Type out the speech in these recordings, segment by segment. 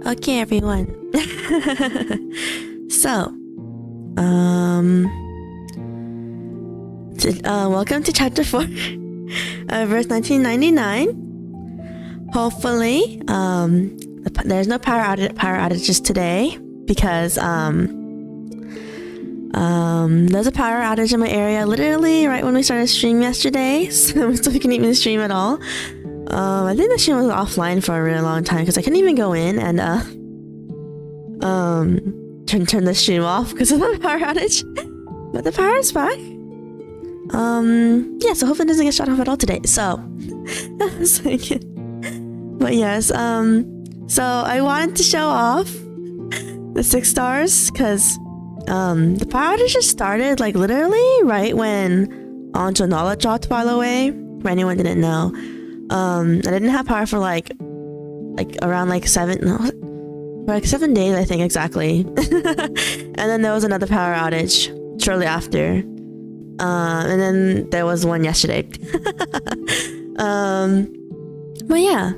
Okay, everyone. So, welcome to chapter 4, verse 1999. Hopefully, there's no power outages today because there's a power outage in my area literally right when we started streaming yesterday, so we still couldn't even stream at all. I think the stream was offline for a really long time because I couldn't even go in and turn the stream off because of the power outage. But the power is back. Yeah, so hopefully it doesn't get shut off at all today. So, but yes, so I wanted to show off the 6 stars because the power outage just started like literally right when Anjanala dropped, by the way, for anyone who didn't know. I didn't have power for like around like 7 days, I think, exactly. And then there was another power outage shortly after. And then there was one yesterday. But yeah,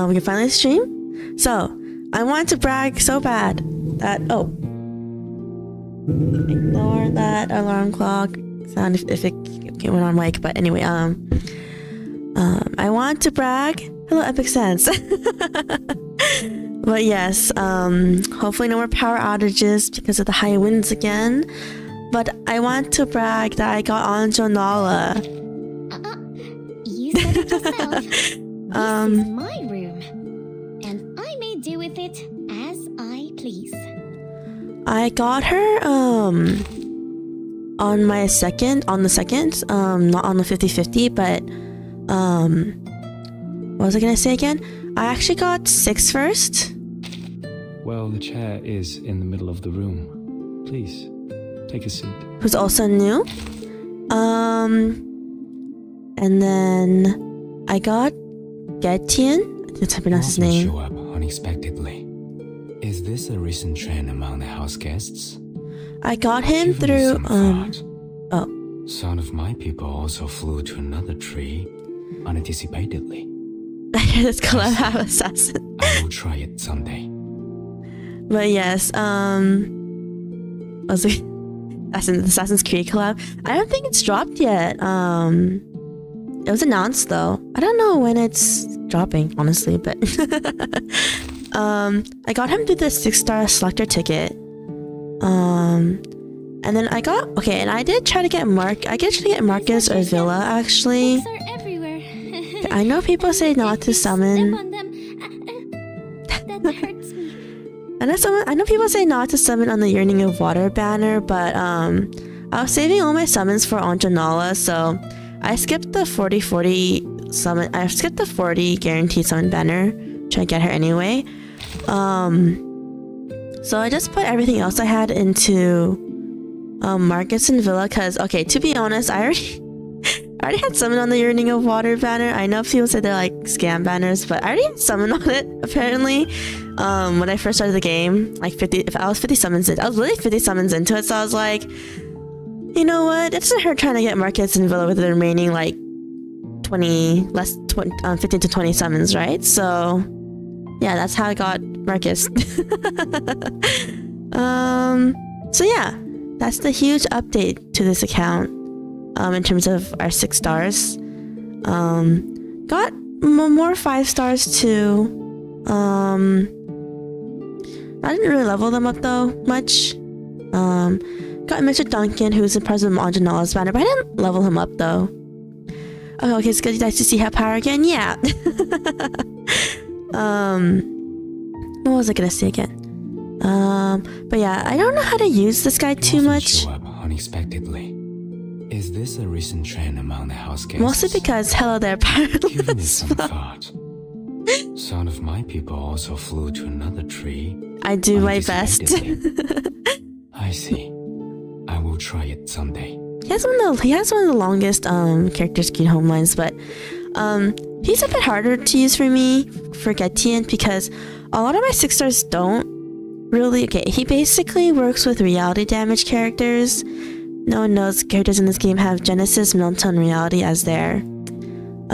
we can finally stream. So I wanted to brag so bad that ignore that alarm clock sound if it went on mic. But anyway, I want to brag. Hello, Epic Sense. But yes, hopefully no more power outages because of the high winds again. But I want to brag that I got Anjanala. You said it yourself. This is my room, and I may do with it as I please. I got her on the second, not on the 50/50, but what was I gonna say again? I actually got 6 first. Well, the chair is in the middle of the room. Please, take a seat. Who's also new. And then I got Getian. I think that's how I pronounce his name. Show up unexpectedly. Is this a recent trend among the house guests? I got him through Some of my people also flew to another tree unanticipatedly. This collab have assassin. I will try it someday. But yes, was it Assassin's Creed collab? I don't think it's dropped yet. It was announced though. I don't know when it's dropping, honestly, but I got him through the 6-star selector ticket. And then and I did try to get Marcus or Villa actually. Books are everywhere. I know people say not to summon. Step on them. That hurts me. I know people say not to summon on the Yearning of Water banner, but I was saving all my summons for Anjanala, so I skipped the 40 summon. I skipped the 40 guaranteed summon banner, trying to get her anyway. So I just put everything else I had into Marcus and Villa, cause to be honest, I already had summon on the Yearning of Water banner. I know people say they're like scam banners, but I already had summon on it apparently. When I first started the game, like 50. If I was 50 summons in, I was literally 50 summons into it. So I was like, you know what? It doesn't hurt trying to get Marcus and Villa with the remaining like 15 to 20 summons, right? So yeah, that's how I got Marcus. So yeah, that's the huge update to this account. In terms of our 6 stars, got more 5 stars too. I didn't really level them up though much. Got Mr. Duncan, who's the president of Anjanala's banner, but I didn't level him up though. Oh, okay, it's good. Nice to see her power again. Yeah. What was I gonna say again? But yeah, I don't know how to use this guy too much. Show up unexpectedly. Is this a recent trend among the house guests? Mostly because hello there, Give this some thought. Some of my people also flew to another tree. I do my best. I see. I will try it someday. He has one of the longest character screen home lines, but he's a bit harder to use for me for Getian because a lot of my 6 stars don't really. Okay, he basically works with reality damage characters. No one knows characters in this game have Genesis, Meltdown, Reality as their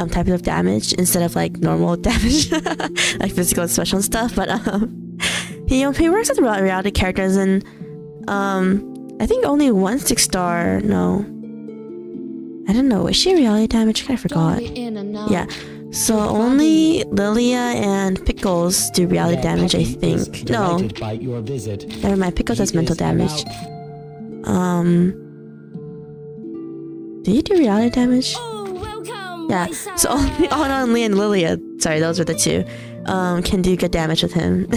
type of damage instead of like normal damage, like physical and special and stuff. But he works with reality characters, and I think only one 6-star. No, I don't know. Is she reality damage? I kind of forgot. Yeah. So only Lilia and Pickles do reality damage, I think. No, never mind. Pickles does mental damage. Do you do reality damage? Yeah. So only and Lilia, sorry, those were the two, can do good damage with him.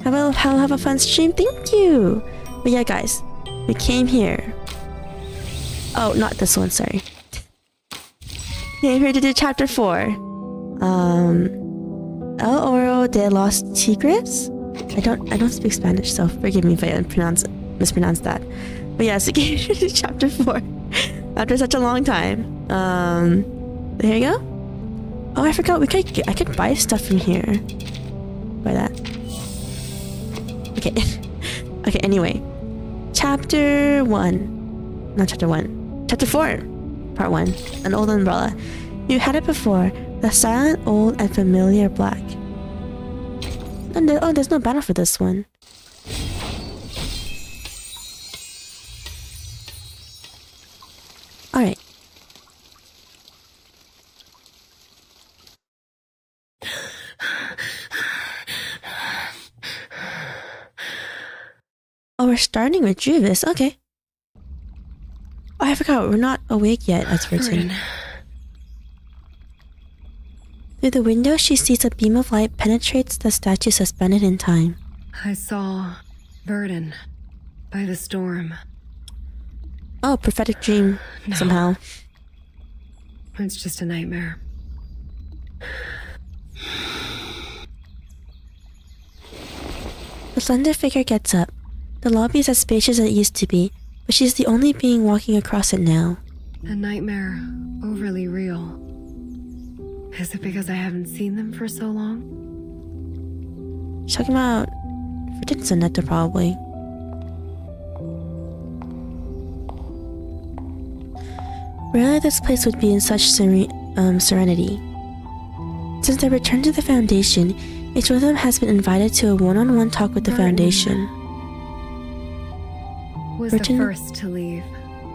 Have a fun stream. Thank you. But yeah, guys, we came here. Oh, not this one. Sorry. Came here to do chapter 4. El Oro de los Tigres. I don't speak Spanish, so forgive me if I mispronounce that. But yes, we came here to do chapter 4 after such a long time. There you go. Oh, I forgot. I could buy stuff from here. Buy that. Okay. Okay. Anyway, chapter 1. Not chapter 1. Chapter 4. Part 1. An old umbrella. You had it before. The silent, old, and familiar black. Oh, there's no banner for this one. Alright. Oh, we're starting with Juvis. Okay. Oh, I forgot. We're not awake yet, as written. Through the window, she sees a beam of light penetrates the statue suspended in time. I saw Burden by the storm. Oh, prophetic dream, somehow. It's just a nightmare. The slender figure gets up. The lobby is as spacious as it used to be, but she's the only being walking across it now. A nightmare overly real. Is it because I haven't seen them for so long? She's talking about Netta, probably. Rarely this place would be in such serenity. Since their return to the Foundation, each one of them has been invited to a one-on-one talk with the Foundation. Was the first to leave.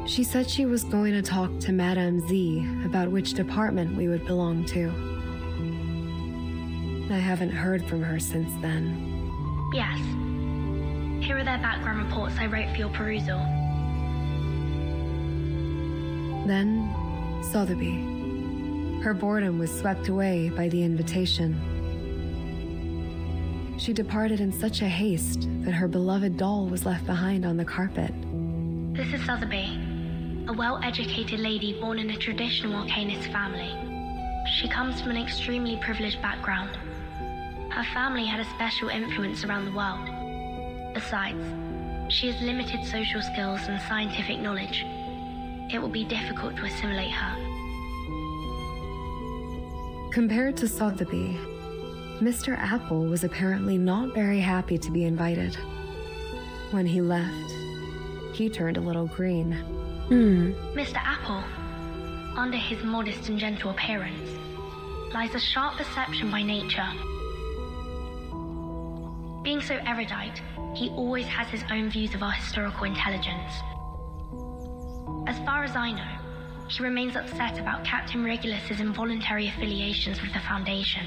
She said she was going to talk to Madame Z about which department we would belong to. I haven't heard from her since then. Yes. Here are their background reports I wrote for your perusal. Then, Sotheby. Her boredom was swept away by the invitation. She departed in such a haste that her beloved doll was left behind on the carpet. This is Sotheby, a well-educated lady born in a traditional Arcanist family. She comes from an extremely privileged background. Her family had a special influence around the world. Besides, she has limited social skills and scientific knowledge. It will be difficult to assimilate her. Compared to Sotheby, Mr. Apple was apparently not very happy to be invited. When he left, he turned a little green. Mr. Apple, under his modest and gentle appearance, lies a sharp perception by nature. Being so erudite, he always has his own views of our historical intelligence. As far as I know, he remains upset about Captain Regulus's involuntary affiliations with the Foundation.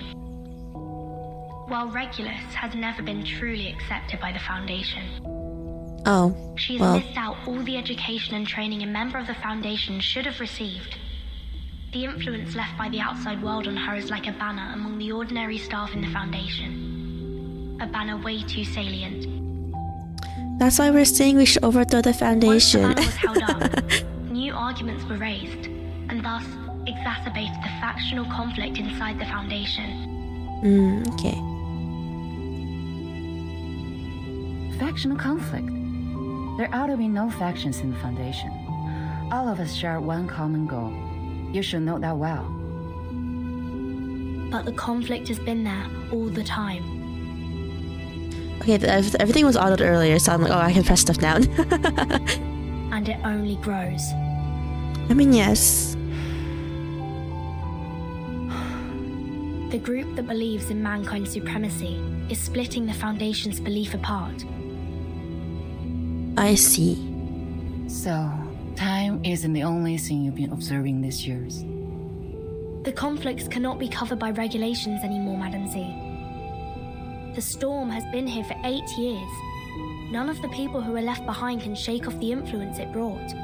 While Regulus has never been truly accepted by the Foundation. She's missed out all the education and training a member of the Foundation should have received. The influence left by the outside world on her is like a banner among the ordinary staff in the Foundation. A banner way too salient. That's why we're saying we should overthrow the Foundation. Once the banner was held up, new arguments were raised, and thus exacerbated the factional conflict inside the Foundation. Okay. Factional conflict? There ought to be no factions in the Foundation. All of us share one common goal. You should know that well. But the conflict has been there all the time. Okay, everything was ordered earlier, so I'm like, oh, I can press stuff down. And it only grows. I mean, yes. The group that believes in mankind's supremacy is splitting the Foundation's belief apart. I see. So, time isn't the only thing you've been observing these years. The conflicts cannot be covered by regulations anymore, Madam Z. The storm has been here for 8 years. None of the people who are left behind can shake off the influence it brought.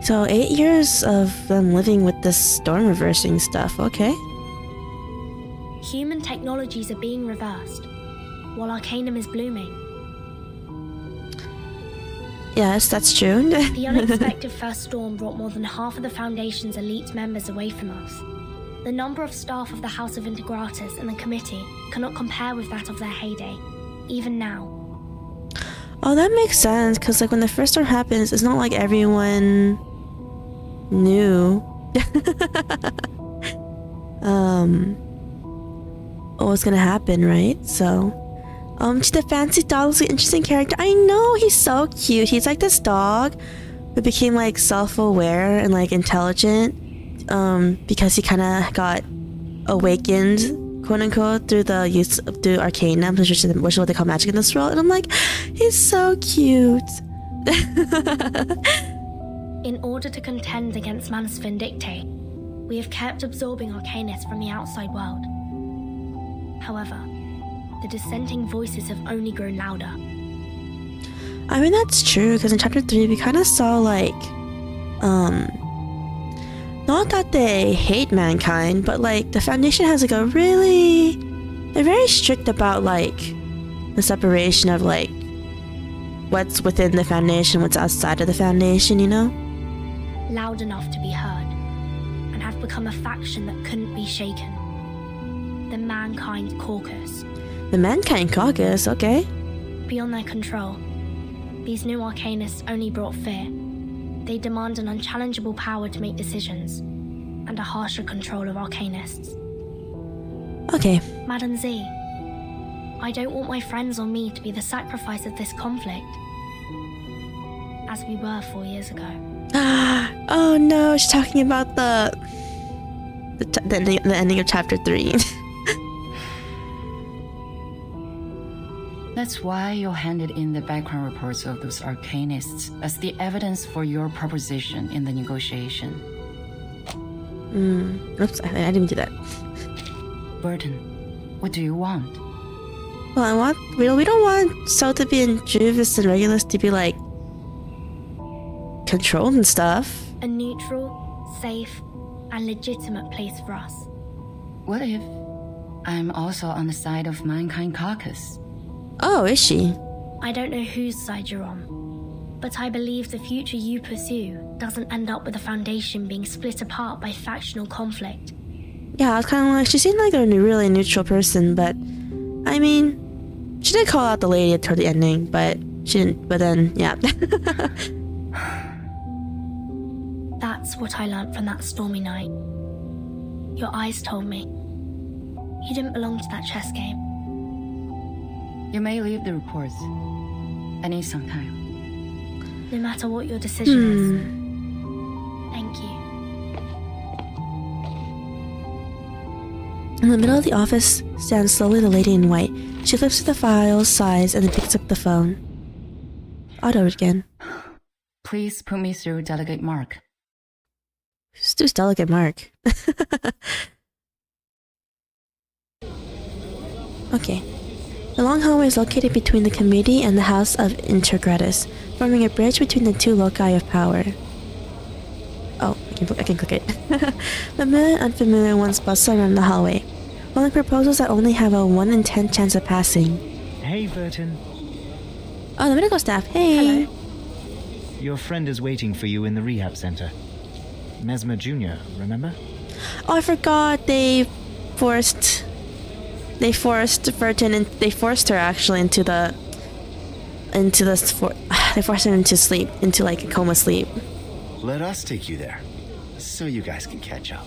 So 8 years of them living with this storm reversing stuff, okay. Human technologies are being reversed, while Arcanum is blooming. Yes, that's true. The unexpected first storm brought more than half of the Foundation's elite members away from us. The number of staff of the House of Integratus and the committee cannot compare with that of their heyday, even now. Oh, that makes sense, because like when the first storm happens, it's not like everyone knew what was gonna happen, right? So the fancy dog is an interesting character. I know, he's so cute. He's like this dog who became like self-aware and like intelligent because he kind of got awakened, quote unquote, through the use of the arcanum, which is what they call magic in this world. And I'm like, he's so cute. In order to contend against Manus Vindictae, we have kept absorbing Arcanus from the outside world. However, the dissenting voices have only grown louder. I mean, that's true, because in chapter 3 we kind of saw like not that they hate mankind, but like the Foundation has like they're very strict about like the separation of like what's within the Foundation, what's outside of the Foundation, you know? Loud enough to be heard, and have become a faction that couldn't be shaken. The Mankind Caucus. The Mankind Caucus, okay. Beyond their control, these new Arcanists only brought fear. They demand an unchallengeable power to make decisions, and a harsher control of Arcanists. Okay. Madam Z, I don't want my friends or me to be the sacrifice of this conflict, as we were 4 years ago. Oh no, she's talking about the ending of chapter 3. That's why you handed in the background reports of those Arcanists as the evidence for your proposition in the negotiation. Oops, I didn't do that. Burton, what do you want? Well, we don't want Sotheby and Juvis and Regulus to be like controlled and stuff. A neutral, safe, and legitimate place for us. What if I'm also on the side of Mankind Caucus? Oh, is she? I don't know whose side you're on, but I believe the future you pursue doesn't end up with the Foundation being split apart by factional conflict. Yeah, I was kind of like, she seemed like a really neutral person, but I mean, she did call out the lady toward the ending, but she didn't, but then, yeah. That's what I learned from that stormy night. Your eyes told me. You didn't belong to that chess game. You may leave the reports. I need some time. No matter what your decision is. Thank you. In the middle of the office stands slowly the lady in white. She flips through the files, sighs, and then picks up the phone. Auto again. Please put me through Delegate Mark. Who's Delegate Mark? Okay. The long hallway is located between the committee and the House of Integratus, forming a bridge between the two loci of power. Oh, I can click it. Familiar and unfamiliar ones bustle around the hallway, following proposals that only have a 1 in 10 chance of passing. Hey, Burton. Oh, the medical staff. Hey. Hello. Your friend is waiting for you in the rehab center. Mesmer Jr., remember? Oh, I forgot they forced Burton and they forced her actually they forced her into sleep, into like a coma sleep. Let us take you there, so you guys can catch up.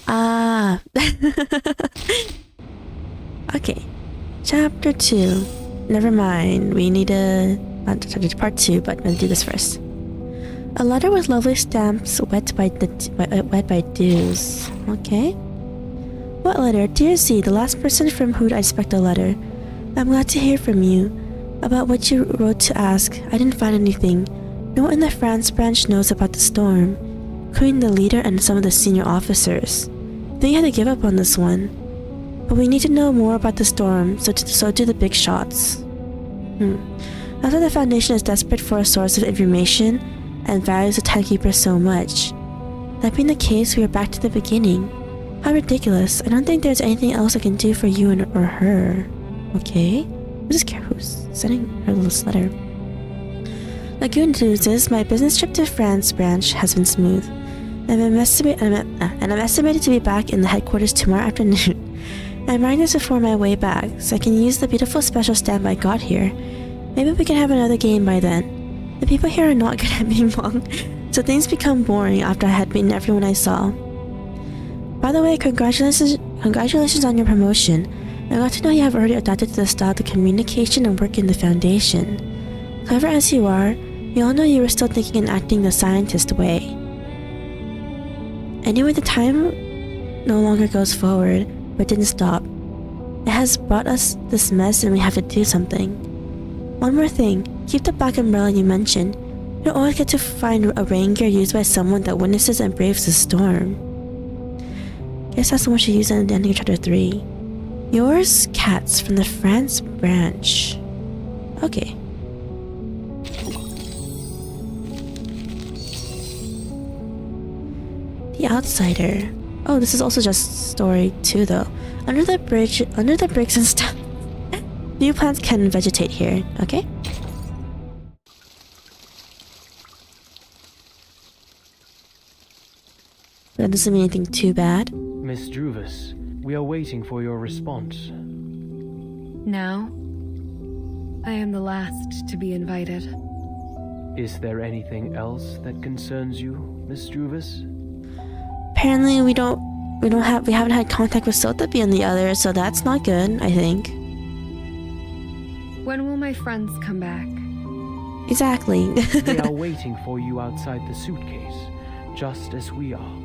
Ah. Okay. Chapter 2. Never mind. We need not chapter part 2, but I'm gonna do this first. A letter with lovely stamps wet by dews. Okay. What letter? Dear Z, the last person from whom I expect a letter. I'm glad to hear from you. About what you wrote to ask, I didn't find anything. No one in the France branch knows about the storm, including the leader and some of the senior officers. They had to give up on this one. But we need to know more about the storm, so do the big shots. That's why the Foundation is desperate for a source of information and values the timekeeper so much. That being the case, we are back to the beginning. How ridiculous. I don't think there's anything else I can do for you or her. Okay. Who's sending her this letter? The good news is my business trip to France branch has been smooth. And I'm estimated to be back in the headquarters tomorrow afternoon. I'm writing this before my way back, so I can use the beautiful special stamp I got here. Maybe we can have another game by then. The people here are not good at being long, so things become boring after I had beaten everyone I saw. By the way, congratulations on your promotion. I got to know you have already adapted to the style of communication and work in the Foundation. Clever as you are, we all know you were still thinking and acting the scientist way. Anyway, the time no longer goes forward, but didn't stop. It has brought us this mess and we have to do something. One more thing, keep the black umbrella you mentioned. You don't always get to find a rain gear used by someone that witnesses and braves the storm. Guess that's the one she used at the ending of chapter 3. Yours, Cats, from the France branch. Okay. The Outsider. Oh, this is also just story 2 though. Under the bricks and stuff. New plants can vegetate here, okay? That doesn't mean anything too bad. Miss Druvis, we are waiting for your response. Now, I am the last to be invited. Is there anything else that concerns you, Miss Druvis? Apparently we haven't had contact with Sotheby and the others, so that's not good, I think. When will my friends come back? Exactly. They are waiting for you outside the suitcase, just as we are.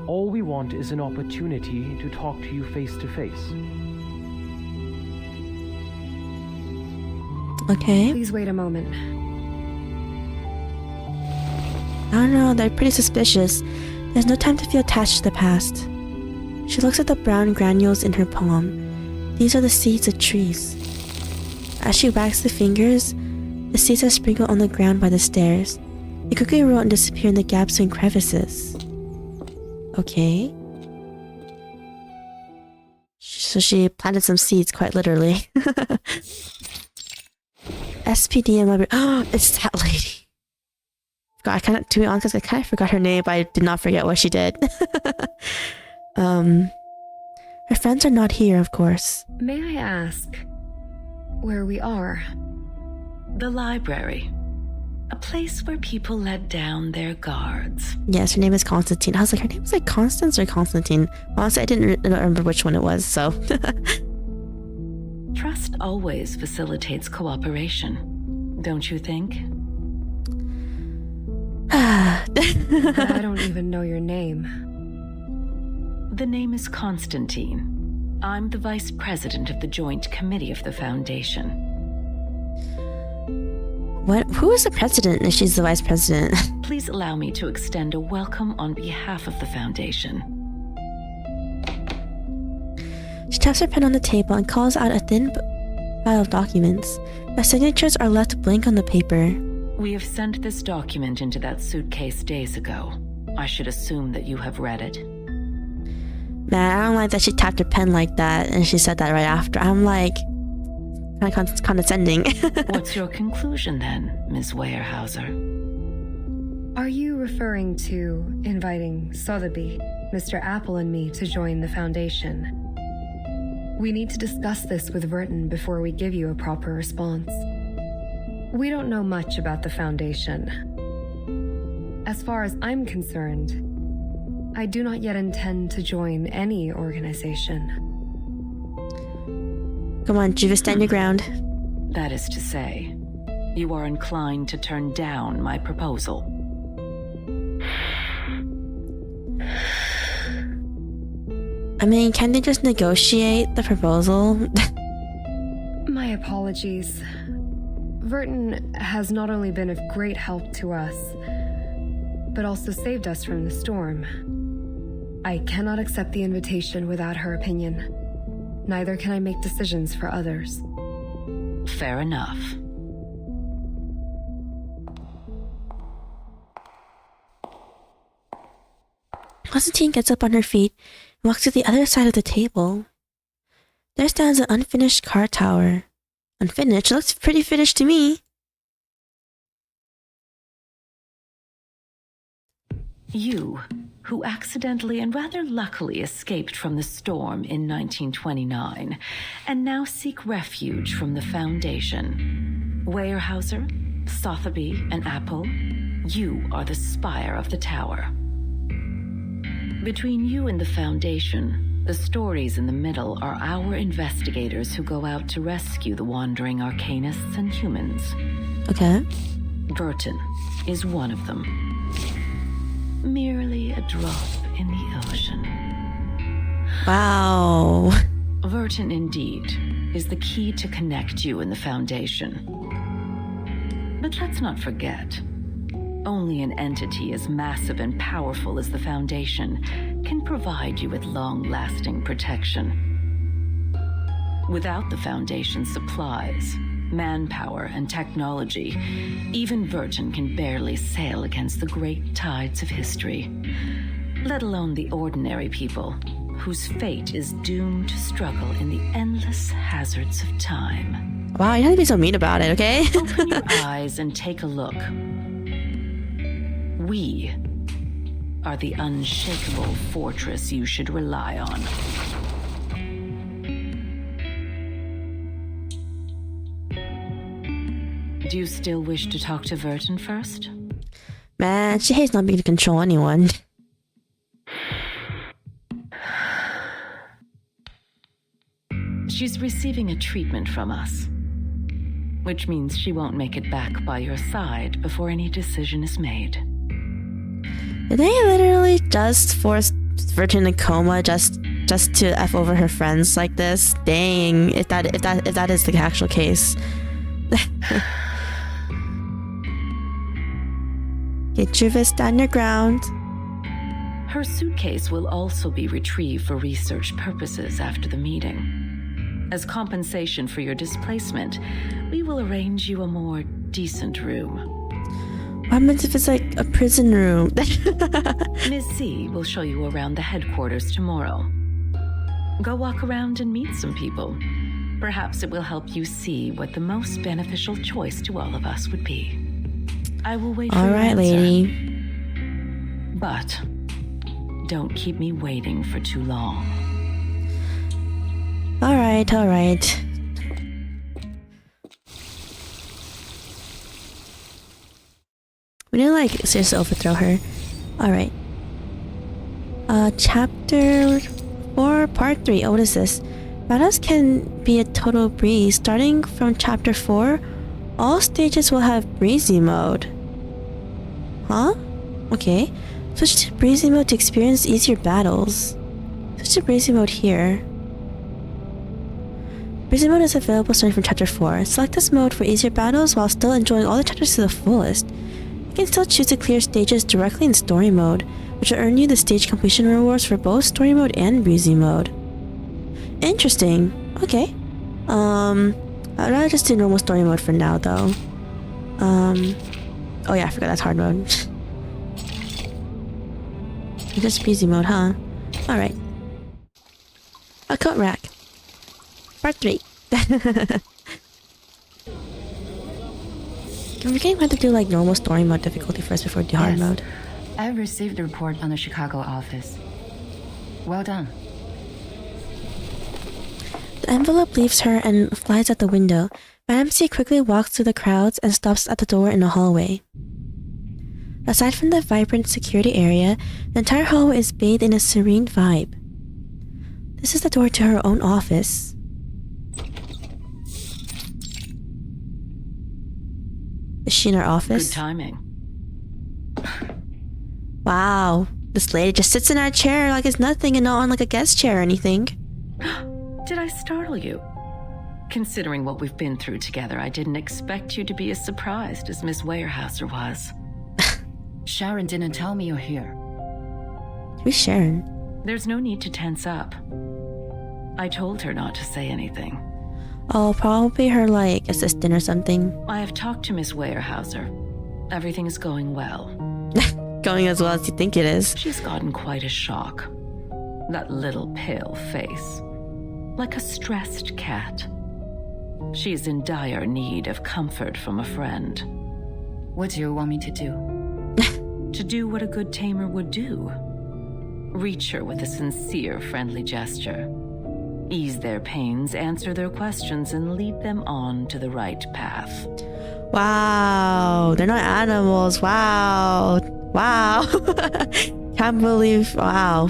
All we want is an opportunity to talk to you face to face. Okay. Please wait a moment. I don't know, they're pretty suspicious. There's no time to feel attached to the past. She looks at the brown granules in her palm. These are the seeds of trees. As she wags the fingers, the seeds are sprinkled on the ground by the stairs. They quickly roll and disappear in the gaps and crevices. Okay. So she planted some seeds, quite literally. SPD and library. Oh, it's that lady. God, to be honest, I kind of forgot her name, but I did not forget what she did. Her friends are not here, of course. May I ask where we are? The library. A place where people let down their guards. Yes, her name is Constantine. I was like, her name was like Constance or Constantine? Honestly, I didn't remember which one it was, so. Trust always facilitates cooperation, don't you think? But I don't even know your name. The name is Constantine. I'm the Vice President of the Joint Committee of the Foundation. What? Who is the president if she's the vice president? Please allow me to extend a welcome on behalf of the Foundation. She taps her pen on the table and calls out a thin pile of documents. The signatures are left blank on the paper. We have sent this document into that suitcase days ago. I should assume that you have read it. Man, I don't like that she tapped her pen like that and she said that right after. I'm like, kind of condescending. What's your conclusion then, Ms. Weyerhaeuser? Are you referring to inviting Sotheby, Mr. Apple, and me to join the Foundation? We need to discuss this with Verton before we give you a proper response. We don't know much about the Foundation. As far as I'm concerned, I do not yet intend to join any organization. Come on, Juva, stand your ground. That is to say, you are inclined to turn down my proposal. I mean, can't they just negotiate the proposal? My apologies. Vertin has not only been of great help to us, but also saved us from the storm. I cannot accept the invitation without her opinion. Neither can I make decisions for others. Fair enough. Constantine gets up on her feet and walks to the other side of the table. There stands an unfinished car tower. Unfinished? It looks pretty finished to me. You, who accidentally and rather luckily escaped from the storm in 1929, and now seek refuge from the Foundation. Weyerhaeuser, Sotheby, and Apple, you are the spire of the tower. Between you and the Foundation, the stories in the middle are our investigators who go out to rescue the wandering arcanists and humans. Okay. Vertin is one of them. Merely a drop in the ocean. Wow. Vertin, indeed, is the key to connect you and the Foundation. But let's not forget, only an entity as massive and powerful as the Foundation can provide you with long-lasting protection. Without the Foundation's supplies, manpower, and technology, even Vertin can barely sail against the great tides of history, let alone the ordinary people whose fate is doomed to struggle in the endless hazards of time. Wow, you don't have to be so mean about it, okay? Open your eyes and take a look. We are the unshakable fortress you should rely on. Do you still wish to talk to Vertin first? Man, she hates not being able to control anyone. She's receiving a treatment from us, which means she won't make it back by your side before any decision is made. Did they literally just force Vertin in a coma just to F over her friends like this? Dang, if that is the actual case. Get your fist on your ground. Her suitcase will also be retrieved for research purposes after the meeting. As compensation for your displacement, we will arrange you a more decent room. What happens if it's like a prison room? Ms. C will show you around the headquarters tomorrow. Go walk around and meet some people. Perhaps it will help you see what the most beneficial choice to all of us would be. I will wait for your Alright, answer. lady. But don't keep me waiting for too long. Alright, alright. We didn't like seriously overthrow her. Alright. Chapter 4, Part 3. Oh, what is this? Battles can be a total breeze. Starting from Chapter 4, all stages will have breezy mode. Huh? Okay. Switch to breezy mode to experience easier battles. Switch to breezy mode here. Breezy mode is available starting from Chapter 4. Select this mode for easier battles while still enjoying all the chapters to the fullest. You can still choose to clear stages directly in story mode, which will earn you the stage completion rewards for both story mode and breezy mode. Interesting. Okay. I'd rather just do normal story mode for now, though. Oh yeah, I forgot that's hard mode. Just breezy mode, huh? Alright. A coat rack. Part 3. I'm forgetting how to do like normal story mode difficulty first before the hard mode. I received the report on the Chicago office. Well done. The envelope leaves her and flies out the window. Madame C quickly walks through the crowds and stops at the door in the hallway. Aside from the vibrant security area, the entire hallway is bathed in a serene vibe. This is the door to her own office. Is she in her office? Good timing. Wow. This lady just sits in our chair like it's nothing and not on like a guest chair or anything. Did I startle you? Considering what we've been through together, I didn't expect you to be as surprised as Miss Weyerhaeuser was. Sharon didn't tell me you're here. Who's Sharon? There's no need to tense up. I told her not to say anything. Oh, probably her, like, assistant or something. I have talked to Miss Weyerhaeuser. Everything is going well. Going as well as you think it is. She's gotten quite a shock. That little pale face. Like a stressed cat. She's in dire need of comfort from a friend. What do you want me to do? To do what a good tamer would do. Reach her with a sincere, friendly gesture. Ease their pains, answer their questions, and lead them on to the right path. Wow, they're not animals. Wow. Wow. Can't believe. Wow.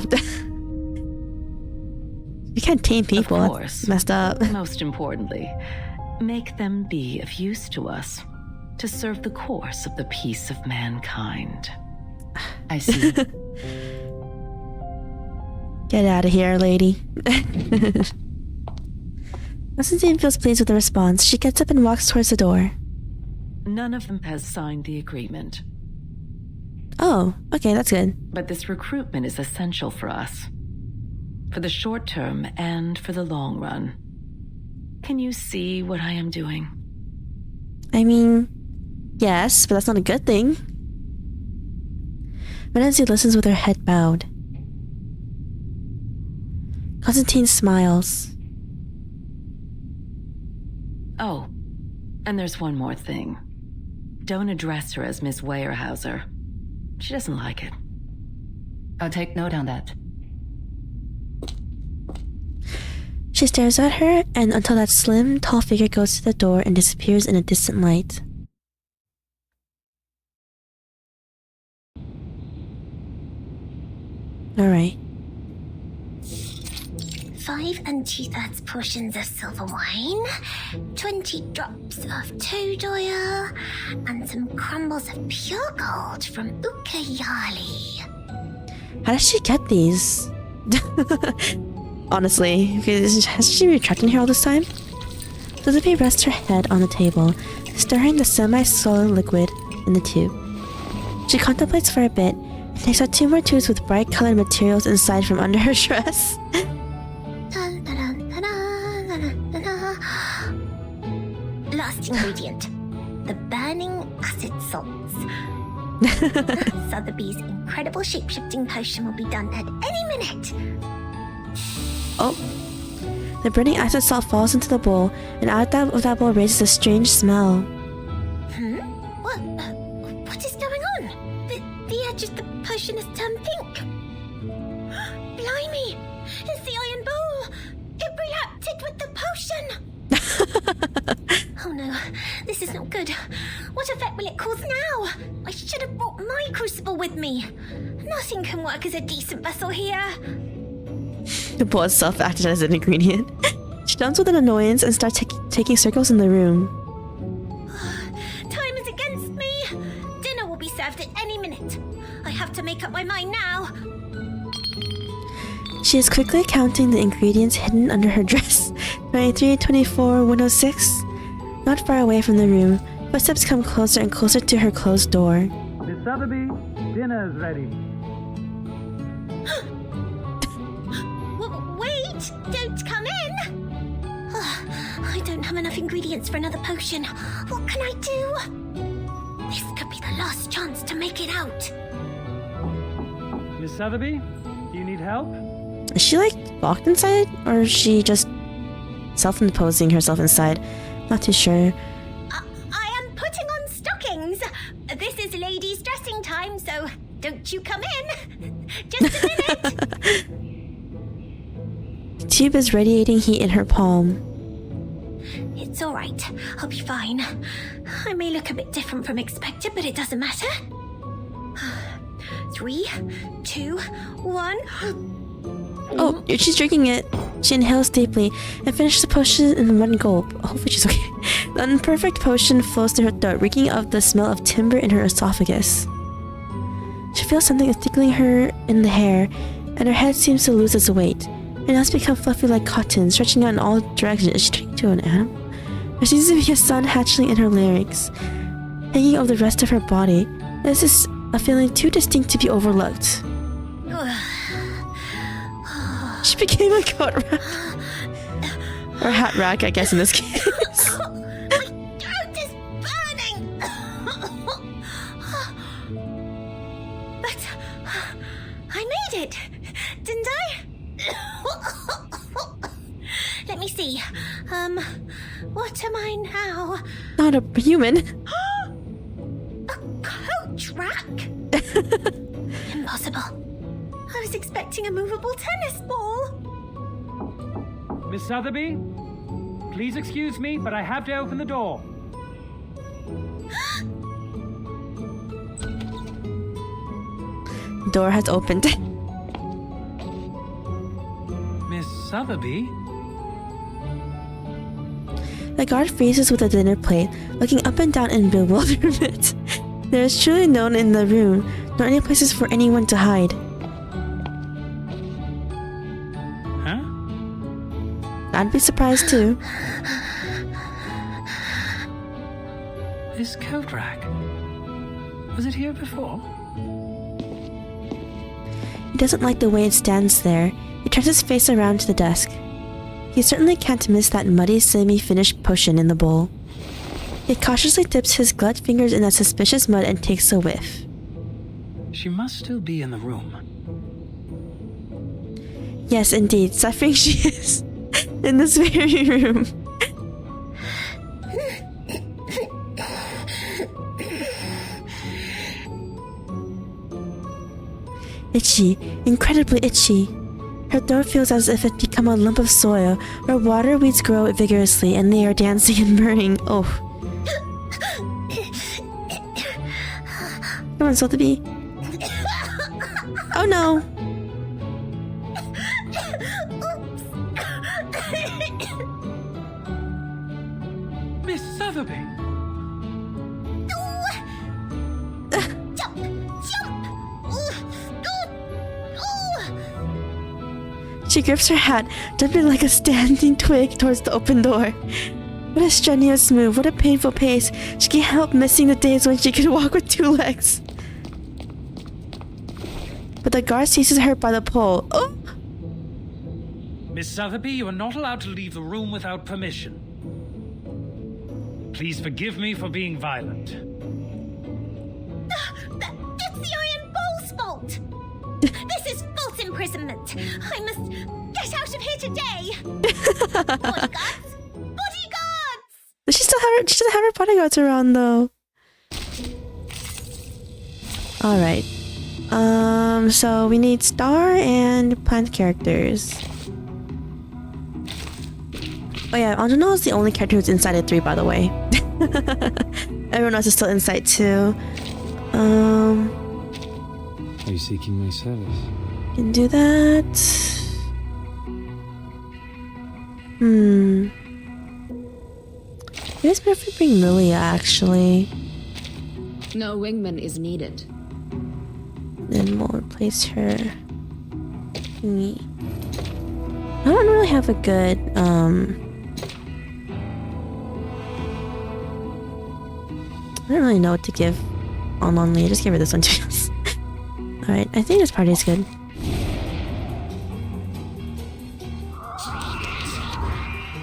You can't tame people. Of course. That's messed up. Most importantly, make them be of use to us to serve the course of the peace of mankind. I see. Get out of here, lady. Constantine feels pleased with the response. She gets up and walks towards the door. None of them has signed the agreement. Oh, okay, that's good. But this recruitment is essential for us. For the short term and for the long run. Can you see what I am doing? I mean, yes, but that's not a good thing. Renancy listens with her head bowed. Constantine smiles. Oh, and there's one more thing. Don't address her as Miss Weyerhaeuser. She doesn't like it. I'll take note on that. She stares at her, and until that slim, tall figure goes to the door and disappears in a distant light. Alright. 5 2/3 portions of silver wine, 20 drops of toad oil, and some crumbles of pure gold from Ukayali. How does she get these? Honestly, has she been trapped in here all this time? Elizabeth rests her head on the table, stirring the semi-solid liquid in the tube. She contemplates for a bit, and takes out 2 more tubes with bright-colored materials inside from under her dress. Last ingredient, the burning acid salts. Sotheby's incredible shape-shifting potion will be done at any minute. Oh. The burning acid salt falls into the bowl, and out of that bowl raises a strange smell. What is going on? The edge of the potion has turned pink. Blimey! It's the iron bowl! It reacted with the potion! Oh no, this is not good. What effect will it cause now? I should have brought my crucible with me. Nothing can work as a decent vessel here. The bowl itself acted as an ingredient. She jumps with an annoyance and starts taking circles in the room. Time is against me. Dinner will be served at any minute. I have to make up my mind now. She is quickly counting the ingredients hidden under her dress. 23, 24, 106. Not far away from the room, footsteps come closer and closer to her closed door. Miss Sotheby, dinner is ready. Wait! Don't come in! I don't have enough ingredients for another potion. What can I do? This could be the last chance to make it out. Miss Sotheby, do you need help? Is she like locked inside, or is she just self-imposing herself inside? Not too sure. I am putting on stockings. This is ladies' dressing time, so don't you come in. Just a minute. The tube is radiating heat in her palm. It's all right. I'll be fine. I may look a bit different from expected, but it doesn't matter. 3, 2, 1. Oh, she's drinking it. She inhales deeply and finishes the potion in one gulp. Hopefully she's okay. The imperfect potion flows through her throat, reeking of the smell of timber in her esophagus. She feels something is tickling her in the hair, and her head seems to lose its weight. It has become fluffy like cotton, stretching out in all directions. Is she turning into an animal? There seems to be a sun hatchling in her larynx, hanging over the rest of her body. This is a feeling too distinct to be overlooked. She became a coat rack. Or hat rack, I guess, in this case. My throat is burning! But I made it, didn't I? Let me see. What am I now? Not a human. A coach rack? Impossible. I was expecting a movable tennis ball. Miss Sotheby? Please excuse me, but I have to open the door. Door has opened. Miss Sotheby? The guard freezes with a dinner plate, looking up and down in bewilderment. There is truly no one in the room, nor any places for anyone to hide. Huh? I'd be surprised too. This coat rack. Was it here before? He doesn't like the way it stands there. He turns his face around to the desk. He certainly can't miss that muddy, semi-finished potion in the bowl. He cautiously dips his gloved fingers in that suspicious mud and takes a whiff. She must still be in the room. Yes, indeed, suffering she is. In this very room. Itchy, incredibly itchy. Her throat feels as if it's become a lump of soil, where water weeds grow vigorously and they are dancing and burning. Oh. Come on, Sotheby. Oh no! Miss Sotheby! She grips her hat, jumping like a standing twig towards the open door. What a strenuous move, what a painful pace. She can't help missing the days when she could walk with 2 legs. But the guard seizes her by the pole. Oh! Miss Sotheby, you are not allowed to leave the room without permission. Please forgive me for being violent. It's the Iron Bowl's fault! This is false imprisonment! I must get out of here today! Bodyguards! Bodyguards! She doesn't have her bodyguards around though. Alright. So we need star and plant characters. Oh yeah, Anjana is the only character who's inside at 3, by the way. Everyone else is still inside too. Are you seeking my service? Can do that. It is better if we bring Lilia, actually. No wingman is needed. Then we'll replace her. Me. I don't really have a good, I don't really know what to give on Lonely. Just give her this one too. Alright, I think this party is good.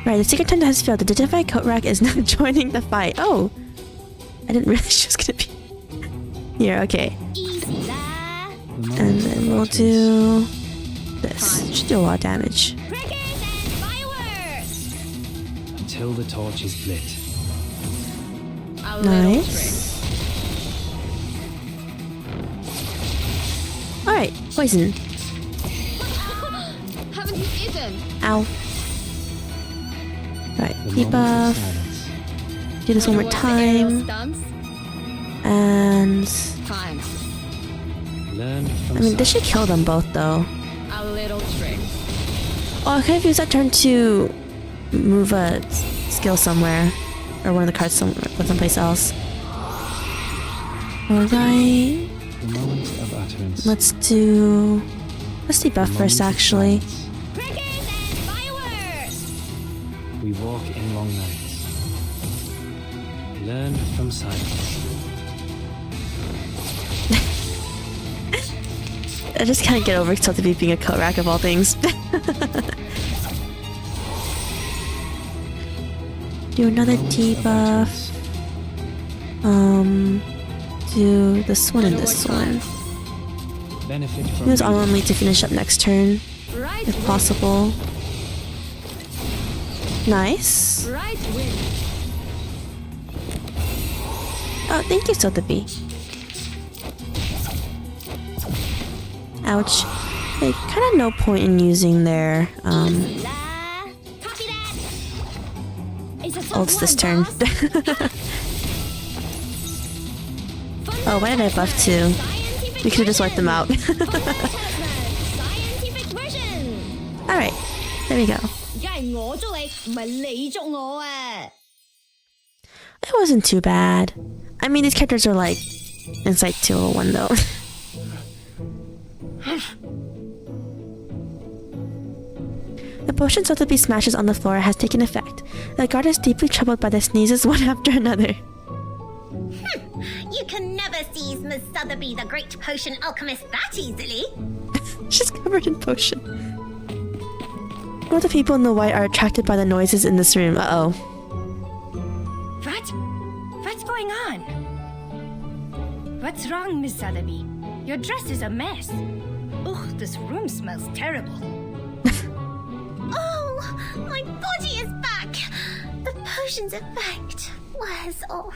Right, the secret time has failed. The dignified coat rack is now joining the fight. Oh! I didn't realize she was gonna be here, okay. And then we'll do this. Should do a lot of damage. Until the torch is lit. Nice. Alright, poison. Haven't you eaten? Ow. Alright, debuff. Do this one more time. And Fine. I mean, this should kill them both though. A little trick. Oh, I could have used that turn to move a skill somewhere. Or one of the cards someplace else. Alright. The moment of utter entrance. Let's do buff first, actually. We walk in long nights. Learn from silence. I just can't get over Sotheby being a coat rack of all things. Do another debuff. Do this one and this one. Use unwind to finish up next turn, if possible. Nice. Oh, thank you, Sotheby. Ouch. Like, kind of no point in using their ults this turn. Oh, why did I buff too? We could have just wiped them out. Alright, there we go. It wasn't too bad. I mean, these characters are like Insight 201 though. The potion Sotheby smashes on the floor has taken effect. The guard is deeply troubled by the sneezes one after another. You can never seize Miss Sotheby, the great potion alchemist, that easily. She's covered in potion. All the people in the white are attracted by the noises in this room. Uh-oh. What's going on? What's wrong, Miss Sotheby? Your dress is a mess. Ugh, this room smells terrible. Oh, my body is back. The potion's effect wears off.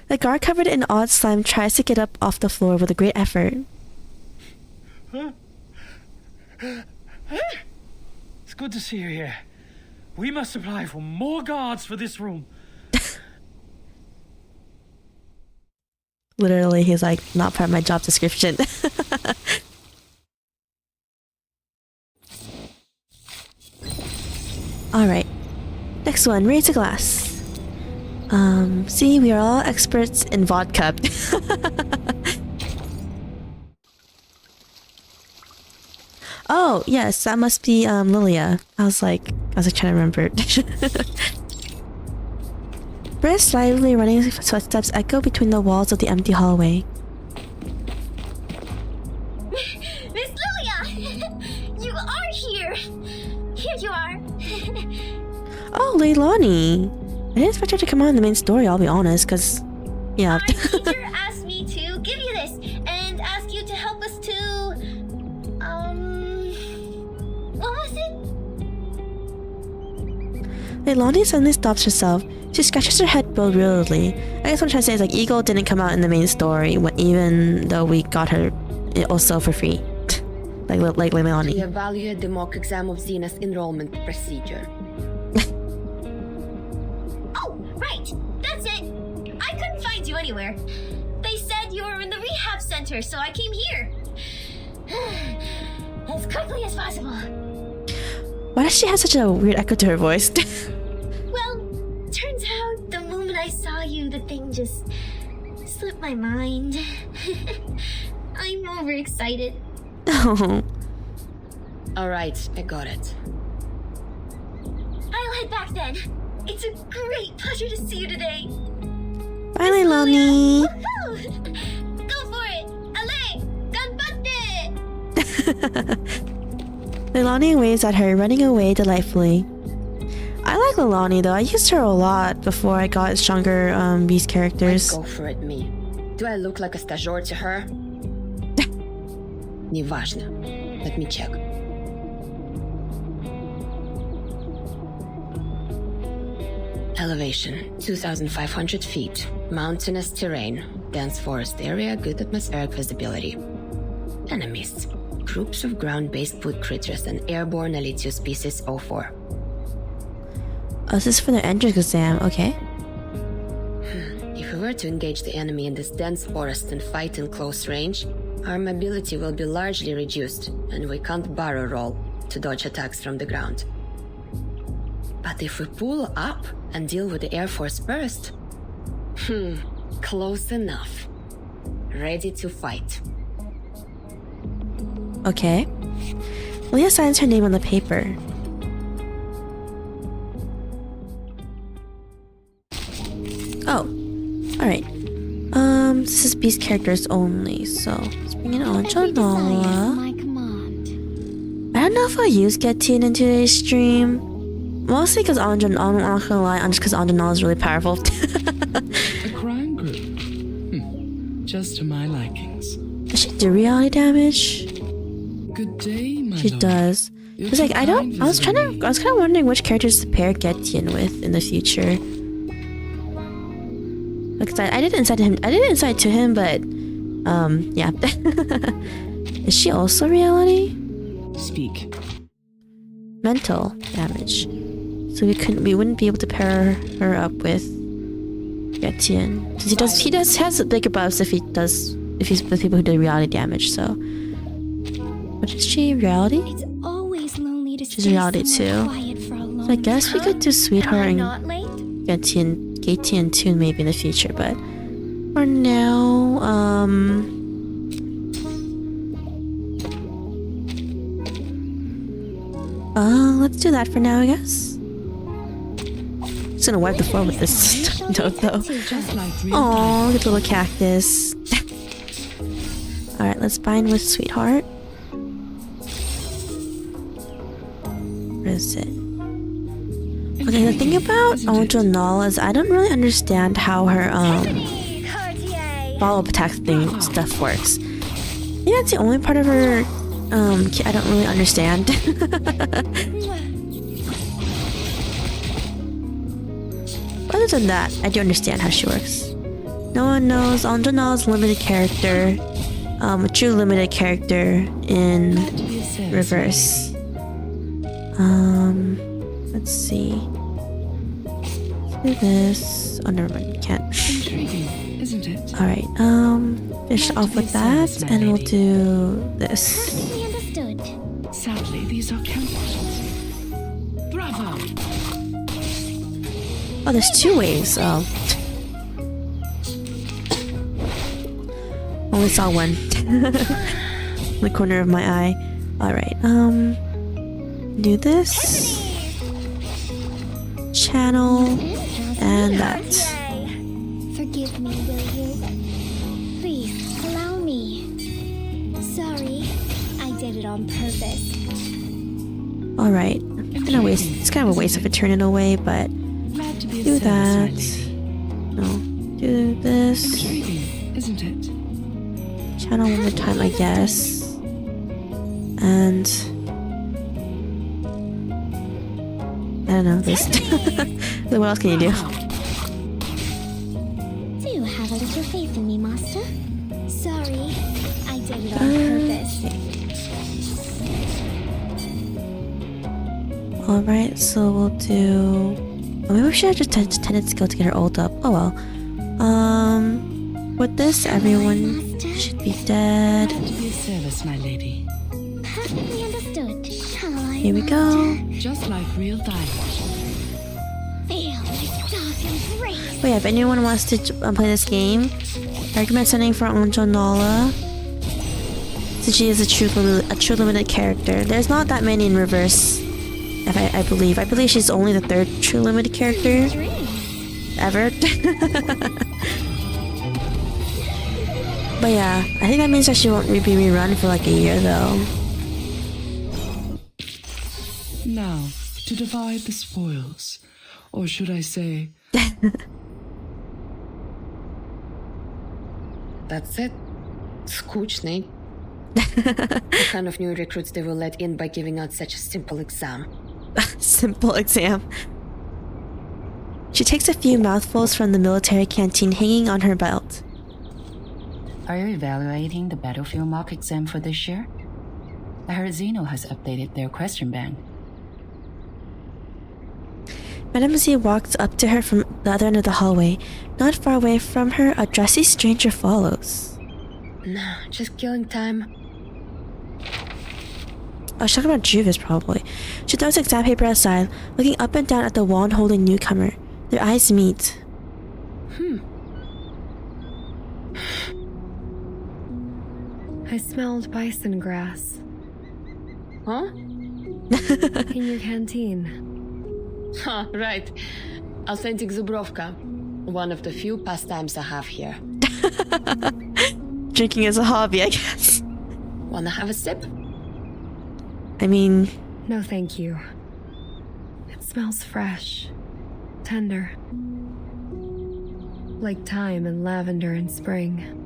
The guard covered in odd slime tries to get up off the floor with a great effort. It's good to see you here. We must apply for more guards for this room. Literally, he's like, not part of my job description. Alright. Next one, raise a glass. See, we are all experts in vodka. Oh, yes, that must be Lilia. I was like trying to remember. Brisk, slightly running footsteps echo between the walls of the empty hallway. Miss Lilia! You are here! Here you are! Oh, Leilani! I didn't expect her to come on in the main story, I'll be honest, because... yeah. Our teacher asked me to give you this, and ask you to help us to... what was it? Leilani suddenly stops herself. She scratches her head bewilderedly. I guess what I'm trying to say is like Eagle didn't come out in the main story, even though we got her also for free. like Leilani. We evaluate the mock exam of Xena's enrollment procedure. Oh, right! That's it! I couldn't find you anywhere. They said you were in the rehab center, so I came here. As quickly as possible. Why does she have such a weird echo to her voice? Well, turns out the moment I saw you, the thing just slipped my mind. I'm overexcited. Oh. Alright, I got it. I'll head back then. It's a great pleasure to see you today. Bye, Leilani. Go for it! Ale! Ganbatte! Leilani waves at her, running away delightfully. I like Leilani though. I used her a lot before I got stronger beast characters. Go for it, me. Do I look like a stagiaire to her? Неважно. Let me check. Elevation, 2,500 feet. Mountainous terrain. Dense forest area, good atmospheric visibility. Enemies. Groups of ground-based food critters and airborne Elitio species 04. Oh, this is for the entrance exam, okay. If we were to engage the enemy in this dense forest and fight in close range, our mobility will be largely reduced, and we can't barrel roll to dodge attacks from the ground. But if we pull up and deal with the Air Force first, close enough. ready to fight. Okay. Leah signs her name on the paper. Oh, alright. This is Beast characters only, so let's bring in Anjanala. I don't know if I'll use Getian in today's stream. Mostly because I'm not gonna lie, just because Anjanala is really powerful. A crime group. Just to my likings. Does she do reality damage? Good day, my She lord. does. It's like I was kind of wondering which characters to pair Getian with in the future. Like I did insight to him, but yeah. Is she also reality? Speak. Mental damage. So we wouldn't be able to pair her up with Getian. He has bigger buffs if he's with people who do reality damage, so. What is she? Reality? It's always lonely to She's reality too. So I guess we could do Sweetheart and Getian too maybe in the future, but for now, let's do that for now, I guess. Just gonna wipe the floor with this note though. Aww, look at the little cactus. Alright, let's bind with Sweetheart. Where is it? Okay, the thing about Anjanala is I don't really understand how her follow-up attack stuff works. Yeah, that's the only part of her I don't really understand. Other than that, I do understand how she works. No one knows Anjanala's limited character, a true limited character in reverse. Let's see. Let's do this. Oh, never mind. Can't. Intriguing, isn't it? Alright, finish off with that, and we'll do this. Perfectly understood. Sadly, these are counterfeits. Bravo! Oh, there's two ways. Oh. Only saw one. In the corner of my eye. Alright, do this. Channel. And that. Forgive me, will you? Please, allow me. Sorry, I did it on purpose. Alright. It's kind of a waste of a turn in a way, but do that. No. Do this. Isn't it? Channel one more time, I guess. And I don't know, this. What else can you do? Do have a little faith in me, Master. Sorry, I did it on purpose. Alright, so we'll do... Oh, maybe we should have just tended skill to get her ult up. Oh well. With this, everyone should be dead. To be of service, my lady. Perfectly understood. Here we go. Just like real diamond. Feel my dark embrace. But yeah, if anyone wants to play this game, I recommend sending for Anjanala. So she is a true limited character. There's not that many in reverse. I believe. I believe she's only the third true limited character ever. But yeah, I think that means that she won't be rerun for like a year though. Now, to divide the spoils. Or should I say... That's it. Skучный. What kind of new recruits they will let in by giving out such a simple exam? Simple exam. She takes a few mouthfuls from the military canteen hanging on her belt. Are you evaluating the battlefield mock exam for this year? I heard Zeno has updated their question bank. Madame Z walks up to her from the other end of the hallway. Not far away from her, a dressy stranger follows. No, just killing time. I was talking about Juvis, probably. She throws the exam paper aside, looking up and down at the wand-holding newcomer. Their eyes meet. smelled bison grass. Huh? In your canteen. Huh, right. Authentic Zubrovka. One of the few pastimes I have here. Drinking is a hobby, I guess. Wanna have a sip? I mean... No, thank you. It smells fresh. Tender. Like thyme and lavender in spring.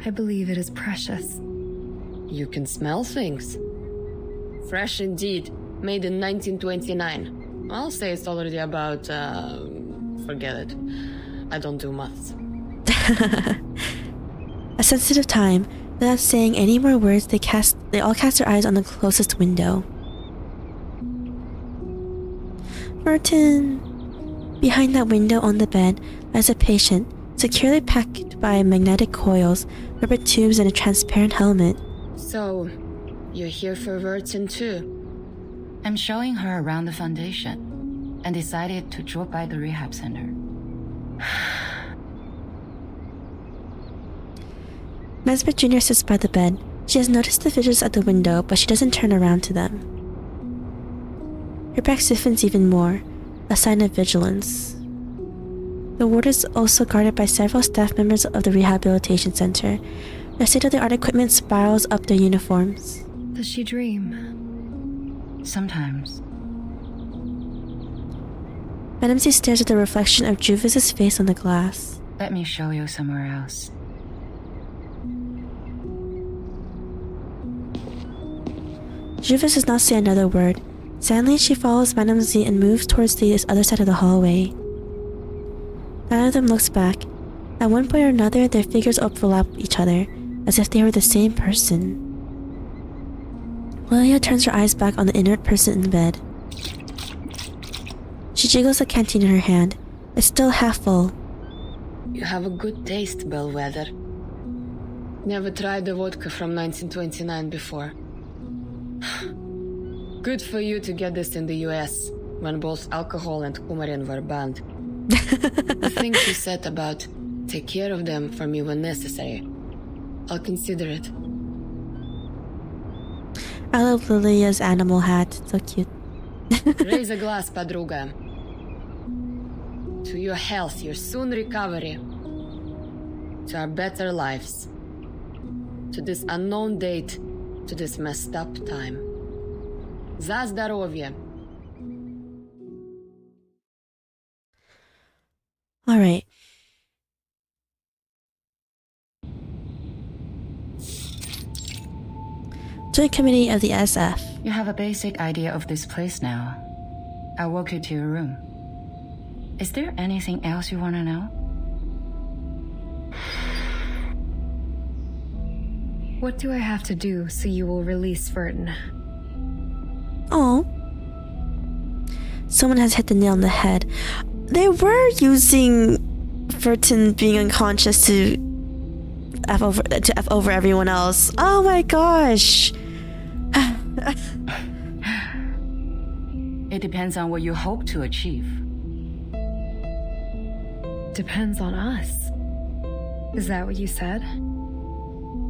I believe it is precious. You can smell things. Fresh indeed. Made in 1929. I'll say it's already about, forget it. I don't do maths. A sensitive time. Without saying any more words, they all cast their eyes on the closest window. Merton! Behind that window on the bed lies a patient, securely packed by magnetic coils, rubber tubes, and a transparent helmet. So, you're here for Vertin too? I'm showing her around the foundation and decided to drop by the rehab center. Mesmer Jr. sits by the bed. She has noticed the visitors at the window, but she doesn't turn around to them. Her back stiffens even more, a sign of vigilance. The ward is also guarded by several staff members of the rehabilitation center. Their state-of-the-art equipment spirals up their uniforms. Does she dream? Sometimes. Madame Z stares at the reflection of Juvis's face on the glass. Let me show you somewhere else. Juvis does not say another word. Sadly, she follows Madame Z and moves towards the other side of the hallway. None of them looks back. At one point or another, their figures overlap each other, as if they were the same person. Lilia turns her eyes back on the inert person in bed. She jiggles the canteen in her hand. It's still half full. You have a good taste, Bellwether. Never tried the vodka from 1929 before. Good for you to get this in the US, when both alcohol and coumarin were banned. The things you said about take care of them for me when necessary, I'll consider it. I love Lilia's animal hat. It's so cute. Raise a glass, Padruga. To your health, your soon recovery. To our better lives. To this unknown date. To this messed up time. За здоровье. Alright. Joint Committee of the SF. You have a basic idea of this place now. I'll walk you to your room. Is there anything else you want to know? What do I have to do so you will release Vertin? Oh. Someone has hit the nail on the head. They were using Vertin being unconscious to F over everyone else. Oh my gosh. It depends on what you hope to achieve. Depends on us. Is that what you said?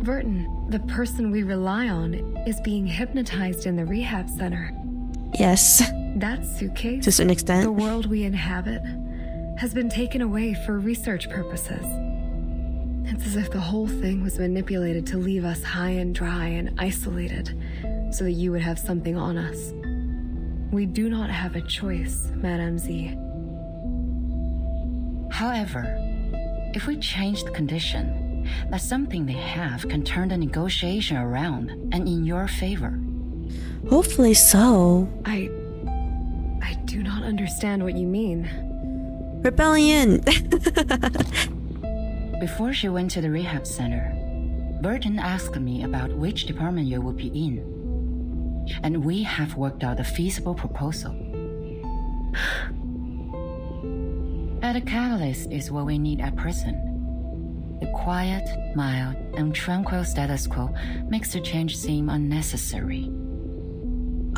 Vertin, the person we rely on, is being hypnotized in the rehab center. Yes. That suitcase, to a certain extent, the world we inhabit, has been taken away for research purposes. It's as if the whole thing was manipulated to leave us high and dry and isolated, so that you would have something on us. We do not have a choice, Madame Z. However, if we change the condition, that something they have can turn the negotiation around and in your favor. Hopefully so. I do not understand what you mean. Rebellion! Before she went to the rehab center, Vertin asked me about which department you would be in. And we have worked out a feasible proposal. A catalyst is what we need at present. The quiet, mild, and tranquil status quo makes the change seem unnecessary.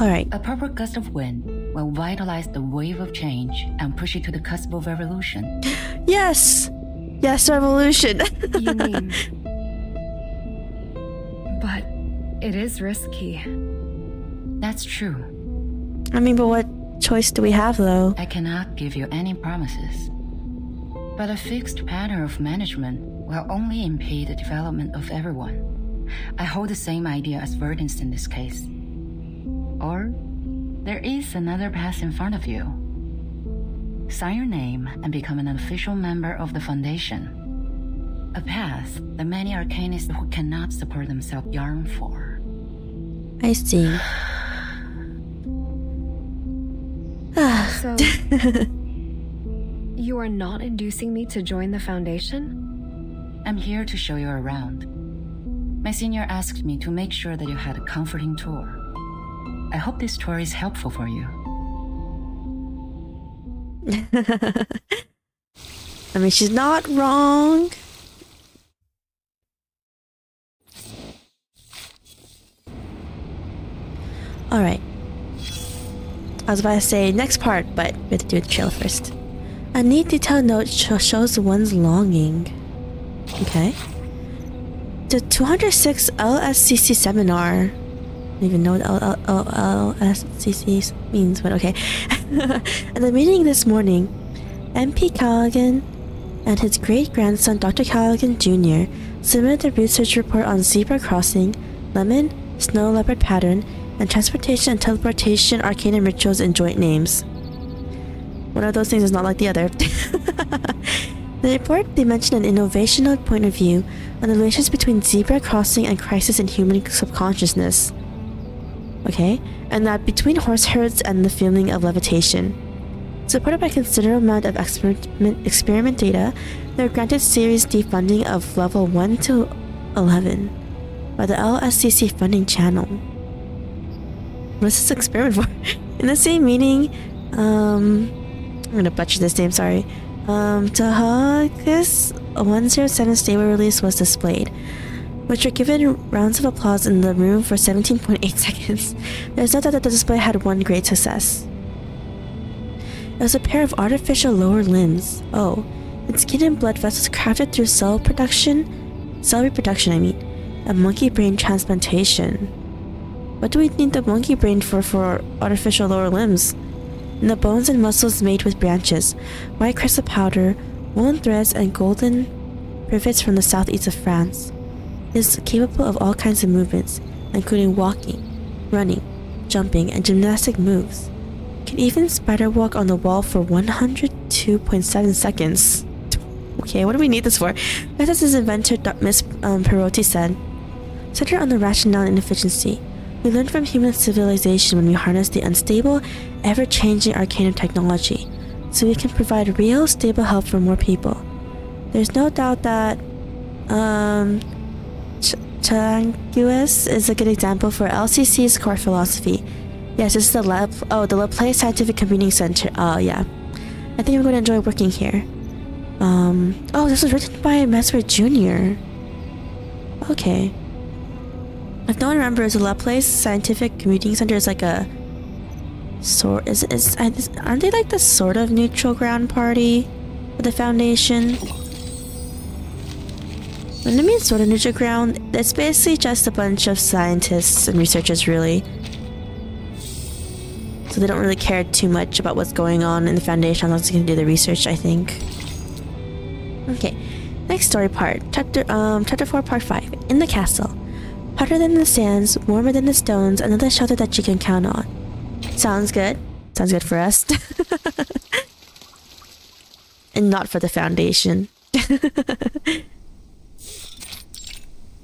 Alright. A proper gust of wind will vitalize the wave of change and push it to the cusp of revolution. Yes! Yes, revolution! You mean It is risky. That's true. I mean, but what choice do we have, though? I cannot give you any promises. But a fixed pattern of management will only impede the development of everyone. I hold the same idea as Verdens in this case. Or, there is another path in front of you. Sign your name and become an official member of the Foundation. A path that many arcanists who cannot support themselves yearn for. I see. So, you are not inducing me to join the Foundation? I'm here to show you around. My senior asked me to make sure that you had a comforting tour. I hope this tour is helpful for you. I mean, she's not wrong. Alright. I was about to say next part, but we have to do the trailer first. A neat detailed note shows one's longing. Okay. The 206 LSCC seminar. I don't even know what LSCC means, but okay. At the meeting this morning, MP Callaghan and his great-grandson Dr. Callaghan Jr. submitted the research report on zebra crossing, lemon, snow leopard pattern, and transportation and teleportation arcane rituals in joint names. One of those things is not like the other. The report, they mention an innovational point of view on the relations between zebra crossing and crisis in human subconsciousness. Okay? And that between horse herds and the feeling of levitation. Supported by a considerable amount of experiment data, they were granted Series D funding of level 1 to 11 by the LSCC funding channel. What is this experiment for? In the same meeting, I'm gonna butcher this name, sorry. Tahagus 107 stable release was displayed, which were given rounds of applause in the room for 17.8 seconds. There's no doubt that the display had one great success. It was a pair of artificial lower limbs. Oh, its skin and blood vessels crafted through cell reproduction, and monkey brain transplantation. What do we need the monkey brain for artificial lower limbs? And the bones and muscles made with branches, white crystal of powder, woolen threads, and golden rivets from the southeast of France. It is capable of all kinds of movements, including walking, running, jumping, and gymnastic moves. It can even spider walk on the wall for 102.7 seconds. Okay, what do we need this for? As its inventor, Miss Perotti said, centered on the rationale and efficiency. We learned from human civilization when we harness the unstable, ever-changing arcane technology, so we can provide real, stable help for more people. There's no doubt that, Changuis is a good example for LCC's core philosophy. Yes, this is the the LaPlace Scientific Computing Center. Oh, yeah. I think I'm going to enjoy working here. Oh, this was written by Mesmer Jr. Okay. If no one remembers, the LaPlace Scientific Computing Center is like a aren't they like the sort of neutral ground party for the Foundation? When I mean sort of neutral ground, it's basically just a bunch of scientists and researchers, really. So they don't really care too much about what's going on in the Foundation unless they can do the research, I think. Okay, next story part. Chapter 4, Part 5. In the castle. Hotter than the sands, warmer than the stones, another shelter that you can count on. Sounds good. Sounds good for us. And not for the Foundation.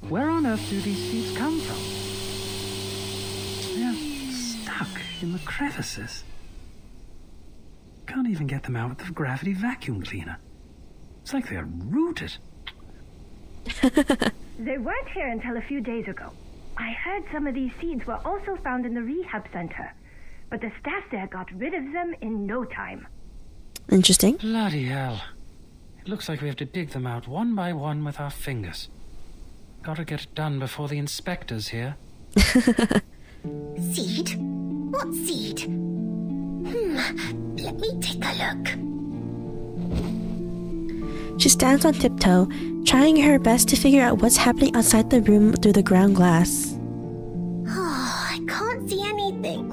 Where on earth do these seeds come from? They're stuck in the crevices. Can't even get them out with the gravity vacuum cleaner. It's like they're rooted. They weren't here until a few days ago. I heard some of these seeds were also found in the rehab center, but the staff there got rid of them in no time. Interesting. Bloody hell. It looks like we have to dig them out one by one with our fingers. Gotta get it done before the inspector's here. Seed? What seed? Let me take a look. She stands on tiptoe, trying her best to figure out what's happening outside the room through the ground glass. I can't see anything.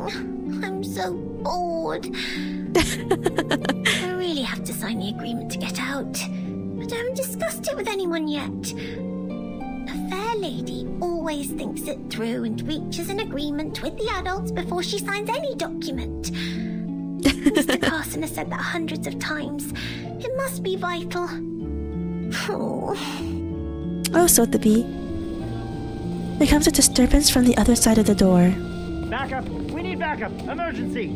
I'm so bored. I really have to sign the agreement to get out. But I haven't discussed it with anyone yet. A fair lady always thinks it through and reaches an agreement with the adults before she signs any document. Mr. Carson has said that hundreds of times. It must be vital. Oh, Sotheby. There comes a disturbance from the other side of the door. Backup! We need backup! Emergency!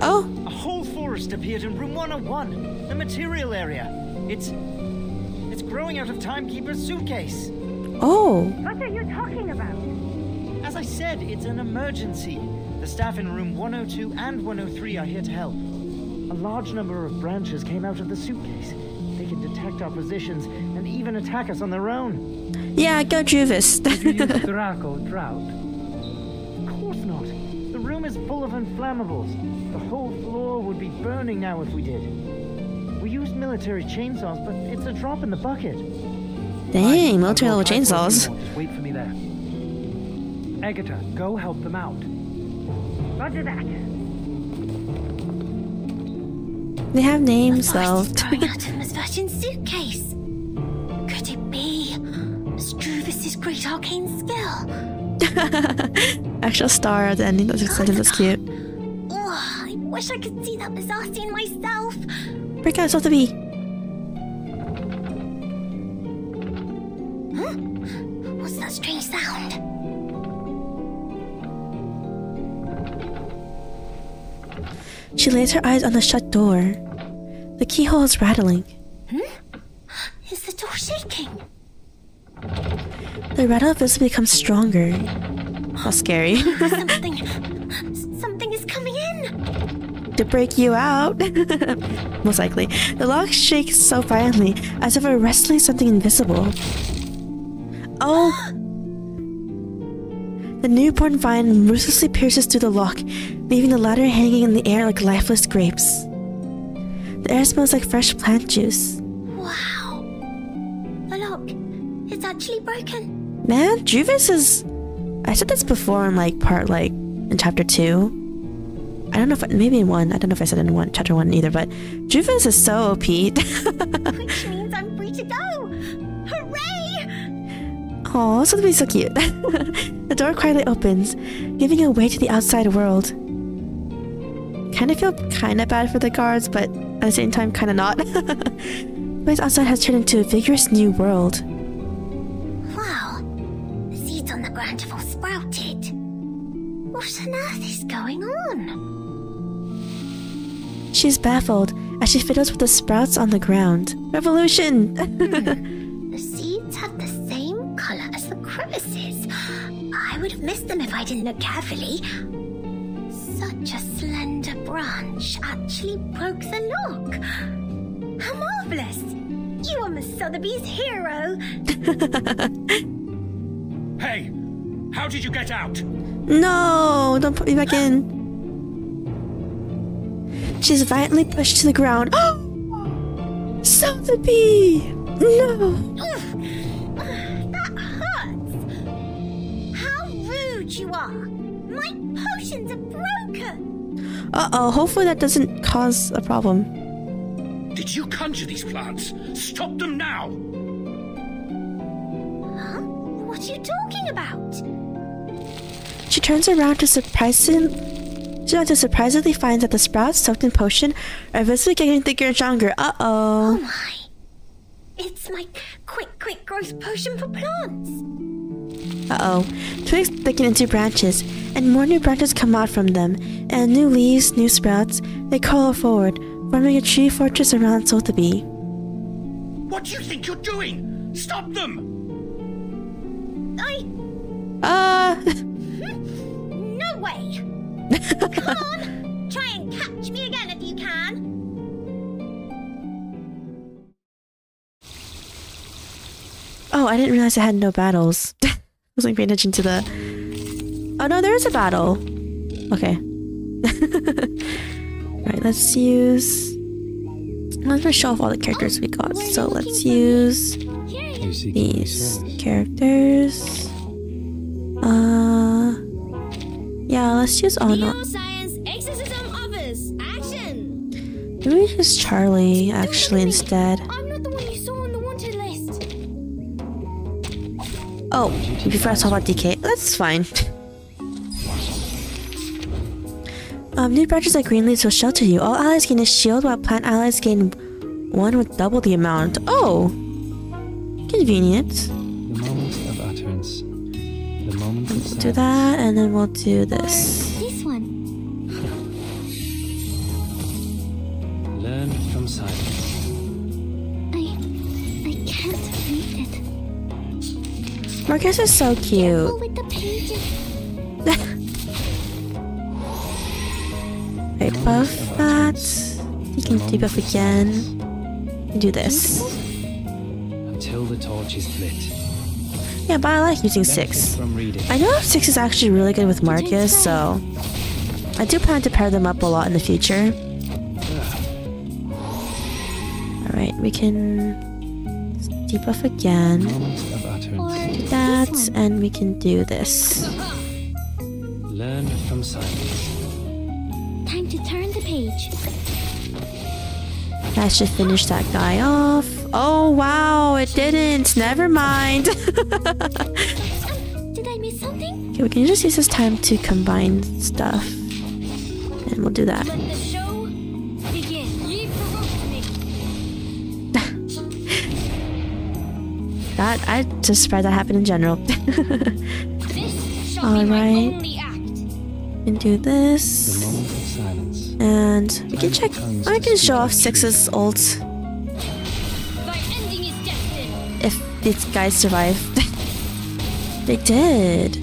Oh! A whole forest appeared in room 101, the material area. It's growing out of Timekeeper's suitcase. Oh! What are you talking about? As I said, it's an emergency. The staff in room 102 and 103 are here to help. A large number of branches came out of the suitcase. They can detect our positions and even attack us on their own. Yeah, go Juvis. Did you use Draco Drought? Of course not. The room is full of inflammables. The whole floor would be burning now if we did. We used military chainsaws, but it's a drop in the bucket. Dang, military level chainsaws. Just wait for me there. Agatha, go help them out. Roger that. They have names though. Growing out of Miss Virgin's suitcase. Could it be Struvis's great arcane skill? Actual star at the ending. That's exciting. That's cute. Oh, I wish I could see that bizarre scene myself. Break out, Sotheby. Huh? What's that strange sound? She lays her eyes on the shut door. The keyhole is rattling. Is the door shaking? The rattle visibly becomes stronger. That's scary. Something is coming in. To break you out. Most likely. The lock shakes so violently, as if it were wrestling something invisible. Oh! The newborn vine ruthlessly pierces through the lock, leaving the latter hanging in the air like lifeless grapes. The air smells like fresh plant juice. Wow. The lock. It's actually broken. Man, Juvis is... I said this before in in chapter 2. I don't know if... maybe in 1. I don't know if I said it in chapter 1 either, but Juvis is so OP. Which means I'm free to go. Hooray! Aw, this would be so cute. The door quietly opens, giving a way to the outside world. Kind of feel kind of bad for the guards, but at the same time, kind of not. The place outside has turned into a vigorous new world. Wow. The seeds on the ground have all sprouted. What on earth is going on? She's baffled as she fiddles with the sprouts on the ground. Revolution! The seeds have the same color as the crevices. I would have missed them if I didn't look carefully. Such a slender branch actually broke the lock. How marvelous! You are Miss Sotheby's hero. Hey, how did you get out? No, don't put me back in. She's violently pushed to the ground. Sotheby! No! That hurts. How rude you are. My potions are broken. Uh-oh, hopefully that doesn't cause a problem. Did you conjure these plants? Stop them now! Huh? What are you talking about? She turns around to surprisingly finds that the sprouts soaked in potion are visibly getting thicker and stronger. Uh-oh. Oh my. It's my quick growth potion for plants. Uh-oh. Twigs thicken into branches, and more new branches come out from them, and new leaves, new sprouts, they crawl forward, forming a tree fortress around Sotheby. What do you think you're doing? Stop them! No way! Come on! Try and catch me again if you can! Oh, I didn't realize I had no battles. I wasn't paying attention to the... Oh no, there is a battle! Okay. Alright, let's use... Let's just show off all the characters we got. So let's use... these characters. Yeah, let's use Neuroscience, exorcism offers. Action! Maybe we use Charlie actually instead. I'm not the one you saw on the wanted list. Oh, before I talk about DK, that's fine. New branches like green leaves will shelter you. All allies gain a shield, while plant allies gain one with double the amount. Oh, convenient. The moment of utterance. The moment of We'll silence. do that, and then we'll do this. This one. Learn from silence. I can't read it. Marcus is so cute. With the pages. Right, buff that. You can debuff again. And do this. Until the torch is lit. Yeah, but I like using 6. From reading. I know 6 is actually really good with Marcus, so I do plan to pair them up a lot in the future. Alright, we can debuff again. Do that, and we can do this. Learn from silence. Time to turn the page. That should finish that guy off. Oh wow, it didn't. Never mind. Did I miss something? Okay, we can just use this time to combine stuff. And we'll do that. Let the show begin. Ye provoked me. That, I just surprised that happened in general. This shall be my Alright. only act. We can do this. The moment of silence. And we can check. I can show off 6's ult. Thy ending is destined. If these guys survive. They did.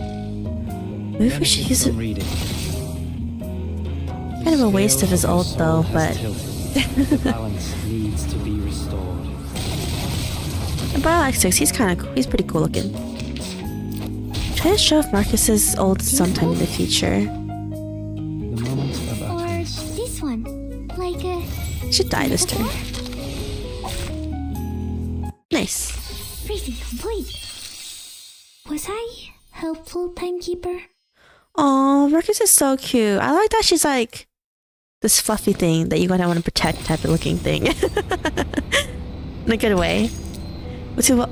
Maybe we should use it. Kind of a waste of his ult though, but The balance needs to be restored. but I like 6. He's pretty cool looking. Try to show off Marcus's ult sometime in the future. The moment of Or utterance. this one. Like a... He should die this turn. Nice. Freezing complete. Was I helpful, timekeeper? Oh, Marcus is so cute. I like that she's like this fluffy thing that you gotta want to protect type of looking thing. In a good way. So,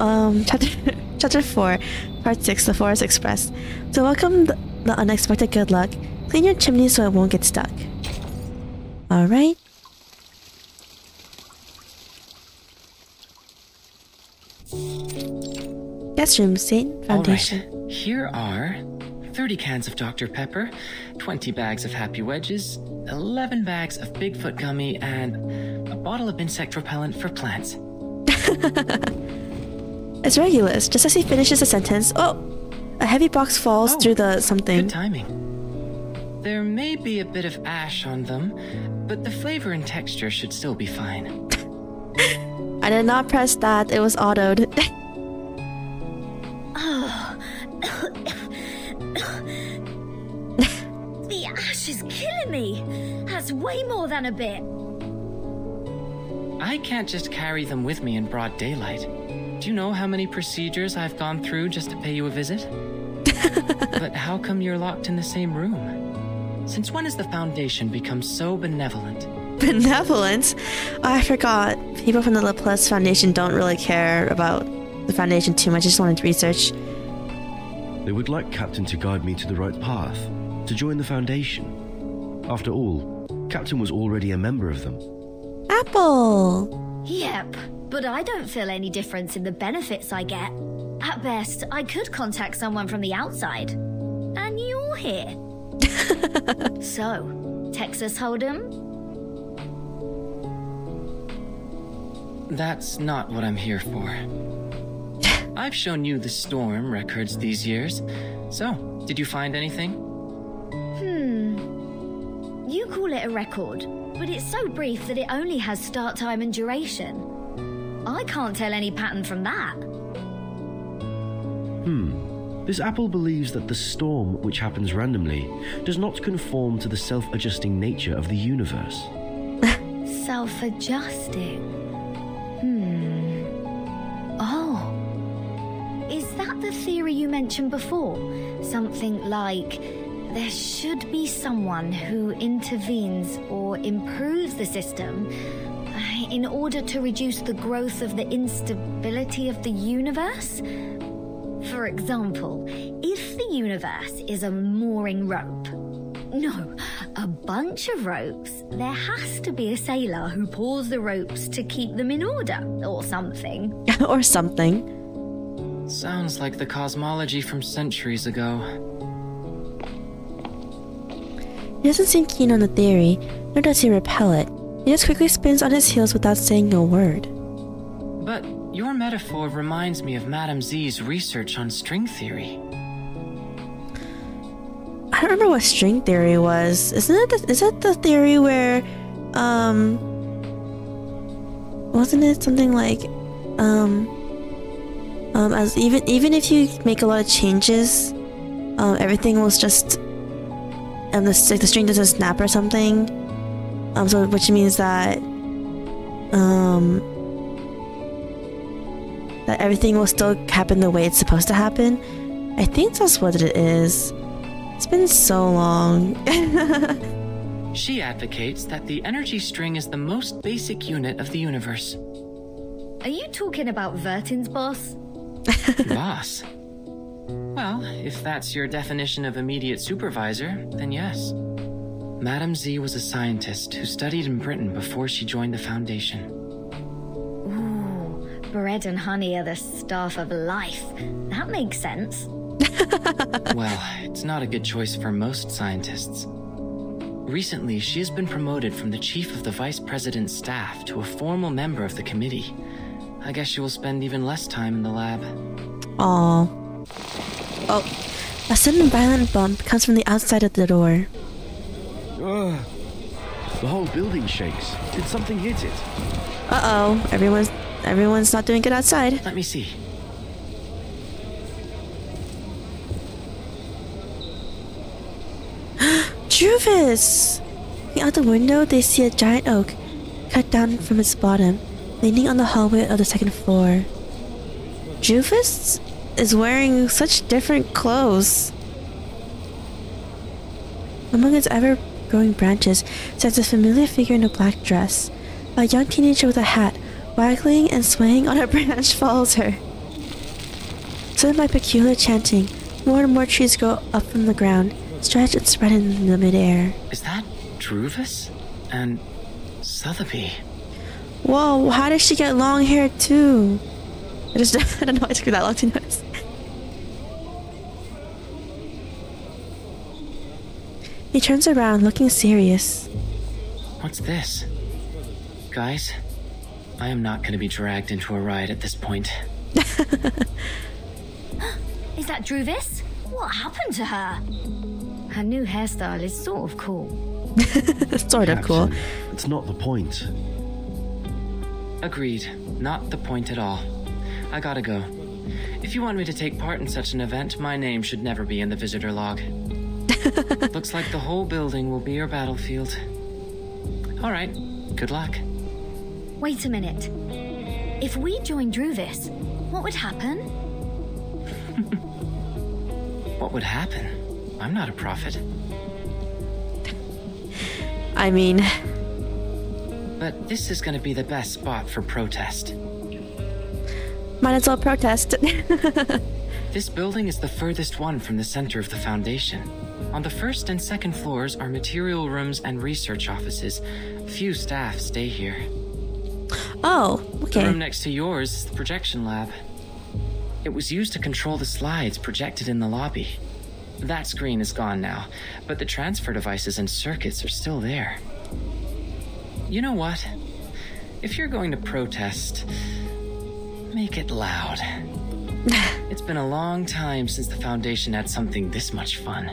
chapter 4, part 6, the Forest Express. To welcome the unexpected good luck, clean your chimney so it won't get stuck. Alright. Guest room, Satan Foundation. All right. Here are 30 cans of Dr. Pepper, 20 bags of Happy Wedges, 11 bags of Bigfoot gummy, and a bottle of insect repellent for plants. It's Regulus. Just as he finishes a sentence, oh! A heavy box falls through the something. Good timing. There may be a bit of ash on them, but the flavor and texture should still be fine. I did not press that. It was autoed. Oh. The ash is killing me. That's way more than a bit. I can't just carry them with me in broad daylight. Do you know how many procedures I've gone through just to pay you a visit? But how come you're locked in the same room? Since when has the Foundation become so benevolent? Benevolent? Oh, I forgot. People from the Laplace Foundation don't really care about the Foundation too much. I just wanted to research. They would like Captain to guide me to the right path, to join the Foundation. After all, Captain was already a member of them. Apple! Yep, but I don't feel any difference in the benefits I get. At best, I could contact someone from the outside. And you're here. So, Texas Hold'em? That's not what I'm here for. I've shown you the storm records these years. So, did you find anything? You call it a record, but it's so brief that it only has start time and duration. I can't tell any pattern from that. This apple believes that the storm, which happens randomly, does not conform to the self-adjusting nature of the universe. Self-adjusting. Oh. Is that the theory you mentioned before? Something like there should be someone who intervenes or improves the system in order to reduce the growth of the instability of the universe. For example, if the universe is a mooring rope, no, a bunch of ropes, there has to be a sailor who pulls the ropes to keep them in order, or something. Or something. Sounds like the cosmology from centuries ago. He doesn't seem keen on the theory, nor does he repel it. He just quickly spins on his heels without saying a word. But your metaphor reminds me of Madame Z's research on string theory. I don't remember what string theory was. Is it the theory where, wasn't it something like, as even if you make a lot of changes, everything was just, the string doesn't snap or something. So which means that, that everything will still happen the way it's supposed to happen. I think that's what it is. It's been so long. She advocates that the energy string is the most basic unit of the universe. Are you talking about Vertin's boss? Boss? Well, if that's your definition of immediate supervisor, then yes. Madame Z was a scientist who studied in Britain before she joined the Foundation. Ooh, bread and honey are the staff of life. That makes sense. Well, it's not a good choice for most scientists. Recently, she has been promoted from the chief of the vice president's staff to a formal member of the committee. I guess she will spend even less time in the lab. Aww. Oh, a sudden violent bump comes from the outside of the door. The whole building shakes. Did something hit it? Uh-oh. Everyone's not doing good outside. Let me see. Druvis! Looking out the window, they see a giant oak cut down from its bottom, leaning on the hallway of the second floor. Druvis is wearing such different clothes. Among its ever-growing branches stands a familiar figure in a black dress. A young teenager with a hat, waggling and swaying on a branch, follows her. Suddenly, by peculiar chanting, more and more trees grow up from the ground, stretch and spread in the midair. Is that Druvis? And Sotheby? Whoa, how did she get long hair too? I don't know why it took me that long to notice. He turns around, looking serious. What's this? Guys, I am not going to be dragged into a ride at this point. Is that Druvis? What happened to her? Her new hairstyle is sort of cool. Sort of cool. It's not the point. Agreed. Not the point at all. I gotta go. If you want me to take part in such an event, my name should never be in the visitor log. Looks like the whole building will be your battlefield. Alright, good luck. Wait a minute. If we join Druvis, what would happen? What would happen? I'm not a prophet. I mean... But this is gonna be the best spot for protest. Might as well protest. This building is the furthest one from the center of the Foundation. On the first and second floors are material rooms and research offices. Few staff stay here. Oh, okay. The room next to yours is the projection lab. It was used to control the slides projected in the lobby. That screen is gone now, but the transfer devices and circuits are still there. You know what? If you're going to protest, make it loud. It's been a long time since the Foundation had something this much fun.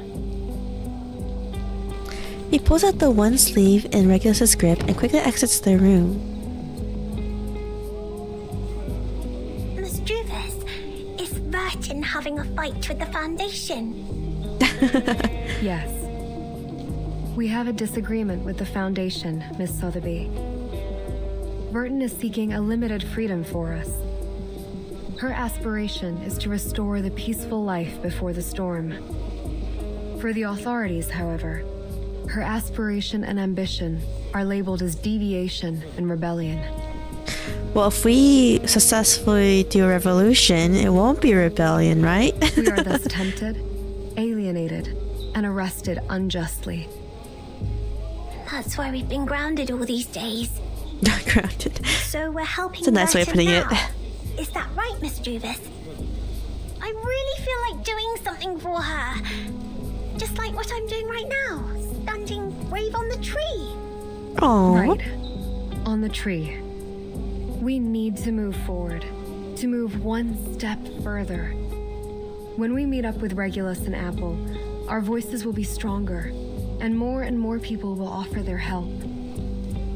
He pulls out the one sleeve in Regulus's grip and quickly exits the room. Miss Druvis, is Vertin having a fight with the Foundation? Yes. We have a disagreement with the Foundation, Miss Sotheby. Vertin is seeking a limited freedom for us. Her aspiration is to restore the peaceful life before the storm. For the authorities, however, her aspiration and ambition are labeled as deviation and rebellion. Well, if we successfully do a revolution, it won't be rebellion, right? We are thus tempted, alienated, and arrested unjustly. That's why we've been grounded all these days. Not grounded. So we're helping. It's a nice way of putting it. Is that right, Miss Juvis? I really feel like doing something for her. Just like what I'm doing right now. Standing brave on the tree. Oh. Right. On the tree. We need to move forward. To move one step further. When we meet up with Regulus and Apple, our voices will be stronger, and more people will offer their help.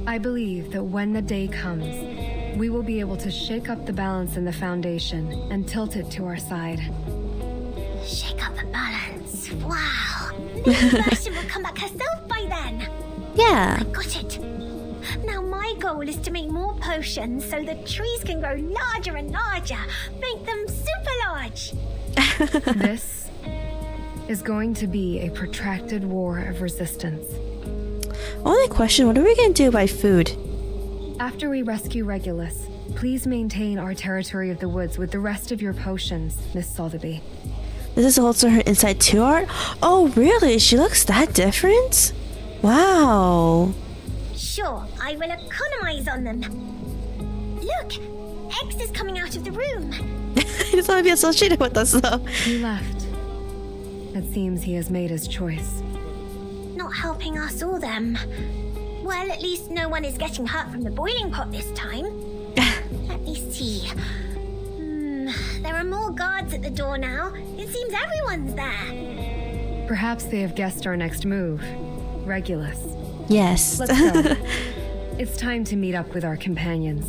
I believe that when the day comes, we will be able to shake up the balance in the Foundation and tilt it to our side. Shake up the balance. Wow. The version will come back herself by then. Yeah. I got it. Now my goal is to make more potions so the trees can grow larger and larger. Make them super large. This is going to be a protracted war of resistance. Only question, what are we going to do by food? After we rescue Regulus, please maintain our territory of the woods with the rest of your potions, Miss Sotheby. This is also her Inside 2 art? Oh, really? She looks that different? Wow. Sure, I will economize on them. Look, X is coming out of the room. He doesn't want to be associated with us, though. He left. It seems he has made his choice. Not helping us or them. Well, at least no one is getting hurt from the boiling pot this time. Let me see. There are more guards at the door now. It seems everyone's there. Perhaps they have guessed our next move. Regulus. Yes. Let's go. It's time to meet up with our companions.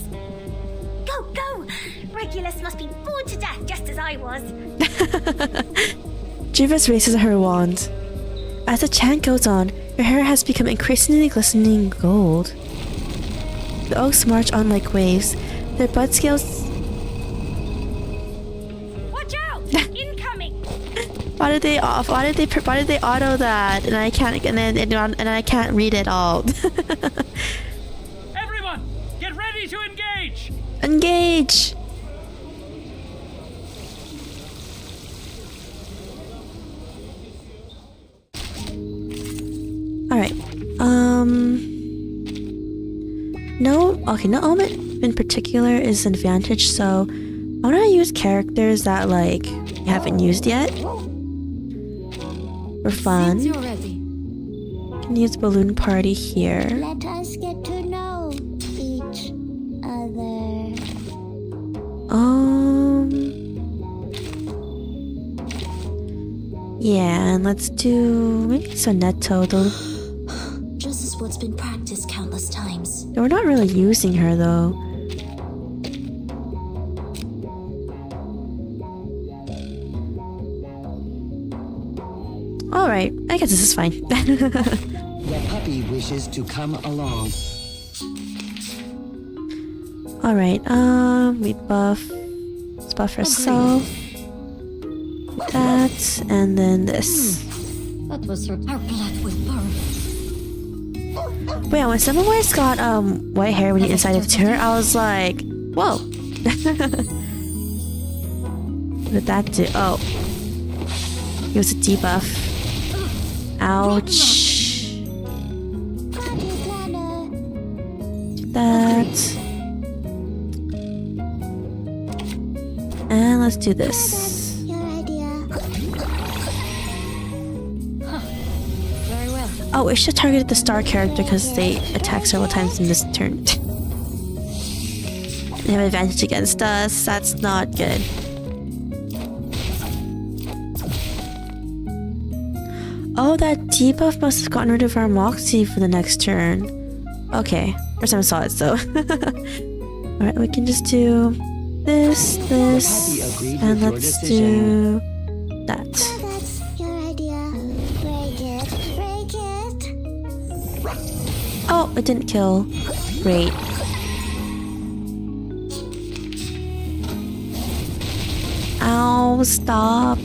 Go, go! Regulus must be bored to death just as I was. Juvis raises her wand. As the chant goes on, her hair has become increasingly glistening gold. The oaks march on like waves. Their bud scales. Watch out! Incoming! Why did they auto that? And I can't. And I can't read it all. Everyone, get ready to engage! Engage! Alright. No element in particular is an advantage, so I want to use characters that, like, you haven't used yet. For fun. Can use Balloon Party here. Let us get to know each other. Yeah, and let's do maybe Sonetto though. Just as what's been practiced countless times. We're not really using her though. Alright, I guess this is fine. The puppy wishes to come along. Alright, we buff. Let's buff herself. That, and then this. That was her blood with birth. Wait, when Summerware's got white hair when you inside of her, I was like, whoa. What did that do? Oh. It was a debuff. Ouch. Do that. And let's do this. Oh, it should target the star character because they attack several times in this turn. They have advantage against us. That's not good. Oh, that debuff must have gotten rid of our Moxie for the next turn. Okay, first time I saw it, so. Alright, we can just do this, and let's do that. Oh, it didn't kill. Great. Ow, stop.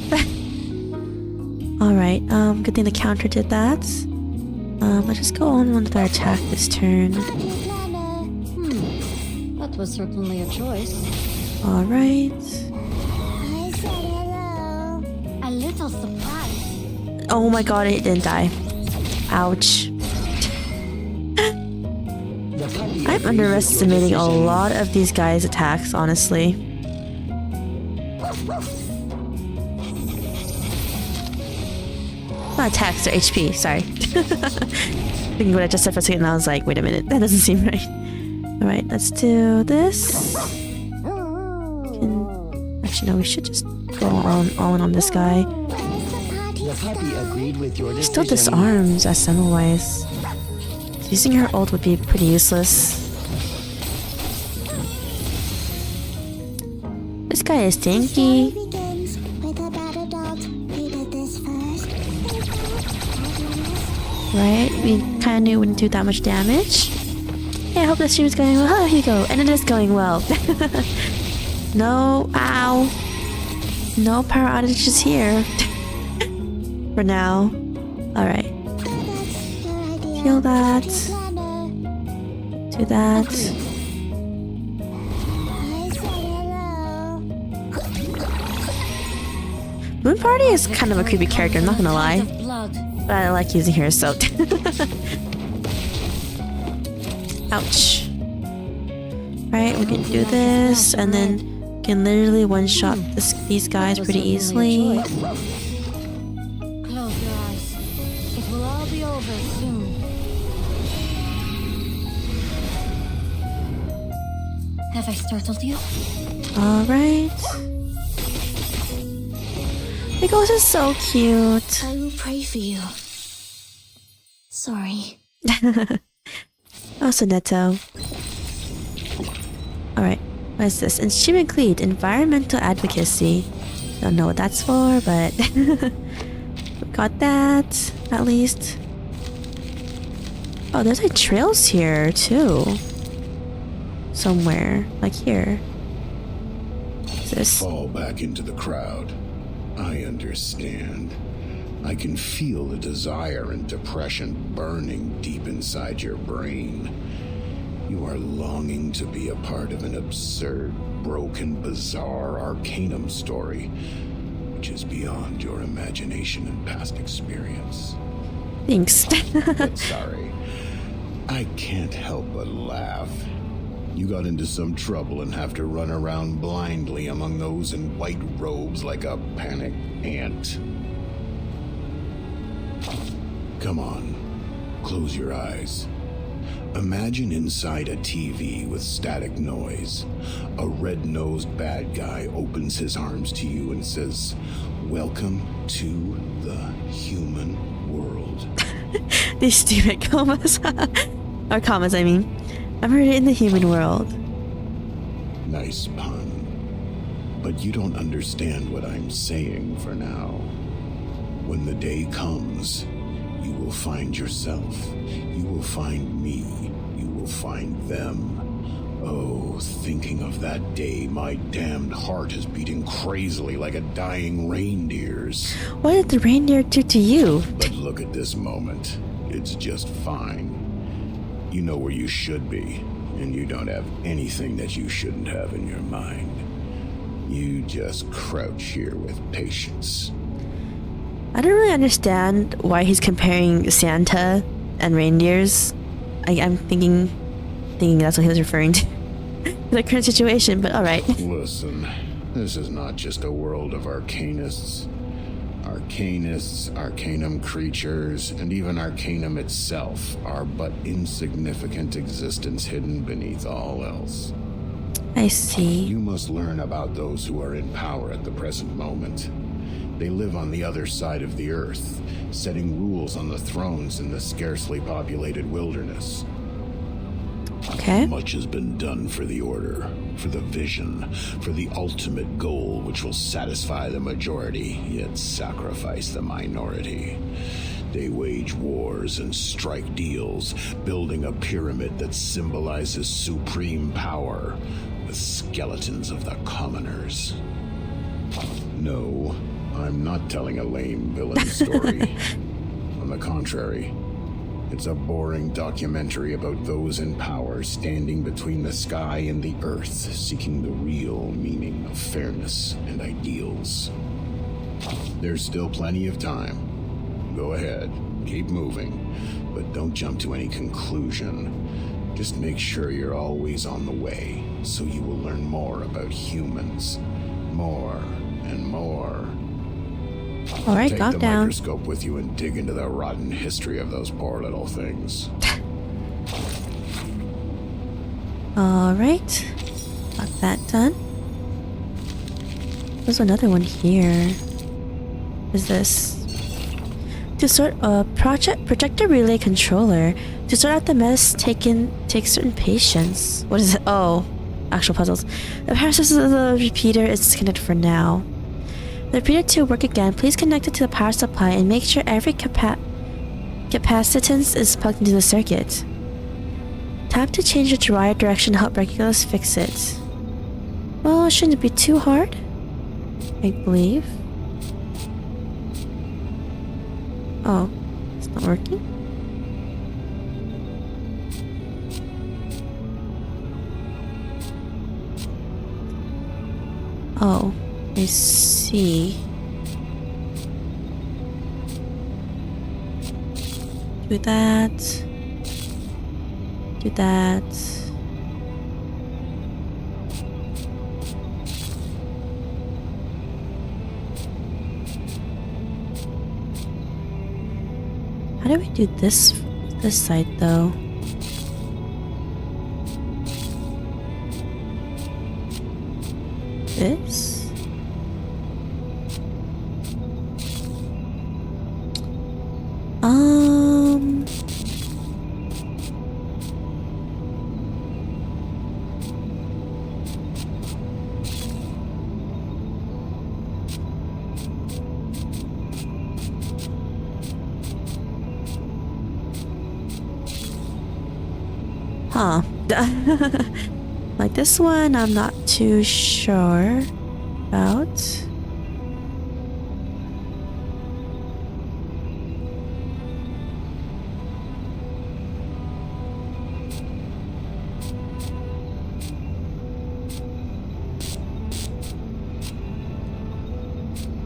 Alright, good thing the counter did that. Let's just go on with our attack this turn. That was certainly a choice. Alright. I said hello. A little surprise. Oh my god, it didn't die. Ouch. I'm underestimating a lot of these guys' attacks, honestly. Not attacks, they're HP, sorry. Thinking what I just said for a second and I was like, wait a minute, that doesn't seem right. Alright, let's do this. Actually, no, we should just go all in on this guy. The puppy agreed with your Still disarms SML-wise. Using her ult would be pretty useless. This guy is tanky. Right, we kind of knew it wouldn't do that much damage. Yeah, I hope the stream is going well. Oh, here you go. And it is going well. No, ow. No power outages here. For now. Alright. Heal that. Do that. Moon Party is kind of a creepy character, I'm not gonna lie. But I like using her, so... Ouch. Right, we can do this, and then can literally one-shot these guys pretty easily. Close your eyes. It will all be over soon. Have I startled you? Alright. The ghost is so cute. I will pray for you. Sorry. Oh, Soneto. Alright, what is this? Achievement Cleat, Environmental Advocacy. Don't know what that's for, but... we got that, at least. Oh, there's like trails here, too. Somewhere. Like here. What's this? Fall back into the crowd. I understand. I can feel the desire and depression burning deep inside your brain. You are longing to be a part of an absurd, broken, bizarre Arcanum story, which is beyond your imagination and past experience. Thanks. But sorry, I can't help but laugh. You got into some trouble and have to run around blindly among those in white robes like a panicked ant. Come on, close your eyes. Imagine inside a TV with static noise. A red-nosed bad guy opens his arms to you and says, "Welcome to the human world." These stupid commas. Or commas, I mean. I'm already in the human world. Nice pun. But you don't understand what I'm saying for now. When the day comes, you will find yourself. You will find me. You will find them. Oh, thinking of that day, my damned heart is beating crazily like a dying reindeer's. What did the reindeer do to you? But look at this moment. It's just fine. You know where you should be, and you don't have anything that you shouldn't have in your mind. You just crouch here with patience. I don't really understand why he's comparing Santa and reindeers. I'm thinking that's what he was referring to. The current situation, but alright. Listen, this is not just a world of arcanists. Arcanists, Arcanum creatures, and even Arcanum itself are but insignificant existence hidden beneath all else. I see. You must learn about those who are in power at the present moment. They live on the other side of the earth, setting rules on the thrones in the scarcely populated wilderness. Okay. Much has been done for the Order, for the vision, for the ultimate goal which will satisfy the majority, yet sacrifice the minority. They wage wars and strike deals, building a pyramid that symbolizes supreme power, with skeletons of the commoners. No, I'm not telling a lame villain story. On the contrary, it's a boring documentary about those in power standing between the sky and the earth, seeking the real meaning of fairness and ideals. There's still plenty of time. Go ahead, keep moving, but don't jump to any conclusion. Just make sure you're always on the way, so you will learn more about humans. More and more. Alright, Take calm the down. microscope with you and dig into the rotten history of those poor little things. Alright. Got that done. There's another one here. What is this? To sort a projector relay controller. To sort out the mess takes certain patience. What is it? Oh, actual puzzles. The power source of the repeater is disconnected for now. The repeater to work again, please connect it to the power supply and make sure every capacitance is plugged into the circuit. Tap to change the wire direction to help Regulus fix it. Well, shouldn't it be too hard? I believe. Oh, it's not working? Oh, I see. Do that. Do that. How do we do this side though? This? Huh. Like this one, I'm not too sure about.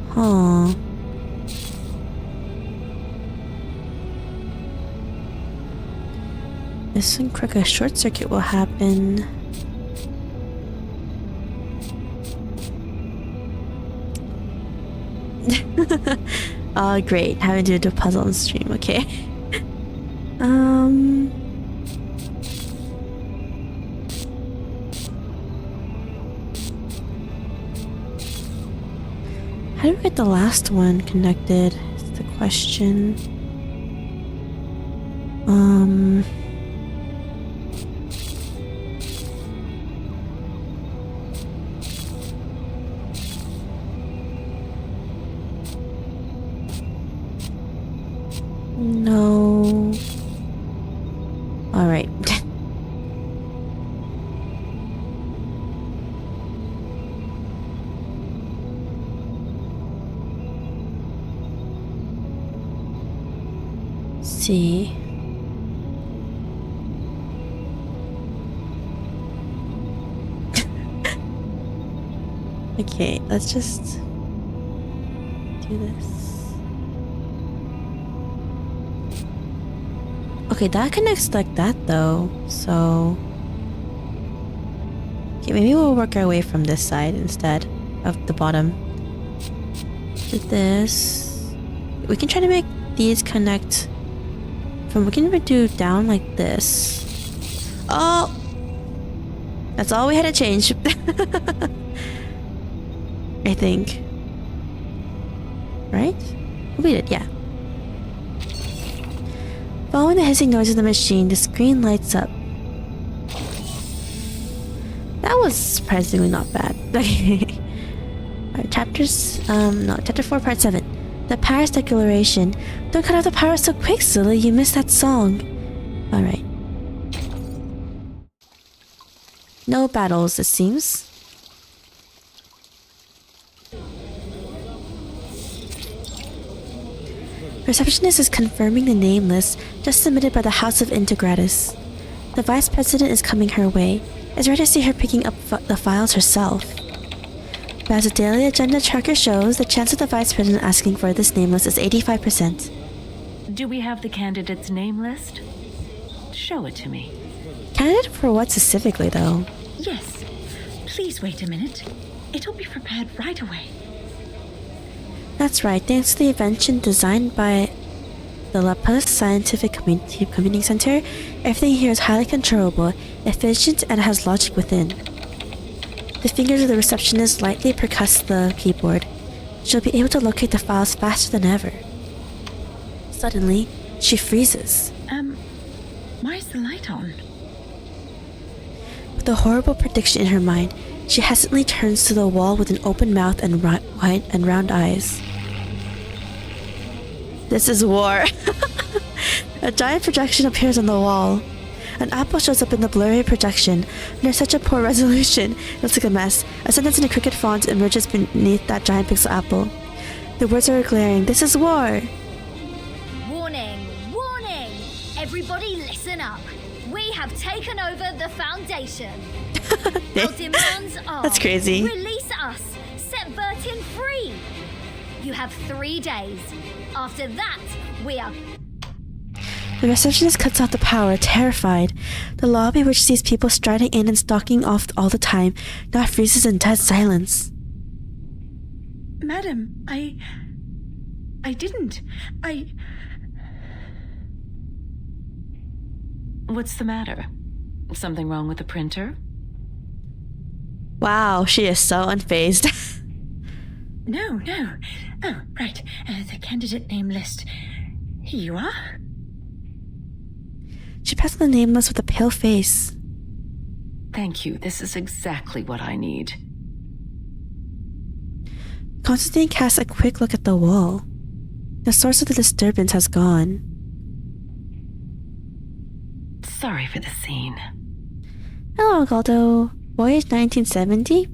Huh. This one quick, a short circuit will happen. Oh, great. Having to do a puzzle on stream, okay. How do we get the last one connected? Is the question. No. All right. See. Okay, let's just do this. Okay, that connects like that though, so... Okay, maybe we'll work our way from this side instead of the bottom. Do this. We can try to make these connect from... We can do down like this. Oh! That's all we had to change. I think. Right? We did, yeah. Following the hissing noise of the machine, the screen lights up. That was surprisingly not bad. Okay. Alright, chapter 4, part 7. The Paris Declaration. Don't cut off the power so quick, silly. You missed that song. Alright. No battles, it seems. The receptionist is confirming the name list just submitted by the House of Integratus. The vice president is coming her way. It's rare to see her picking up the files herself. But as the daily agenda tracker shows, the chance of the vice president asking for this name list is 85%. Do we have the candidate's name list? Show it to me. Candidate for what specifically, though? Yes. Please wait a minute. It'll be prepared right away. That's right, thanks to the invention designed by the La Paz Scientific Computing Center, everything here is highly controllable, efficient, and has logic within. The fingers of the receptionist lightly percuss the keyboard. She'll be able to locate the files faster than ever. Suddenly, she freezes. Why is the light on? With a horrible prediction in her mind, she hesitantly turns to the wall with an open mouth and wide and round eyes. This is war. A giant projection appears on the wall. An apple shows up in the blurry projection. Under such a poor resolution, it looks like a mess. A sentence in a crooked font emerges beneath that giant pixel apple. The words are glaring. This is war. Warning! Warning! Everybody listen up. We have taken over the Foundation. Our demands are... That's crazy. Release us. Set Vertin free. You have 3 days. After that, we are... The receptionist cuts off the power, terrified. The lobby, which sees people striding in and stalking off all the time, now freezes in dead silence. Madam, I didn't. What's the matter? Something wrong with the printer? Wow, she is so unfazed. No. Oh, right. The candidate name list. Here you are. She passes the name list with a pale face. Thank you. This is exactly what I need. Constantine casts a quick look at the wall. The source of the disturbance has gone. Sorry for the scene. Hello, Galdo. Voyage 1970?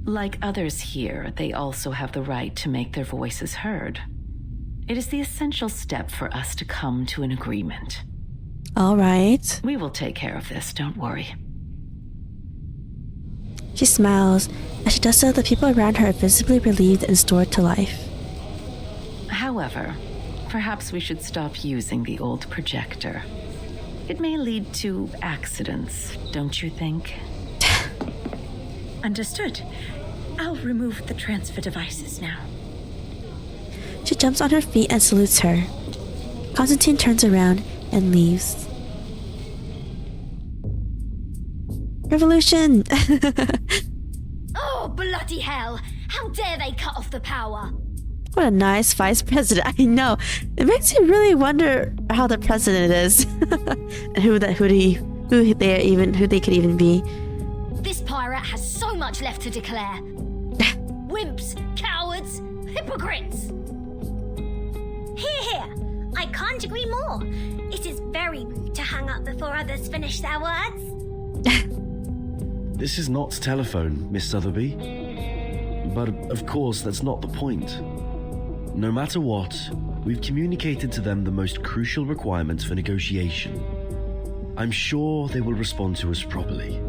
Like others here, they also have the right to make their voices heard. It is the essential step for us to come to an agreement. All right. We will take care of this, don't worry. She smiles. As she does so, the people around her are visibly relieved and restored to life. However, perhaps we should stop using the old projector. It may lead to accidents, don't you think? Understood. I'll remove the transfer devices now. She jumps on her feet and salutes her. Constantine turns around and leaves. Revolution! Oh, bloody hell! How dare they cut off the power? What a nice vice president. I know. It makes you really wonder how the president is. And who they could even be. This pirate has so much left to declare. Wimps, cowards, hypocrites. Here. I can't agree more. It is very rude to hang up before others finish their words. This is not telephone, Miss Sotheby. But of course, that's not the point. No matter what, we've communicated to them the most crucial requirements for negotiation. I'm sure they will respond to us properly.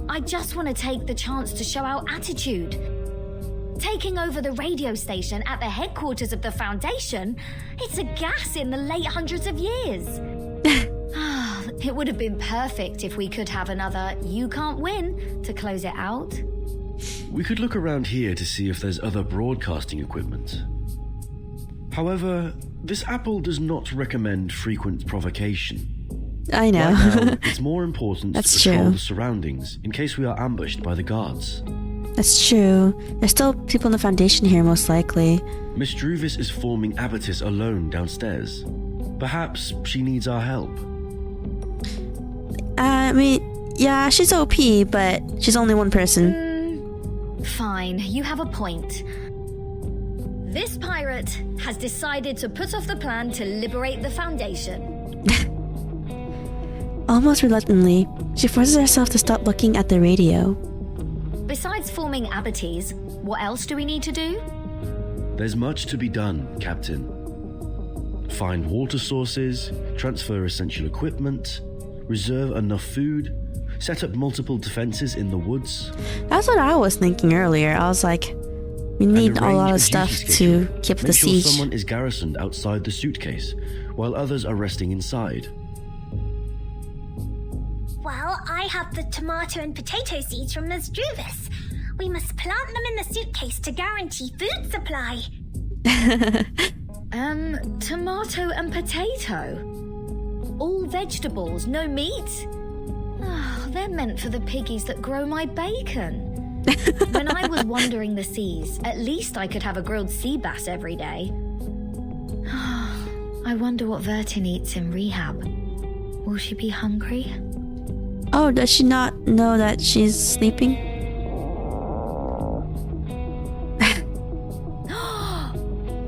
I just want to take the chance to show our attitude. Taking over the radio station at the headquarters of the Foundation, it's a gas in the late hundreds of years. It would have been perfect if we could have another "you can't win" to close it out. We could look around here to see if there's other broadcasting equipment. However, this apple does not recommend frequent provocation. I know. Right now, it's more important That's to patrol true. the surroundings in case we are ambushed by the guards. That's true. There's still people in the Foundation here, most likely. Miss Druvis is forming Abatis alone downstairs. Perhaps she needs our help. I mean, yeah, she's OP, but she's only one person. Fine, you have a point. This pirate has decided to put off the plan to liberate the Foundation. Almost reluctantly, she forces herself to stop looking at the radio. Besides forming Abatis, what else do we need to do? There's much to be done, Captain. Find water sources, transfer essential equipment, reserve enough food, set up multiple defenses in the woods. That's what I was thinking earlier. I was like, we need a lot of stuff to keep the siege. Make sure someone is garrisoned outside the suitcase, while others are resting inside. Well, I have the tomato and potato seeds from Ms. Druvis. We must plant them in the suitcase to guarantee food supply. Tomato and potato? All vegetables, no meat? Oh, they're meant for the piggies that grow my bacon. When I was wandering the seas, at least I could have a grilled sea bass every day. I wonder what Vertin eats in rehab. Will she be hungry? Oh, does she not know that she's sleeping?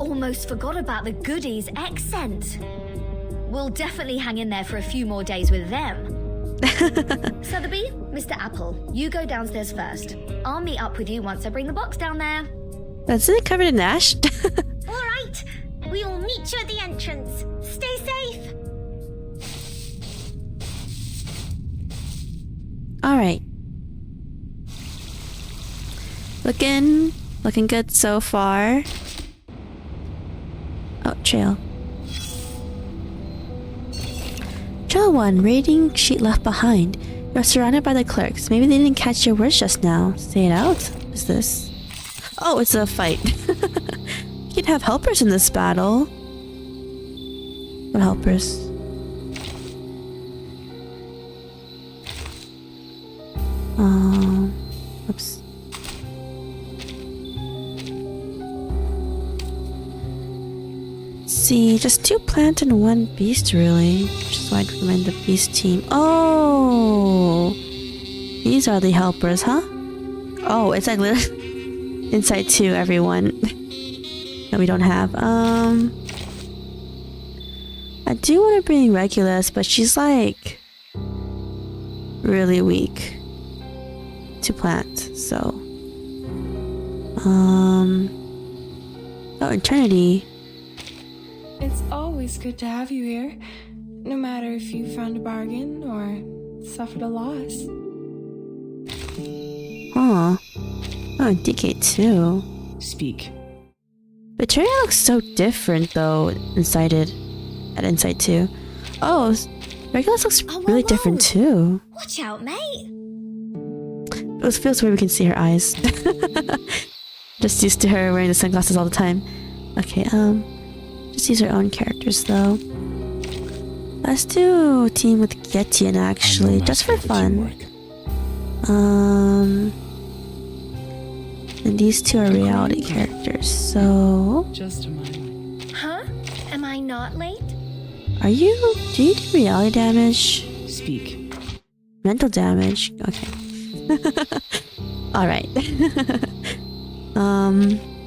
Almost forgot about the goodies accent. We'll definitely hang in there for a few more days with them. Sotheby, Mr. Apple, you go downstairs first. I'll meet up with you once I bring the box down there. Isn't it covered in ash? All right, we will meet you at the entrance. Stay safe. All right. Looking good so far. Oh, trail. Trail 1, raiding sheet left behind. You're surrounded by the clerks. Maybe they didn't catch your words just now. Say it out. What is this? Oh, it's a fight. You can have helpers in this battle. What helpers? Oops. See, just 2 plant and 1 beast, really. Which is why I'd recommend the beast team. Oh! These are the helpers, huh? Oh, it's like literally inside 2, everyone. that we don't have. I do want to bring Regulus, but she's like really weak to plant, so oh, Eternity. It's always good to have you here, no matter if you found a bargain or suffered a loss. Huh. Oh, DK2. Speak. Eternity looks so different though inside it. At Inside 2. Oh, Regulus looks really different too. Watch out, mate. It feels weird we can see her eyes. Just used to her wearing the sunglasses all the time. Okay, just use her own characters though. Let's do team with Getian actually, just for fun. And these 2 are reality characters, so... Just a moment. Huh? Am I not late? Do you do reality damage? Speak. Mental damage? Okay. Alright.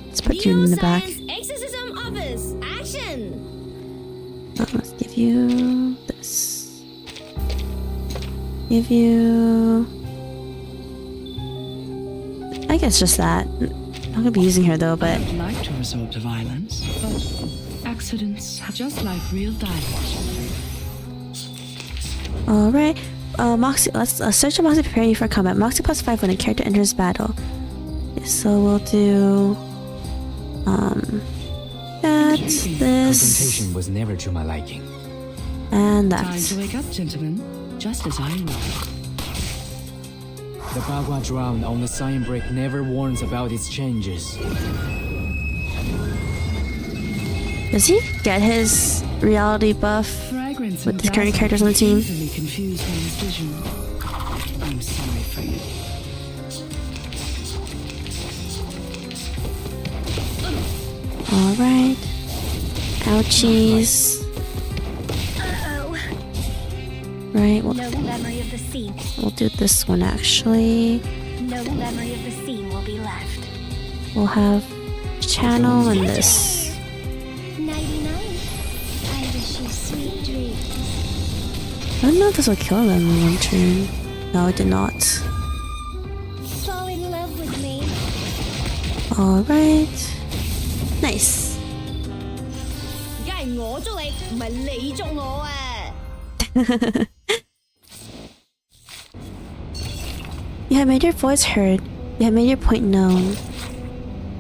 Let's put you in the back. Exorcism offers. Action! Let's give you this. Give you... I guess just that. I'm gonna be using her though, but... I'd like to resort to violence, but accidents, just like real dialogue. Alright. Moxie, let's search for Moxie, prepare you for combat. Moxie plus 5 when a character enters battle. Okay, so we'll do... that's this. Presentation was never to my liking. And that. Time to wake up, gentlemen. Just as I know. The Bagua drown on the sign break never warns about its changes. Does he get his reality buff with the current characters on the team? Confused one's vision. I'm sorry for you. Alright. Ouchies. Uh-oh. Right, No memory of the scene. we'll do this one actually. No memory of the scene will be left. We'll have channel and this. Nighty-night. I wish you sweet dreams. I don't know if this will kill them in one turn. No, it did not. Fall in love with me. Alright. Nice. You have made your voice heard. You have made your point known.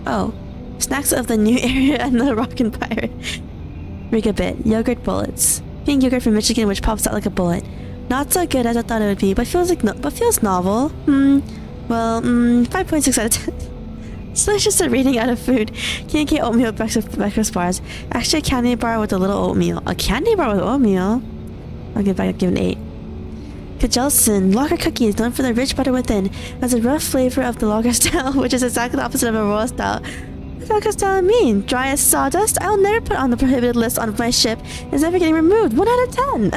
Oh, snacks of the new area and the rockin' pirate. Rig a bit. Yogurt bullets. Pink yogurt from Michigan, which pops out like a bullet. Not so good as I thought it would be, but feels novel. 5.6 out of 10. So it's just a reading out of food. K&K oatmeal breakfast bars. Actually, a candy bar with a little oatmeal. A candy bar with oatmeal? I'll give an 8. Kajelson, lager cookies, known for the rich butter within, has a rough flavor of the lager style, which is exactly the opposite of a royal style. What does lager style mean? Dry as sawdust? I'll never put on the prohibited list on my ship. It's never getting removed. 1 out of 10.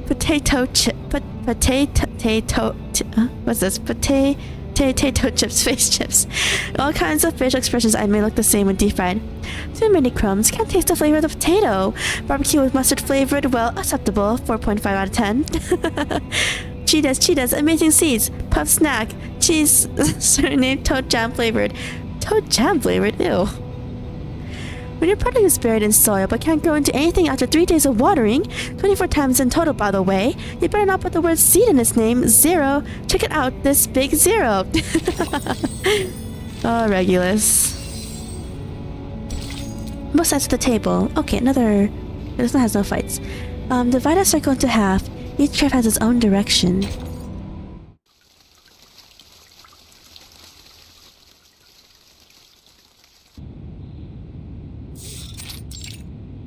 Potato chip. What's this? Potato chips, face chips. All kinds of facial expressions I may look the same when deep fried. Too many crumbs. Can't taste the flavor of the potato. Barbecue with mustard flavored. Well, acceptable. 4.5 out of 10. Cheetahs, amazing seeds. Puff snack. Cheese surname toad jam flavored. Toad jam flavored? Ew. When your product is buried in soil but can't grow into anything after 3 days of watering, 24 times in total by the way, you better not put the word seed in its name. 0. Check it out, this big 0. Oh, Regulus. Both sides of the table. Okay, another... This one has no fights. Divide a circle into half. Each trip has its own direction.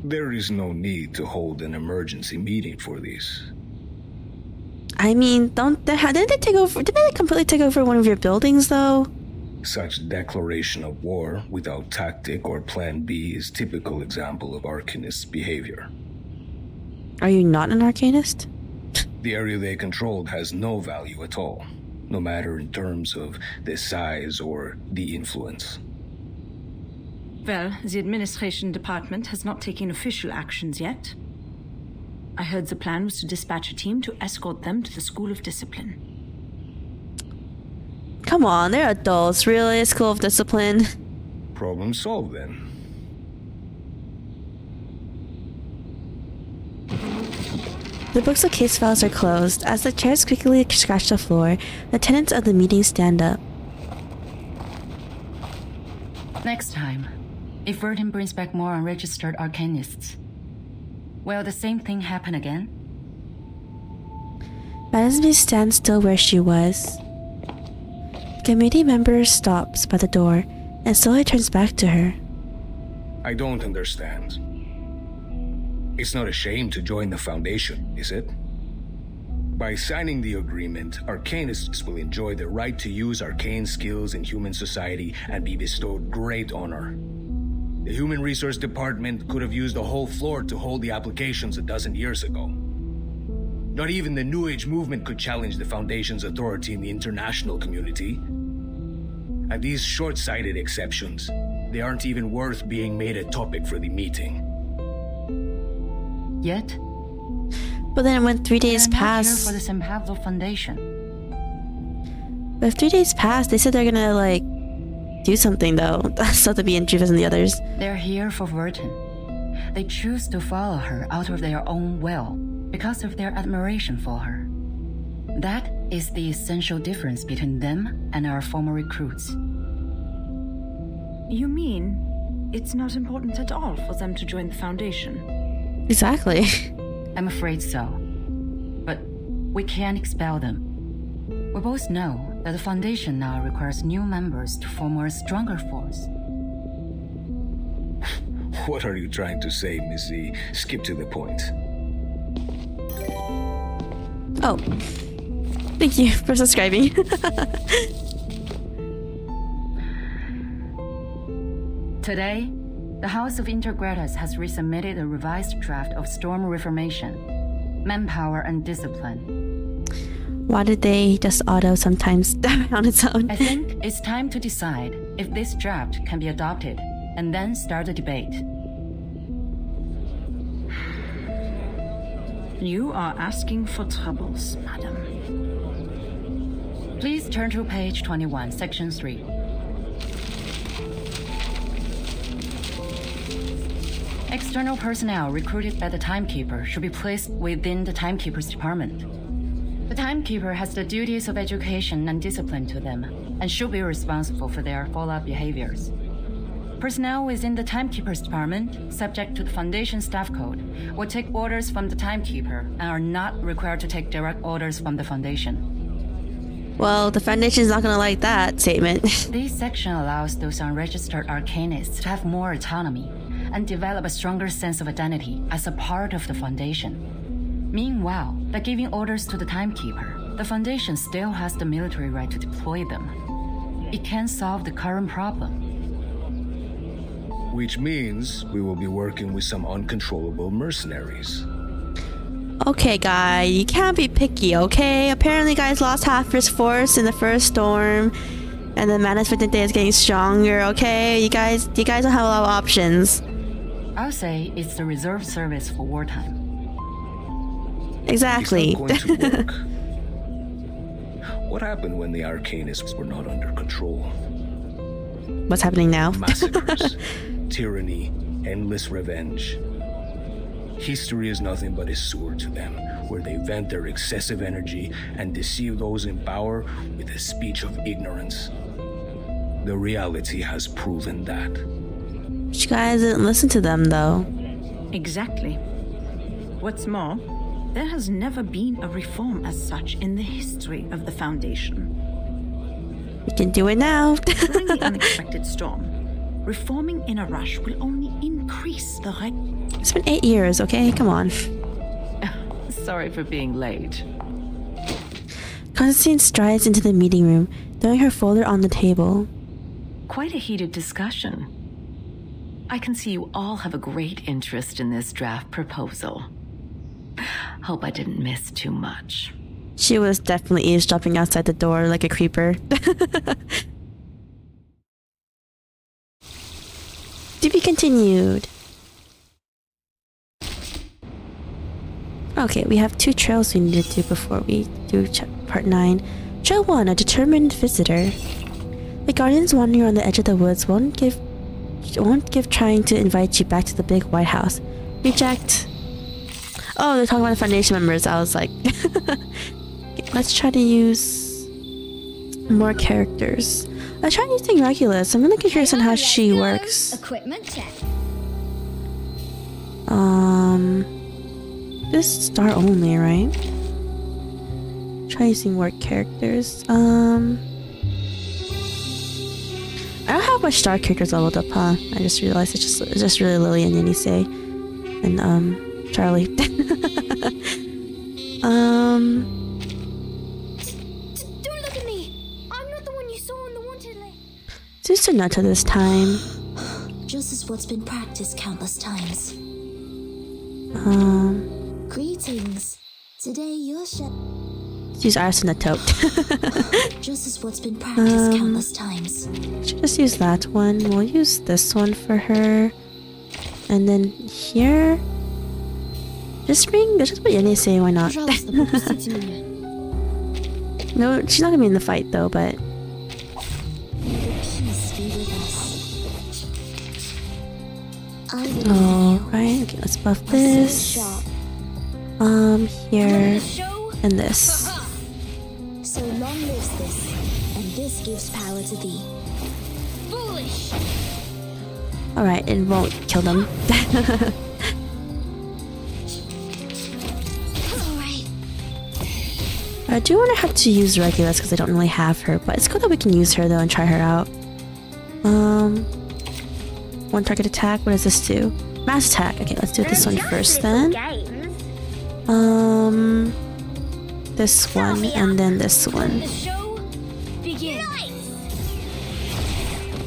There is no need to hold an emergency meeting for these. I mean, didn't they completely take over one of your buildings, though? Such declaration of war without tactic or plan B is typical example of Arcanists' behavior. Are you not an Arcanist? The area they controlled has no value at all, no matter in terms of the size or the influence. Well, the administration department has not taken official actions yet. I heard the plan was to dispatch a team to escort them to the School of Discipline. Come on, they're adults. Really? A School of Discipline? Problem solved then. The books of case files are closed. As the chairs quickly scratch the floor, the tenants of the meeting stand up. Next time, if Verdun brings back more unregistered Arcanists, will the same thing happen again? Madame stands still where she was. The committee member stops by the door and slowly turns back to her. I don't understand. It's not a shame to join the Foundation, is it? By signing the agreement, Arcanists will enjoy the right to use arcane skills in human society and be bestowed great honor. The Human Resource Department could have used a whole floor to hold the applications a dozen years ago. Not even the New Age movement could challenge the Foundation's authority in the international community. And these short-sighted exceptions, they aren't even worth being made a topic for the meeting. Yet? But then when 3 days pass... for the San Pablo Foundation. But if 3 days pass, they said they're gonna, like, do something, though. Sotheby and Juvas and the others. They're here for Verdun. They choose to follow her out of their own will, because of their admiration for her. That is the essential difference between them and our former recruits. You mean it's not important at all for them to join the Foundation? Exactly. I'm afraid so. But we can't expel them. We both know that the Foundation now requires new members to form a stronger force. What are you trying to say, Missy? Skip to the point. Oh. Thank you for subscribing. Today, the House of Intergratus has resubmitted a revised draft of Storm Reformation, Manpower and Discipline. Why did they just auto sometimes on its own? I think it's time to decide if this draft can be adopted, and then start a debate. You are asking for troubles, madam. Please turn to page 21, section 3. External personnel recruited by the Timekeeper should be placed within the Timekeeper's department. The Timekeeper has the duties of education and discipline to them, and should be responsible for their follow-up behaviors. Personnel within the Timekeeper's department, subject to the Foundation Staff Code, will take orders from the Timekeeper and are not required to take direct orders from the Foundation. Well, the Foundation's not gonna like that statement. This section allows those unregistered arcanists to have more autonomy and develop a stronger sense of identity as a part of the Foundation. Meanwhile, by giving orders to the Timekeeper, the Foundation still has the military right to deploy them. It can solve the current problem. Which means we will be working with some uncontrollable mercenaries. Okay, guy, you can't be picky, okay? Apparently, guys lost half his force in the first storm, and the Manus 15th day is getting stronger, okay? You guys don't have a lot of options. I'll say it's the reserve service for wartime. Exactly. It's not going to work. What happened when the Arcanists were not under control? What's happening now? Massacres, tyranny, endless revenge. History is nothing but a sewer to them, where they vent their excessive energy and deceive those in power with a speech of ignorance. The reality has proven that. You guys didn't listen to them, though. Exactly. What's more, there has never been a reform as such in the history of the Foundation. We can do it now. During the unexpected storm, reforming in a rush will only increase the It's been 8 years, okay? Come on. Sorry for being late. Constantine strides into the meeting room, throwing her folder on the table. Quite a heated discussion. I can see you all have a great interest in this draft proposal. Hope I didn't miss too much. She was definitely eavesdropping outside the door like a creeper. To be continued. Okay, we have 2 trails we need to do before we do part 9. Trail 1, a determined visitor. The guardians wandering on the edge of the woods won't give trying to invite you back to the big White House. Reject. Oh, they're talking about the Foundation members. I was like... Okay, let's try to use more characters. Let's try using Regulus. I'm really curious on how she works. Equipment check. This is star only, right? Try using more characters. I don't have much star characters leveled up, huh? I just realized it's just really Lily and Yenise and Charlie. Don't look at me. I'm not the one you saw on the wanted list. Just a Nutter this time. Just as what's been practiced countless times. Greetings. Today you're Let's use Arsenatote. just as what's been practiced countless times. Should just use that one. We'll use this one for her. And then here. Let's just put Yenise, why not? No, she's not gonna be in the fight though, but alright, okay, let's buff this. Here and this. So long lives this, and this gives power to thee. Foolish! Alright, it won't kill them. I do wonder how to use Regulus because I don't really have her, but it's cool that we can use her though and try her out. One target attack, what does this do? Mass attack. Okay, let's do this one first then. This one and then this one.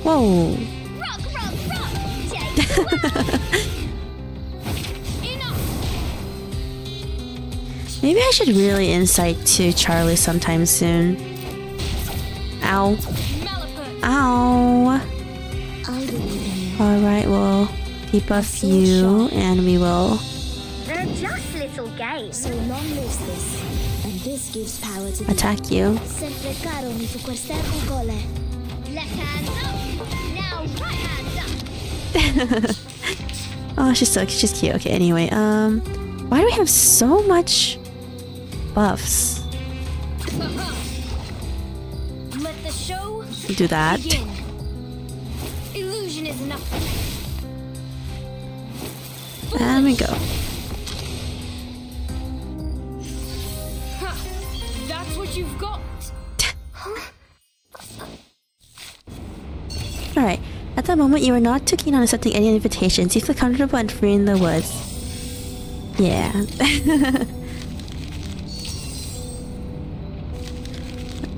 Whoa. Maybe I should really insight to Charlie sometime soon. Ow. Ow. Alright, we'll debuff you and we will... They're just little games. So long lives this, and this gives power to attack you. Left hand up, now right hand up. Oh, she's cute. Okay, anyway, why do we have so much buffs? Let the show Do that. begin. Illusion is nothing. And we go. Ha, that's what you've got. Alright, at the moment you are not too keen on accepting any invitations. You feel comfortable and free in the woods. Yeah.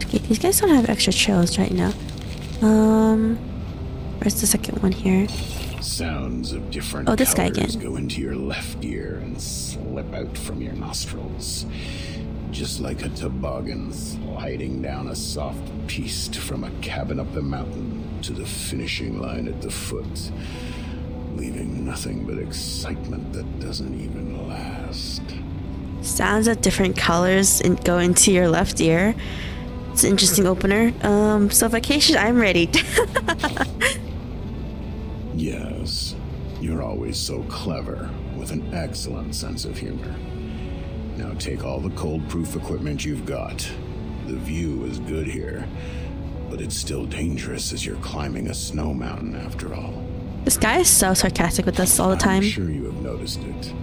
Okay, these guys don't have extra trails right now. Where's the second one here? Sounds of different this guy colors again. go into your left ear and slip out from your nostrils. Just like a toboggan sliding down a soft piste from a cabin up the mountain to the finishing line at the foot, leaving nothing but excitement that doesn't even last. Sounds of different colors go into your left ear. It's an interesting opener. So vacation, I'm ready. Yes, you're always so clever, with an excellent sense of humor. Now take all the cold-proof equipment you've got. The view is good here, but it's still dangerous as you're climbing a snow mountain after all. This guy is so sarcastic with us all the time. I'm sure you have noticed it.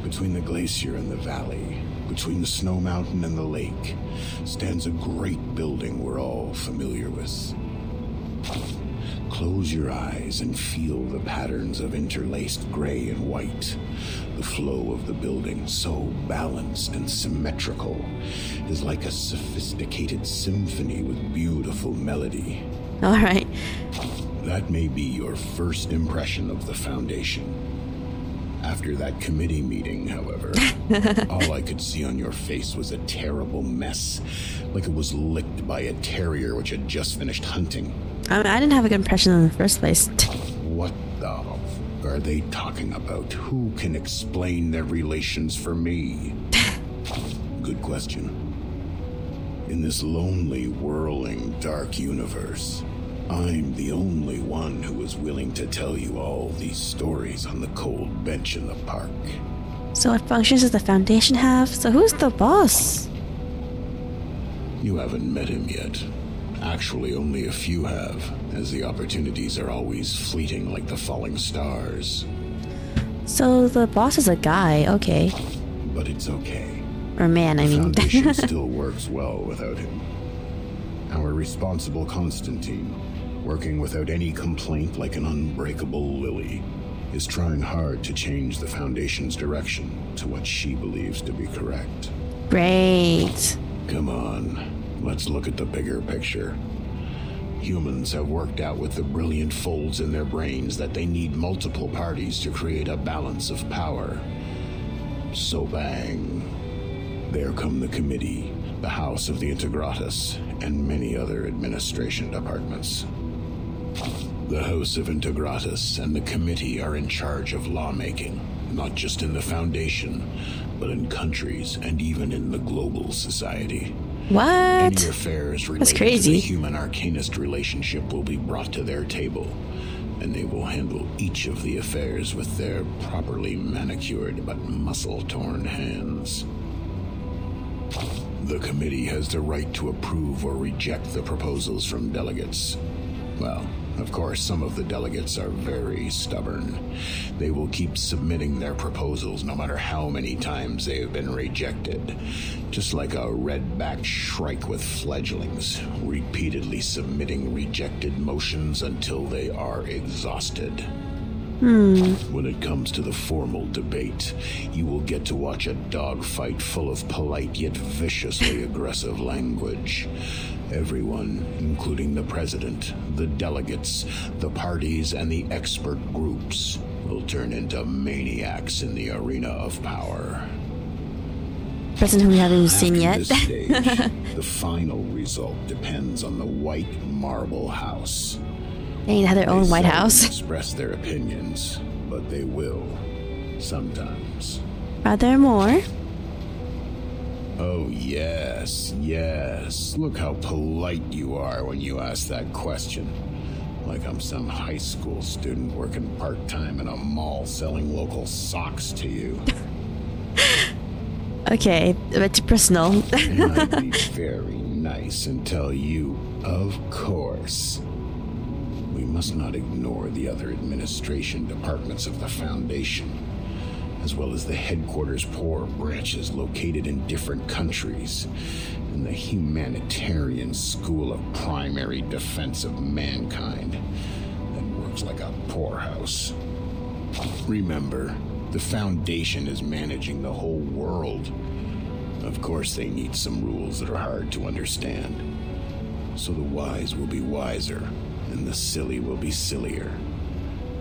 Between the glacier and the valley, between the snow mountain and the lake, stands a great building we're all familiar with. Close your eyes and feel the patterns of interlaced gray and white. The flow of the building, so balanced and symmetrical, is like a sophisticated symphony with beautiful melody. All right. That may be your first impression of the Foundation. After that committee meeting, however, all I could see on your face was a terrible mess, like it was licked by a terrier which had just finished hunting. I mean, I didn't have a good impression in the first place. What the f are they talking about? Who can explain their relations for me? Good question. In this lonely, whirling, dark universe, I'm the only one who is willing to tell you all these stories on the cold bench in the park. So what functions does the Foundation have? So who's the boss? You haven't met him yet. Actually, only a few have, as the opportunities are always fleeting like the falling stars. So the boss is a guy, okay. But it's okay. Or man, I mean. The Foundation still works well without him. Our responsible Constantine, working without any complaint like an unbreakable lily, is trying hard to change the Foundation's direction to what she believes to be correct. Great. Come on. Let's look at the bigger picture. Humans have worked out with the brilliant folds in their brains that they need multiple parties to create a balance of power. So bang. There come the committee, the House of the Integratus, and many other administration departments. The House of Integratus and the committee are in charge of lawmaking, not just in the Foundation, but in countries and even in the global society. What? Any affairs related That's crazy. to the human arcanist relationship will be brought to their table, and they will handle each of the affairs with their properly manicured but muscle-torn hands. The committee has the right to approve or reject the proposals from delegates. Well, of course, some of the delegates are very stubborn. They will keep submitting their proposals no matter how many times they have been rejected. Just like a red-backed shrike with fledglings, repeatedly submitting rejected motions until they are exhausted. When it comes to the formal debate, you will get to watch a dogfight full of polite yet viciously aggressive language. Everyone, including the president, the delegates, the parties, and the expert groups, will turn into maniacs in the arena of power. Person who we haven't seen yet. After this stage, the final result depends on the White Marble House. They have their own White seldom House. Express their opinions, but they will, sometimes. Are there more? Oh, yes, yes. Look how polite you are when you ask that question. Like I'm some high school student working part-time in a mall selling local socks to you. Okay, a bit too personal. And I'd be very nice and tell you, of course. We must not ignore the other administration departments of the Foundation, as well as the headquarters' poor branches located in different countries, and the humanitarian school of primary defense of mankind that works like a poorhouse. Remember, the Foundation is managing the whole world. Of course, they need some rules that are hard to understand. So the wise will be wiser, and the silly will be sillier,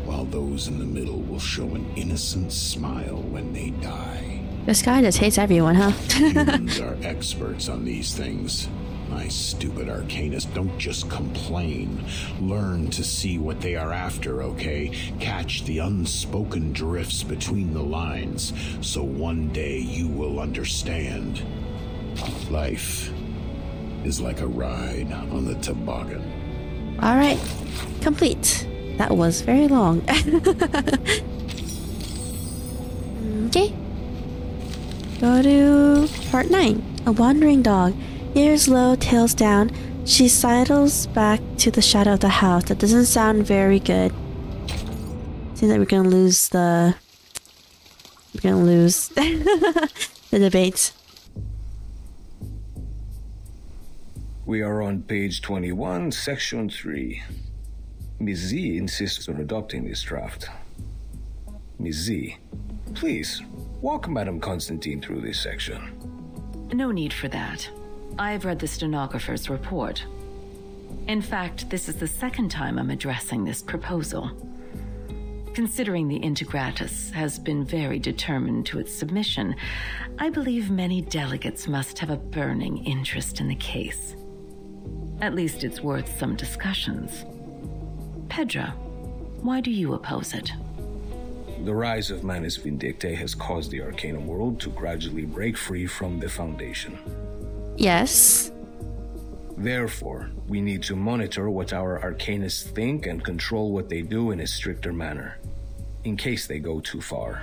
while those in the middle will show an innocent smile when they die. This guy just hates everyone, huh? Humans are experts on these things. My stupid arcanists don't just complain. Learn to see what they are after, okay? Catch the unspoken drifts between the lines, so one day you will understand. Life is like a ride on the toboggan. Alright, complete. That was very long. Okay. Go to part 9. A wandering dog. Ears low, tails down. She sidles back to the shadow of the house. That doesn't sound very good. Seems like we're gonna lose the debate. We are on page 21, section 3. Ms. Z insists on adopting this draft. Ms. Z, please, walk Madame Constantine through this section. No need for that. I've read the stenographer's report. In fact, this is the second time I'm addressing this proposal. Considering the Integratus has been very determined to its submission, I believe many delegates must have a burning interest in the case. At least it's worth some discussions. Pedro, why do you oppose it? The rise of Manus Vindictae has caused the Arcanum world to gradually break free from the Foundation. Yes. Therefore, we need to monitor what our Arcanists think and control what they do in a stricter manner, in case they go too far.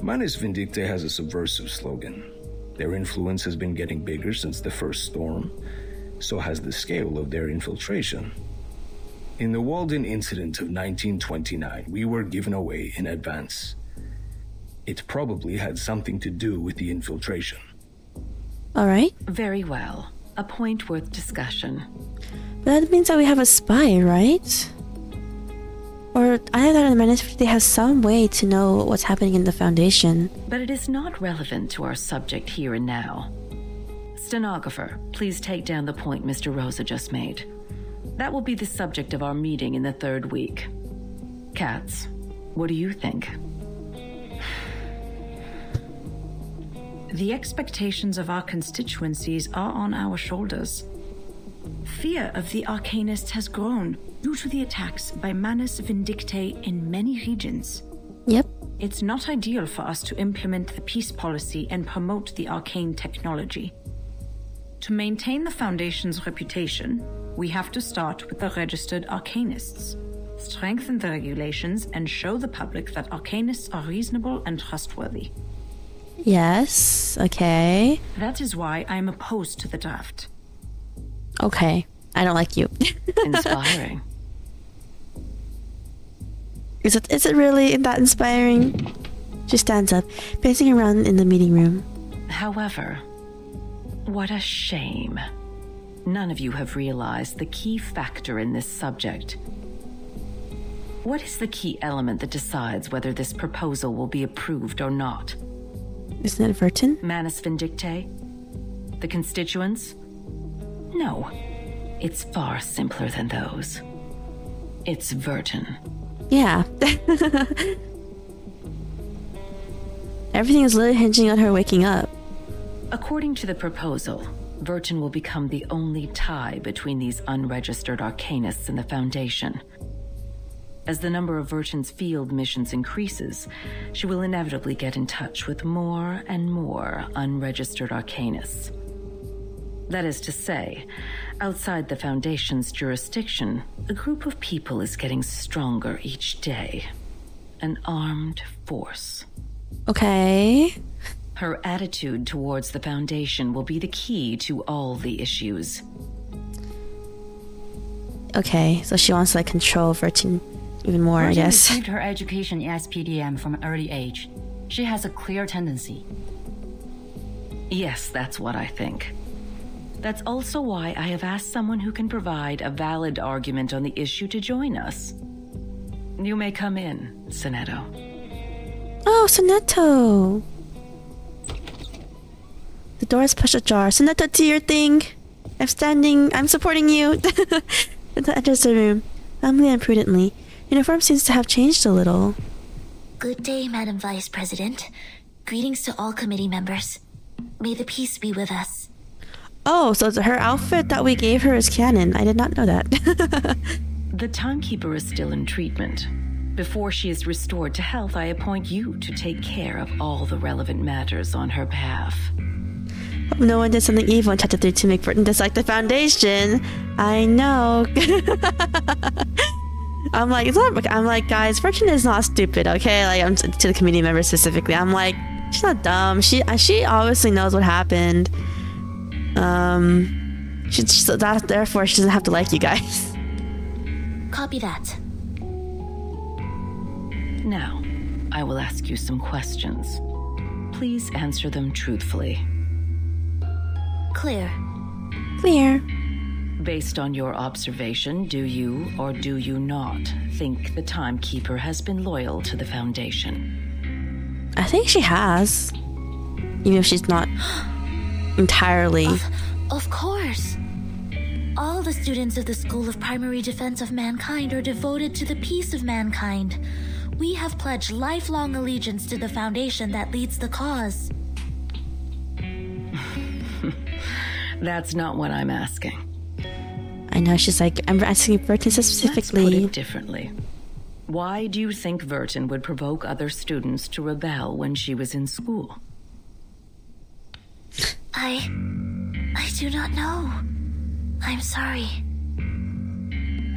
Manus Vindictae has a subversive slogan. Their influence has been getting bigger since the first storm, so has the scale of their infiltration. In the Walden incident of 1929, we were given away in advance. It probably had something to do with the infiltration. Alright. Very well. A point worth discussion. But that means that we have a spy, right? Or either that or they have some way to know what's happening in the Foundation. But it is not relevant to our subject here and now. Stenographer, please take down the point Mr. Rosa just made. That will be the subject of our meeting in the 3rd week. Katz, what do you think? The expectations of our constituencies are on our shoulders. Fear of the Arcanists has grown due to the attacks by Manus Vindictae in many regions. Yep. It's not ideal for us to implement the peace policy and promote the arcane technology. To maintain the Foundation's reputation, we have to start with the registered Arcanists, strengthen the regulations, and show the public that Arcanists are reasonable and trustworthy. Yes, okay. That is why I'm opposed to the draft. Okay, I don't like you. Inspiring. Is it really that inspiring? She stands up, pacing around in the meeting room. However, what a shame. None of you have realized the key factor in this subject. What is the key element that decides whether this proposal will be approved or not? Isn't it Vertin? Manus Vindictae? The constituents? No. It's far simpler than those. It's Vertin. Yeah. Everything is literally hinging on her waking up. According to the proposal, Vertin will become the only tie between these unregistered Arcanists and the Foundation. As the number of Vertin's field missions increases, she will inevitably get in touch with more and more unregistered Arcanists. That is to say, outside the Foundation's jurisdiction, a group of people is getting stronger each day. An armed force. Okay. Her attitude towards the Foundation will be the key to all the issues. Okay, so she wants to like control Vertin even more, I guess. Received her education in SPDM from an early age. She has a clear tendency. Yes, that's what I think. That's also why I have asked someone who can provide a valid argument on the issue to join us. You may come in, Sonetto. Oh, Sonetto! The door is pushed ajar. Sonetto, do your thing! I'm supporting you! Sonetto enters the room, humbly and prudently. Uniform seems to have changed a little. Good day, Madam Vice President. Greetings to all committee members. May the peace be with us. Oh, so her outfit that we gave her is canon. I did not know that. The Timekeeper is still in treatment. Before she is restored to health, I appoint you to take care of all the relevant matters on her behalf. Hope no one did something evil in Chapter 3 to make Burton dislike the Foundation. I know. I'm like, guys, Burton is not stupid, okay? Like, I'm to the committee members specifically. I'm like, she's not dumb. She obviously knows what happened. Therefore she doesn't have to like you guys. Copy that. Now, I will ask you some questions. Please answer them truthfully. Clear. Clear. Based on your observation, do you or do you not think the Timekeeper has been loyal to the Foundation? I think she has. Even if she's not entirely. Of course. All the students of the School of Primary Defense of Mankind are devoted to the peace of mankind. We have pledged lifelong allegiance to the Foundation that leads the cause. That's not what I'm asking. I know, she's like, I'm asking Vertin specifically. Let's put it differently. Why do you think Vertin would provoke other students to rebel when she was in school? I do not know. I'm sorry.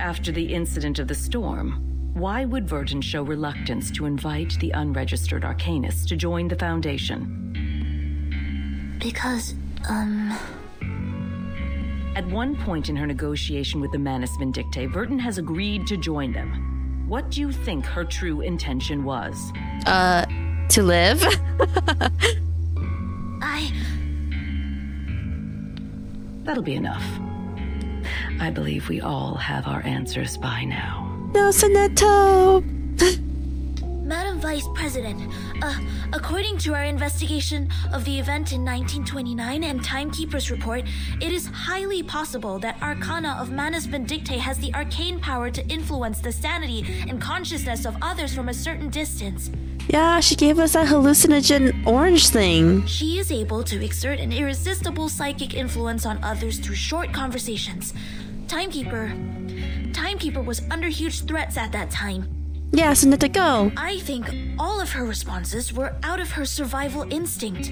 After the incident of the storm, why would Vertin show reluctance to invite the unregistered arcanists to join the Foundation? Because, At one point in her negotiation with the Manus Vindictae, Vertin has agreed to join them. What do you think her true intention was? To live? That'll be enough. I believe we all have our answers by now. No, Sonetto! Madam Vice President, according to our investigation of the event in 1929 and Timekeeper's report, it is highly possible that Arcana of Manus Vindictae has the arcane power to influence the sanity and consciousness of others from a certain distance. Yeah, she gave us that hallucinogen orange thing. She is able to exert an irresistible psychic influence on others through short conversations. Timekeeper was under huge threats at that time. Yeah, Sonetto, go. I think all of her responses were out of her survival instinct.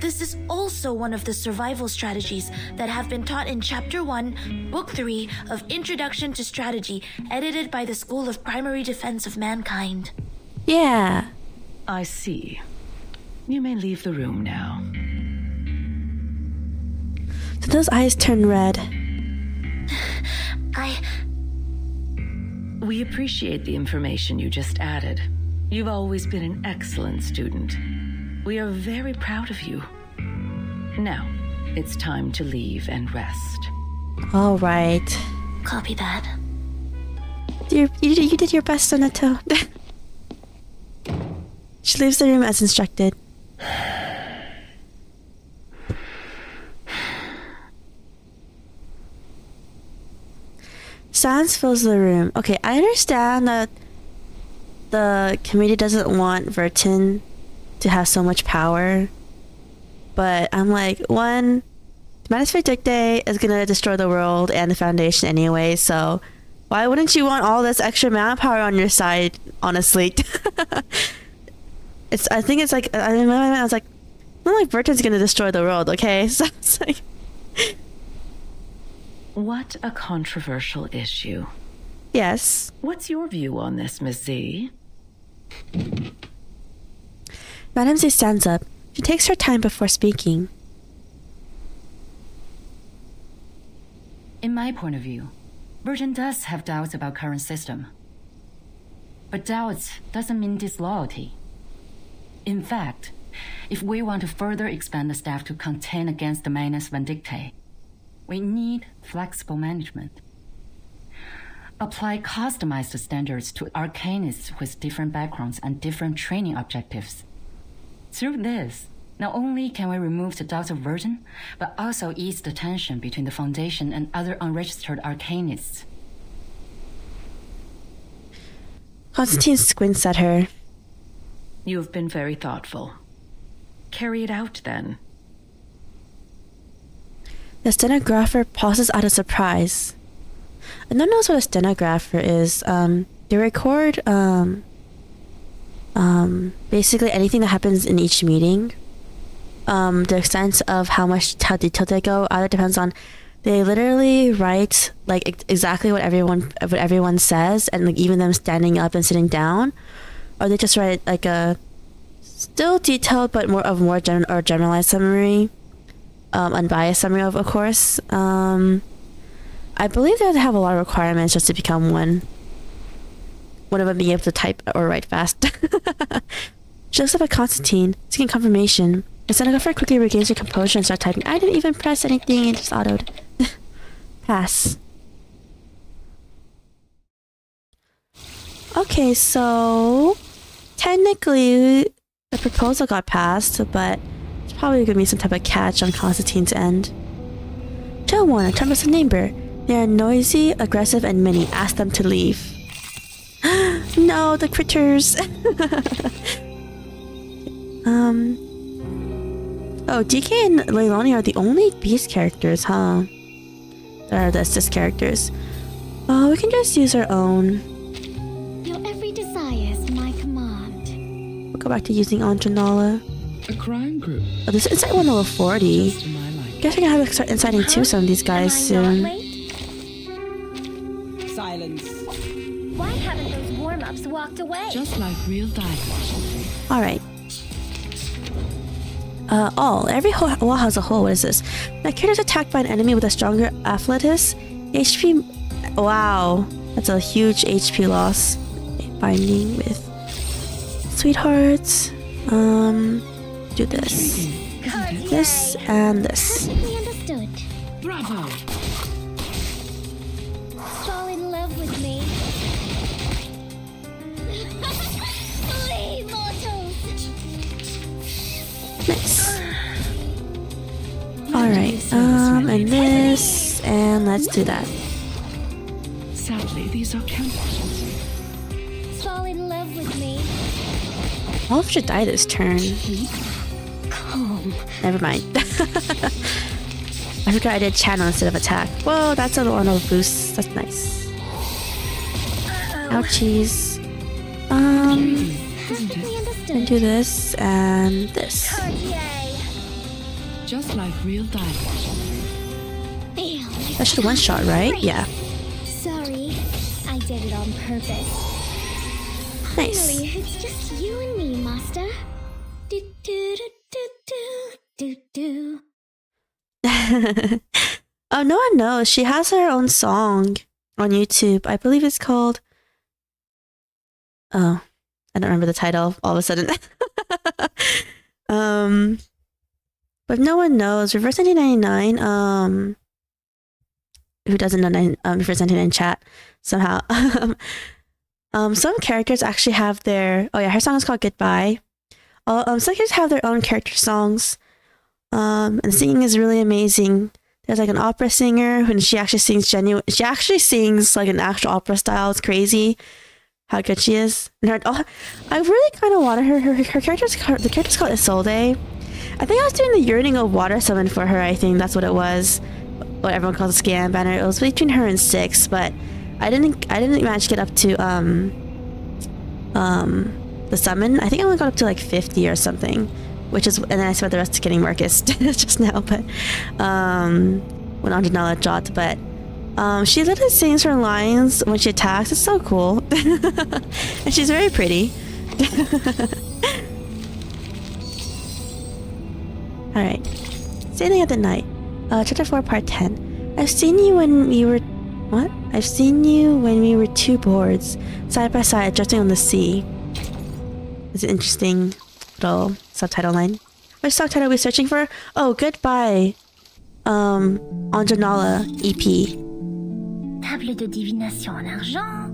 This is also one of the survival strategies that have been taught in Chapter 1, Book 3 of Introduction to Strategy, edited by the School of Primary Defense of Mankind. Yeah. I see. You may leave the room now. So those eyes turn red. We appreciate the information you just added. You've always been an excellent student. We are very proud of you. Now, it's time to leave and rest. All right. Copy that. You did your best, Sonetto. She leaves the room as instructed. Silence fills the room. Okay, I understand that the committee doesn't want Vertin to have so much power, but I'm like, one, Manus Vindictae is gonna destroy the world and the Foundation anyway, so why wouldn't you want all this extra manpower on your side, honestly? I think it's like, in my mind, I was like, not like Vertin's gonna destroy the world, okay? So it's like, What a controversial issue. Yes. What's your view on this, Miss Z? Madame Z stands up. She takes her time before speaking. In my point of view, Virgin does have doubts about current system. But doubts doesn't mean disloyalty. In fact, if we want to further expand the staff to contend against the Manus Vindictae, we need flexible management. Apply customized standards to arcanists with different backgrounds and different training objectives. Through this, not only can we remove the doubts of Virgin, but also ease the tension between the Foundation and other unregistered arcanists. Constantine squints at her. You have been very thoughtful. Carry it out, then. The stenographer pauses out of surprise. No one knows what a stenographer is. They record basically anything that happens in each meeting. The extent of how detailed they go either depends on. They literally write like exactly what everyone says, and like even them standing up and sitting down, or they just write like a still detailed but more generalized summary, unbiased summary of course. I believe they have a lot of requirements just to become one. One of them being able to type or write fast. She looks up at Constantine, seeking confirmation. The stenographer quickly regains her composure and starts typing. I didn't even press anything, it just autoed. Pass. Okay, so technically the proposal got passed, but there's probably gonna be some type of catch on Constantine's end. Tell one, a troublesome neighbor. They are noisy, aggressive, and many. Ask them to leave. No, the critters. Oh, DK and Leilani are the only beast characters, huh? That are the assist characters. Oh, we can just use our own. Your every desire is my command. We'll go back to using Andronala. A crime group. Oh, this is inside one level 40. Guess we're gonna have to start inciting too some of these guys soon. Silence. Why haven't those warm-ups walked away? Just like real dialogue. Alright. Every wall has a hole. What is this? My character is attacked by an enemy with a stronger afflatus. HP. Wow. That's a huge HP loss. Binding with sweethearts. Do this. This and this. Perfectly understood. Bravo. Fall in love with me. Flee, mortals. Nice. Alright, and this, and let's do that. Sadly, these are counterfeits. Fall in love with me. Olive should die this turn. Calm. Never mind. I forgot I did channel instead of attack. Whoa, that's a little boost. That's nice. Ouchies. And do this and this. Just like real dialogue. That should one shot, right? Yeah. Sorry, I did it on purpose. Nice. Finally, it's just you and me, Master. Do do do do do do. Oh, no one knows. She has her own song on YouTube. I believe it's called. Oh, I don't remember the title. All of a sudden. But no one knows. Reverse 1999. Who doesn't know Reverse 1999 chat somehow? Some characters actually have their. Oh yeah, her song is called Goodbye. Some characters have their own character songs. And singing is really amazing. There's like an opera singer and she actually sings genuine. She actually sings like an actual opera style. It's crazy how good she is. And her, I really kind of wanted her. The character's called Isolde. I think I was doing the Yearning of Water summon for her. I think that's what it was. What everyone calls a scan banner. It was between her and 6, but I didn't manage to get up to the summon. I think I only got up to like 50 or something, which is, and then I spent the rest getting Marcus just now. But when Andronala dropped, but She literally sings her lines when she attacks. It's so cool. And she's very pretty. Alright. Sailing at the night. Chapter 4, part 10. I've seen you when we were... What? I've seen you when we were two boards, side by side, drifting on the sea. It's an interesting little subtitle line. Which subtitle are we searching for? Oh, Goodbye. Andronala EP. Table de divination en argent,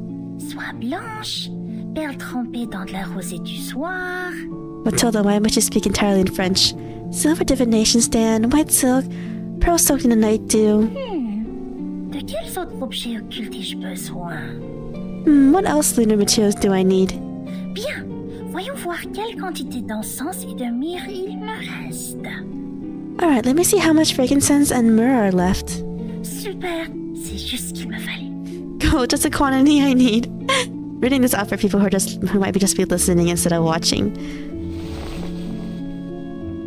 soie blanche, perles trempées dans de la rosée du soir. Matilda, why must you speak entirely in French? Silver divination stand, white silk, pearl soaked in the night dew. De quels autres objets occultes ai-je besoin? What else lunar materials do I need? Bien, voyons voir quelle quantité d'encens et de myrrhe il me reste. Alright, let me see how much frankincense and myrrh are left. Super, c'est juste ce qu'il me fallait. Oh, just the quantity I need. Reading this out for people who might just be listening instead of watching.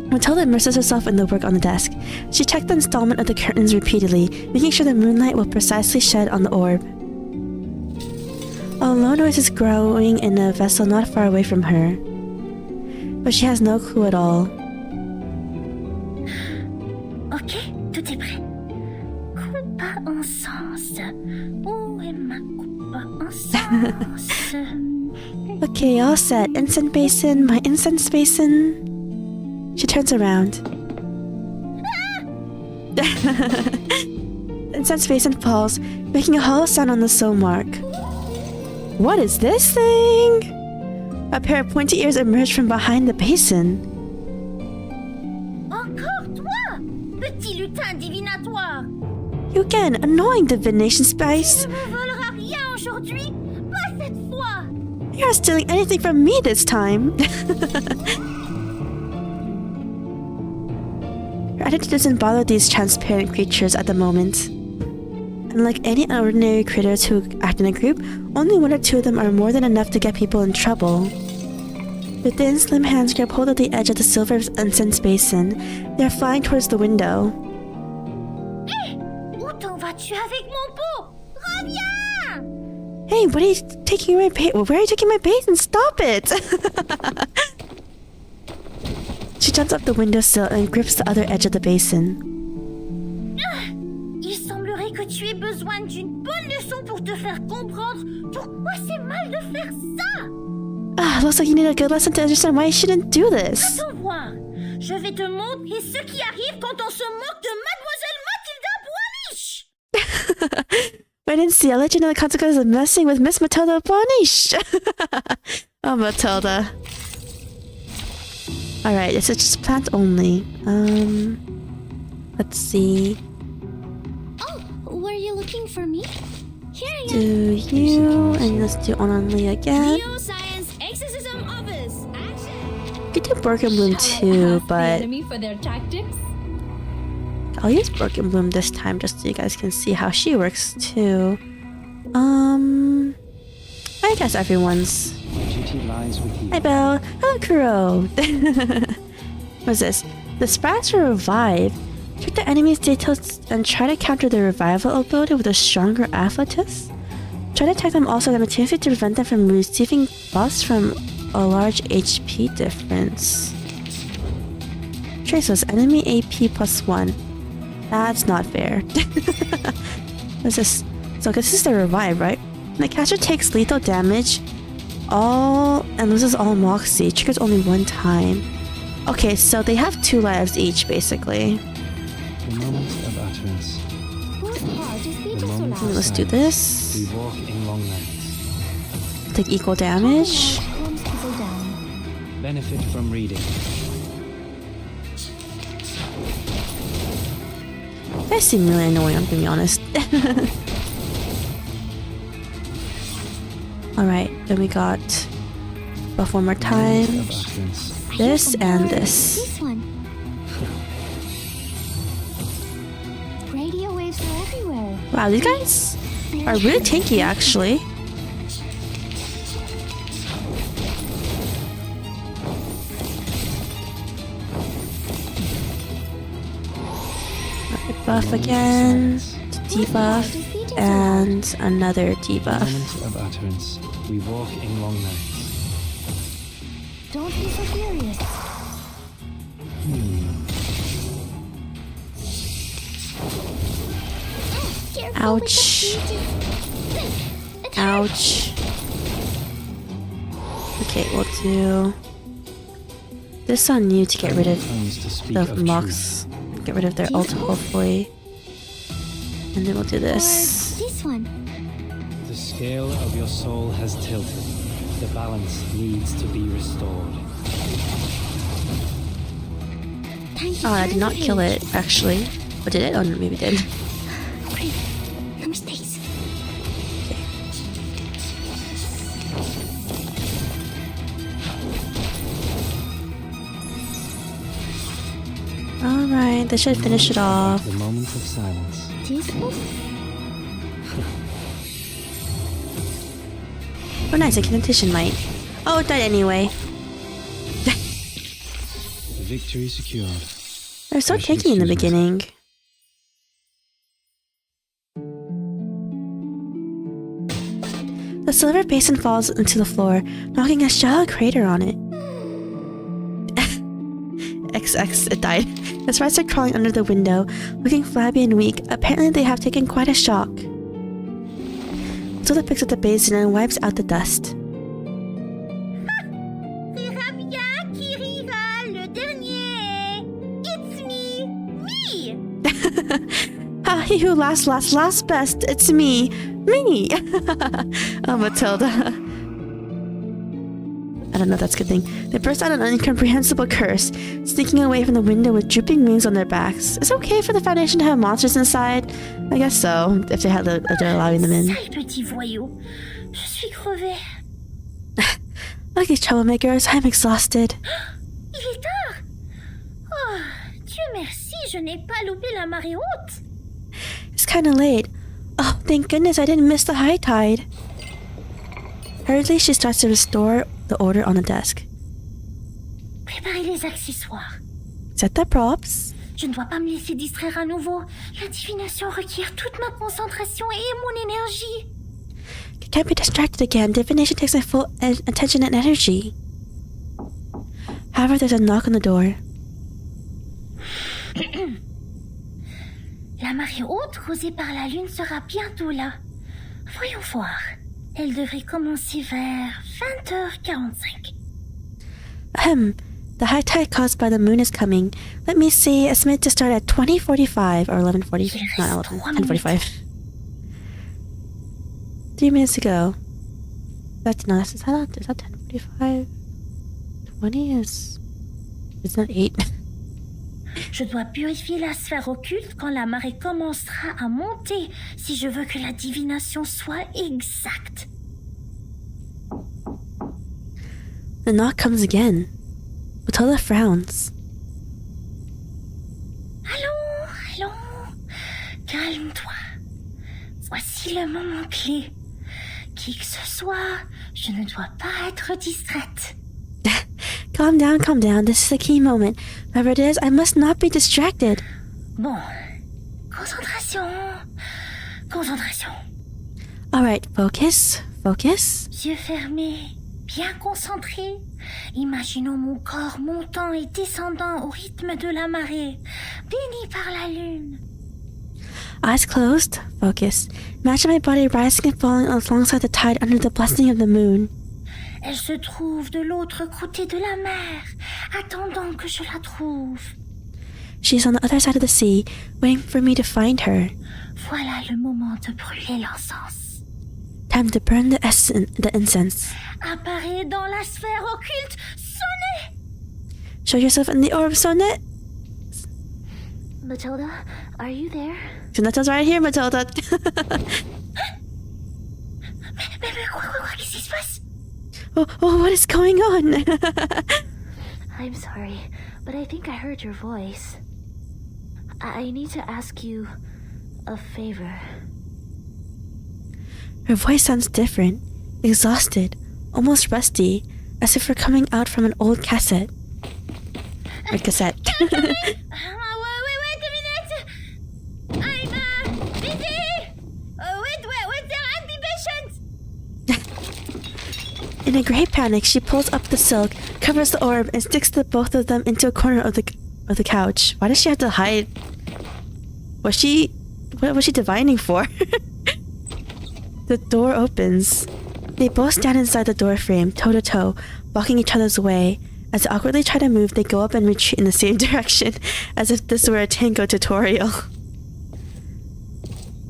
Matilda immerses herself in the work on the desk. She checked the installment of the curtains repeatedly, making sure the moonlight will precisely shed on the orb. A low noise is growing in a vessel not far away from her, but she has no clue at all. Ok, tout est prêt. Coupe à encens. Où est ma coupe à encens? Okay, all set. Incense basin, my incense basin. She turns around. Incense basin falls, making a hollow sound on the sew mark. What is this thing? A pair of pointy ears emerge from behind the basin. Encore toi, petit lutin divinatoire. You again, annoying divination spice. Tu ne me voleras rien aujourd'hui, pas cette fois. You're not stealing anything from me this time. Her attitude doesn't bother these transparent creatures at the moment. Unlike any ordinary critters who act in a group, only one or two of them are more than enough to get people in trouble. With thin, slim hands grab hold of the edge of the silver incense basin. They are flying towards the window. Hé! Où t'en vas-tu avec mon pot? Reviens! Hey, what are you taking my basin? Where are you taking my basin? Stop it! She jumps up the windowsill and grips the other edge of the basin. Il semblerait que tu aies besoin d'une bonne leçon pour te faire comprendre pourquoi c'est mal de faire ça. Looks like you need a good lesson to understand why you shouldn't do this. Attends voir. Je vais te montrer ce qui arrive quand on se moque de Mademoiselle Mathilda Boaniche. Wait and see. I'll let you know the consequences of messing with Miss Matilda Boaniche. Oh, Matilda. Alright, it's just plant only. Let's see. Oh, were you looking for me? Here I am. Do you, and let's do only again. Science Exorcism Office. Action. You could do Broken Bloom too, but For their tactics. I'll use Broken Bloom this time just so you guys can see how she works too. I guess everyone's. Hi Belle. Hello Kuro. What's this? The sprites will revive. Check the enemy's details and try to counter the revival ability with a stronger afflatus. Try to attack them also simultaneously to prevent them from receiving buffs from a large HP difference. Traceless enemy AP +1. That's not fair. What's this? So this is the revive, right? The caster takes lethal damage and loses all moxie. Triggers only one time. Okay, so they have 2 lives each, basically. The moment of utterance. Let's do this. We walk in long nights. Take equal damage. Benefit from reading. They seem really annoying, I'm gonna be honest. Alright, then we got buff one more time. This and this. This one. Radio waves are everywhere. Wow, these guys are really tanky actually. Buff again, debuff. and another debuff. Moment of utterance. We walk in long nights. Don't be so furious. Ouch. Ouch. Okay, we'll do this on you to get rid of the mocks. Get rid of their ult, hopefully. And then we'll do this. This one. The scale of your soul has tilted. The balance needs to be restored. Oh, I did not kill it, actually. Or did it? Oh, no, maybe it did. No mistakes. Alright, that should finish it off. The moment of silence. Oh, nice, a condition might. Oh, it died anyway. Victory secured. They're so tanky in the beginning. The silver basin falls into the floor, knocking a shallow crater on it. XX, it died. Its rats are crawling under the window, looking flabby and weak. Apparently they have taken quite a shock. Matilda picks up the basin and wipes out the dust. Ha, he who laughs last best. It's me. Me! Oh, Matilda. I don't know if that's a good thing. They burst out an incomprehensible curse, sneaking away from the window with dripping wings on their backs. Is it okay for the Foundation to have monsters inside? I guess so, if they're allowing them in. Look, these troublemakers, I'm exhausted. Il est tard. Oh, Dieu merci, je n'ai pas loupé la marée haute. It's kinda late. Oh, thank goodness I didn't miss the high tide. Hurriedly, she starts to restore the order on the desk. Préparez les accessoires. Set the props. Je ne dois pas me laisser distraire à nouveau. La divination requiert toute ma concentration et mon énergie. Can't be distracted again. Divination takes my full attention and energy. However, there's a knock on the door. La marée haute causée par la lune sera bientôt là. Voyons voir. Elle devrait commencer vers 20h45. The high tide caused by the moon is coming. Let me see. Estimated to start at 20:45 or 11:40. Not 10:45. 3 minutes to go. That's not. Is that 10:45? 20 is. It's not 8. Je dois purifier la sphère occulte quand la marée commencera à monter si je veux que la divination soit exacte. The knock comes again. Matilda frowns. Allons. Calme-toi. Voici le moment clé. Qui que ce soit, je ne dois pas être distraite. Calm down. This is the key moment. Whatever it is, I must not be distracted. Bon. Concentration. Alright, focus. Yeux fermés, bien concentrés. Imaginons mon corps montant et descendant au rythme de la marée, béni par la lune. Eyes closed, focus. Imagine my body rising and falling alongside the tide under the blessing of the moon. Elle se trouve de l'autre côté de la mer, attendant que je la trouve. She's on the other side of the sea, waiting for me to find her. Voilà le moment de brûler l'encens. Time to burn the incense. Apparaît dans la sphère occulte, Sonnet! Show yourself in the orb, Sonnet. Matilda, are you there? Sonet's right here, Matilda. Mais quoi, qu'est-ce qui se passe? Oh, what is going on? I'm sorry, but I think I heard your voice. I need to ask you a favor. Her voice sounds different, exhausted, almost rusty, as if we're coming out from an old cassette. Or cassette. Wait a minute! I'm busy! In a great panic, she pulls up the silk, covers the orb, and sticks both of them into a corner of the couch. Why does she have to hide? What was she divining for? The door opens. They both stand inside the door frame, toe to toe, blocking each other's way. As they awkwardly try to move, they go up and retreat in the same direction, as if this were a tango tutorial.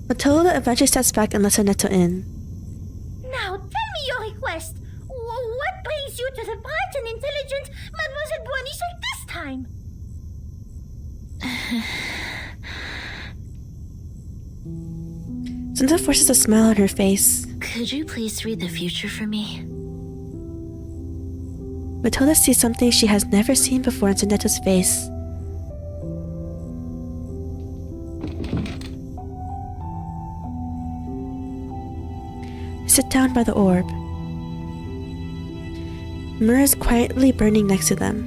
Matilda eventually steps back and lets Sonetto in. Now, tell me your request. What brings you to the bright and intelligent Mademoiselle Boisnichet this time? Sonetto forces a smile on her face. Could you please read the future for me? Matilda sees something she has never seen before in Sonetto's face. They sit down by the orb. Myrrh is quietly burning next to them.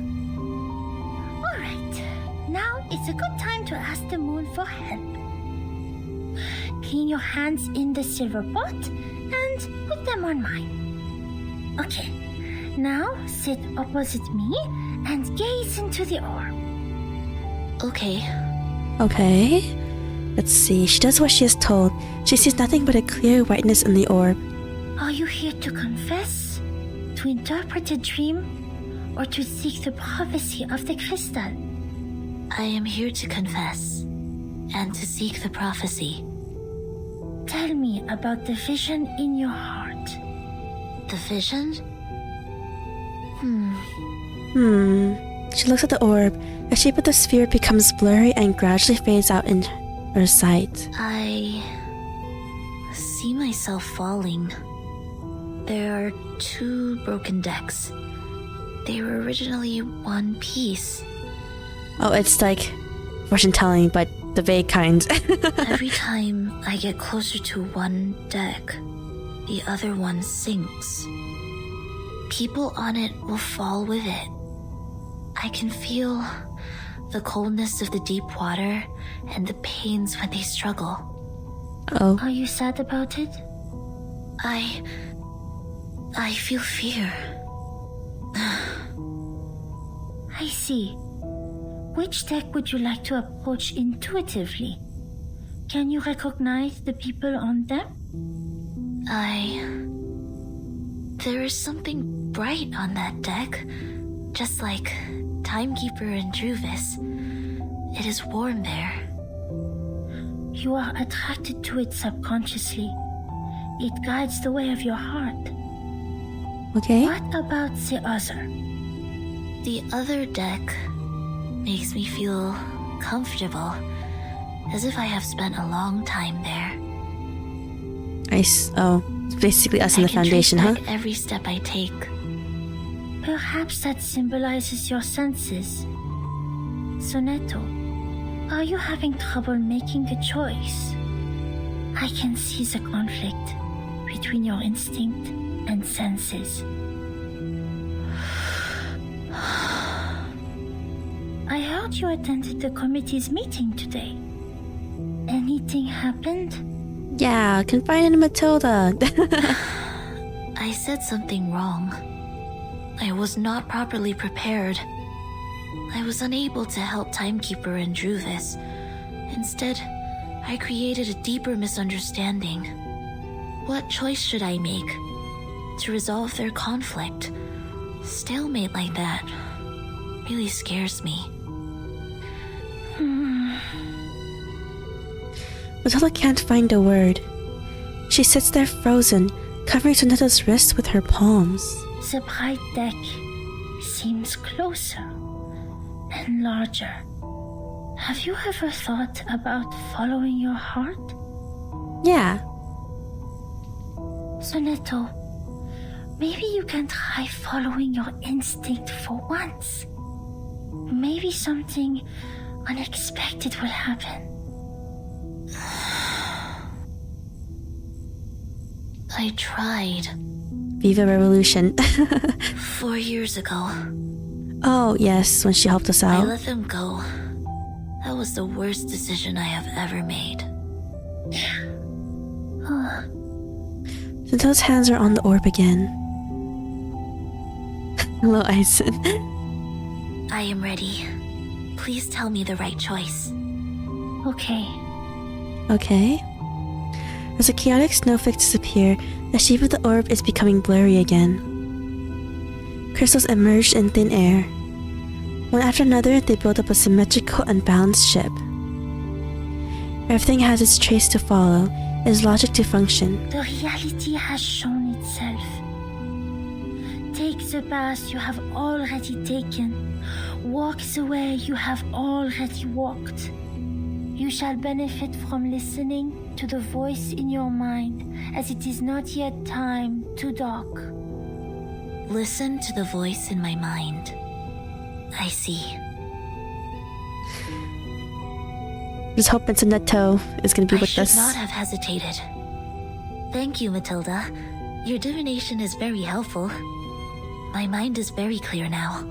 Alright, now it's a good time to ask the moon for help. Clean your hands in the silver pot and put them on mine. Okay, now sit opposite me and gaze into the orb. Okay. Let's see. She does what she is told. She sees nothing but a clear whiteness in the orb. Are you here to confess, to interpret a dream, or to seek the prophecy of the crystal? I am here to confess and to seek the prophecy. Tell me about the vision in your heart. The vision? She looks at the orb. The shape of the sphere becomes blurry and gradually fades out in her sight. I see myself falling. There are 2 broken decks. They were originally one piece. Oh, it's like fortune telling, but the vague kind. Every time I get closer to one deck, the other one sinks. People on it will fall with it. I can feel the coldness of the deep water and the pains when they struggle. Oh. Are you sad about it? I feel fear. I see. Which deck would you like to approach intuitively? Can you recognize the people on them? There is something bright on that deck, just like Timekeeper and Druvis. It is warm there. You are attracted to it subconsciously. It guides the way of your heart. Okay. What about the other? The other deck makes me feel comfortable, as if I have spent a long time there. It's basically us in the Foundation, huh? Every step I take. Perhaps that symbolizes your senses. Sonetto, are you having trouble making a choice? I can see the conflict between your instinct and senses. I heard you attended the committee's meeting today. Anything happened? Yeah, confide in Matilda. I said something wrong. I was not properly prepared. I was unable to help Timekeeper and Druvis. Instead, I created a deeper misunderstanding. What choice should I make to resolve their conflict? Stalemate like that really scares me. Matilda can't find a word. She sits there frozen, covering Sonetto's wrists with her palms. The bright deck seems closer and larger. Have you ever thought about following your heart? Yeah. Sonetto, maybe you can try following your instinct for once. Maybe something unexpected will happen. I tried. Viva Revolution. 4 years ago. Oh, yes, when she helped us I out. let them go. That was the worst decision I have ever made. Sonetto's hands are on the orb again. Hello, Ison. I am ready. Please tell me the right choice. Okay. Okay. As the chaotic snowflakes disappear, the shape of the orb is becoming blurry again. Crystals emerge in thin air. One after another, they build up a symmetrical, unbalanced ship. Everything has its trace to follow, its logic to function. The reality has shown itself. Take the path you have already taken. Walk the way you have already walked. You shall benefit from listening to the voice in your mind, as it is not yet time to dock. Listen to the voice in my mind. I see. Just hoping Netto is going to be with us. I should not have hesitated. Thank you, Matilda. Your divination is very helpful. My mind is very clear now.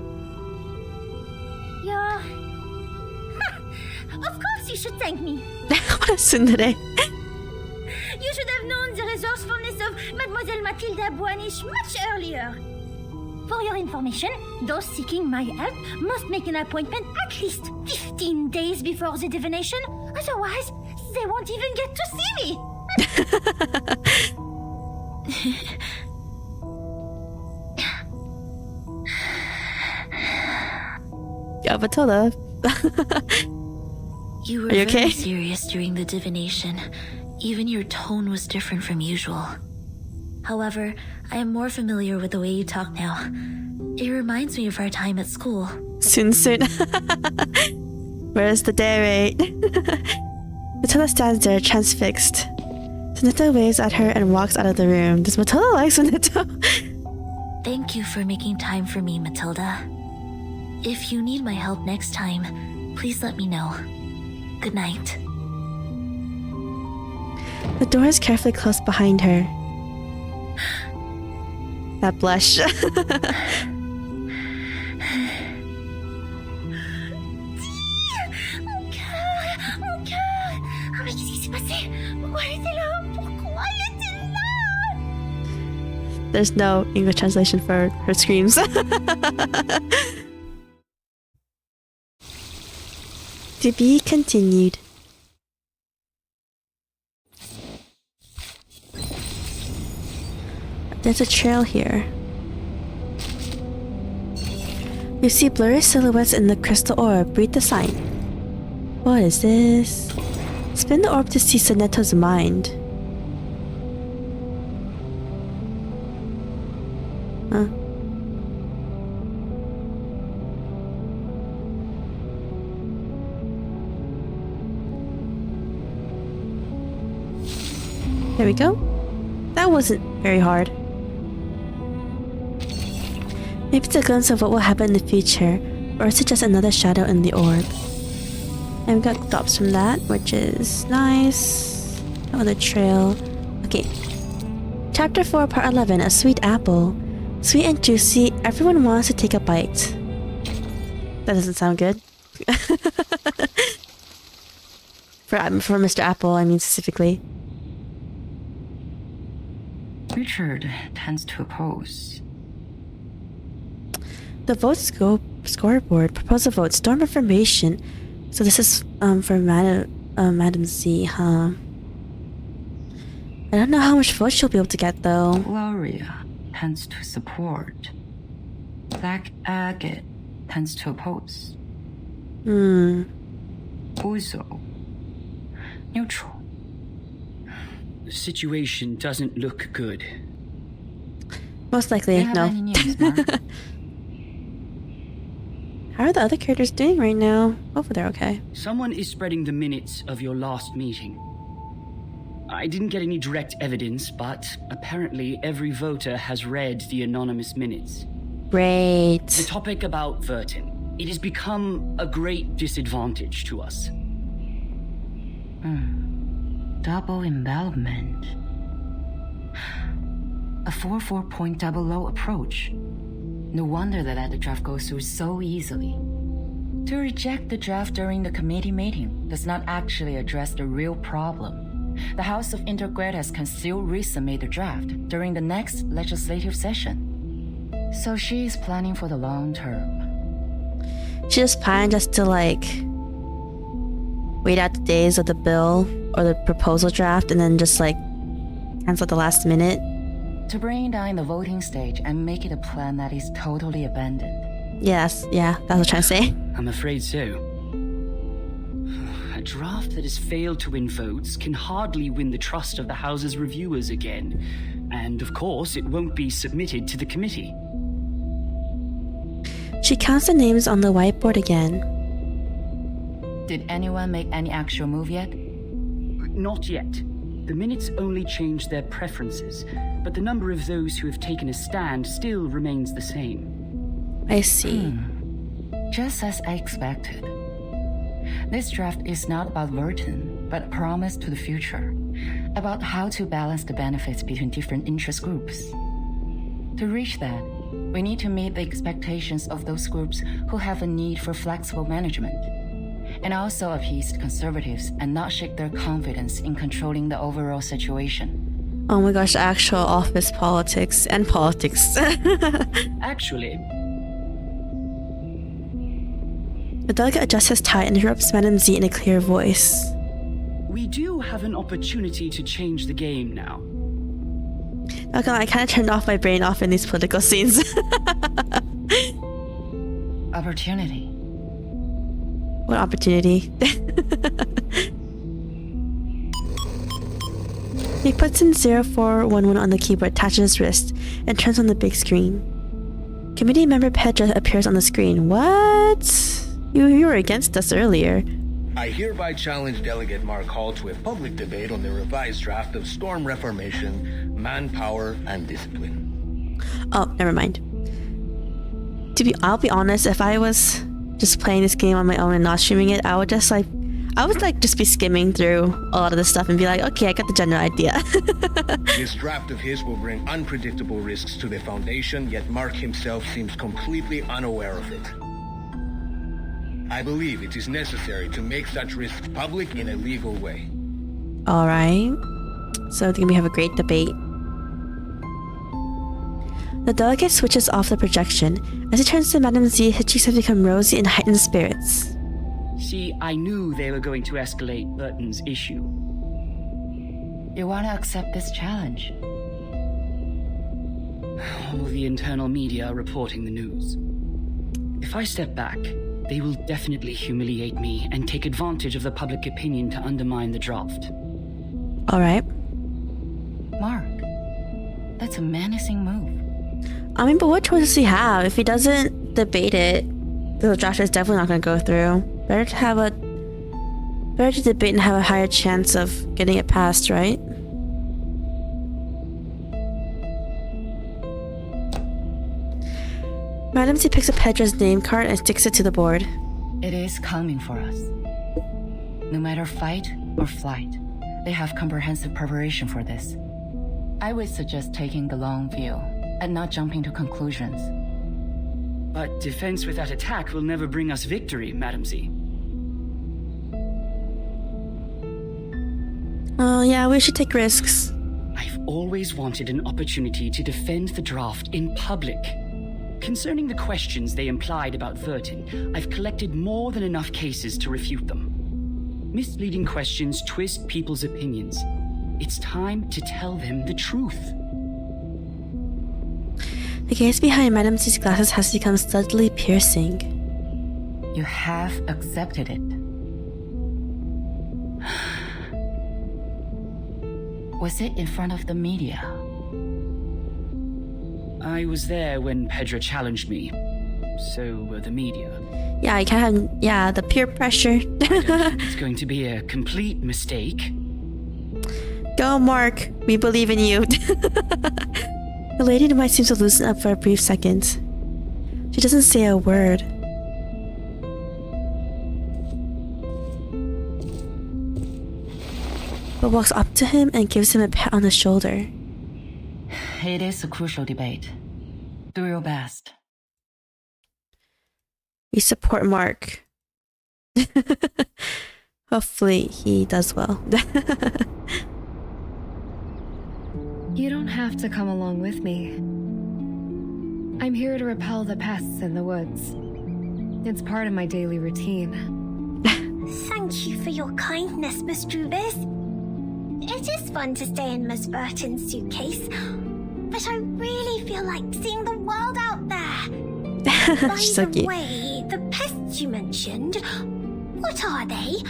Yeah. Of course you should thank me. What a tsundere. You should have known the resourcefulness of Mademoiselle Mathilda Boanish much earlier. For your information, those seeking my help must make an appointment at least 15 days before the divination. Otherwise, they won't even get to see me. Yeah, Matilda. You were Are you okay? very serious during the divination. Even your tone was different from usual. However, I am more familiar with the way you talk now. It reminds me of our time at school. Soon. Where's the day rate? Matilda stands there, transfixed. Sunetto waves at her and walks out of the room. Does Matilda like Sunetto? Thank you for making time for me, Matilda. If you need my help next time, please let me know. Good night. The door is carefully closed behind her. That blush. There's no English translation for her screams. To be continued. There's a trail here. You see blurry silhouettes in the crystal orb. Read the sign. What is this? Spin the orb to see Sunetto's mind. Huh? There we go. That wasn't very hard. Maybe it's a glimpse of what will happen in the future, or is it just another shadow in the orb? And we got drops from that, which is nice. Another trail. Okay. Chapter 4, Part 11, A Sweet Apple. Sweet and juicy, everyone wants to take a bite. That doesn't sound good. For Mr. Apple, I mean specifically. Richard tends to oppose. The vote scoreboard. Proposal vote. Storm information. So this is for Madam Z, huh? I don't know how much votes she'll be able to get though. Gloria tends to support. Black Agate tends to oppose. Uzo. Neutral. The situation doesn't look good. Most likely, no. How are the other characters doing right now? Hopefully they're okay. Someone is spreading the minutes of your last meeting. I didn't get any direct evidence, but apparently every voter has read the anonymous minutes. Great. The topic about Vertin. It has become a great disadvantage to us. Double envelopment. A 4.00 approach. No wonder they let the draft go through so easily. To reject the draft during the committee meeting does not actually address the real problem. The House of Interguerras can still resubmit the draft during the next legislative session. So she's planning for the long term. She just planned just to like wait out the days of the bill or the proposal draft and then just like cancel at the last minute. To bring down the voting stage and make it a plan that is totally abandoned. Yes, yeah, that's what I'm trying to say. I'm afraid so. A draft that has failed to win votes can hardly win the trust of the House's reviewers again. And of course, it won't be submitted to the committee. She counts the names on the whiteboard again. Did anyone make any actual move yet? Not yet. The minutes only changed their preferences, but the number of those who have taken a stand still remains the same. I see. Just as I expected. This draft is not about Verton, but a promise to the future. About how to balance the benefits between different interest groups. To reach that, we need to meet the expectations of those groups who have a need for flexible management. And also appease conservatives and not shake their confidence in controlling the overall situation. Oh my gosh, actual office politics and politics. Actually, the delegate adjusts his tie and interrupts Madame Z in a clear voice. we do have an opportunity to change the game now. Okay, I kind of turned off my brain off in these political scenes. Opportunity. What opportunity? He puts in 0411 on the keyboard, attaches his wrist, and turns on the big screen. Committee member Pedro appears on the screen. What? You were against us earlier. I hereby challenge Delegate Mark Hall to a public debate on the revised draft of Storm Reformation, Manpower, and Discipline. Oh, never mind. I'll be honest, if I was just playing this game on my own and not streaming it, I would just just be skimming through a lot of this stuff and be like, okay, I got the general idea. This draft of his will bring unpredictable risks to the Foundation, yet Mark himself seems completely unaware of it. I believe it is necessary to make such risks public in a legal way. Alright. So I think we have a great debate. The delegate switches off the projection. As he turns to Madame Z, his cheeks have become rosy and heightened spirits. See, I knew they were going to escalate Burton's issue. You want to accept this challenge? All the internal media are reporting the news. If I step back, they will definitely humiliate me and take advantage of the public opinion to undermine the draft. Alright. Mark, that's a menacing move. I mean, but what choice does he have? If he doesn't debate it, the draft is definitely not going to go through. Better to debate and have a higher chance of getting it passed, right? Madame Z picks up Pedra's name card and sticks it to the board. It is coming for us. No matter fight or flight, they have comprehensive preparation for this. I would suggest taking the long view and not jumping to conclusions. But defense without attack will never bring us victory, Madame Z. Oh, yeah, we should take risks. I've always wanted an opportunity to defend the draft in public. Concerning the questions they implied about Verton, I've collected more than enough cases to refute them. Misleading questions twist people's opinions. It's time to tell them the truth. The gaze behind Madame Z's glasses has become steadily piercing. You have accepted it. Was it in front of the media? I was there when Pedro challenged me. So were the media. Yeah, the peer pressure. I don't think it's going to be a complete mistake. Go, Mark. We believe in you. The lady in white seems to loosen up for a brief second. She doesn't say a word. But walks up to him and gives him a pat on the shoulder. It is a crucial debate. Do your best. We support Mark. Hopefully he does well. You don't have to come along with me. I'm here to repel the pests in the woods. It's part of my daily routine. Thank you for your kindness, Miss Drubis. It is fun to stay in Miss Burton's suitcase, but I really feel like seeing the world out there. By So the cute. way, the pests you mentioned, what are they?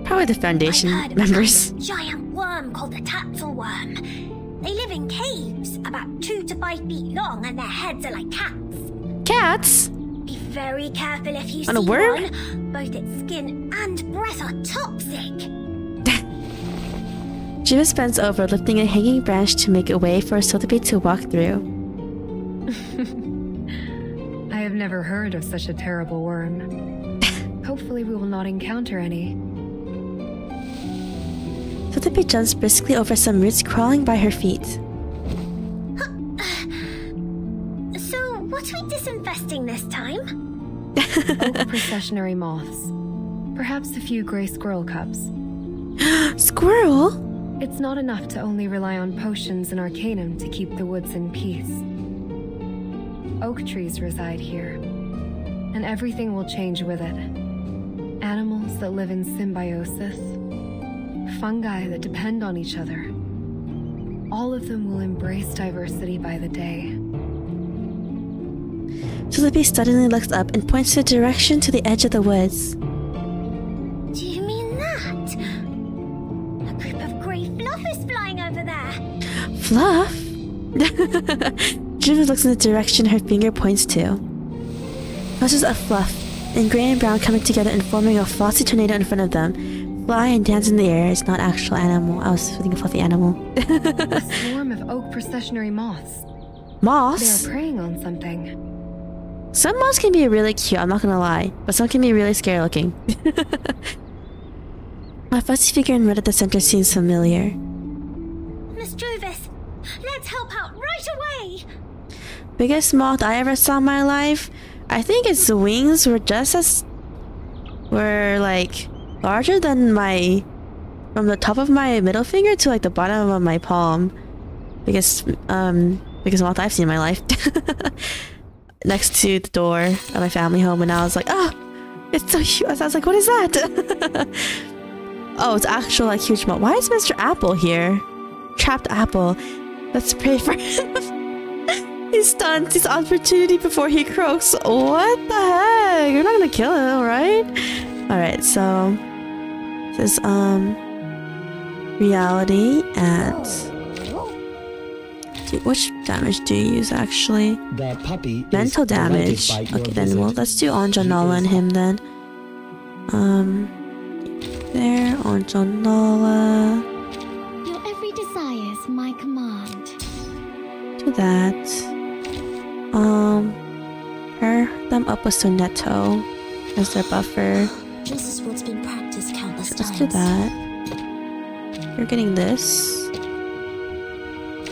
Probably the Foundation I've heard of members. a giant worm called the tatzelworm. They live in caves, about 2 to 5 feet long, and their heads are like cats. Cats? Be very careful if you On a see worm? one. Both its skin and breath are toxic. Drubis bends over, lifting a hanging branch to make a way for Sotheby to walk through. I have never heard of such a terrible worm. Hopefully we will not encounter any. Sotheby jumps briskly over some roots crawling by her feet. So, what are we disinfesting this time? Oak processionary moths. Perhaps a few gray squirrel cubs. Squirrel? It's not enough to only rely on potions and arcanum to keep the woods in peace. Oak trees reside here, and everything will change with it. Animals that live in symbiosis, fungi that depend on each other. All of them will embrace diversity by the day. Sotheby suddenly looks up and points the direction to the edge of the woods. Do you mean that? A group of grey fluff is flying over there. Fluff? Drubis looks in the direction her finger points to. Clusters of fluff, and grey and brown coming together and forming a flossy tornado in front of them. Fly and dance in the air. It's not actual animal. I was thinking fluffy animal. A swarm of oak processionary moths. Moths? They're preying on something. Some moths can be really cute, I'm not gonna lie, but some can be really scary looking. A fuzzy figure in red at the center seems familiar. Miss Drubis, let's help out right away. Biggest moth I ever saw in my life? I think its wings were like larger than from the top of my middle finger to like the bottom of my palm. Biggest moth I've seen in my life. Next to the door of my family home, and I was like, oh, it's so huge. I was like, what is that? Oh, it's actual like huge moth. Why is Mr. Apple here? Trapped Apple. Let's pray for him. He stuns his opportunity before he croaks. What the heck? You're not gonna kill him, right? Alright, so this is reality and which damage do you use actually? The puppy mental damage. Okay, then let's do Anjanala and him then. There, Anjanala. Your every desire is my command. Do that. Pair them up with Sonetto as their buffer. This is what's been practiced countless times. Let's do that. You're getting this.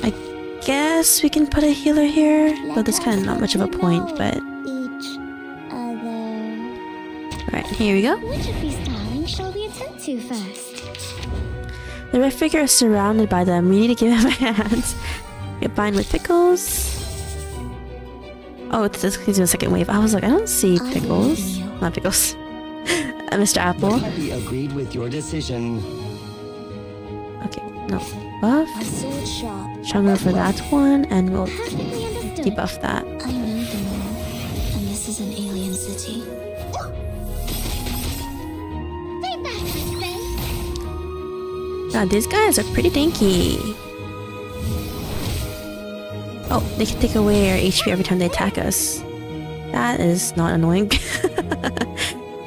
I guess we can put a healer here, though there's kind of not much of a point, but... Alright, here we go. Which of these darlings shall we attend to first? The red figure is surrounded by them. We need to give him a hand. Get bind with Pickles. Oh, it's this, he's in a second wave. I was like, I don't see Pickles. Not Pickles. Mr. Apple. The puppy agreed with your decision. Okay, no. Buff. A sword sharp. Stronger for that one, and we'll debuff that. I know them all, and this is an alien city. Stay back, I say. God, these guys are pretty dinky. Oh, they can take away our HP every time they attack us. That is not annoying.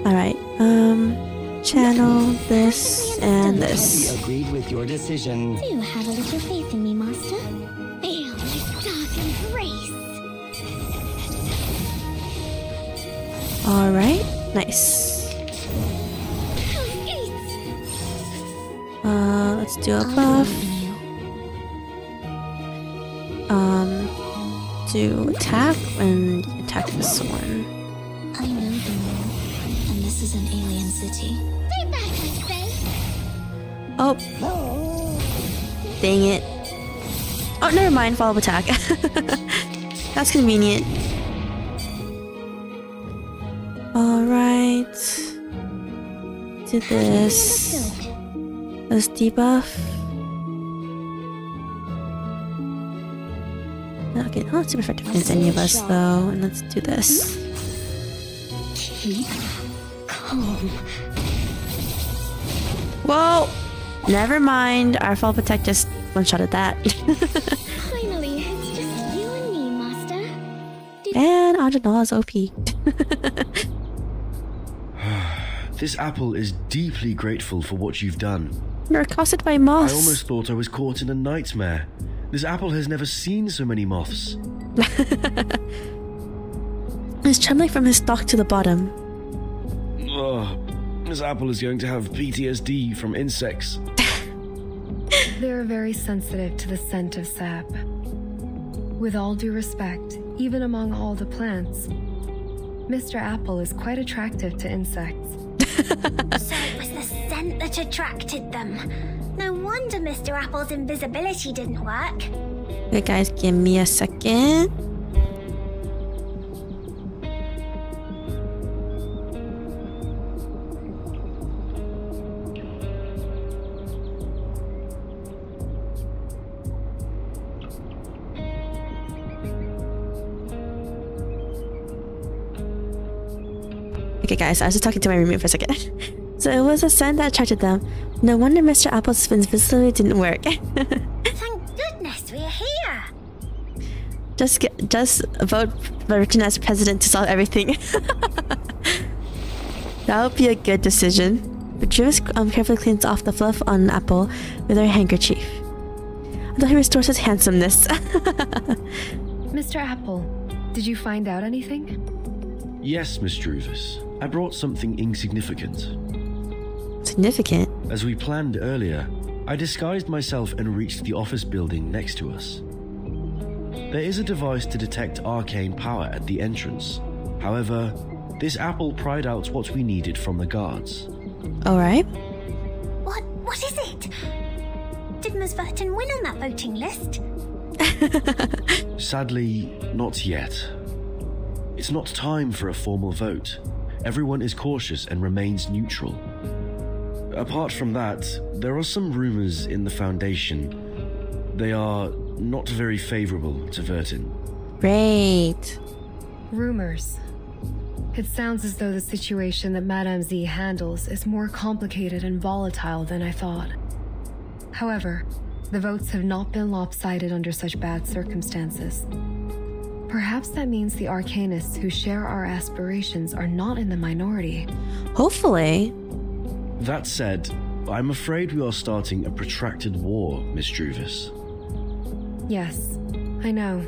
Alright, channel this and this. He agreed with your decision. Do have a little faith in me, Master? Feel my dark embrace. Alright, nice. Let's do a buff. Do attack and attack this one. I know them all, and this is an alien city. Stay back, I say. Oh. Dang it. Oh, never mind. Follow-up attack. That's convenient. Alright. Do this. Let's debuff. Okay, not super effective against any of us though. And let's do this. Keep calm. Whoa! Never mind. Our fall protect just one-shotted that. Finally, it's just you and me, Master. And $100 is OP. This apple is deeply grateful for what you've done. You're accosted by moths. I almost thought I was caught in a nightmare. This apple has never seen so many moths. It's trembling from his stalk to the bottom. Ugh, this apple is going to have PTSD from insects. They're very sensitive to the scent of sap. With all due respect, even among all the plants, Mr. Apple is quite attractive to insects. So it was the scent that attracted them. No wonder Mr. Apple's invisibility didn't work. Okay, guys, give me a second. Okay, guys, I was just talking to my roommate for a second. So it was a scent that attracted them. No wonder Mr. Apple's invisibility didn't work. Thank goodness we're here. Just vote Virgin as president to solve everything. That would be a good decision. But Juvis carefully cleans off the fluff on Apple with her handkerchief. Although he restores his handsomeness. Mr. Apple, did you find out anything? Yes, Miss Druvis. I brought something insignificant. Significant? As we planned earlier, I disguised myself and reached the office building next to us. There is a device to detect arcane power at the entrance. However, this apple pried out what we needed from the guards. Alright. What is it? Did Ms. Verton win on that voting list? Sadly, not yet. It's not time for a formal vote. Everyone is cautious and remains neutral. Apart from that, there are some rumors in the Foundation. They are not very favorable to Vertin. Great. Rumors. It sounds as though the situation that Madame Z handles is more complicated and volatile than I thought. However, the votes have not been lopsided under such bad circumstances. Perhaps that means the arcanists who share our aspirations are not in the minority. Hopefully. That said, I'm afraid we are starting a protracted war, Miss Druvis. Yes, I know.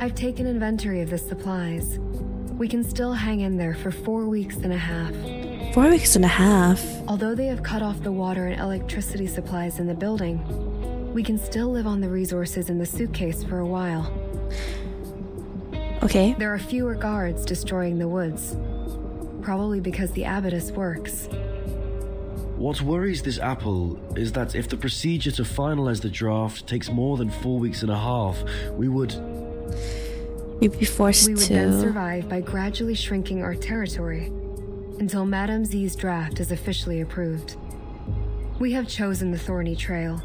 I've taken inventory of the supplies. We can still hang in there for 4 weeks and a half. 4 weeks and a half? Although they have cut off the water and electricity supplies in the building, we can still live on the resources in the suitcase for a while. Okay. There are fewer guards destroying the woods. Probably because the abattis works. What worries this apple is that if the procedure to finalize the draft takes more than 4 weeks and a half, we'd be forced to... We would then survive by gradually shrinking our territory until Madame Z's draft is officially approved. We have chosen the Thorny Trail,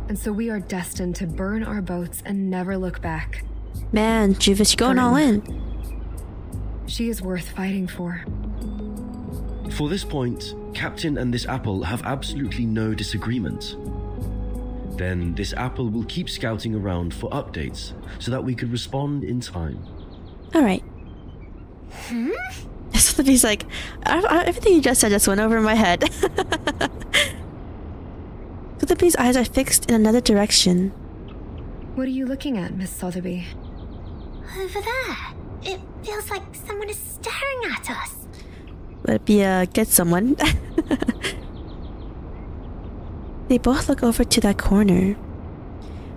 and so we are destined to burn our boats and never look back. Man, Juvis, you're going all in. She is worth fighting for. For this point, Captain and this apple have absolutely no disagreement. Then this apple will keep scouting around for updates so that we could respond in time. Alright. So he's like, everything you just said just went over my head. Sotheby's eyes are fixed in another direction. What are you looking at, Miss Sotheby? Over there. It feels like someone is staring at us. Let it be get someone. They both look over to that corner.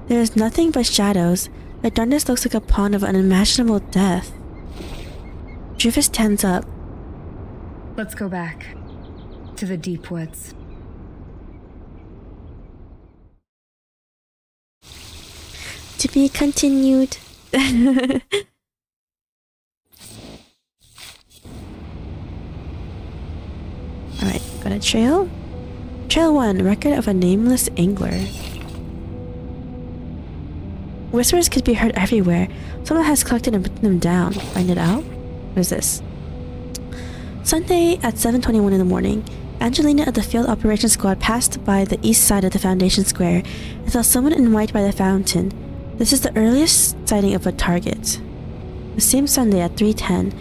There is nothing but shadows. The darkness looks like a pond of unimaginable depth. Juvis stands up. Let's go back to the deep woods. To be continued. Alright, got a trail. Trail 1, record of a nameless angler. Whispers could be heard everywhere. Someone has collected and put them down. Find it out? What is this? Sunday at 7:21 in the morning, Angelina of the Field Operations Squad passed by the east side of the Foundation Square and saw someone in white by the fountain. This is the earliest sighting of a target. The same Sunday at 3:10,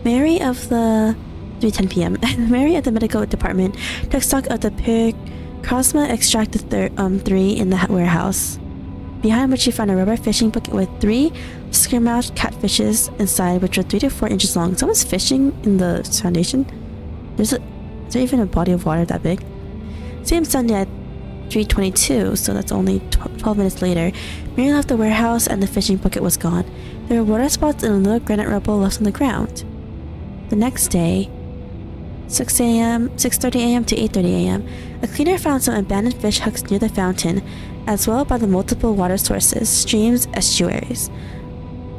Mary of the 3:10 p.m. Mary at the medical department took stock of the pig Cosma extracted 3 in the warehouse, behind which she found a rubber fishing bucket with 3 square-mouthed catfishes inside, which were 3 to 4 inches long. Someone's fishing in the foundation? Is there even a body of water that big? Same Sunday at 3:22, so that's only 12 minutes later, Mary left the warehouse and the fishing bucket was gone. There were water spots and a little granite rubble left on the ground. The next day, 6:30 a.m. to 8:30 a.m., a cleaner found some abandoned fish hooks near the fountain, as well by the multiple water sources, streams, estuaries.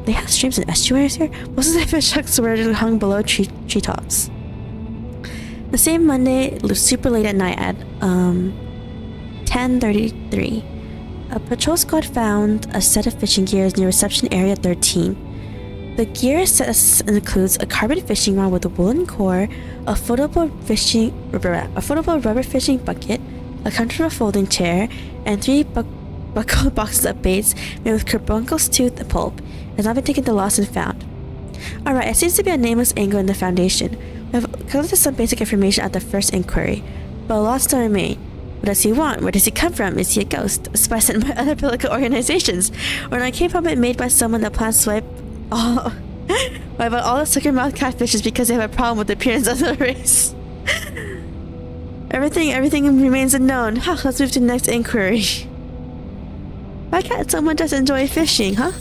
They have streams and estuaries here? Most of the fish hooks were hung below treetops. The same Monday, super late at night at 10:33, a patrol squad found a set of fishing gears near reception area 13. The gear set includes a carbon fishing rod with a woolen core, a foldable rubber fishing bucket, a comfortable folding chair, and 3 buckled boxes of baits made with carbuncle's tooth pulp. It has not been taken to lost and found. Alright, it seems to be a nameless angler in the Foundation. We have collected some basic information at the first inquiry, but a lot still remain. What does he want? Where does he come from? Is he a ghost? A spy sent by other political organizations? Or an arcane puppet made by someone that plans to wipe all the sucker-mouthed catfishes because they have a problem with the appearance of the race? Everything remains unknown. Let's move to the next inquiry. Why can't someone just enjoy fishing, huh?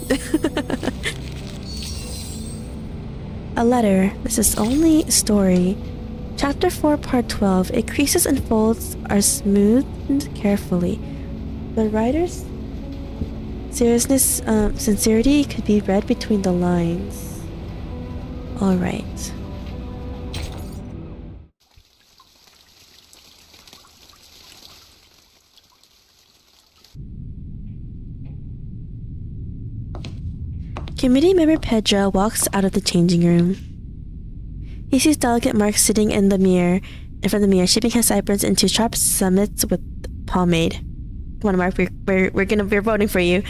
A letter. This is only a story. Chapter 4, Part 12. It creases and folds are smoothed carefully. The writer's sincerity could be read between the lines. Alright. Committee member Pedro walks out of the changing room. He sees delegate Mark sitting in front of the mirror, shaping his eyebrows into sharp summits with pomade. Come on, Mark, we're voting for you.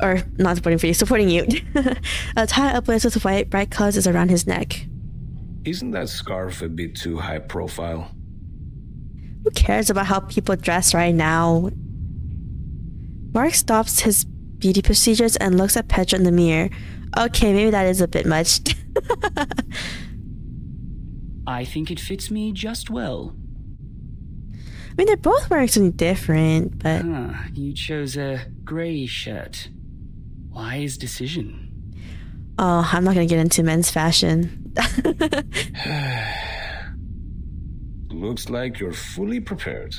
Or not voting for you, supporting you. A tie ablaze with white, bright colors is around his neck. Isn't that scarf a bit too high profile? Who cares about how people dress right now? Mark stops his beauty procedures and looks at Pedro in the mirror. Okay, maybe that is a bit much. I think it fits me just well. I mean, they're both wearing something different, but... You chose a grey shirt. Wise decision. Oh, I'm not gonna get into men's fashion. Looks like you're fully prepared.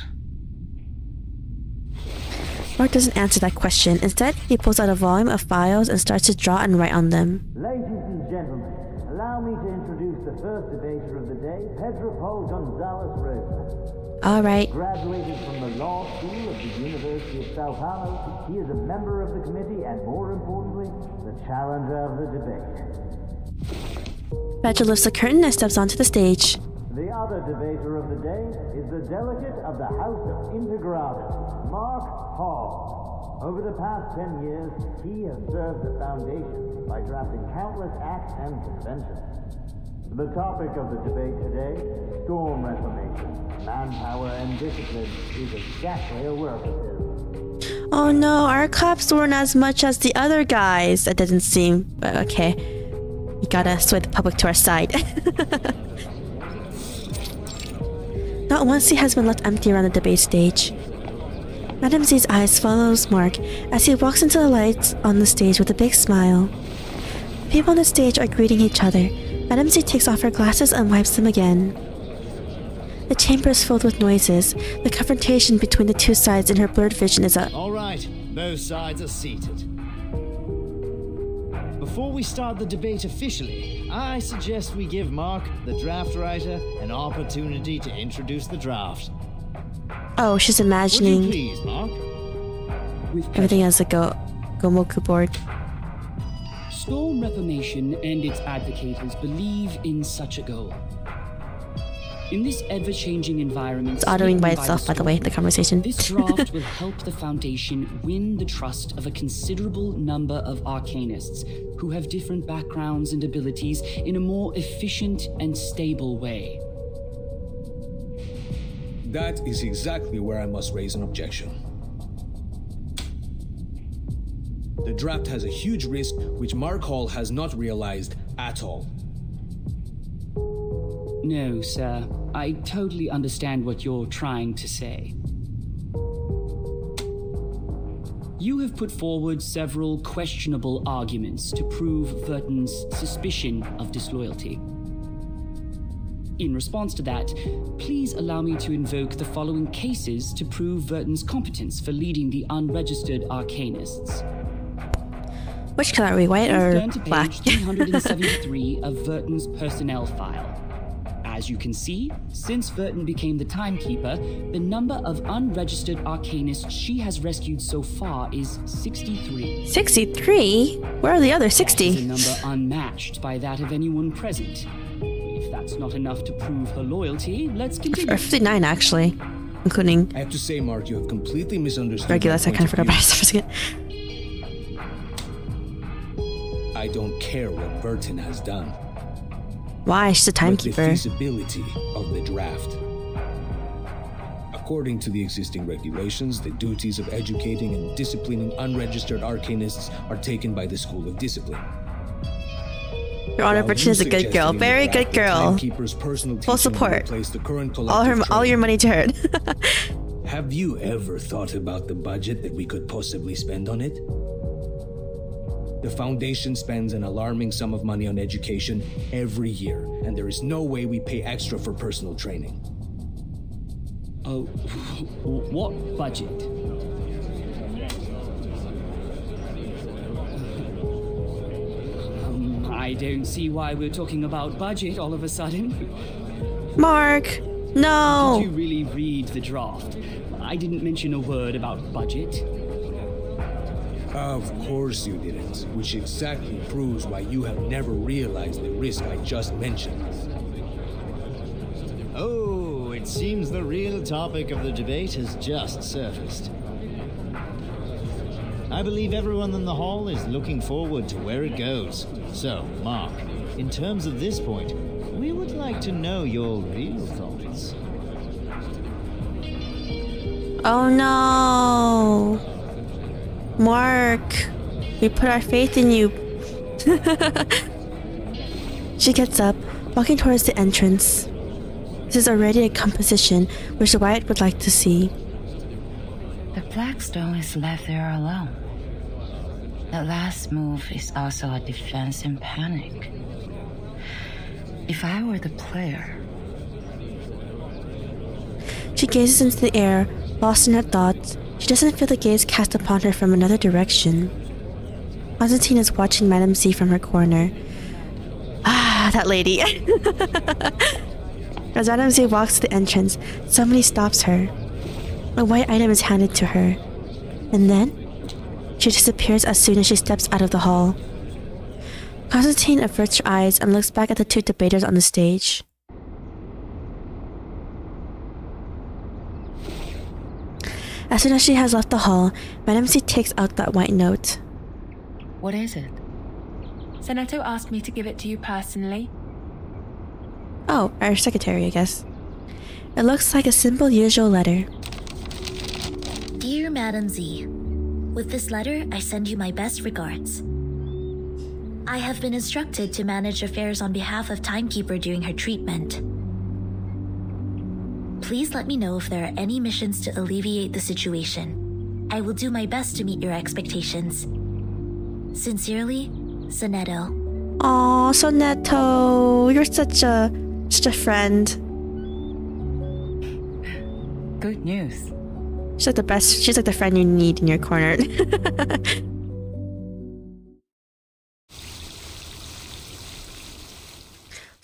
Mark doesn't answer that question. Instead, he pulls out a volume of files and starts to draw and write on them. Ladies and gentlemen, allow me to introduce the first debater of the day, Pedro Paul Gonzalez Reyes. Alright. Graduated from the Law School of the University of Sao Paulo, he is a member of the committee and, more importantly, the challenger of the debate. Pedro lifts the curtain and steps onto the stage. The other debater of the day is the delegate of the House of Integrados, Mark Hall. Over the past 10 years, he has served the Foundation by drafting countless acts and conventions. The topic of the debate today, storm reformation. Manpower and discipline is exactly a work of his. Oh no, our claps weren't as much as the other guys. That doesn't seem... But okay. We gotta sway the public to our side. Not one seat has been left empty around the debate stage. Madame Z's eyes follows Mark as he walks into the lights on the stage with a big smile. The people on the stage are greeting each other. Madame Z takes off her glasses and wipes them again. The chamber is filled with noises. The confrontation between the two sides in her blurred vision is a... All right, both sides are seated. Before we start the debate officially, I suggest we give Mark, the draft writer, an opportunity to introduce the draft. Oh, she's Would imagining you please, Mark? everything as a Gomoku board. Storm Reformation and its advocates believe in such a goal. In this ever-changing environment, It's autoing by itself, by the way, the conversation. this draft will help the Foundation win the trust of a considerable number of arcanists who have different backgrounds and abilities in a more efficient and stable way. That is exactly where I must raise an objection. The draft has a huge risk which Mark Hall has not realized at all. No, sir. I totally understand what you're trying to say. You have put forward several questionable arguments to prove Verton's suspicion of disloyalty. In response to that, please allow me to invoke the following cases to prove Verton's competence for leading the unregistered arcanists. Which color are we, white or Turn to black? page 373 of Verton's personnel file. As you can see, since Verton became the timekeeper, the number of unregistered arcanists she has rescued so far is 63. 63? Where are the other 60? That is a number unmatched by that of anyone present. If that's not enough to prove her loyalty, let's continue. Or 59, actually, including I have to say, Mark, you have completely misunderstood. Regulus. I kind of forgot about it for a second. I don't care what Verton has done. Why? She's a But the timekeeper. feasibility of the draft. According to the existing regulations, the duties of educating and disciplining unregistered arcanists are taken by the School of Discipline. Your Honor, While Virtune you is a good suggested girl. in the Very draft good that girl. timekeeper's personal Full teaching will support. replace the current All collective your money to her. Have you ever thought about the budget that we could possibly spend on it? The Foundation spends an alarming sum of money on education every year, and there is no way we pay extra for personal training. Oh, what budget? I don't see why we're talking about budget all of a sudden. Mark, no. Did you really read the draft? I didn't mention a word about budget. Of course you didn't, which exactly proves why you have never realized the risk I just mentioned. Oh, it seems the real topic of the debate has just surfaced. I believe everyone in the hall is looking forward to where it goes. So, Mark, in terms of this point, we would like to know your real thoughts. Oh no. Mark, we put our faith in you. She gets up, walking towards the entrance. This is already a composition which Wyatt would like to see. The Blackstone is left there alone. The last move is also a defense in panic. If I were the player... She gazes into the air, lost in her thoughts. She doesn't feel the gaze cast upon her from another direction. Constantine is watching Madame Z from her corner. Ah, that lady. As Madame Z walks to the entrance, somebody stops her. A white item is handed to her. And then, she disappears as soon as she steps out of the hall. Constantine averts her eyes and looks back at the two debaters on the stage. As soon as she has left the hall, Madame Z takes out that white note. What is it? Senato asked me to give it to you personally. Oh, our secretary, I guess. It looks like a simple, usual letter. Dear Madam Z, with this letter, I send you my best regards. I have been instructed to manage affairs on behalf of Timekeeper during her treatment. Please let me know if there are any missions to alleviate the situation. I will do my best to meet your expectations. Sincerely, Sonetto. Aw, Sonetto, you're such a friend. Good news. She's like the best. She's like the friend you need in your corner.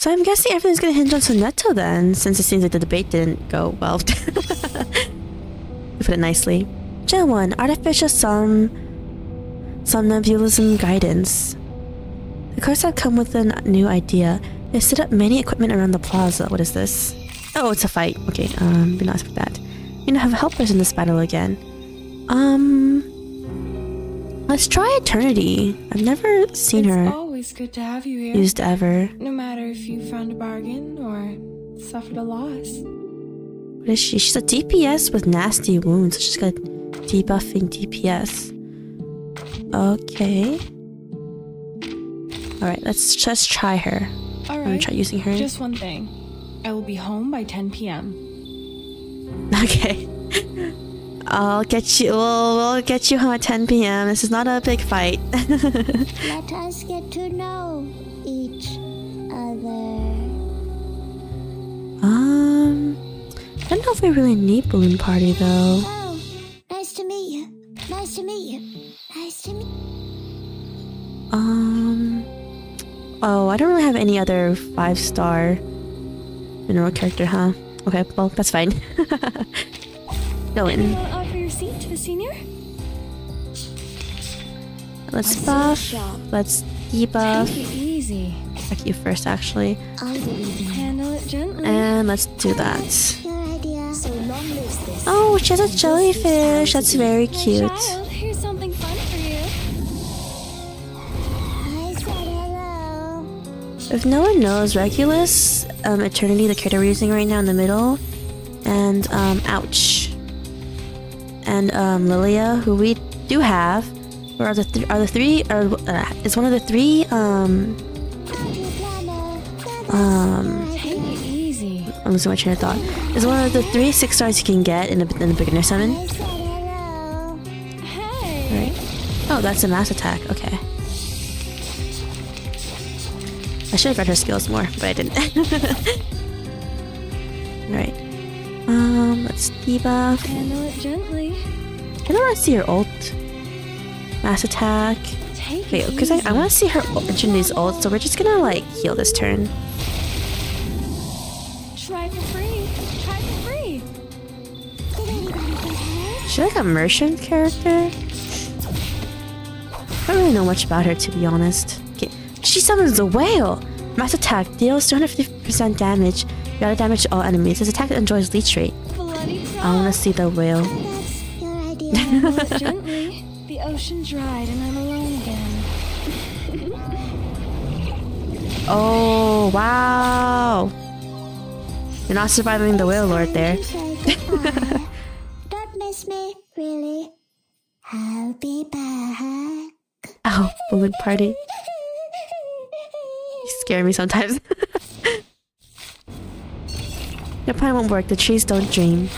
So I'm guessing everything's gonna hinge on Sonetto then, since it seems like the debate didn't go well. To put it nicely. Gen 1, Artificial Somnambulism Guidance. The course have come with a new idea. They set up many equipment around the plaza. What is this? Oh, it's a fight. Okay, did not expect that. You know, have helpers in this battle again. Let's try Eternity. I've never seen her Always good to have you here. used ever. No matter if you found a bargain or suffered a loss. What is she? She's a DPS with nasty wounds. She's got debuffing DPS. Okay. Alright, let's just try her. I'm gonna try using her. Just one thing. I will be home by 10 p.m. Okay. I'll get you. We'll get you home at 10 p.m. This is not a big fight. Let us get to know each other. I don't know if we really need Balloon Party though. Oh, nice to meet you. Nice to meet you. Nice to meet Oh, I don't really have any other 5-star mineral character, huh? Okay, well, that's fine. Go in. Offer your seat to the senior? Let's buff. Let's debuff. Take it easy. Check you first, actually. Handle it gently. And let's do that. So long live this. Oh, she has a jellyfish. That's very cute. Child, here's something fun for you. I said hello. If no one knows, Regulus, Eternity, the character we're using right now in the middle, and Ouch, and Lilia, who we do have, or is one of the three Take it easy. I'm losing my train of thought. Is one of the 3 6 stars you can get in the beginner summon. Hey. Right. Oh, that's a mass attack. Okay. I should have read her skills more, but I didn't. Alright. Let's debuff. Handle it gently. I don't want to see her ult. Mass attack. Wait, because I want to see her Trinity's ult, so we're just gonna like heal this turn. Try for free. Try for free. Is she like a merchant character? I don't really know much about her, to be honest. Okay. She summons a whale! Mass attack deals 250% damage. You gotta damage to all enemies. This attack enjoys leech rate. I wanna see the whale. Handle it gently. The ocean dried and I'm alone again. Oh, wow! You're not surviving the whale lord there. Don't miss me, really. I'll be back. Oh, balloon party. You scare me sometimes. Your plan won't work. The trees don't dream.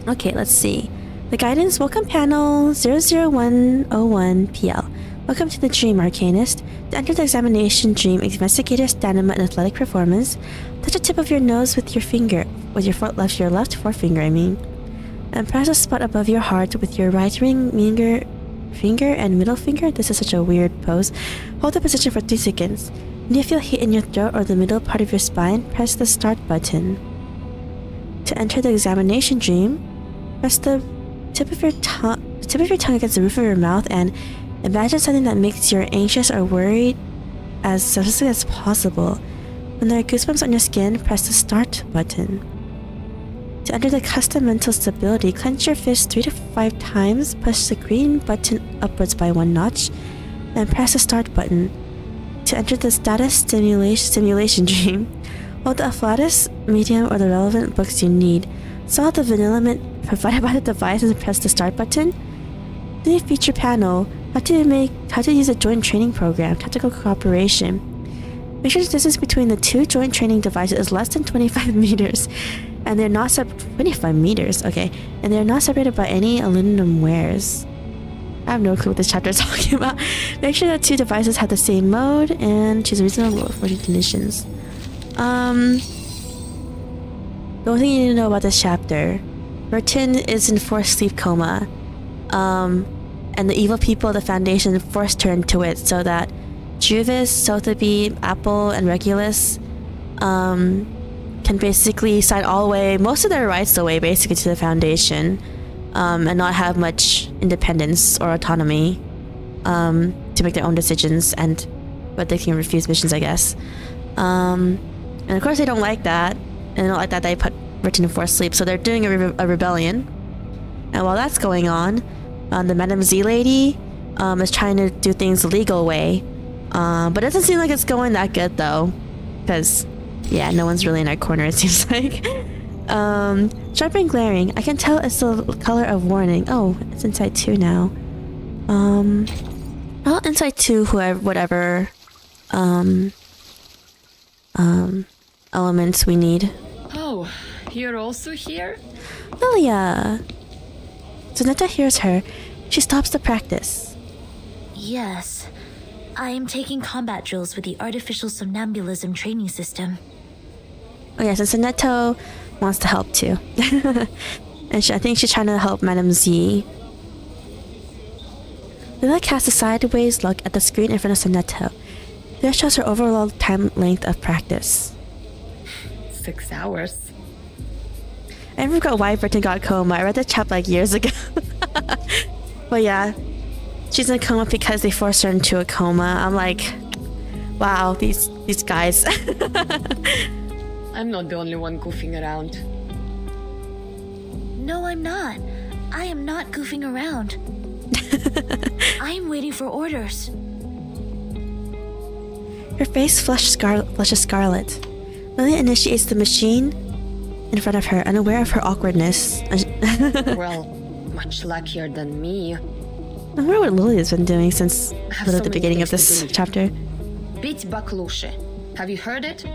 Okay, let's see. The guidance. Welcome panel 00101 PL. Welcome to the Dream Arcanist. To enter the examination dream, investigator stamina and athletic performance. Touch the tip of your nose with your finger, with your left forefinger, and press a spot above your heart with your right finger and middle finger. This is such a weird pose. Hold the position for 3 seconds. When you feel heat in your throat or the middle part of your spine, press the start button. To enter the examination dream, press the tip of your tongue against the roof of your mouth and imagine something that makes you anxious or worried as specific as possible. When there are goosebumps on your skin, press the start button. To enter the custom mental stability, clench your fist 3 to 5 times, push the green button upwards by 1 notch, and press the start button. To enter the status simulation dream, hold the afflatus, medium, or the relevant books you need. Solve the vanilla mint provided by the device and press the start button. In the feature panel, how to use a joint training program, tactical cooperation. Make sure the distance between the 2 joint training devices is less than 25 meters, and they're not 25 meters. Okay, and they're not separated by any aluminum wares. I have no clue what this chapter is talking about. Make sure that 2 devices have the same mode, and choose reasonable working conditions. The only thing you need to know about this chapter: Burton is in forced sleep coma, and the evil people of the Foundation forced her into it so that Juvis, Sotheby, Apple, and Regulus can basically sign all the way, most of their rights away, basically to the Foundation, and not have much independence or autonomy to make their own decisions, but they can refuse missions, I guess. And of course they don't like that, and they don't like that they put Britain in forced sleep, so they're doing a rebellion. And while that's going on, the Madame Z lady is trying to do things the legal way, but it doesn't seem like it's going that good though, because yeah, no one's really in our corner, it seems like. Sharp and glaring. I can tell it's the color of warning. Oh, it's inside 2 now. Well, inside 2, whatever elements we need. Oh, you're also here? Lilia! Sonetta hears her. She stops the practice. Yes. I am taking combat drills with the artificial somnambulism training system. Oh yes, and Sonetto wants to help too. And I think she's trying to help Madame Z. Lila casts a sideways look at the screen in front of Sonetto. This shows her overall time length of practice. 6 hours. I forgot why Britain got coma. I read that chapter like years ago. But yeah, she's in a coma because they forced her into a coma. I'm like, wow, these guys. I'm not the only one goofing around. No, I'm not. I am not goofing around. I am waiting for orders. Her face flushes scarlet. Lily initiates the machine in front of her, unaware of her awkwardness. Well, much luckier than me. I wonder what Lily has been doing since the beginning of this chapter. Bit baklushe. Have you heard it?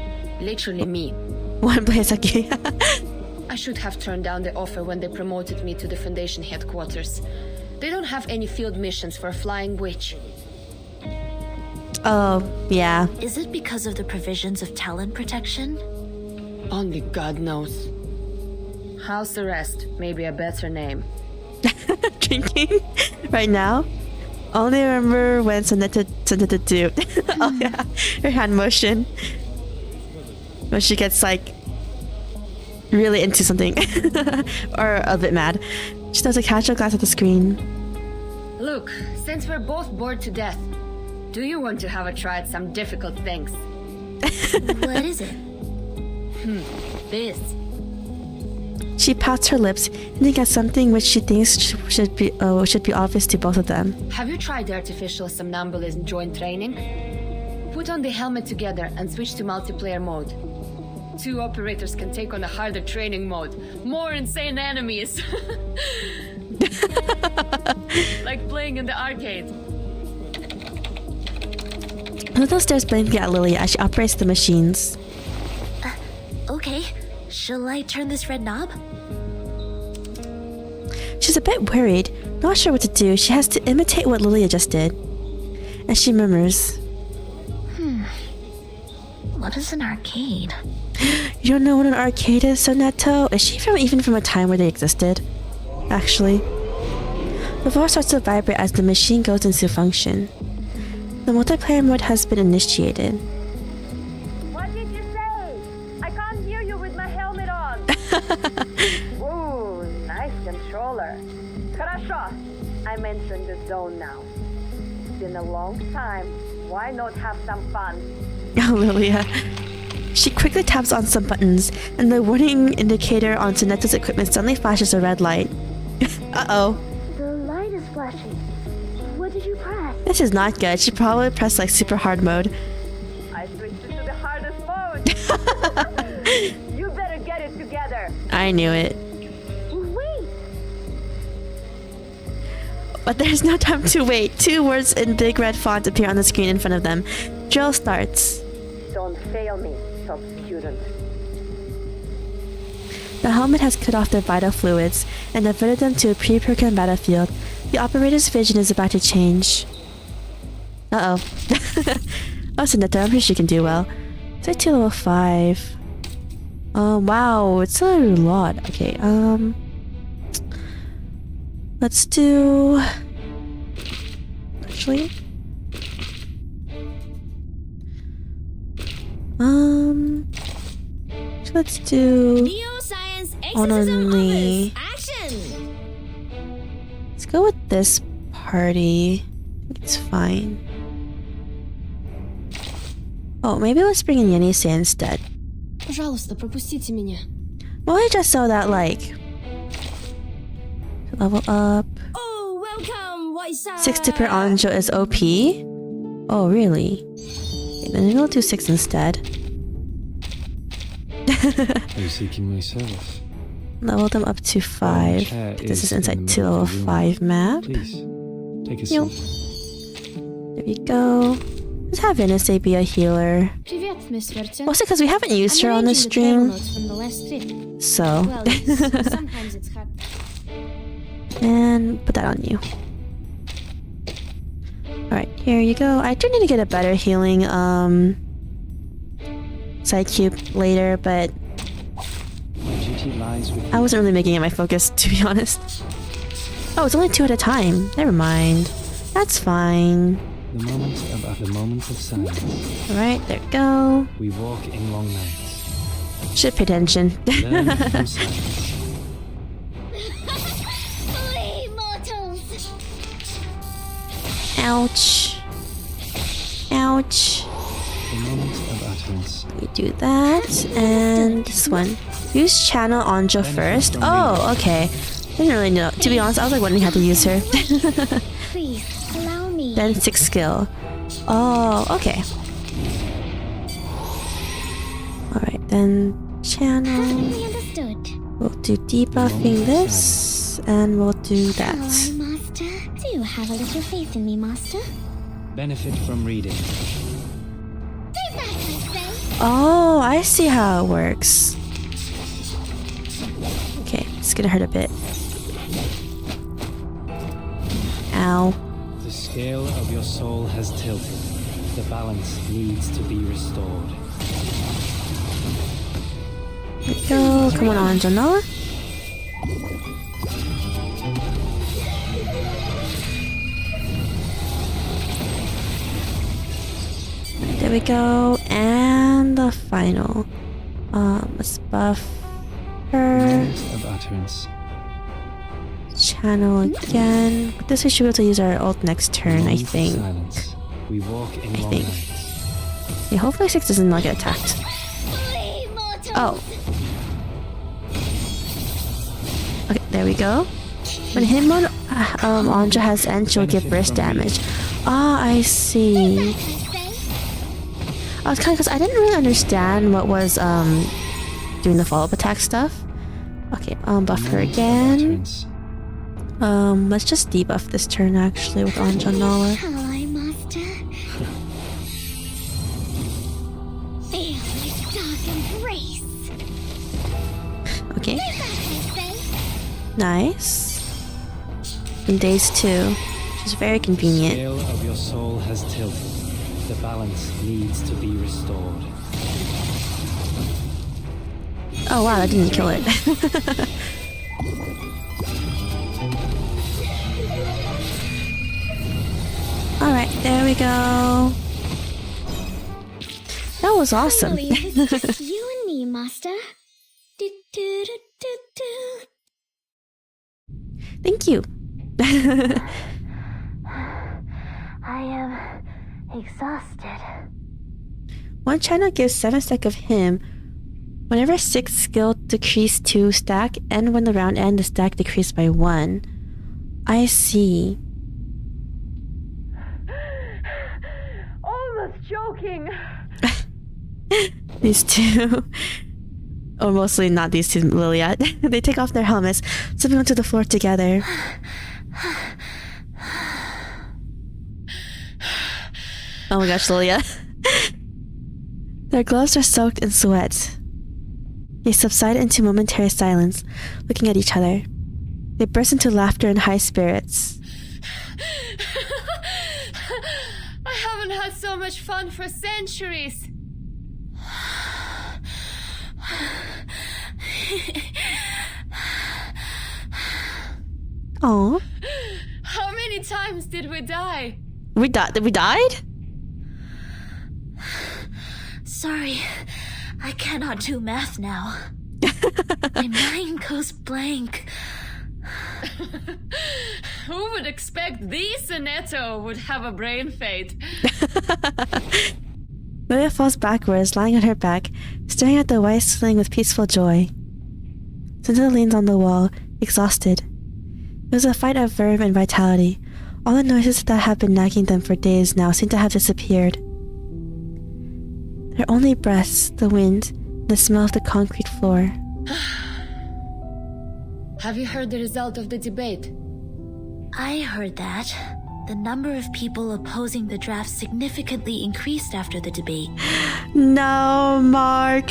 Literally me. One place again. I should have turned down the offer when they promoted me to the Foundation headquarters. They don't have any field missions for a flying witch. Oh, yeah. Is it because of the provisions of talent protection? Only God knows. How's the rest? Maybe a better name. Drinking? Right now? Only remember when Sonetta do. Oh yeah, her hand motion. When she gets like really into something. Or a bit mad. She does a casual glance at the screen. Look, since we're both bored to death, do you want to have a try at some difficult things? What is it? This. She pouts her lips, hinting at something which she thinks should be obvious to both of them. Have you tried the artificial somnambulism joint training? Put on the helmet together and switch to multiplayer mode. 2 operators can take on a harder training mode. More insane enemies. Like playing in the arcade. Little stares blankly at Lily as she operates the machines. Okay. Shall I turn this red knob? She's a bit worried, not sure what to do. She has to imitate what Lilia just did. And she murmurs. What is an arcade? You don't know what an arcade is, Sonetto? Is she even from a time where they existed? Actually. The floor starts to vibrate as the machine goes into function. The multiplayer mode has been initiated. What did you say? I can't hear you with my helmet on. Ooh, nice controller. Хорошо. I'm entering the zone now. It's been a long time. Why not have some fun? Oh, Lilia. She quickly taps on some buttons, and the warning indicator on Sonetta's equipment suddenly flashes a red light. Uh-oh. The light is flashing. What did you press? This is not good. She probably pressed like super hard mode. I switched it to the hardest mode. You better get it together. I knew it. Wait. But there's no time to wait. 2 words in big red font appear on the screen in front of them. Drill starts. Don't fail me, top student. The helmet has cut off their vital fluids and diverted them to a pre-programmed battlefield. The operator's vision is about to change. Uh-oh. Oh, Sonetta, I'm sure she can do well. Set to level 5. Wow, it's a lot. Okay, let's do... Actually... let's do Neoscience one only. action! Let's go with this party. It's fine. Oh, maybe let's bring in Yenise instead. Пожалуйста, пропустите меня. Well, just so that, like, level up. Oh, welcome, White Side! 60 per Anjo is OP? Oh, really? Okay, then we'll do 6 instead. Are you seeking my service? Level them up to 5. This is inside to level 5 map. Please, take a Yo. seat. There we go. Let's have Yenise be a healer. Привет, мисс Вертин. Mostly because we haven't used her on the stream. So. Well, yes, sometimes it's hard. And put that on you. Alright, here you go. I do need to get a better healing side cube later, but My duty lies with I wasn't really making it my focus, to be honest. Oh, it's only 2 at a time. Never mind. That's fine. the moment of silence. Alright, there we go. We walk in long nights. Should pay attention. Learn from silence. Flee, mortals! Ouch. Ouch. The moment of utterance. We do that, and this one. Use channel Anjo first. Oh, okay. Didn't really know. To be honest, I was like wondering how to use her. Please, allow me. Then 6 skill. Oh, okay. Alright, then channel. Perfectly understood. We'll do debuffing this, and we'll do that. Hello, Master. Do have a little faith in me, Master. Benefit from reading. Stay back, I say. Oh, I see how it works. Okay, it's gonna hurt a bit. Ow. The scale of your soul has tilted. The balance needs to be restored. There we go. Come on, Anjo, no? There we go. And the final. Let's buff her. Moment of utterance. Channel again. This we should be able to use our ult next turn, I Moment of think. silence. We walk in I long think. nights. Yeah, hopefully 6 doesn't not get attacked. Flee, mortals! Oh. Okay, there we go. When Hitmon Anjo has end, she'll give burst damage. Ah, I see. I was kind of because I didn't really understand what was doing the follow-up attack stuff. Okay, buff her again. Let's just debuff this turn actually with Anjo Nala. Hello, Master. Feel my dark embrace. Okay. Stay back, I say. Nice. In days 2, which is very The convenient. scale of your soul has tilted. The balance needs to be restored. Oh wow, that didn't kill it. Alright, there we go. That was awesome. Finally, it's just you and me, Master. Do, do, do, do, do. Thank you. I am exhausted. One channel gives 7 stack of him. Whenever 6 skill decrease 2 stack, and when the round ends, the stack decreased by 1. I see. Almost joking. These two. Or mostly not these two, Lilia. They take off their helmets, slipping onto the floor together. Oh my gosh, Lilia. Their gloves are soaked in sweat. They subside into momentary silence, looking at each other. They burst into laughter and high spirits. I haven't had so much fun for centuries. Oh. How many times did we die? We died? Sorry, I cannot do math now. My mind goes blank. Who would expect the Sonetto would have a brain fade? Viva falls backwards, lying on her back, staring at the white ceiling with peaceful joy. Sonetto leans on the wall, exhausted. It was a fight of verve and vitality. All the noises that have been nagging them for days now seem to have disappeared. Their only breaths, the wind, and the smell of the concrete floor. Have you heard the result of the debate? I heard that. The number of people opposing the draft significantly increased after the debate. No, Mark.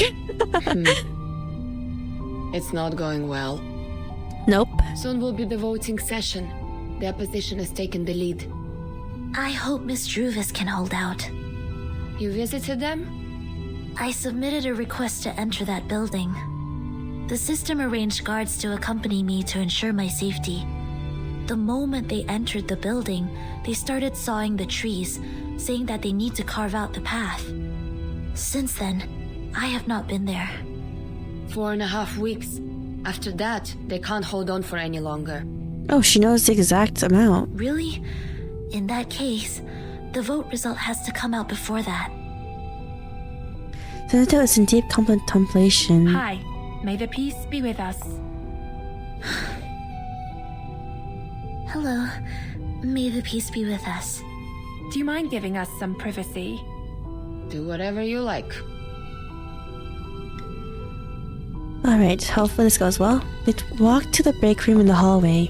It's not going well. Nope. Soon will be the voting session. The opposition has taken the lead. I hope Miss Druvis can hold out. You visited them? I submitted a request to enter that building. The system arranged guards to accompany me to ensure my safety. The moment they entered the building, they started sawing the trees, saying that they need to carve out the path. Since then, I have not been there. 4.5 weeks. After that, they can't hold on for any longer. Oh, she knows the exact amount. Really? In that case, the vote result has to come out before that. Sonetto is in deep contemplation. Hi, may the peace be with us. Hello, may the peace be with us. Do you mind giving us some privacy? Do whatever you like. Alright, hopefully this goes well. They walk to the break room in the hallway.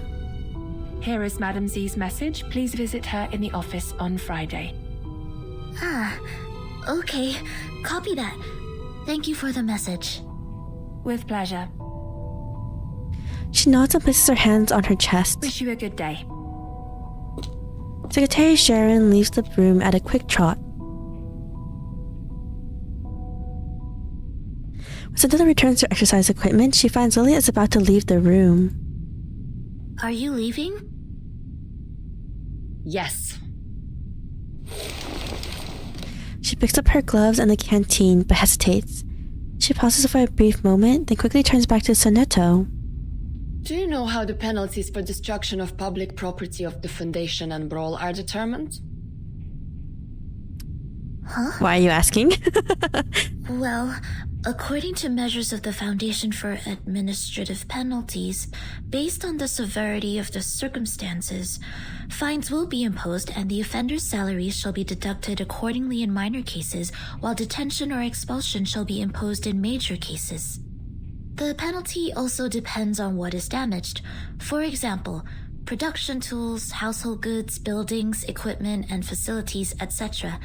Here is Madam Z's message. Please visit her in the office on Friday. Ah, okay. Copy that. Thank you for the message. With pleasure. She nods and places her hands on her chest. Wish you a good day. Secretary Sharon leaves the room at a quick trot. When Sonetto returns to her exercise equipment, she finds Lily is about to leave the room. Are you leaving? Yes. She picks up her gloves and the canteen, but hesitates. She pauses for a brief moment, then quickly turns back to Sonetto. Do you know how the penalties for destruction of public property of the Foundation and Brawl are determined? Huh? Why are you asking? Well, according to measures of the Foundation for Administrative Penalties, based on the severity of the circumstances, fines will be imposed and the offender's salaries shall be deducted accordingly in minor cases, while detention or expulsion shall be imposed in major cases. The penalty also depends on what is damaged. For example, production tools, household goods, buildings, equipment, and facilities, etc.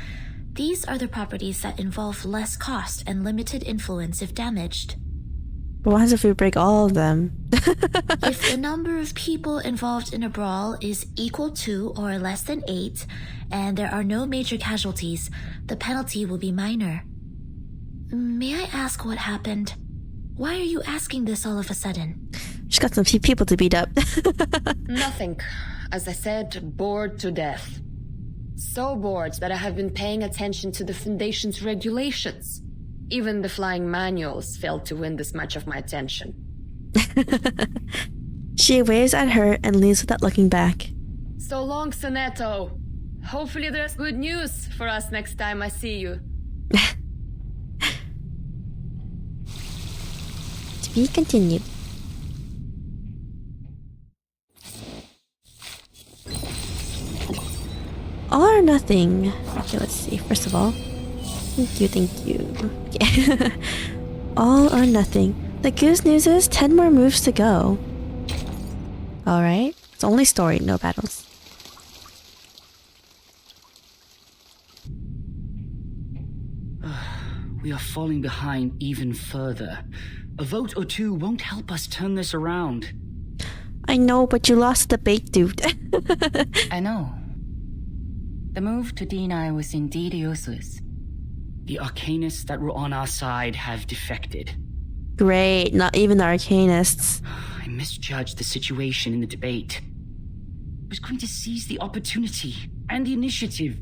These are the properties that involve less cost and limited influence if damaged. But what happens if we break all of them? If the number of people involved in a brawl is equal to or less than 8, and there are no major casualties, the penalty will be minor. May I ask what happened? Why are you asking this all of a sudden? She's got some people to beat up. Nothing. As I said, bored to death. So bored that I have been paying attention to the Foundation's regulations. Even the flying manuals failed to win this much of my attention. She waves at her and leaves without looking back. So long, Sonetto. Hopefully there's good news for us next time I see you. To be continued. All or nothing. Okay, let's see. First of all, thank you. Okay. All or nothing. The good news is 10 more moves to go. Alright. It's only story, no battles. We are falling behind even further. A vote or two won't help us turn this around. I know, but you lost the bait, dude. I know. The move to deny was indeed useless. The arcanists that were on our side have defected. Great, not even the arcanists. I misjudged the situation in the debate. I was going to seize the opportunity and the initiative.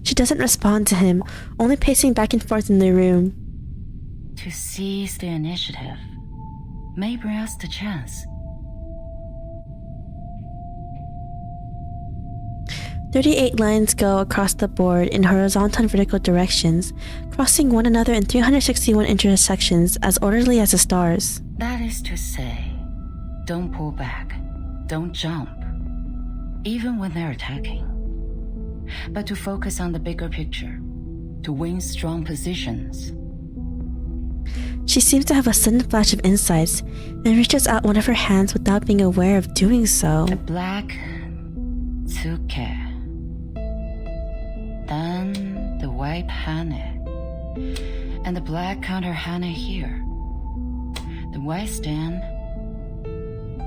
She doesn't respond to him, only pacing back and forth in the room. To seize the initiative may bring us the chance. 38 lines go across the board in horizontal and vertical directions, crossing one another in 361 intersections as orderly as the stars. That is to say, don't pull back, don't jump, even when they're attacking. But to focus on the bigger picture, to win strong positions. She seems to have a sudden flash of insights and reaches out one of her hands without being aware of doing so. The black tsuke. Then the white hane. And the black counter hane here. The white stand.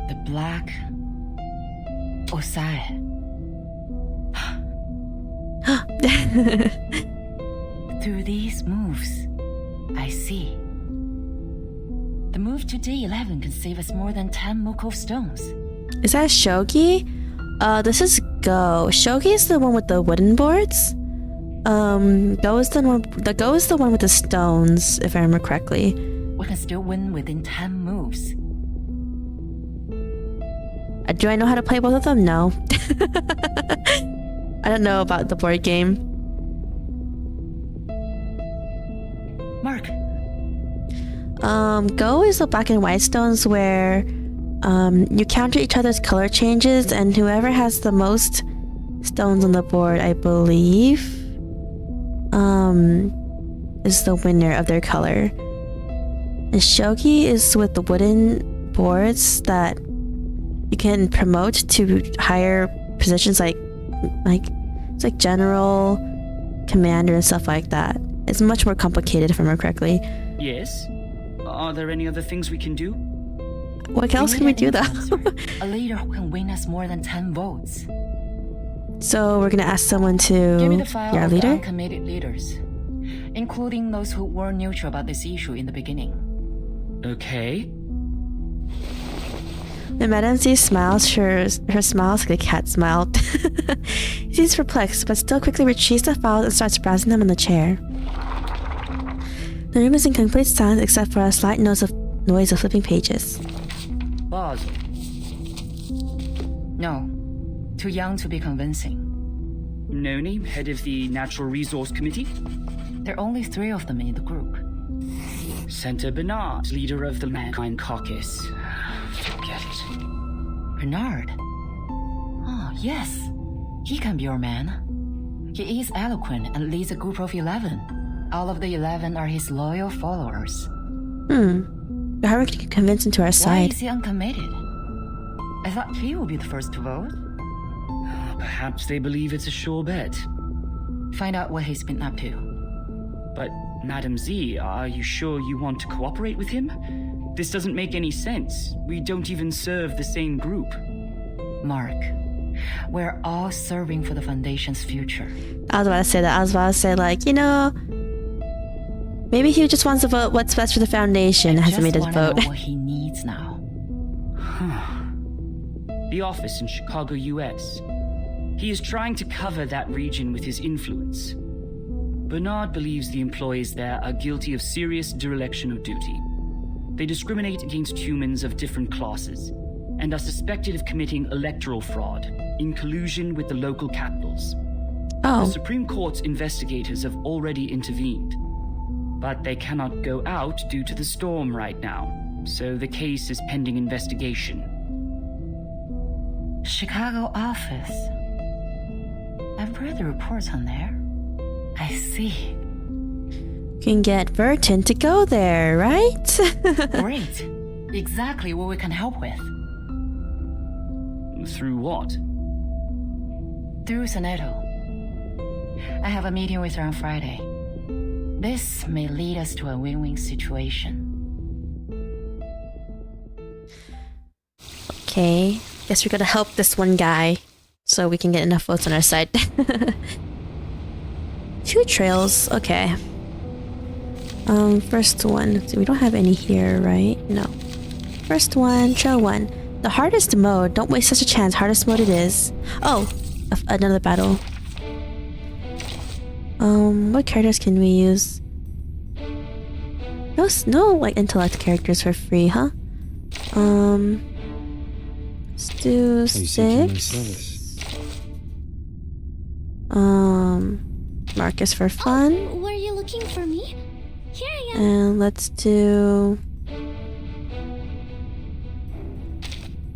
The black osae. Through these moves, I see. The move to D11 can save us more than 10 Moko stones. Is that Shogi? This is Go. Shogi is the one with the wooden boards. Go is the one with the stones, if I remember correctly. We can still win within 10 moves. Do I know how to play both of them? No. I don't know about the board game. Mark. Go is the black and white stones where you counter each other's color changes, and whoever has the most stones on the board, I believe, is the winner of their color. And Shogi is with the wooden boards that you can promote to higher positions like it's like general, commander, and stuff like that. It's much more complicated, if I remember correctly. Yes? Are there any other things we can do? What else can we do, though? A leader who can win us more than 10 votes. So we're gonna ask someone to Give me the file be our of leader? the uncommitted leaders, including those who were neutral about this issue in the beginning. Okay. When Madame Z smiles, her smile is like a cat smile. He seems perplexed, but still quickly retrieves the files and starts browsing them on the chair. The room is in complete silence except for a slight noise of flipping pages. Boss. No. Too young to be convincing. Noni, head of the Natural Resource Committee? There are only 3 of them in the group. Senator Bernard, leader of the Mankind Caucus. Forget it. Bernard? Oh, yes. He can be your man. He is eloquent and leads a group of 11. All of the 11 are his loyal followers. But how are we going to convince him to our Why side? is he uncommitted? I thought he would be the first to vote. Perhaps they believe it's a sure bet. Find out what he's been up to. But, Madam Z, are you sure you want to cooperate with him? This doesn't make any sense. We don't even serve the same group. Mark, we're all serving for the Foundation's future. I was about to say that. I was about to say, like, you know, maybe he just wants to vote what's best for the Foundation and hasn't made his vote. Know what he needs now. The office in Chicago, US. He is trying to cover that region with his influence. Bernard believes the employees there are guilty of serious dereliction of duty. They discriminate against humans of different classes and are suspected of committing electoral fraud in collusion with the local capitals. Oh. The Supreme Court's investigators have already intervened, but they cannot go out due to the storm right now, so the case is pending investigation. Chicago office. I've read the reports on there. I see. Can get Burton to go there, right? Great. Exactly what we can help with. Through what? Through Soneto. I have a meeting with her on Friday. This may lead us to a win-win situation. Okay, guess we're gonna help this one guy so we can get enough votes on our side. 2 trails, okay. First one, so we don't have any here, right? No. First one, trail 1. The hardest mode, don't waste such a chance, hardest mode it is. Oh, another battle. What characters can we use? No like intellect characters for free, huh? Let's do 6. Marcus for fun. Oh, were you looking for me? Here I am. And let's do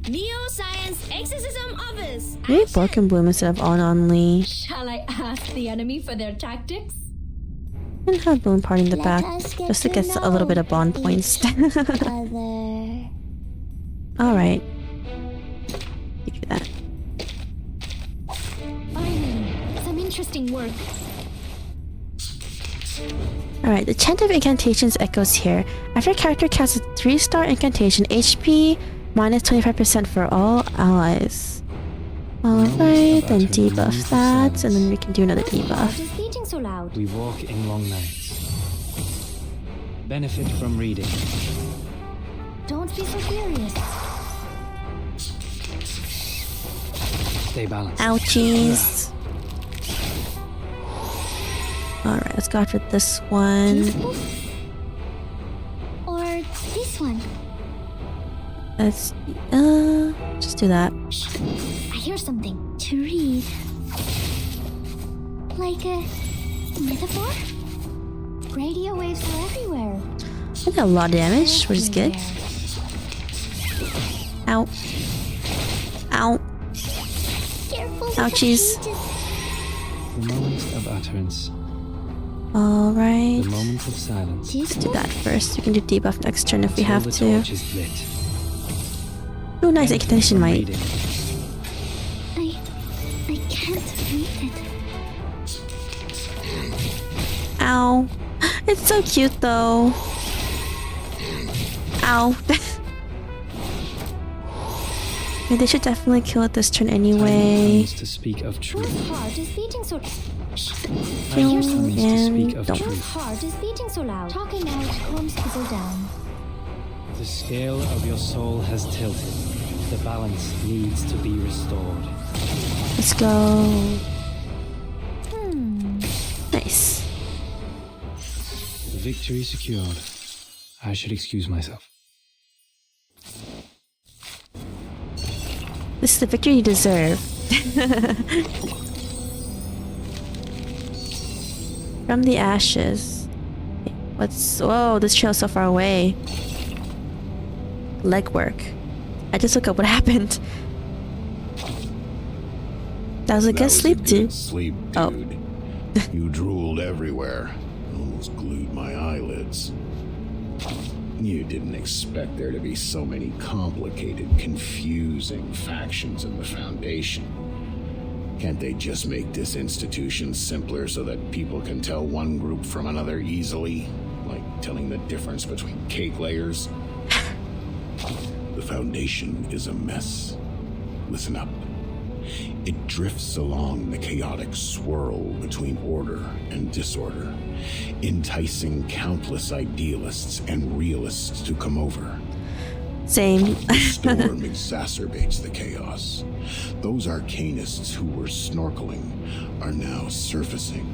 Neo-science exorcism office. maybe Broken Bloom instead of on Lee. Shall I ask the enemy for their tactics? And have Bloom Party in the back, just to get a little bit of bond points. Alright. You do that. Finally, some interesting work. Alright, the chant of incantations echoes here. After a character casts a 3-star incantation, HP minus 25% for all allies. Alright, then debuff that, and then we can do another debuff. Just beating so loud. We walk in long nights. Benefit from reading. Don't be so furious. Stay balanced. Ouchies. Alright, let's go after this one. Or this one. Let's just do that. I hear something to read. Like a metaphor? Radio waves are everywhere. I got a lot of damage, which is good. Ow. Ow. Careful. Ouchies. The moment of utterance. Alright. The moment of silence. Let's do that first. We can do debuff next turn if we have the to. torch is lit. Oh, nice incantation might. I can't read it. Ow. It's so cute though. Ow. Yeah, they should definitely kill it this turn anyway. To speak of truth. Whose heart is beating so Kill to speak and of don't. Whose heart is beating so loud? Talking out calms people down. The scale of your soul has tilted. The balance needs to be restored. Let's go. Nice. Victory secured. I should excuse myself. This is the victory you deserve. From the ashes. Whoa, this trail's so far away. Legwork. I just looked up what happened. That was a good sleep, dude. Sleep, dude. Oh. You drooled everywhere. Almost glued my eyelids. You didn't expect there to be so many complicated, confusing factions in the Foundation. Can't they just make this institution simpler so that people can tell one group from another easily? Like telling the difference between cake layers? The Foundation is a mess. Listen up. It drifts along the chaotic swirl between order and disorder, enticing countless idealists and realists to come over. Same. The storm exacerbates the chaos. Those arcanists who were snorkeling are now surfacing.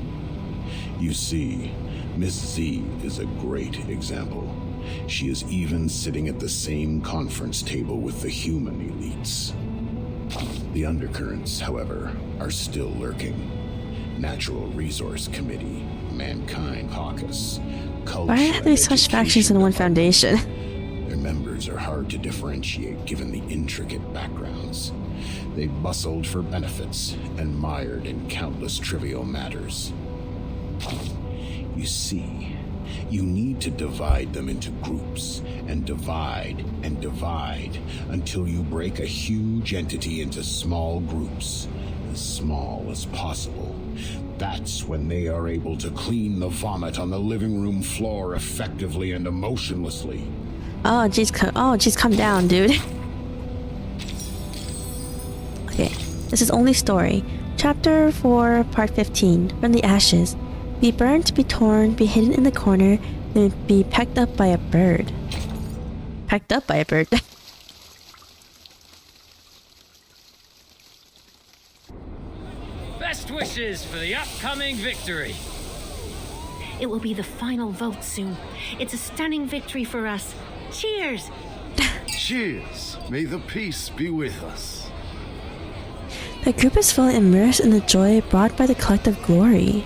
You see, Miss Z is a great example. She is even sitting at the same conference table with the human elites. The undercurrents, however, are still lurking. Natural Resource Committee, Mankind Caucus, Culture. Why are there such factions in one foundation? Their members are hard to differentiate given the intricate backgrounds. They bustled for benefits and mired in countless trivial matters. You see, you need to divide them into groups, and divide until you break a huge entity into small groups, as small as possible. That's when they are able to clean the vomit on the living room floor effectively and emotionlessly. Oh jeez, calm down, dude. Okay, this is only story. Chapter 4, Part 15. From the ashes. Be burned, be torn, be hidden in the corner, then be pecked up by a bird. Pecked up by a bird. Best wishes for the upcoming victory. It will be the final vote soon. It's a stunning victory for us. Cheers! Cheers! May the peace be with us. The group is fully immersed in the joy brought by the collective glory.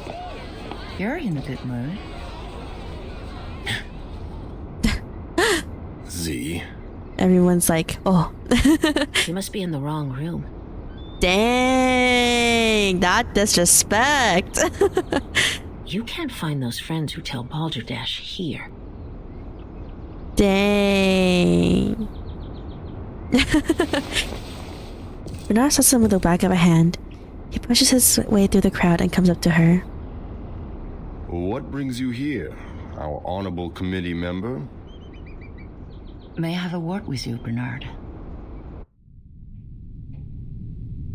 You're in a good mood. Z. Everyone's like, oh. You must be in the wrong room. Dang, that disrespect. You can't find those friends who tell Balderdash here. Dang. Bernard says him with the back of a hand. He pushes his way through the crowd and comes up to her. What brings you here, our honorable committee member? May I have a word with you, Bernard?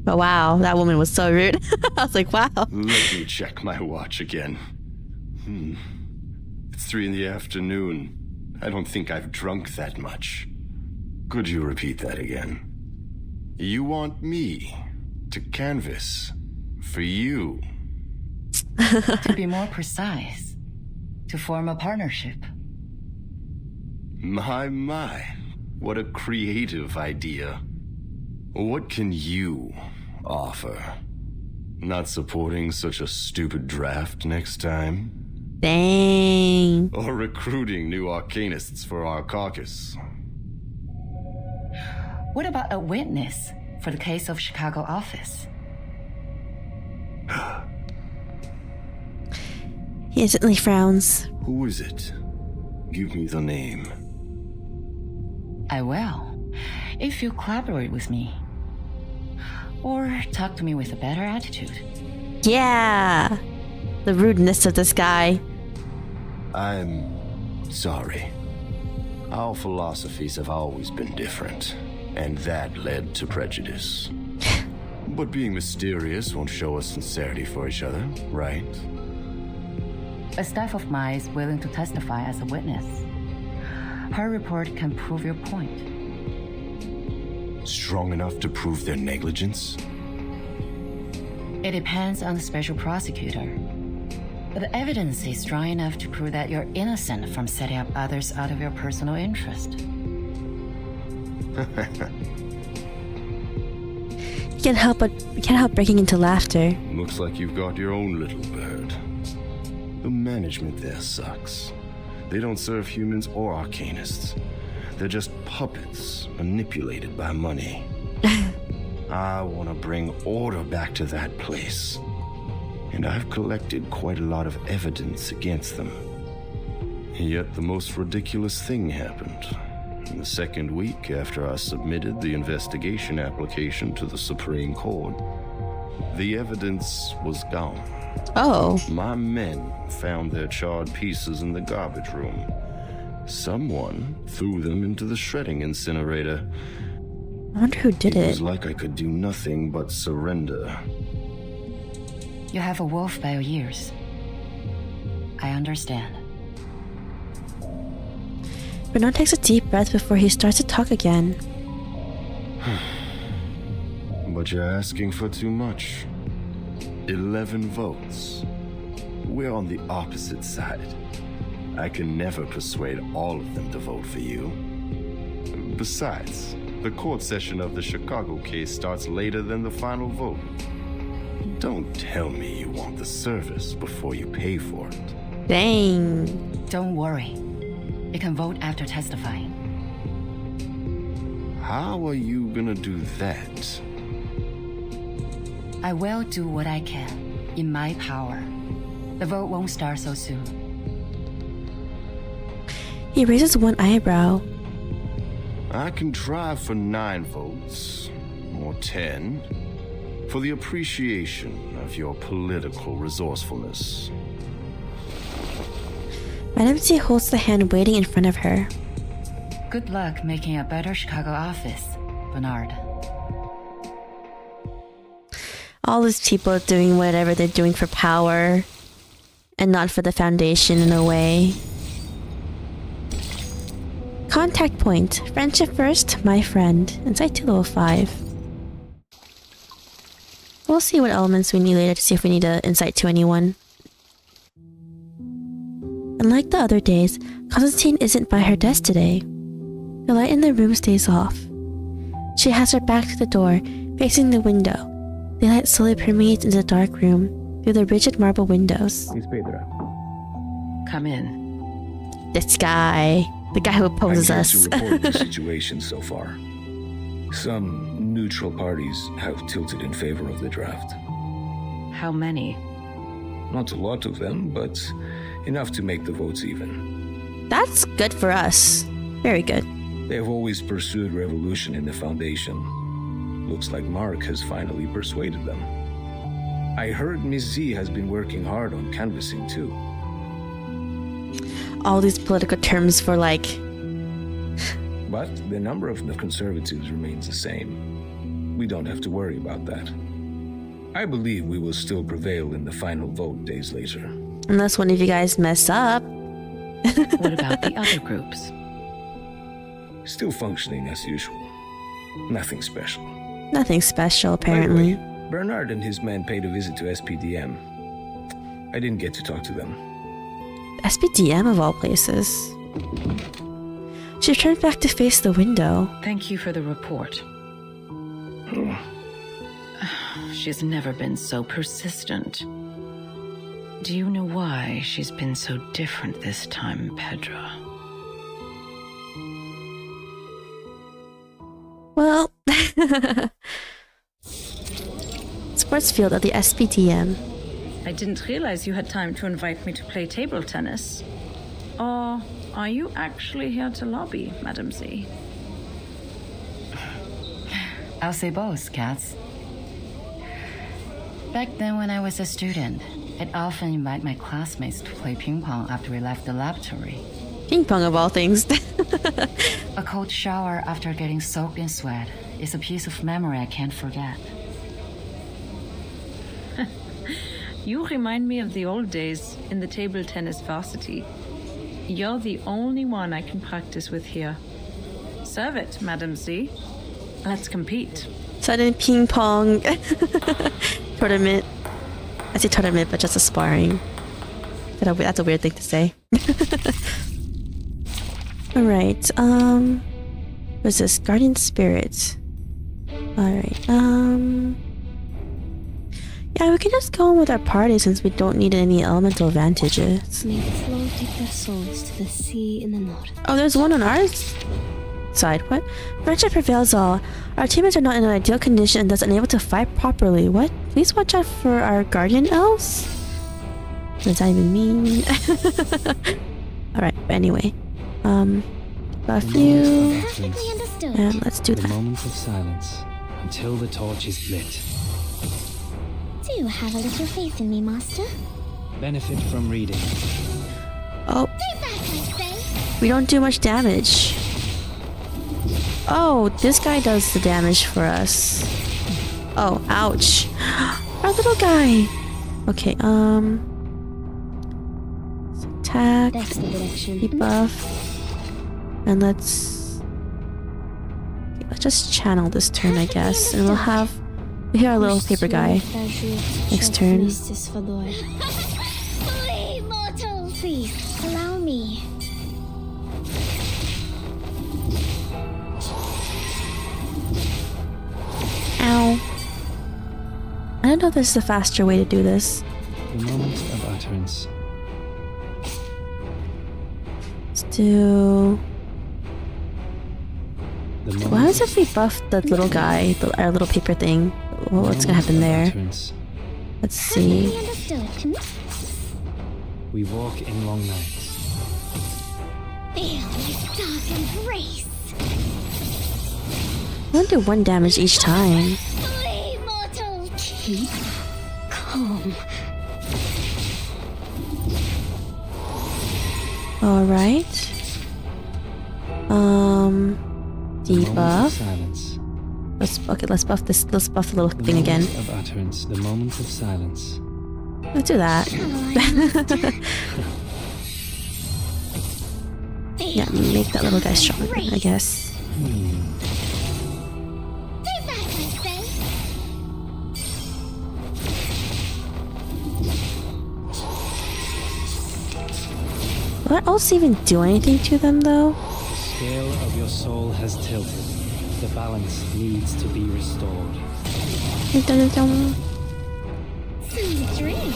Oh wow, that woman was so rude. I was like, wow. Let me check my watch again. It's 3 in the afternoon. I don't think I've drunk that much. Could you repeat that again? You want me to canvass for you? To be more precise, to form a partnership. My, what a creative idea. What can you offer? Not supporting such a stupid draft next time? Dang. Or recruiting new arcanists for our caucus? What about a witness for the case of Chicago office? He instantly frowns. Who is it? Give me the name. I will, if you collaborate with me. Or talk to me with a better attitude. Yeah! The rudeness of this guy. I'm sorry. Our philosophies have always been different, and that led to prejudice. But being mysterious won't show us sincerity for each other, right? A staff of mine is willing to testify as a witness. Her report can prove your point. Strong enough to prove their negligence? It depends on the special prosecutor. But the evidence is strong enough to prove that you're innocent from setting up others out of your personal interest. You can't help breaking into laughter. Looks like you've got your own little bird. The management there sucks. They don't serve humans or arcanists. They're just puppets manipulated by money. I want to bring order back to that place. And I've collected quite a lot of evidence against them. Yet the most ridiculous thing happened. In the second week after I submitted the investigation application to the Supreme Court, the evidence was gone. Oh. My men found their charred pieces in the garbage room. Someone threw them into the shredding incinerator. I wonder who did it. It was like I could do nothing but surrender. You have a wolf by your ears. I understand. Bernard takes a deep breath before he starts to talk again. But you're asking for too much. 11 votes. We're on the opposite side. I can never persuade all of them to vote for you. Besides, the court session of the Chicago case starts later than the final vote. Don't tell me you want the service before you pay for it. Dang. Don't worry. You can vote after testifying. How are you gonna do that? I will do what I can, in my power. The vote won't start so soon. He raises one eyebrow. I can try for 9 votes, or 10, for the appreciation of your political resourcefulness. Madame C holds the hand waiting in front of her. Good luck making a better Chicago office, Bernard. All these people doing whatever they're doing for power and not for the Foundation in a way. Contact point. Friendship first, my friend. Insight to level 5. We'll see what elements we need later to see if we need to insight to anyone. Unlike the other days, Constantine isn't by her desk today. The light in the room stays off. She has her back to the door, facing the window. The light slowly permeates into the dark room through the rigid marble windows. Miss Pedro. Come in. This guy. The guy who opposes us. I'm here to report the situation so far. Some neutral parties have tilted in favor of the draft. How many? Not a lot of them, but enough to make the votes even. That's good for us. Very good. They have always pursued revolution in the Foundation. Looks like Mark has finally persuaded them. I heard Miss Z has been working hard on canvassing too. All these political terms for like... But the number of the conservatives remains the same. We don't have to worry about that. I believe we will still prevail in the final vote days later. Unless one of you guys mess up. What about the other groups? Still functioning as usual. Nothing special. Nothing special, apparently. By the way, Bernard and his men paid a visit to SPDM. I didn't get to talk to them. SPDM of all places. She turned back to face the window. Thank you for the report. She's never been so persistent. Do you know why she's been so different this time, Pedro? Well, sports field at the SPDM. I didn't realize you had time to invite me to play table tennis. Or are you actually here to lobby, Madam Z? I'll say both, Cats. Back then when I was a student, I'd often invite my classmates to play ping pong after we left the laboratory. Ping pong of all things. A cold shower after getting soaked in sweat is a piece of memory I can't forget. You remind me of the old days in the table tennis varsity. You're the only one I can practice with here. Serve it, Madam Z. Let's compete. Sudden ping pong tournament. I say tournament, but just a sparring. That's a weird thing to say. Alright, what's this? Guardian Spirit. Alright, yeah, we can just go on with our party since we don't need any elemental advantages. May the flow take their souls to the sea in the north. Oh, there's one on ours side. What? Friendship prevails all. Our teammates are not in an ideal condition and thus unable to fight properly. What? Please watch out for our guardian elves? What does that even mean? Alright, but anyway. Buff you. Perfectly understood. And let's do The that. moment of silence until the torch is lit. Do have a little faith in me, Master. Benefit from reading. Oh. Stay back, I say. We don't do much damage. Oh, this guy does the damage for us. Oh, ouch. Our little guy. Okay, let's attack. That's the direction. Debuff. And let's just channel this turn, I guess. And we hear our little paper guy next turn. Flee, mortal! Please, allow me. Ow. I don't know if there's a faster way to do this. The moment of utterance. Let's do... What happens if we buff the little guy, our little paper thing? What's gonna happen there? Let's see. We walk in long nights. Feel my dark embrace. I want to do 1 damage each time. Flee, mortal! Keep calm. Alright. Debuff. Let's buff this. Let's buff the little thing again. Of utterance, the moment of silence. Let's do that. Yeah, make that little guy stronger, I guess. Stay back, I say. What else even do anything to them though? The scale of your soul has tilted. The balance needs to be restored. Dun-dun-dun. Some drink.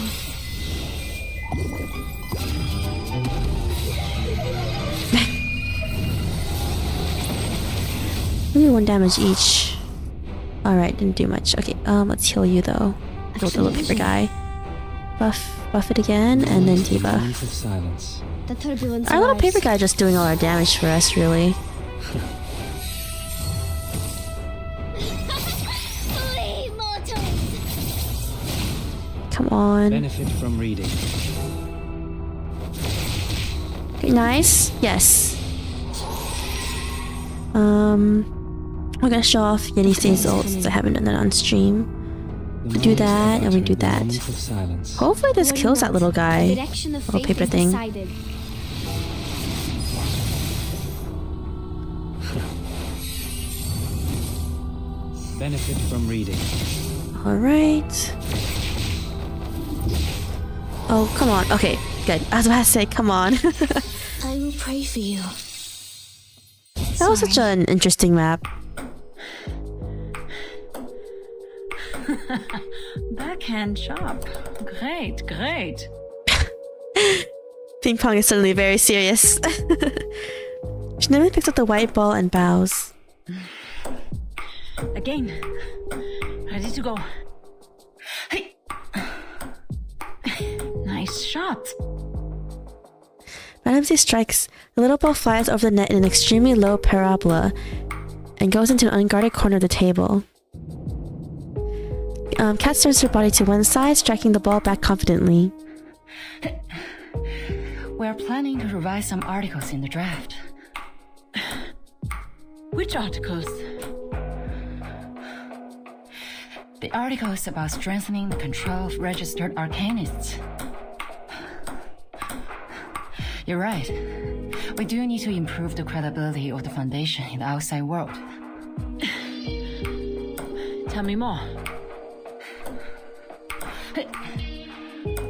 Maybe 1 damage each. Alright, didn't do much. Okay, let's heal you though. Go with the little paper guy. Buff it again, and then debuff. The turbulence Our little arrives. paper guy just doing all our damage for us, really. Flee, mortals! Come on. Benefit from reading. Okay, nice. Yes. We're gonna show off Yeti Stays ult since I haven't done that on stream. We do that, and we do that. Hopefully this kills that little guy. Little paper thing. Benefit from reading. Alright. Oh, come on. Okay, good. I was about to say, come on. I will pray for you. That was such an interesting map. Backhand chop. Great, great. Ping pong is suddenly very serious. She never picks up the white ball and bows. Again. Ready to go. Hey. Nice shot. Madame Z strikes. The little ball flies over the net in an extremely low parabola and goes into an unguarded corner of the table. Cat turns her body to one side, striking the ball back confidently. We're planning to revise some articles in the draft. Which articles? The article is about strengthening the control of registered arcanists. You're right. We do need to improve the credibility of the Foundation in the outside world. Tell me more.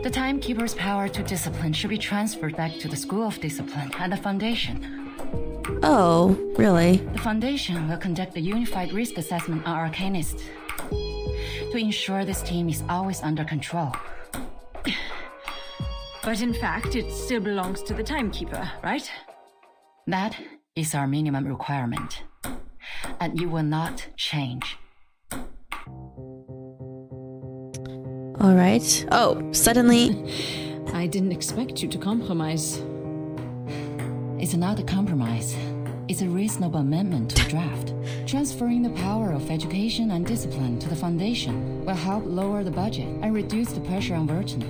The Timekeeper's power to discipline should be transferred back to the School of Discipline and the Foundation. Oh, really? The Foundation will conduct a unified risk assessment on Arcanists to ensure this team is always under control. But in fact, it still belongs to the Timekeeper, right? That is our minimum requirement. And you will not change. Alright. Oh, suddenly... I didn't expect you to compromise. It's not a compromise. It's a reasonable amendment to the draft. Transferring the power of education and discipline to the Foundation will help lower the budget and reduce the pressure on Burton.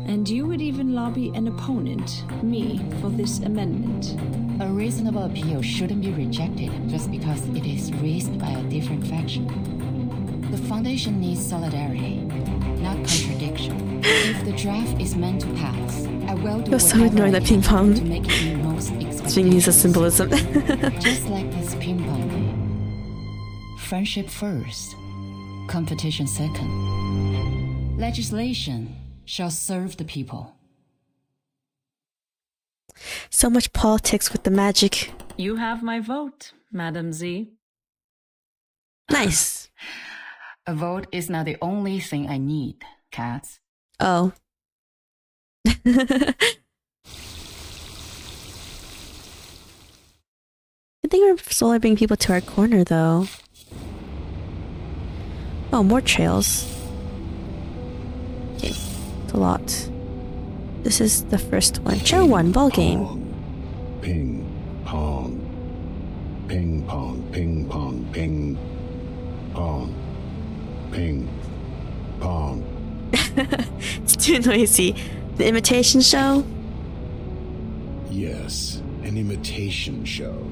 And you would even lobby an opponent, me, for this amendment. A reasonable appeal shouldn't be rejected just because it is raised by a different faction. The Foundation needs solidarity, not contradiction. If the draft is meant to pass, I will do You're so annoying that ping pong. to make it the most It's being used as symbolism. Just like this ping pong game. Friendship first, competition second. Legislation shall serve the people. So much politics with the magic. You have my vote, Madam Z. Nice. A vote is not the only thing I need, Cats. Oh. I think we're slowly bringing people to our corner, though. Oh, more trails. Okay, it's a lot. This is the first one. Chair 1, ball game. Ping, pong. Ping, pong, ping, pong, ping, pong. Ping, pong. It's too noisy. The imitation show? Yes, an imitation show.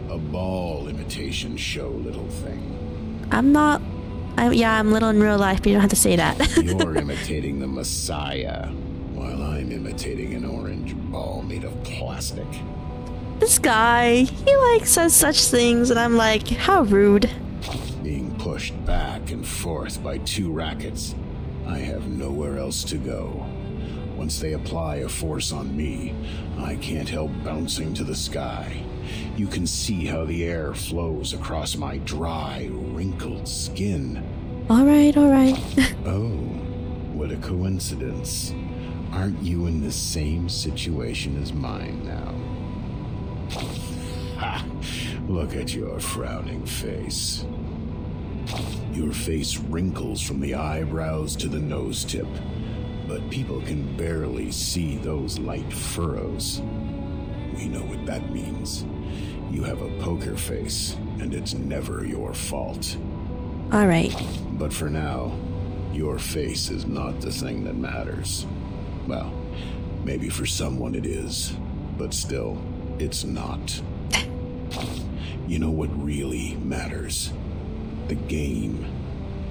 A ball imitation show, little thing. I'm little in real life, but you don't have to say that. You're imitating the Messiah, while I'm imitating an orange ball made of plastic. This guy, he says such things, and I'm like, how rude. Being pushed back and forth by two rackets, I have nowhere else to go. Once they apply a force on me, I can't help bouncing to the sky. You can see how the air flows across my dry, wrinkled skin. Alright, alright. Oh, what a coincidence. Aren't you in the same situation as mine now? Ha! Look at your frowning face. Your face wrinkles from the eyebrows to the nose tip, but people can barely see those light furrows. We know what that means. You have a poker face, and it's never your fault. Alright. But for now, your face is not the thing that matters. Well, maybe for someone it is, but still, it's not. You know what really matters? The game.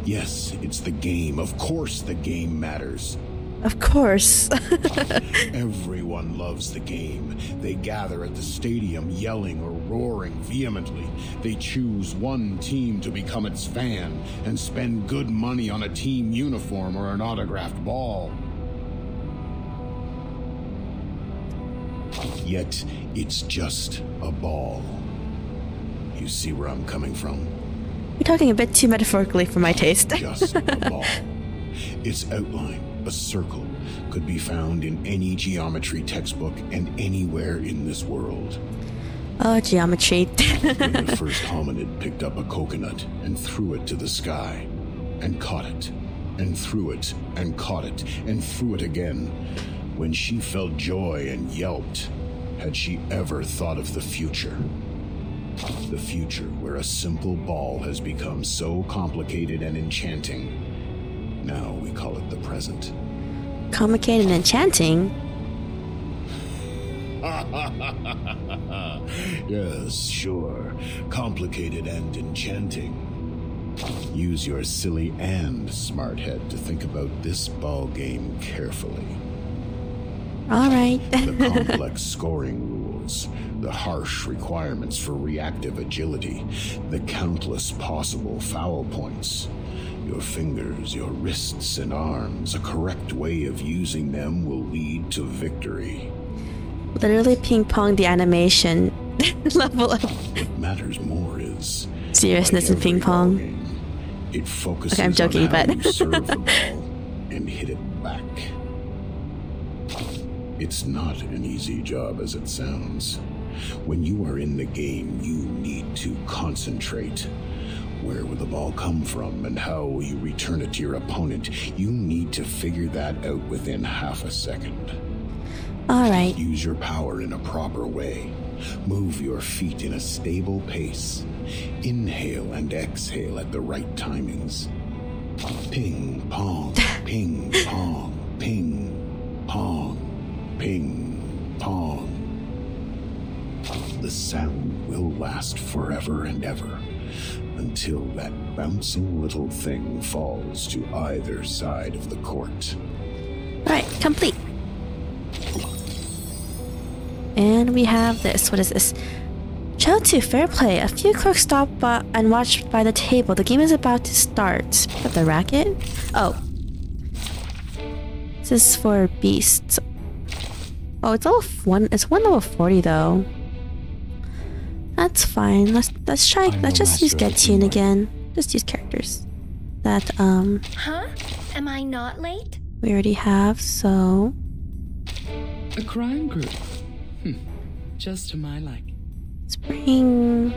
Yes, it's the game. Of course the game matters. Of course. Everyone loves the game. They gather at the stadium yelling or roaring vehemently. They choose one team to become its fan and spend good money on a team uniform or an autographed ball. Yet, it's just a ball. You see where I'm coming from? You're talking a bit too metaphorically for my taste. Just a ball. Its outline, a circle, could be found in any geometry textbook and anywhere in this world. Oh, geometry. When the first hominid picked up a coconut and threw it to the sky, and caught it, and threw it, and caught it, and threw it again, when she felt joy and yelped, had she ever thought of the future? The future where a simple ball has become so complicated and enchanting. Now we call it the present. Complicated and enchanting? Yes, sure. Complicated and enchanting. Use your silly and smart head to think about this ball game carefully. Alright. The complex scoring rules, the harsh requirements for reactive agility, the countless possible foul points. Your fingers, your wrists and arms, a correct way of using them will lead to victory. Literally ping-pong the animation level up. What matters more is seriousness in ping-pong. It focuses okay, I'm joking, on how but you serve the ball and hit it back. It's not an easy job as it sounds. When you are in the game, you need to concentrate. Where will the ball come from and how will you return it to your opponent? You need to figure that out within half a second. Alright. Use your power in a proper way. Move your feet in a stable pace. Inhale and exhale at the right timings. Ping, pong, ping, pong, ping, pong, ping, pong. The sound will last forever and ever, until that bouncing little thing falls to either side of the court. Alright, complete. And we have this. What is this? Channel 2, fair play. A few clerks stop and watch by the table. The game is about to start. Pick up the racket. Oh. This is for beasts. Oh, it's level 1. It's 1 level 40 though. That's fine. Let's try. Let's just use Get Tune again. Just use characters that Huh? Am I not late? we already have. So A crime group. Just to my liking. Spring.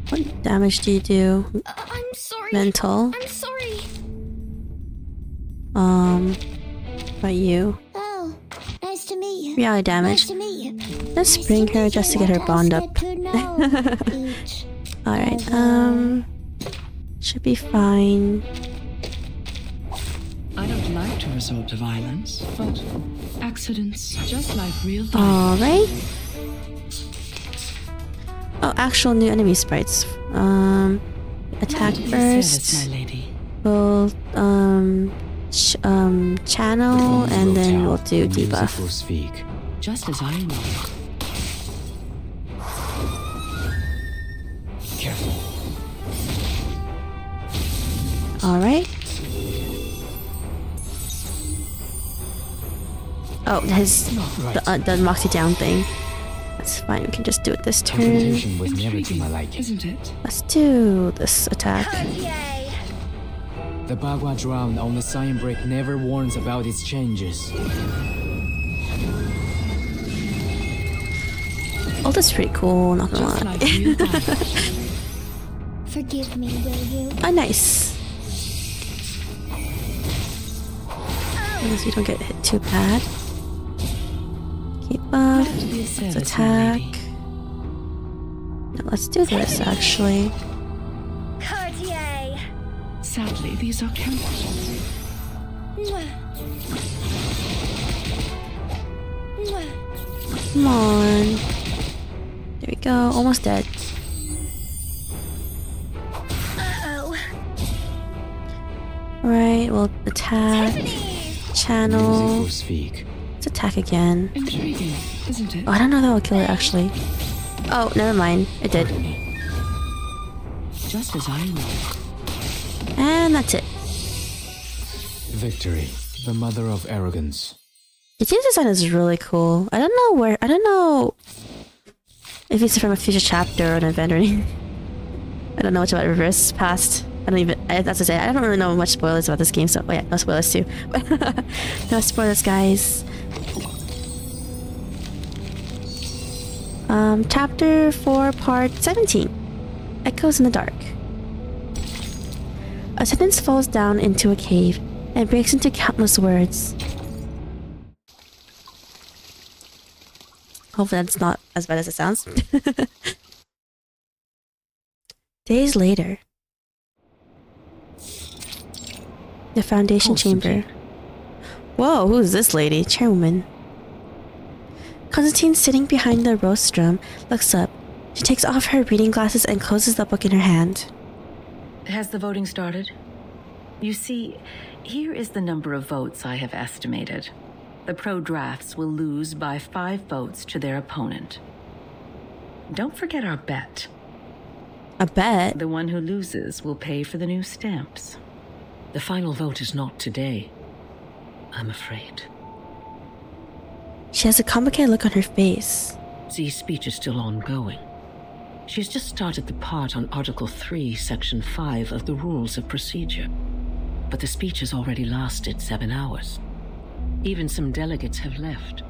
What damage do you do? I'm sorry. Mental. I'm sorry. About you? Oh, nice to meet you. Reality damage. Nice to meet you. Let's bring her just to get her bond up. Alright, should be fine. I don't like to resort to violence, but accidents, just like real life. Alright. Oh, actual new enemy sprites. Attack first. My lady. We'll channel and then we'll do debuff. Will speak, just as I know. Careful. Alright. Oh, the Moxie down thing. That's fine, we can just do it this turn. Confrontation was never to my liking. Isn't it? Let's do this attack. The Bagua drown on the Cyan Brick never warns about its changes. Oh, that's pretty cool, not gonna lie. Forgive me, will you? Ah, nice. As long as you don't get hit too bad. Keep up. Let's attack. No, let's do this actually. Sadly, these are chemicals. Come on. There we go. Almost dead. Right, we'll attack. Channel. Let's attack again. Intriguing, isn't it? Oh, I don't know if that will kill it actually. Oh, never mind. It did. Just as I know. And that's it. Victory, the mother of arrogance. The team design is really cool. I don't know if it's from a future chapter or an event or anything. I don't know much about reverse past. That's to say, I don't really know much spoilers about this game, so yeah, no spoilers too. No spoilers, guys. Chapter 4, part 17. Echoes in the Dark. A sentence falls down into a cave and breaks into countless words. Hopefully that's not as bad as it sounds. Days later. The Foundation Chamber. Whoa, who's this lady? Chairwoman. Constantine, sitting behind the rostrum, looks up. She takes off her reading glasses and closes the book in her hand. Has the voting started? You see, here is the number of votes I have estimated. The pro-drafts will lose by 5 votes to their opponent. Don't forget our bet. A bet? The one who loses will pay for the new stamps. The final vote is not today, I'm afraid. She has a complicated look on her face. Z's speech is still ongoing. She's just started the part on Article 3, Section 5 of the Rules of Procedure. But the speech has already lasted 7 hours. Even some delegates have left.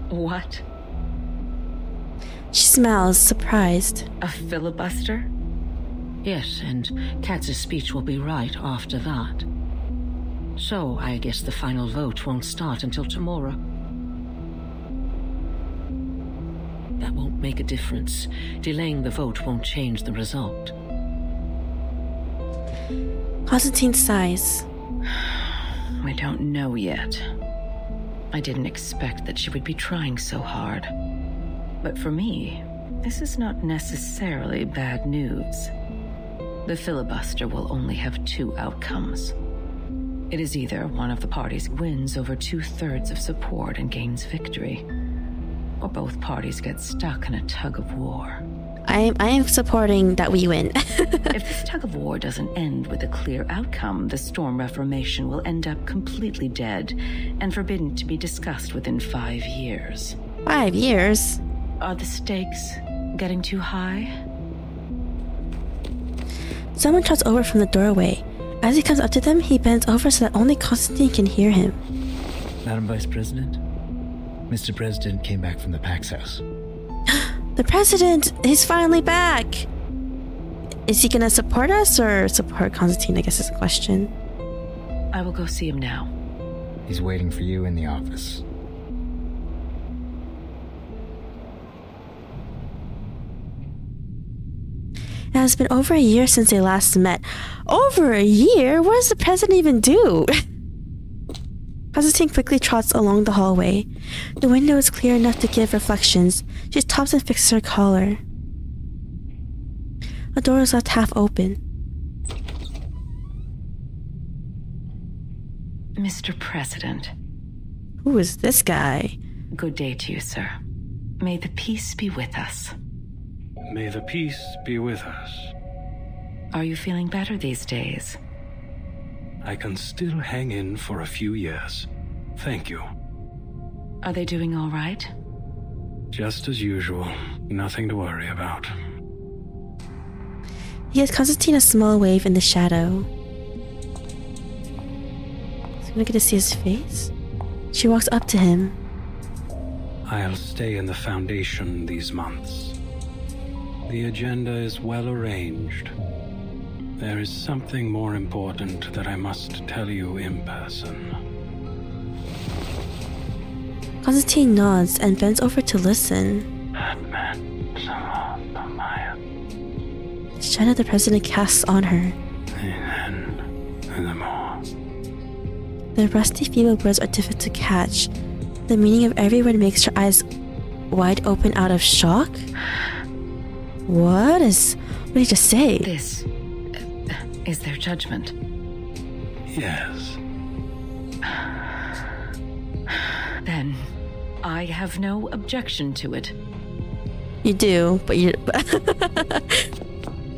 What? She smiles, surprised. A filibuster? Yes, and Katz's speech will be right after that. So, I guess the final vote won't start until tomorrow. That won't make a difference. Delaying the vote won't change the result. Constantine sighs. We don't know yet. I didn't expect that she would be trying so hard. But for me, this is not necessarily bad news. The filibuster will only have 2 outcomes. It is either one of the parties wins over 2/3 of support and gains victory, or both parties get stuck in a tug of war. I am supporting that we win. If this tug of war doesn't end with a clear outcome, the Storm Reformation will end up completely dead and forbidden to be discussed within 5 years. 5 years? Are the stakes getting too high? Someone trots over from the doorway. As he comes up to them, he bends over so that only Constantine can hear him. Madam Vice President, Mr. President came back from the Pax House. The President! He's finally back! Is he gonna support us or support Constantine, I guess is the question. I will go see him now. He's waiting for you in the office. It has been over a year since they last met. Over a year? What does the President even do? Constantine quickly trots along the hallway. The window is clear enough to give reflections. She stops and fixes her collar. A door is left half open. Mr. President. Who is this guy? Good day to you, sir. May the peace be with us. May the peace be with us. Are you feeling better these days? I can still hang in for a few years. Thank you. Are they doing all right? Just as usual. Nothing to worry about. He has Constantine a small wave in the shadow. So we get to see his face. She walks up to him. I'll stay in the Foundation these months. The agenda is well arranged. There is something more important that I must tell you in person. Constantine nods and bends over to listen. The shadow the president casts on her. The rusty feeble words are difficult to catch. The meaning of every word makes her eyes wide open out of shock. What did he just say? This is their judgment. Yes. Then I have no objection to it. You do, but you...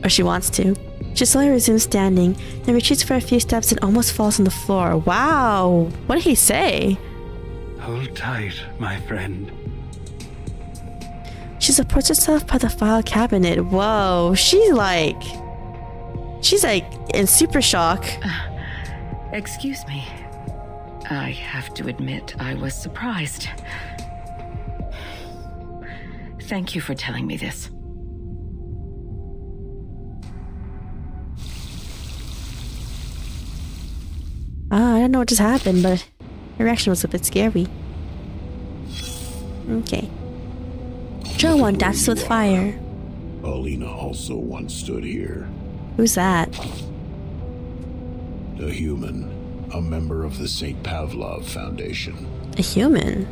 or she wants to. She slowly resumes standing, then retreats for a few steps and almost falls on the floor. Wow! What did he say? Hold tight, my friend. She supports herself by the file cabinet. Whoa, she's like in super shock. Excuse me. I have to admit I was surprised. Thank you for telling me this. I don't know what just happened, but her reaction was a bit scary. Okay. Joe one dances with fire. Paulina also once stood here. Who's that? A human. A member of the St. Pavlov Foundation. A human?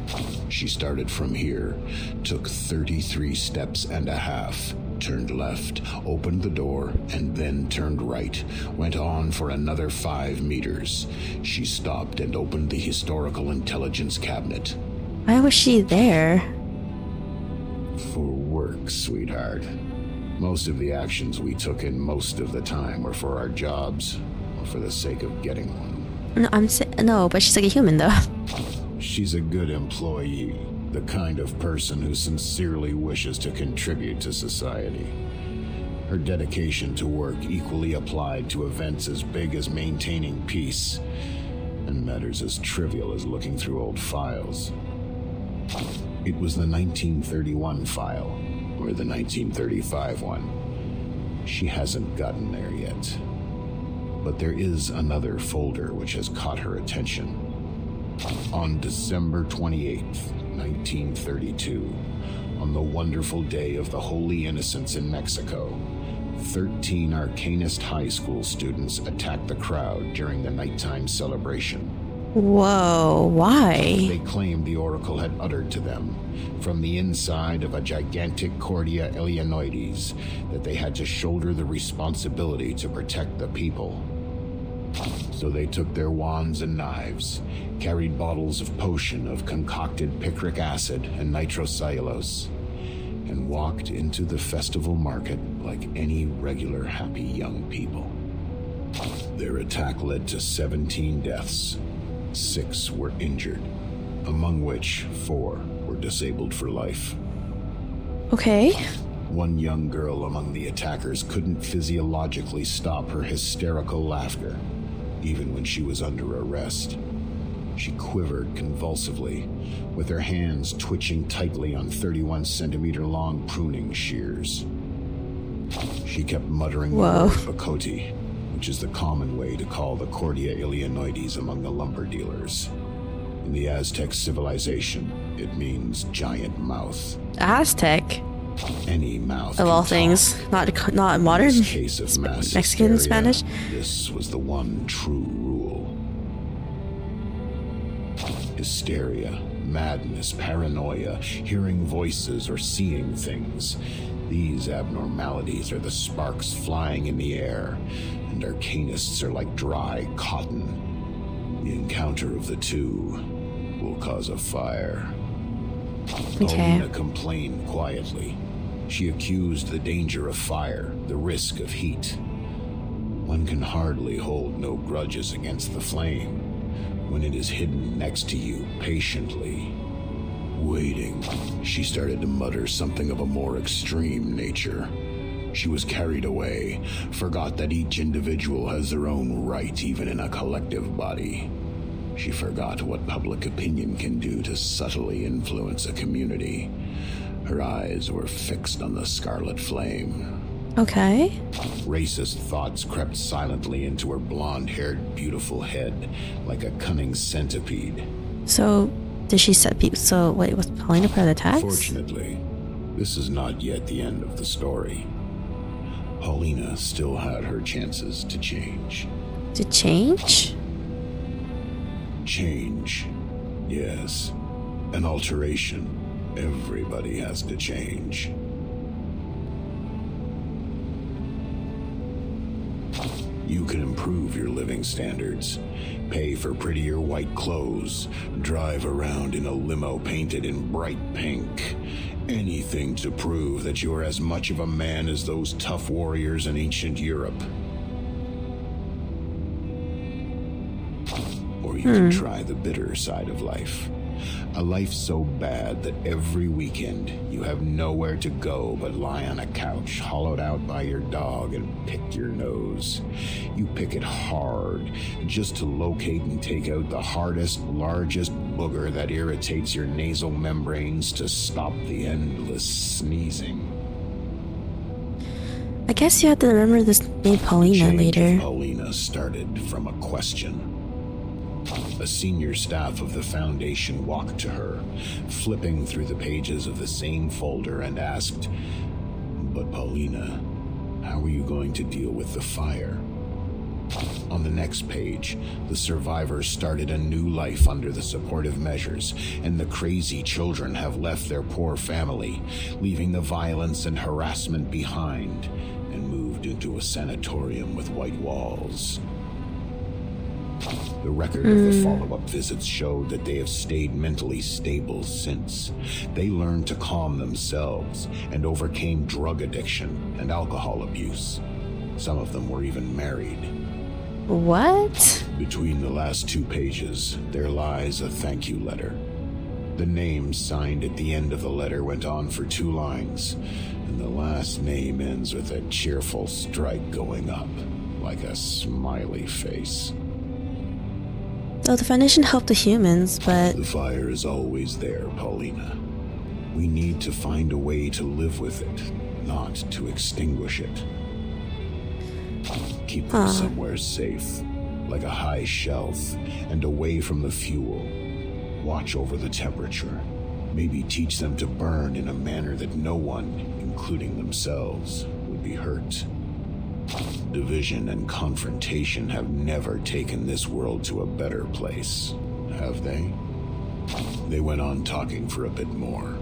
She started from here, took 33 steps and a half, turned left, opened the door, and then turned right, went on for another 5 meters. She stopped and opened the historical intelligence cabinet. Why was she there? For work, sweetheart. Most of the actions we took in most of the time were for our jobs, or for the sake of getting one. No, but she's like a human though. She's a good employee, the kind of person who sincerely wishes to contribute to society. Her dedication to work equally applied to events as big as maintaining peace, and matters as trivial as looking through old files. It was the 1931 file, or the 1935 one. She hasn't gotten there yet. But there is another folder which has caught her attention. On December 28th, 1932, on the wonderful day of the Holy Innocents in Mexico, 13 Arcanist high school students attacked the crowd during the nighttime celebration. Whoa, why? They claimed the oracle had uttered to them, from the inside of a gigantic Cordia Eleanoides, that they had to shoulder the responsibility to protect the people. So they took their wands and knives, carried bottles of potion of concocted picric acid and nitrocellulose, and walked into the festival market like any regular happy young people. Their attack led to 17 deaths. 6 were injured, among which 4 were disabled for life. Okay. One young girl among the attackers couldn't physiologically stop her hysterical laughter, even when she was under arrest. She quivered convulsively, with her hands twitching tightly on 31-centimeter-long pruning shears. She kept muttering the word Bacoti, which is the common way to call the Cordia Eleanoides among the lumber dealers. In the Aztec civilization, it means giant mouth. Aztec? Any mouth. Of all things, not modern. In this case of mass Mexican, hysteria, Spanish. This was the one true rule. Hysteria, madness, paranoia, hearing voices or seeing things. These abnormalities are the sparks flying in the air, and arcanists are like dry cotton. The encounter of the two will cause a fire. Paulina complained quietly. She accused the danger of fire, the risk of heat. One can hardly hold no grudges against the flame when it is hidden next to you patiently, waiting. She started to mutter something of a more extreme nature. She was carried away, forgot that each individual has their own right even in a collective body. She forgot what public opinion can do to subtly influence a community. Her eyes were fixed on the scarlet flame. Okay. Racist thoughts crept silently into her blonde-haired, beautiful head like a cunning centipede. So, did she set people? So, wait, was Paulina part of the attacks? Fortunately, this is not yet the end of the story. Paulina still had her chances to change. To change? Change. Yes. An alteration. Everybody has to change. You can improve your living standards, pay for prettier white clothes, drive around in a limo painted in bright pink. Anything to prove that you're as much of a man as those tough warriors in ancient Europe. Or you can try the bitter side of life. A life so bad that every weekend you have nowhere to go but lie on a couch hollowed out by your dog and pick your nose. You pick it hard just to locate and take out the hardest, largest booger that irritates your nasal membranes to stop the endless sneezing. I guess you have to remember this made Paulina later. Paulina started from a question. A senior staff of the Foundation walked to her, flipping through the pages of the same folder and asked, "But Paulina, how are you going to deal with the fire?" On the next page, the survivors started a new life under the supportive measures, and the crazy children have left their poor family, leaving the violence and harassment behind, and moved into a sanatorium with white walls. The record of the follow-up visits showed that they have stayed mentally stable since. They learned to calm themselves and overcame drug addiction and alcohol abuse. Some of them were even married. What? Between the last 2 pages, there lies a thank you letter. The name signed at the end of the letter went on for 2 lines, and the last name ends with a cheerful strike going up, like a smiley face. So the Foundation helped the humans, but... The fire is always there, Paulina. We need to find a way to live with it, not to extinguish it. Keep them somewhere safe, like a high shelf, and away from the fuel. Watch over the temperature. Maybe teach them to burn in a manner that no one, including themselves, would be hurt. Division and confrontation have never taken this world to a better place, have they? They went on talking for a bit more,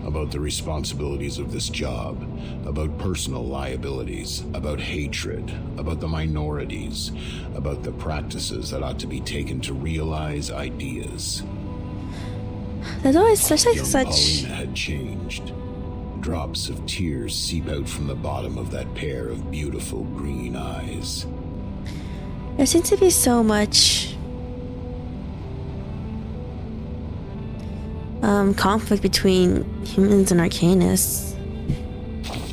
about the responsibilities of this job, about personal liabilities, about hatred, about the minorities, about the practices that ought to be taken to realize ideas. There's always such Paulina had changed. Drops of tears seep out from the bottom of that pair of beautiful green eyes. There seems to be so much conflict between humans and arcanists.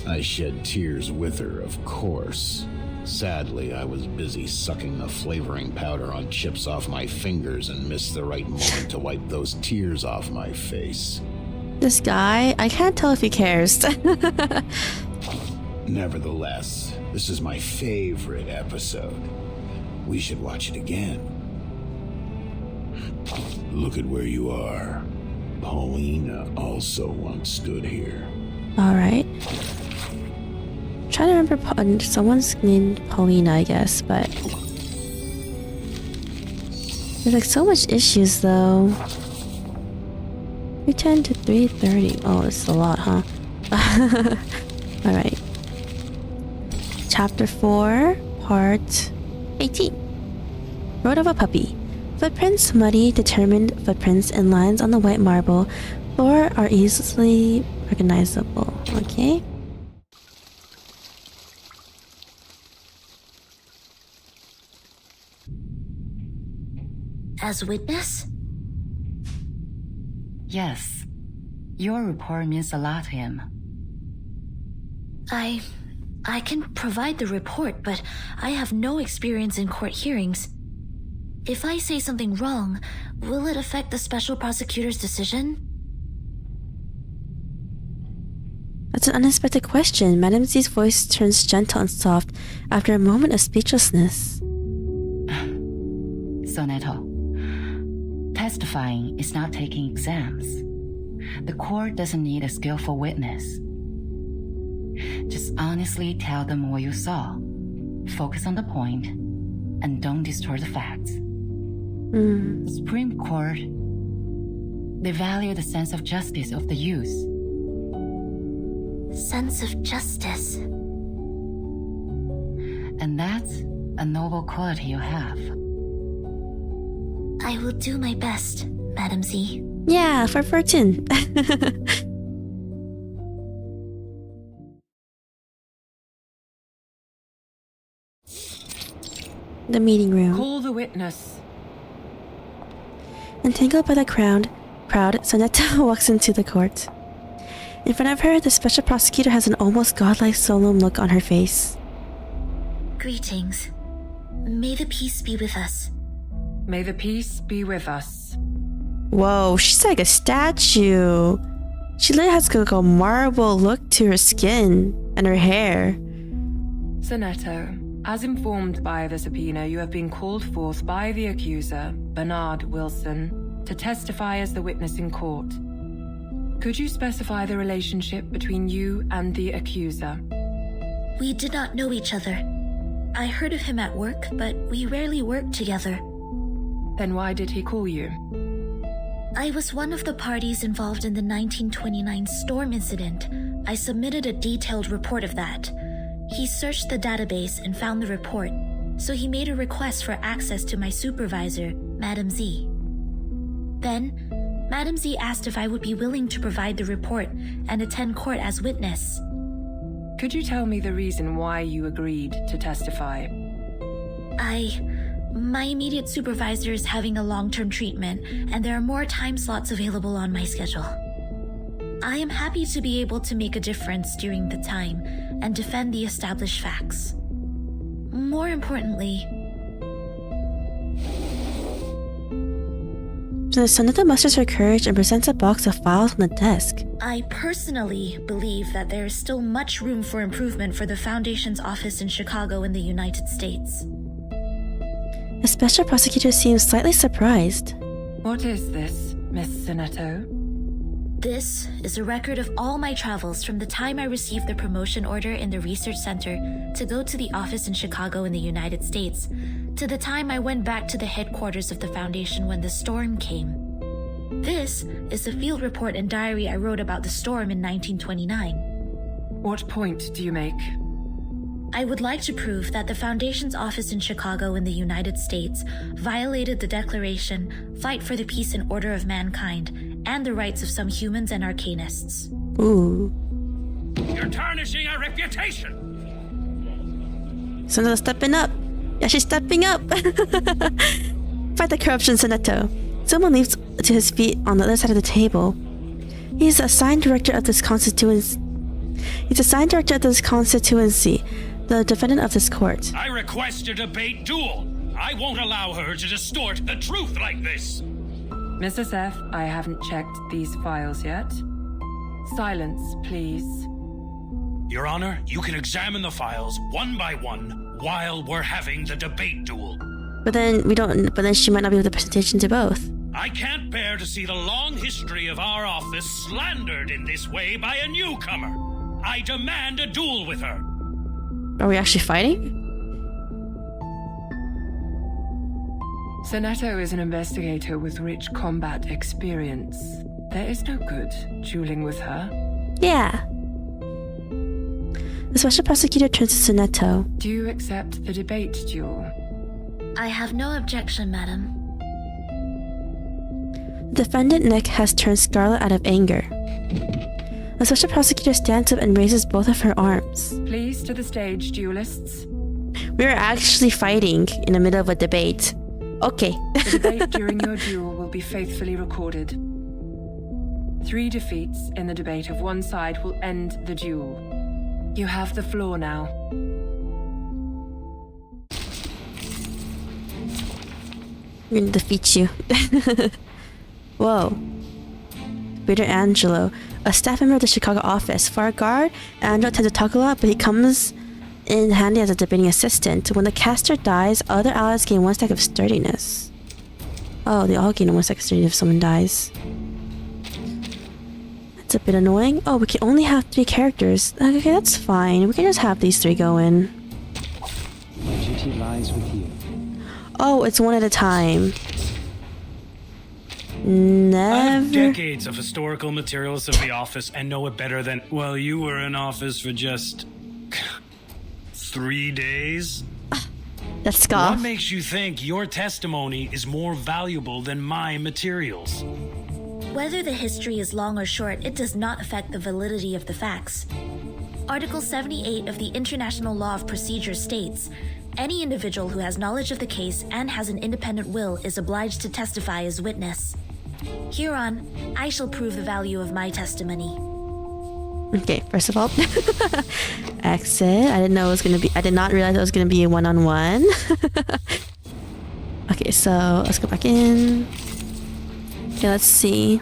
I shed tears with her, of course. Sadly, I was busy sucking the flavoring powder on chips off my fingers and missed the right moment to wipe those tears off my face. This guy, I can't tell if he cares. Nevertheless, this is my favorite episode. We should watch it again. Look at where you are. Paulina also once stood here. Alright. Trying to remember, someone's named Paulina, I guess, but... There's like so much issues though. 310 to 330. Oh, it's a lot, huh? Alright. Chapter 4, Part 18. Road of a Puppy. Footprints, muddy, determined footprints and lines on the white marble floor are easily recognizable. Okay. as witness? Yes. Your report means a lot to him. I can provide the report, but I have no experience in court hearings. If I say something wrong, will it affect the special prosecutor's decision? That's an unexpected question. Madame Z's voice turns gentle and soft after a moment of speechlessness. Soneto, testifying is not taking exams. The court doesn't need a skillful witness. Just honestly tell them what you saw. Focus on the point, and don't distort the facts. The Supreme Court, they value the sense of justice of the youth. Sense of justice. And that's a noble quality you have. I will do my best, Madame Z. Yeah, for fortune. The meeting room. Call the witness. Entangled by the crowd, Sonetta walks into the court. In front of her, the special prosecutor has an almost godlike solemn look on her face. Greetings. May the peace be with us. May the peace be with us. Whoa, she's like a statue. She literally has like a marble look to her skin and her hair. Soneto, as informed by the subpoena, you have been called forth by the accuser, Bernard Wilson, to testify as the witness in court. Could you specify the relationship between you and the accuser? We did not know each other. I heard of him at work, but we rarely worked together. Then why did he call you? I was one of the parties involved in the 1929 storm incident. I submitted a detailed report of that. He searched the database and found the report, so he made a request for access to my supervisor, Madame Z. Then, Madame Z asked if I would be willing to provide the report and attend court as witness. Could you tell me the reason why you agreed to testify? My immediate supervisor is having a long-term treatment, and there are more time slots available on my schedule. I am happy to be able to make a difference during the time and defend the established facts. More importantly, So Sonetta musters her courage and presents a box of files on the desk. I personally believe that there is still much room for improvement for the Foundation's office in Chicago in the United States. The special prosecutor seems slightly surprised. What is this, Miss Soneto? This is a record of all my travels from the time I received the promotion order in the research center to go to the office in Chicago in the United States, to the time I went back to the headquarters of the Foundation when the storm came. This is the field report and diary I wrote about the storm in 1929. What point do you make? I would like to prove that the Foundation's office in Chicago in the United States violated the Declaration, Fight for the Peace and Order of Mankind, and the rights of some humans and arcanists. Ooh. You're tarnishing our reputation! Sonetta's stepping up. Yeah, she's stepping up. Fight the corruption, Soneto. Someone leaps to his feet on the other side of the table. He's assigned director of this constituency. The defendant of this court. I request a debate duel. I won't allow her to distort the truth like this. Mr. Seth, I haven't checked these files yet. Silence, please. Your Honor, you can examine the files one by one while we're having the debate duel. But then she might not be with the presentation to both. I can't bear to see the long history of our office slandered in this way by a newcomer. I demand a duel with her. Are we actually fighting? Soneto is an investigator with rich combat experience. There is no good dueling with her. Yeah. The special prosecutor turns to Soneto. Do you accept the debate duel? I have no objection, madam. The defendant neck has turned scarlet out of anger. The special prosecutor stands up and raises both of her arms. Please to the stage, duelists. We are actually fighting in the middle of a debate. Okay. The debate during your duel will be faithfully recorded. 3 defeats in the debate of one side will end the duel. You have the floor now. I'm gonna defeat you. Whoa. Peter Angelo, a staff member of the Chicago office. For a guard, Angelo tends to talk a lot, but he comes in handy as a debating assistant. When the caster dies, other allies gain 1 stack of sturdiness. Oh, they all gain 1 stack of sturdiness if someone dies. That's a bit annoying. Oh, we can only have 3 characters. Okay, that's fine. We can just have these 3 go in. My duty lies with you. Oh, it's 1 at a time. I Never. have decades of historical materials of the office and know it better than, well, you were in office for just 3 days? That's scoff. What makes you think your testimony is more valuable than my materials? Whether the history is long or short, it does not affect the validity of the facts. Article 78 of the International Law of Procedure states, any individual who has knowledge of the case and has an independent will is obliged to testify as witness. Hereon, I shall prove the value of my testimony. Okay, first of all, exit. I didn't know it was gonna be. I did not realize it was gonna be a one-on-one. Okay, so let's go back in. Okay, let's see.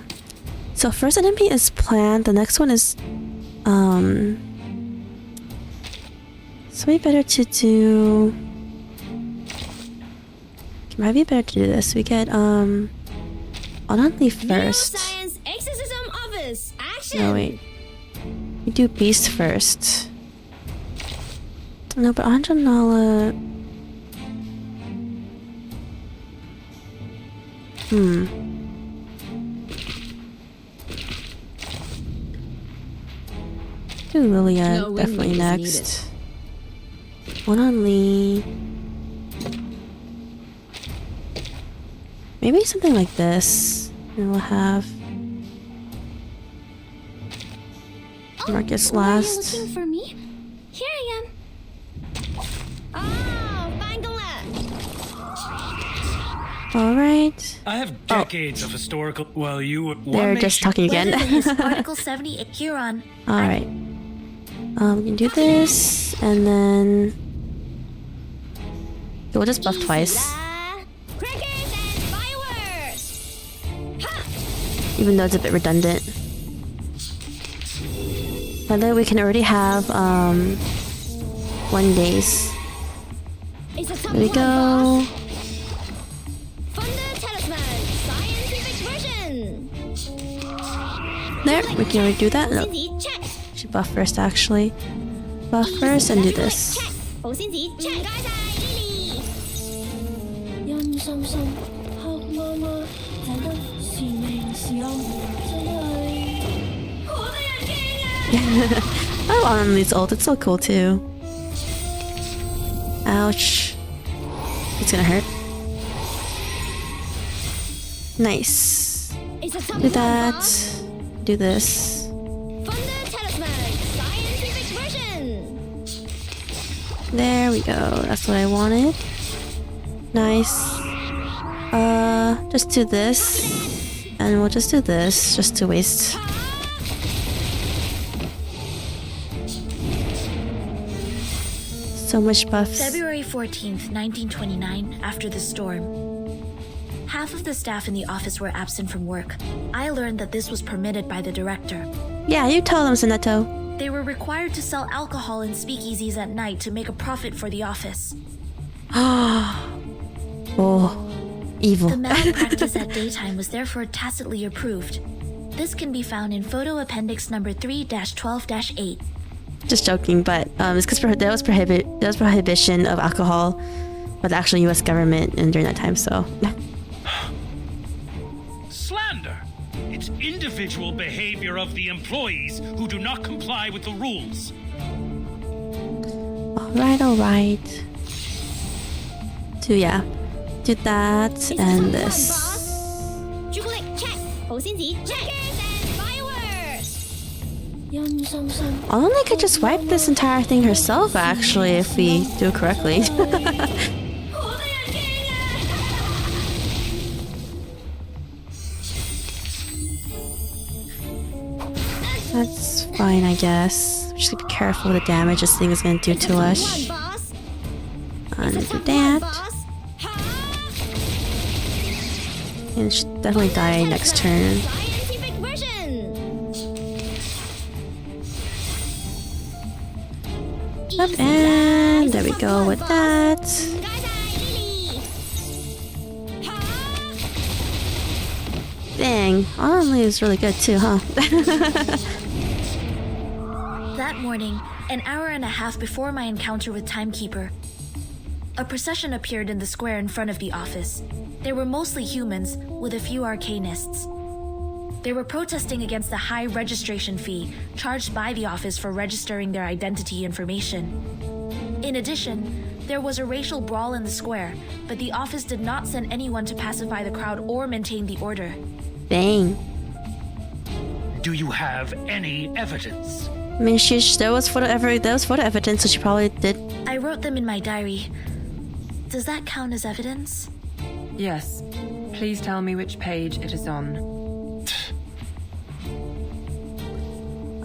So first enemy is planned. The next one is, so maybe better to do. It might be better to do this. We get I'll not leave first. Science exorcism office. Action. No wait. We do Beast first. No, but Anjanala. Do Lilia No definitely wingman is next. One on Lee. Maybe something like this. And we'll have Marcus Why are you last. looking for me? Here I am. Oh, Bangala. Alright. I have decades of historical. Well, you were. They're just talking again. Article 78 Huron. Alright. We can do this, and then we'll just buff twice. Crackers and fireworks. Even though it's a bit redundant. But then we can already have 1 days. There we go. Thunder Talisman scientific version. There, we can already do that. No. Check. Should buff first actually. Buff first and do this. 好先子 check。唔該晒 Lily。陰森森，黑麻麻，睇得是明是暗，真係好得人驚啊！ I love Emily's ult, it's so cool too. Ouch. It's gonna hurt. Nice. Do that. Do this. Thunder Talisman scientific version. There we go. That's what I wanted. Nice. Just do this. And we'll just do this just to waste. So much buffs. February 14th, 1929, after the storm. Half of the staff in the office were absent from work. I learned that this was permitted by the director. Yeah, you tell them, Soneto. They were required to sell alcohol in speakeasies at night to make a profit for the office. Oh, evil. The malpractice at daytime was therefore tacitly approved. This can be found in photo appendix number 3-12-8. Just joking, but it's because there was prohibition of alcohol by the actual U.S. government and during that time. So Slander! It's individual behavior of the employees who do not comply with the rules. all right. Do that and this. Jubilee check. 好先子 check. Alana could just wipe this entire thing herself, actually, if we do it correctly. That's fine, I guess. Just be careful with the damage this thing is gonna do to us. Undo that. And it should definitely die next turn. Up, and there we go with that. Dang, Only is really good too, huh? That morning, an hour and a half before my encounter with Timekeeper, a procession appeared in the square in front of the office. They were mostly humans, with a few arcanists. They were protesting against the high registration fee charged by the office for registering their identity information. In addition, there was a racial brawl in the square, but the office did not send anyone to pacify the crowd or maintain the order. Dang. Do you have any evidence? I mean, there was photo evidence, so she probably did. I wrote them in my diary. Does that count as evidence? Yes. Please tell me which page it is on.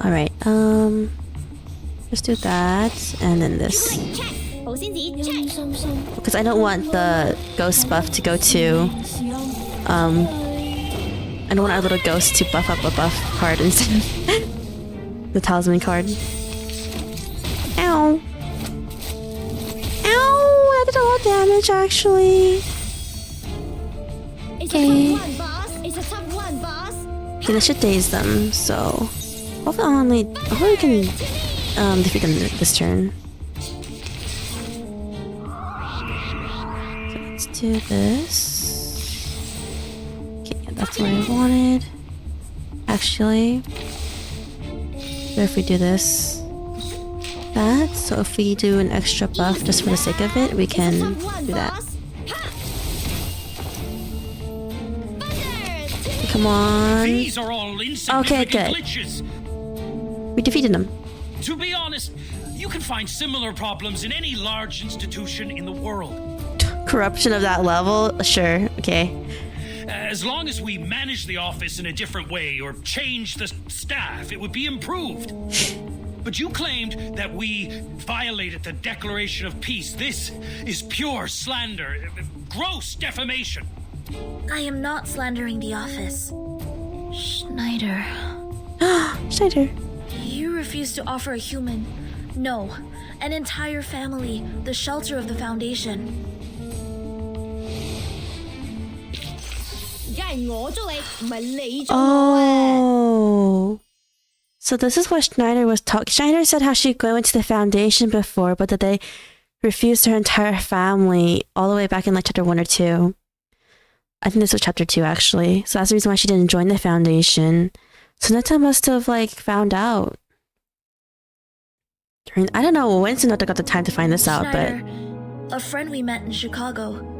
Alright, let's do that, and then this. Because I don't want the ghost buff to go to, I don't want our little ghost to buff up a buff card instead of the talisman card. Ow! Ow! That did a lot of damage, actually. Okay. Okay, this should daze them, so hopefully we can defeat them this turn. So let's do this. Okay, yeah, that's what I wanted. Actually, what if we do this? That, so if we do an extra buff just for the sake of it, we can do that. Come on. These are all Okay, good. glitches. We defeated them. To be honest, you can find similar problems in any large institution in the world. Corruption of that level? Sure, okay. As long as we manage the office in a different way or change the staff, it would be improved. But you claimed that we violated the Declaration of Peace. This is pure slander, gross defamation. I am not slandering the office. Schneider. Schneider. You refuse to offer a human, no, an entire family, the shelter of the Foundation. Oh. So this is what Schneider was talking. Schneider said how she'd go into the Foundation before, but that they refused her entire family all the way back in like chapter 1 or 2. I think this was chapter 2 actually. So that's the reason why she didn't join the Foundation. So Netta must have like found out. I don't know when Sonata got the time to find this out, Schneider, a friend we met in Chicago.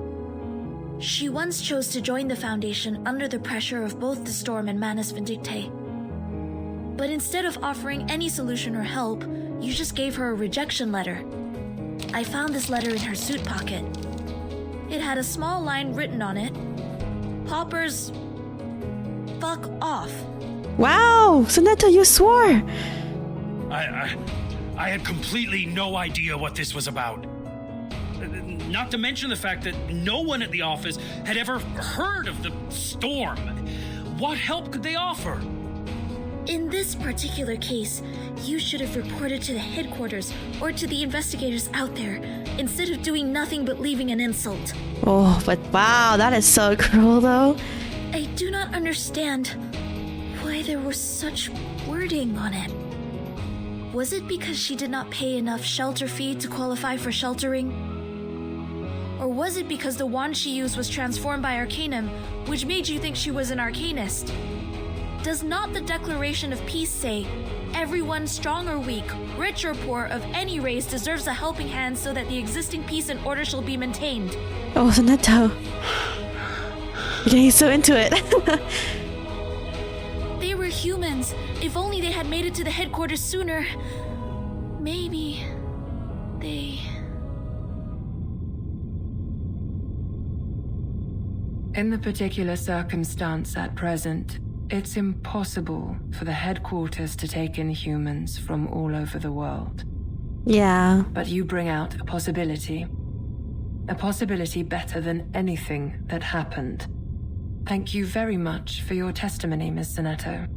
She once chose to join the Foundation under the pressure of both the Storm and Manus Vindictae. But instead of offering any solution or help, you just gave her a rejection letter. I found this letter in her suit pocket. It had a small line written on it. Paupers, fuck off. Wow, Sonata, you swore! I had completely no idea what this was about. Not to mention the fact that no one at the office had ever heard of the Storm. What help could they offer? In this particular case, you should have reported to the headquarters or to the investigators out there, instead of doing nothing but leaving an insult. Oh, but wow, that is so cruel though. I do not understand why there was such wording on it. Was it because she did not pay enough shelter fee to qualify for sheltering? Or was it because the wand she used was transformed by Arcanum, which made you think she was an Arcanist? Does not the Declaration of Peace say, everyone strong or weak, rich or poor, of any race deserves a helping hand so that the existing peace and order shall be maintained? Oh, Sonata. You're getting so into it. They were humans. If only they had made it to the headquarters sooner. Maybe they... In the particular circumstance at present, It's impossible for the headquarters to take in humans from all over the world. Yeah. But you bring out a possibility. A possibility better than anything that happened. Thank you very much for your testimony, Ms. Zanetto.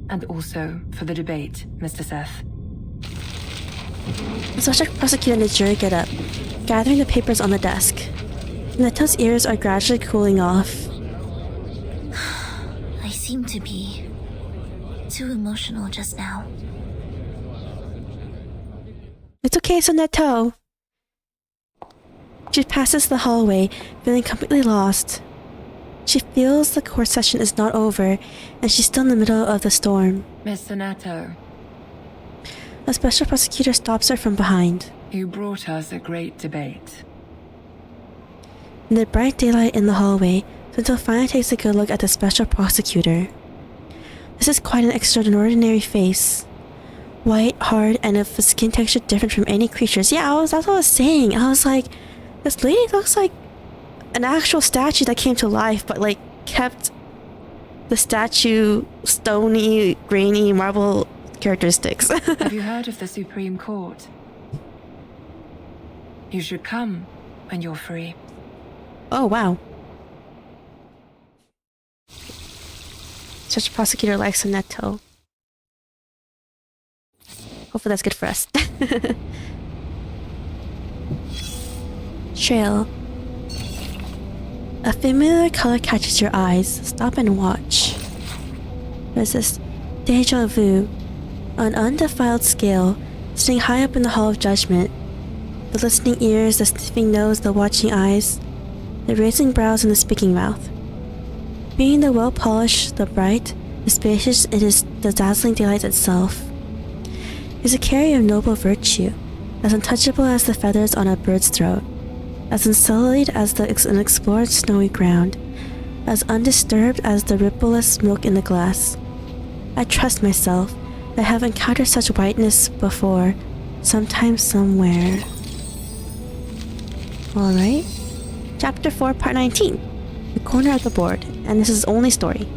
And also for the debate, Mr. Seth. The special prosecutor and the jury get up, gathering the papers on the desk. Zanetto's ears are gradually cooling off. I seem to be too emotional just now. It's okay, Zanetto. She passes the hallway, feeling completely lost. She feels the court session is not over, and she's still in the middle of the storm. Miss Zanetto. A special prosecutor stops her from behind. You brought us a great debate. In the bright daylight in the hallway, Zanetto finally takes a good look at the special prosecutor. This is quite an extraordinary face. White, hard, and of a skin texture different from any creature's. Yeah, that's what I was saying. I was like, this lady looks like an actual statue that came to life, but like kept the statue stony, grainy, marble characteristics. Have you heard of the Supreme Court? You should come when you're free. Oh, wow. Such a prosecutor likes Zanetto. Hopefully that's good for us. Trail. A familiar color catches your eyes. Stop and watch. There's this deja vu. An undefiled scale, sitting high up in the Hall of Judgment. The listening ears, the sniffing nose, the watching eyes, the raising brows and the speaking mouth. Being the well-polished, the bright, the spacious, it is the dazzling daylight itself. It is a carrier of noble virtue, as untouchable as the feathers on a bird's throat, as unsullied as the unexplored snowy ground, as undisturbed as the rippleless milk in the glass. I trust myself. I have encountered such whiteness before, sometime, somewhere. Alright. Chapter 4, Part 19. The corner of the board, and this is only story.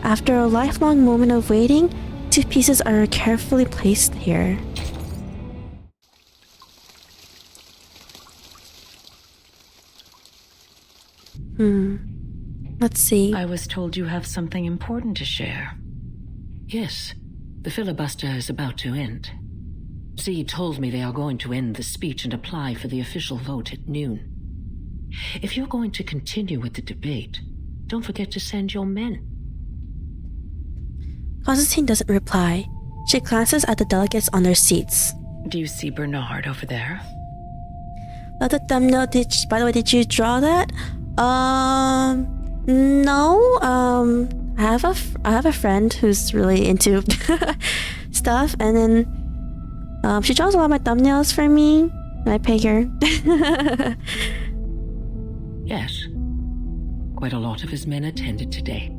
After a lifelong moment of waiting, 2 pieces are carefully placed here. Let's see. I was told you have something important to share. Yes, the filibuster is about to end. Z told me they are going to end the speech and apply for the official vote at noon. If you're going to continue with the debate, don't forget to send your men. Constantine doesn't reply. She glances at the delegates on their seats. Do you see Bernard over there? Let the thumbnail, by the way, did you draw that? No. I have a friend who's really into stuff, and then she draws a lot of my thumbnails for me, and I pay her. Yes. Quite a lot of his men attended today.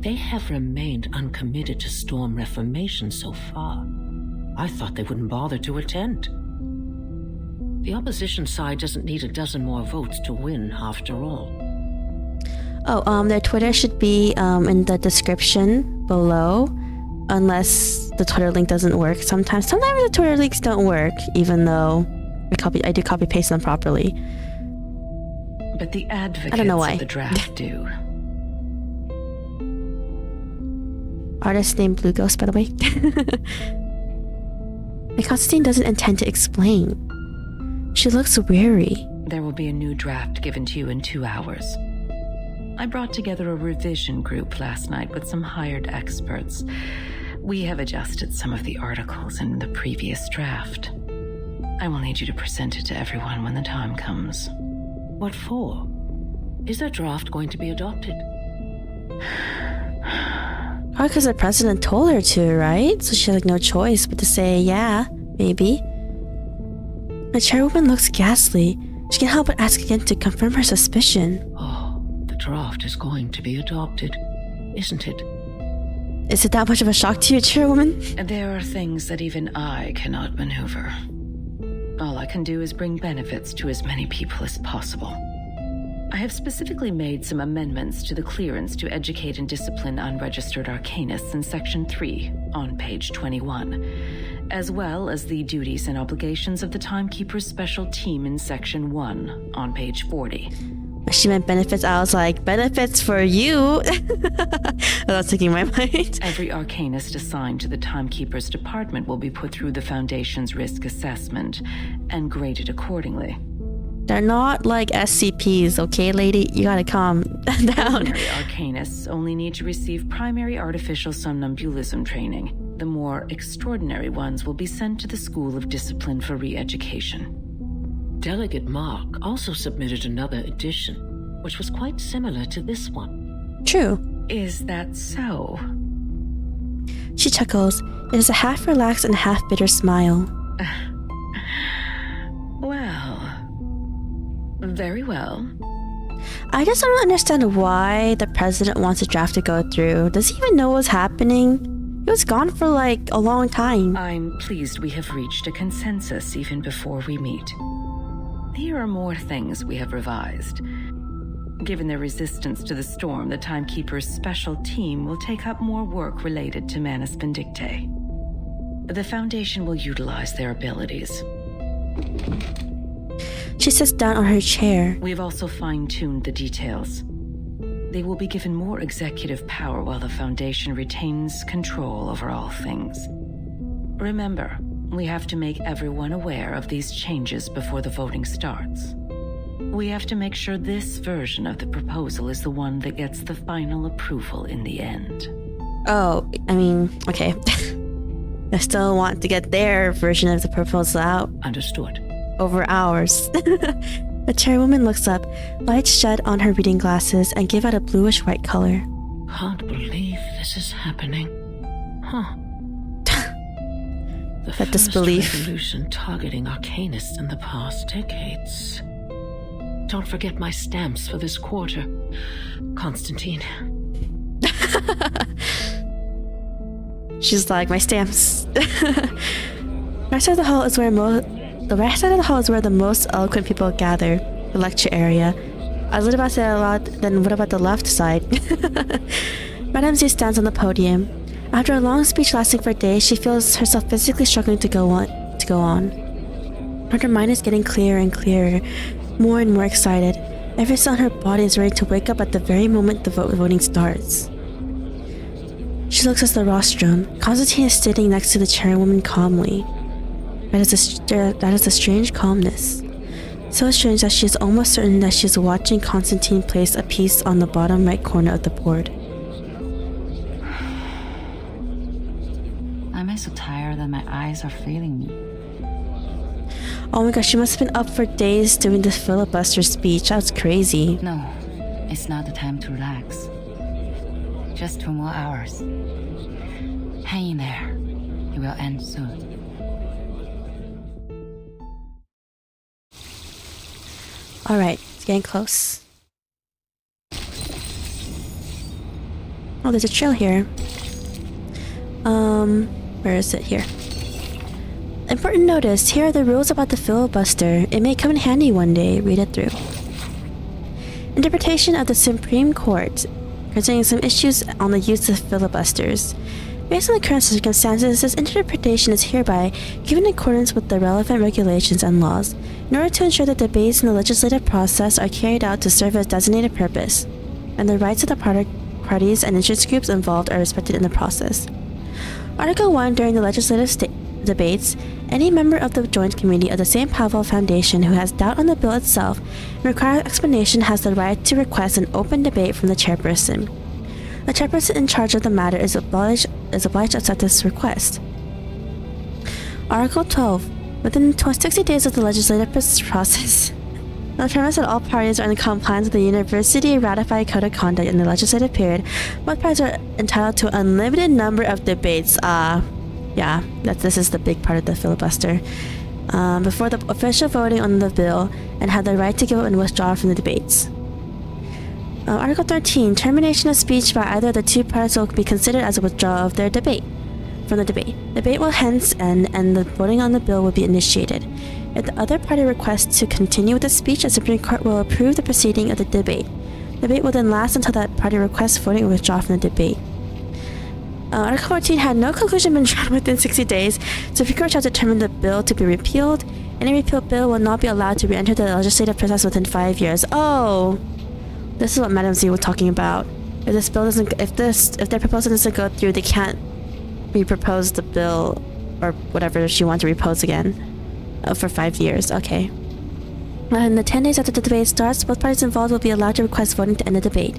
They have remained uncommitted to Storm Reformation so far. I thought they wouldn't bother to attend. The opposition side doesn't need a dozen more votes to win, after all. Oh, their Twitter should be in the description below, unless the Twitter link doesn't work. Sometimes the Twitter links don't work, even though I do copy paste them properly. But the advocates I don't know why. of the draft do. Artist named Blue Ghost, by the way. And Constantine doesn't intend to explain. She looks weary. There will be a new draft given to you in 2 hours. I brought together a revision group last night with some hired experts. We have adjusted some of the articles in the previous draft. I will need you to present it to everyone when the time comes. What for? Is that draft going to be adopted? Probably because the president told her to, right? So she had no choice but to say, yeah, maybe. The chairwoman looks ghastly. She can't help but ask again to confirm her suspicion. Oh, the draft is going to be adopted, isn't it? Is it that much of a shock to you, chairwoman? There are things that even I cannot maneuver. All I can do is bring benefits to as many people as possible. I have specifically made some amendments to the clearance to educate and discipline unregistered arcanists in Section 3 on page 21, as well as the duties and obligations of the Timekeeper's special team in Section 1 on page 40. She meant benefits. I was like, benefits for you? That's taking my mind. Every arcanist assigned to the Timekeeper's department will be put through the Foundation's risk assessment and graded accordingly. They're not like SCPs, okay, lady? You gotta calm down. Ordinary arcanists only need to receive primary artificial somnambulism training. The more extraordinary ones will be sent to the School of Discipline for re-education. Delegate Mark also submitted another edition, which was quite similar to this one. True. Is that so? She chuckles. It is a half-relaxed and half-bitter smile. Well... very well. I just don't understand why the president wants the draft to go through. Does he even know what's happening? He was gone for like a long time. I'm pleased we have reached a consensus even before we meet. Here are more things we have revised. Given their resistance to the storm, the Timekeeper's special team will take up more work related to Manus Vindictae. The Foundation will utilize their abilities. She sits down on her chair. We've also fine-tuned the details. They will be given more executive power while the Foundation retains control over all things. Remember, we have to make everyone aware of these changes before the voting starts. We have to make sure this version of the proposal is the one that gets the final approval in the end. Oh, I mean, okay. I still want to get their version of the proposal out. Understood. Over ours. The chairwoman looks up, lights shed on her reading glasses and give out a bluish-white color. Can't believe this is happening. Huh. The That disbelief. first revolution targeting arcanists in the past decades. Don't forget my stamps for this quarter, Constantine. She's like, my stamps. The rest of the hall is where the most eloquent people gather, the lecture area. I was about to say a lot, then what about the left side? Madame Z stands on the podium. After a long speech lasting for days, she feels herself physically struggling to go on. Her mind is getting clearer and clearer, more and more excited. Every cell in her body is ready to wake up at the very moment the voting starts. She looks at the rostrum. Constantine is sitting next to the chairwoman calmly. That is a strange calmness. So strange that she is almost certain that she is watching Constantine place a piece on the bottom right corner of the board. I'm so tired that my eyes are failing me. Oh my gosh, she must have been up for days doing this filibuster speech. That's crazy. No, it's not the time to relax. Just 2 more hours. Hang in there. It will end soon. Alright, it's getting close. Oh, there's a trail here. Where is it? Here. Important notice, here are the rules about the filibuster. It may come in handy one day. Read it through. Interpretation of the Supreme Court concerning some issues on the use of filibusters. Based on the current circumstances, this interpretation is hereby given in accordance with the relevant regulations and laws, in order to ensure that debates in the legislative process are carried out to serve a designated purpose, and the rights of the parties and interest groups involved are respected in the process. Article 1. During the legislative debates, any member of the Joint Committee of the St. Pavel Foundation who has doubt on the bill itself and requires explanation has the right to request an open debate from the chairperson. The chairperson in charge of the matter is obliged to accept this request. Article 12. Within 60 days of the legislative process, on the premise that all parties are in compliance with the university ratified code of conduct in the legislative period, both parties are entitled to an unlimited number of debates. Yeah, this is the big part of the filibuster. Before the official voting on the bill, and have the right to give up and withdraw from the debates. Article 13. Termination of speech by either of the two parties will be considered as a withdrawal of their debate. From the debate. Debate will hence end, and the voting on the bill will be initiated. If the other party requests to continue with the speech, the Supreme Court will approve the proceeding of the debate. The debate will then last until that party requests voting or withdraw from the debate. Article 14 had no conclusion been drawn within 60 days. The Supreme Court shall determine the bill to be repealed. Any repealed bill will not be allowed to re-enter the legislative process within 5 years. Oh, this is what Madam Z was talking about. If this bill doesn't, if their proposal doesn't go through, they can't re-propose the bill or whatever she wants to repose again for 5 years. Okay. In the 10 days after the debate starts, both parties involved will be allowed to request voting to end the debate.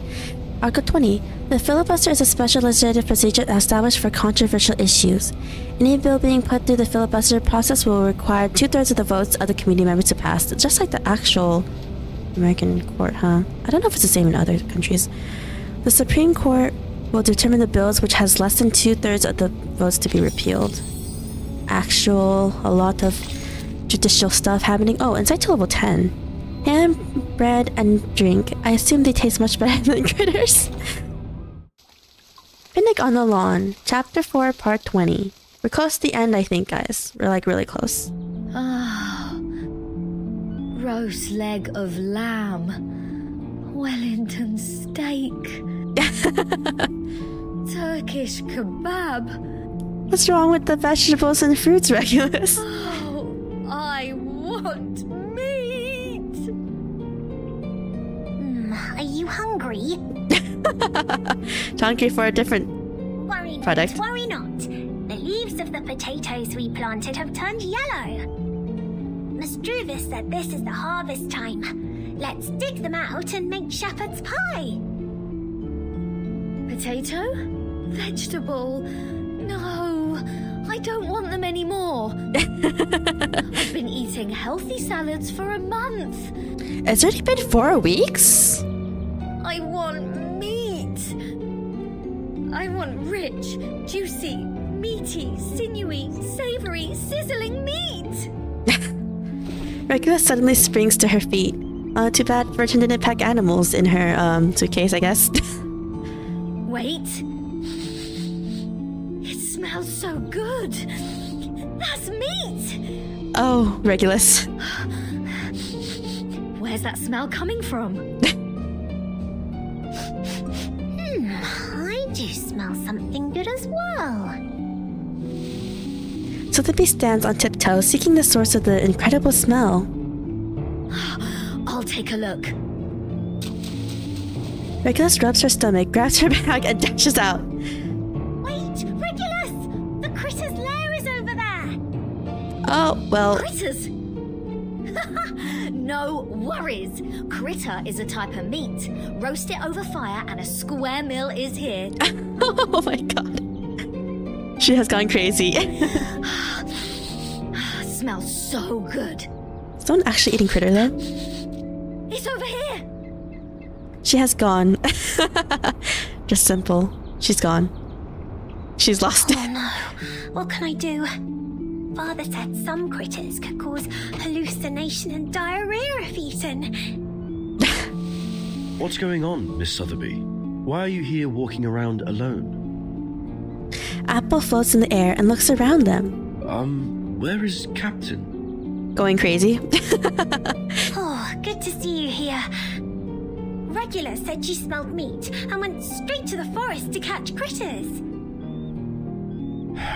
Article 20. The filibuster is a special legislative procedure established for controversial issues. Any bill being put through the filibuster process will require 2/3 of the votes of the committee members to pass. Just like the actual American court, huh? I don't know if it's the same in other countries. The Supreme Court will determine the bills which has less than 2/3 of the votes to be repealed. A lot of judicial stuff happening. Oh, inside to level 10. Ham, bread, and drink. I assume they taste much better than critters. Picnic on the Lawn, Chapter 4, Part 20. We're close to the end, I think, guys. We're like really close. Roast leg of lamb. Wellington steak. Turkish kebab. What's wrong with the vegetables and fruits, Regulus? Oh, I want meat. Are you hungry? Hungry for a different product. Worry not. The leaves of the potatoes we planted have turned yellow. Mr. said this is the harvest time. Let's dig them out and make shepherd's pie. Potato? Vegetable? No, I don't want them anymore. I've been eating healthy salads for a month. It's already been 4 weeks? I want meat. I want rich, juicy, meaty, sinewy, savory, sizzling meat. Regulus suddenly springs to her feet. Too bad Virgin didn't pack animals in her suitcase, I guess. Wait. It smells so good. That's meat. Oh, Regulus. Where's that smell coming from? I do smell something good as well. Sotheby stands on tiptoe, seeking the source of the incredible smell. I'll take a look. Regulus rubs her stomach, grabs her bag, and dashes out. Wait, Regulus! The critter's lair is over there! Oh, well... Critters? No worries. Critter is a type of meat. Roast it over fire and a square meal is here. Oh my god. She has gone crazy. Smells so good. Is someone actually eating critter though? It's over here. She has gone. Just simple. She's gone. She's lost it. Oh no. What can I do? Father said some critters could cause hallucination and diarrhea if eaten. What's going on, Miss Sotheby? Why are you here walking around alone? Apple floats in the air and looks around them. Where is Captain? Going crazy. Oh, good to see you here. Regulus said you smelled meat and went straight to the forest to catch critters.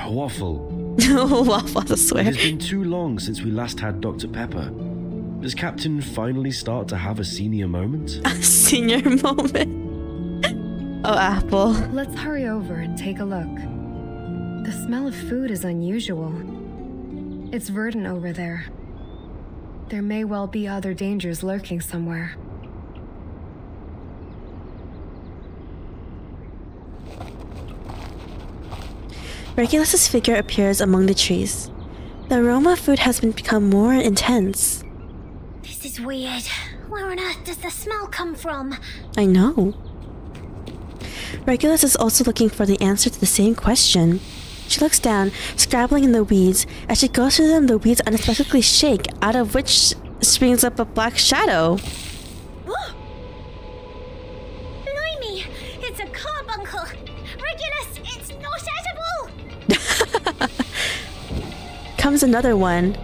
Waffle. Waffle, I swear. It has been too long since we last had Dr. Pepper. Does Captain finally start to have a senior moment? A senior moment? Oh, Apple. Let's hurry over and take a look. The smell of food is unusual. It's verdant over there. There may well be other dangers lurking somewhere. Regulus's figure appears among the trees. The aroma of food has become more intense. This is weird. Where on earth does the smell come from? I know. Regulus is also looking for the answer to the same question. She looks down, scrabbling in the weeds. As she goes through them, the weeds unexpectedly shake, out of which springs up a black shadow. Blimey! It's a carbuncle! Regulus, it's not edible! Comes another one.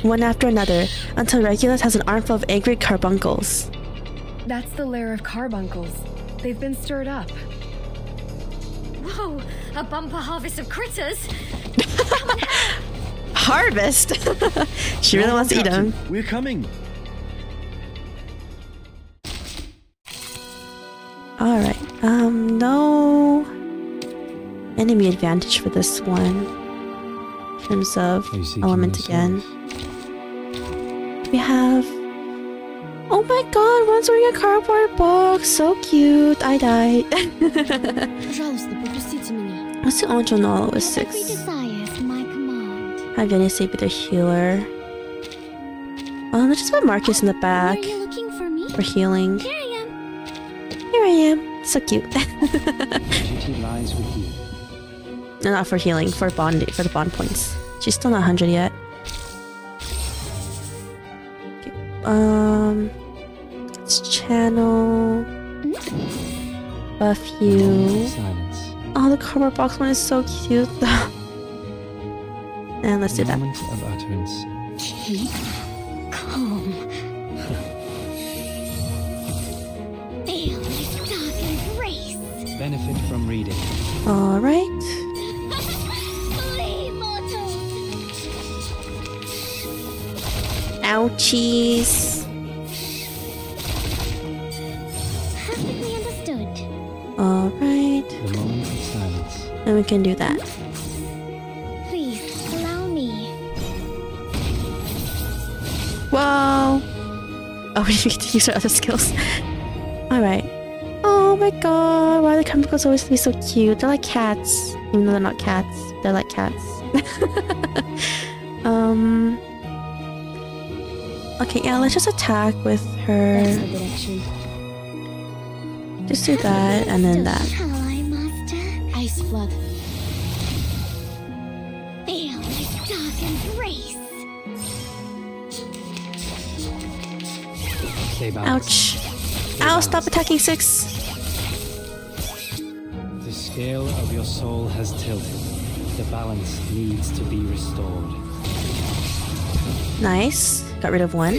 one after another, until Regulus has an armful of angry carbuncles. That's the lair of carbuncles. They've been stirred up. Whoa, a bumper harvest of critters. Harvest? She really wants to eat them. We're coming. Alright, no enemy advantage for this one. In terms of element again. We have... Oh my god, one's wearing a cardboard box. So cute. I died. Let's do Anjonala with 6. Have Yenise be the healer. Let's just put Marcus in the back. For healing. Here I am. So cute. Duty lies with you. No, not for healing, for the bond points. She's still not 100 yet. Okay. Let's channel. Buff you. Oh, the cardboard box one is so cute. And let's do that. Moment of utterance. Keep calm. Feel this dark embrace. Benefit from reading. Alright. Ouchies. Perfectly understood. Alright. The moment of silence. And we can do that. Please allow me. Whoa! Oh, we need to use our other skills. Alright. Oh my god, why are the chemicals always be so cute? They're like cats. Even though they're not cats. They're like cats. Okay, yeah, let's just attack with her. Just do that, and then that. Shall I, Master? Ice flood. Feel this dark embrace. Ouch. Ow, stop attacking 6. The scale of your soul has tilted. The balance needs to be restored. Nice. Got rid of 1.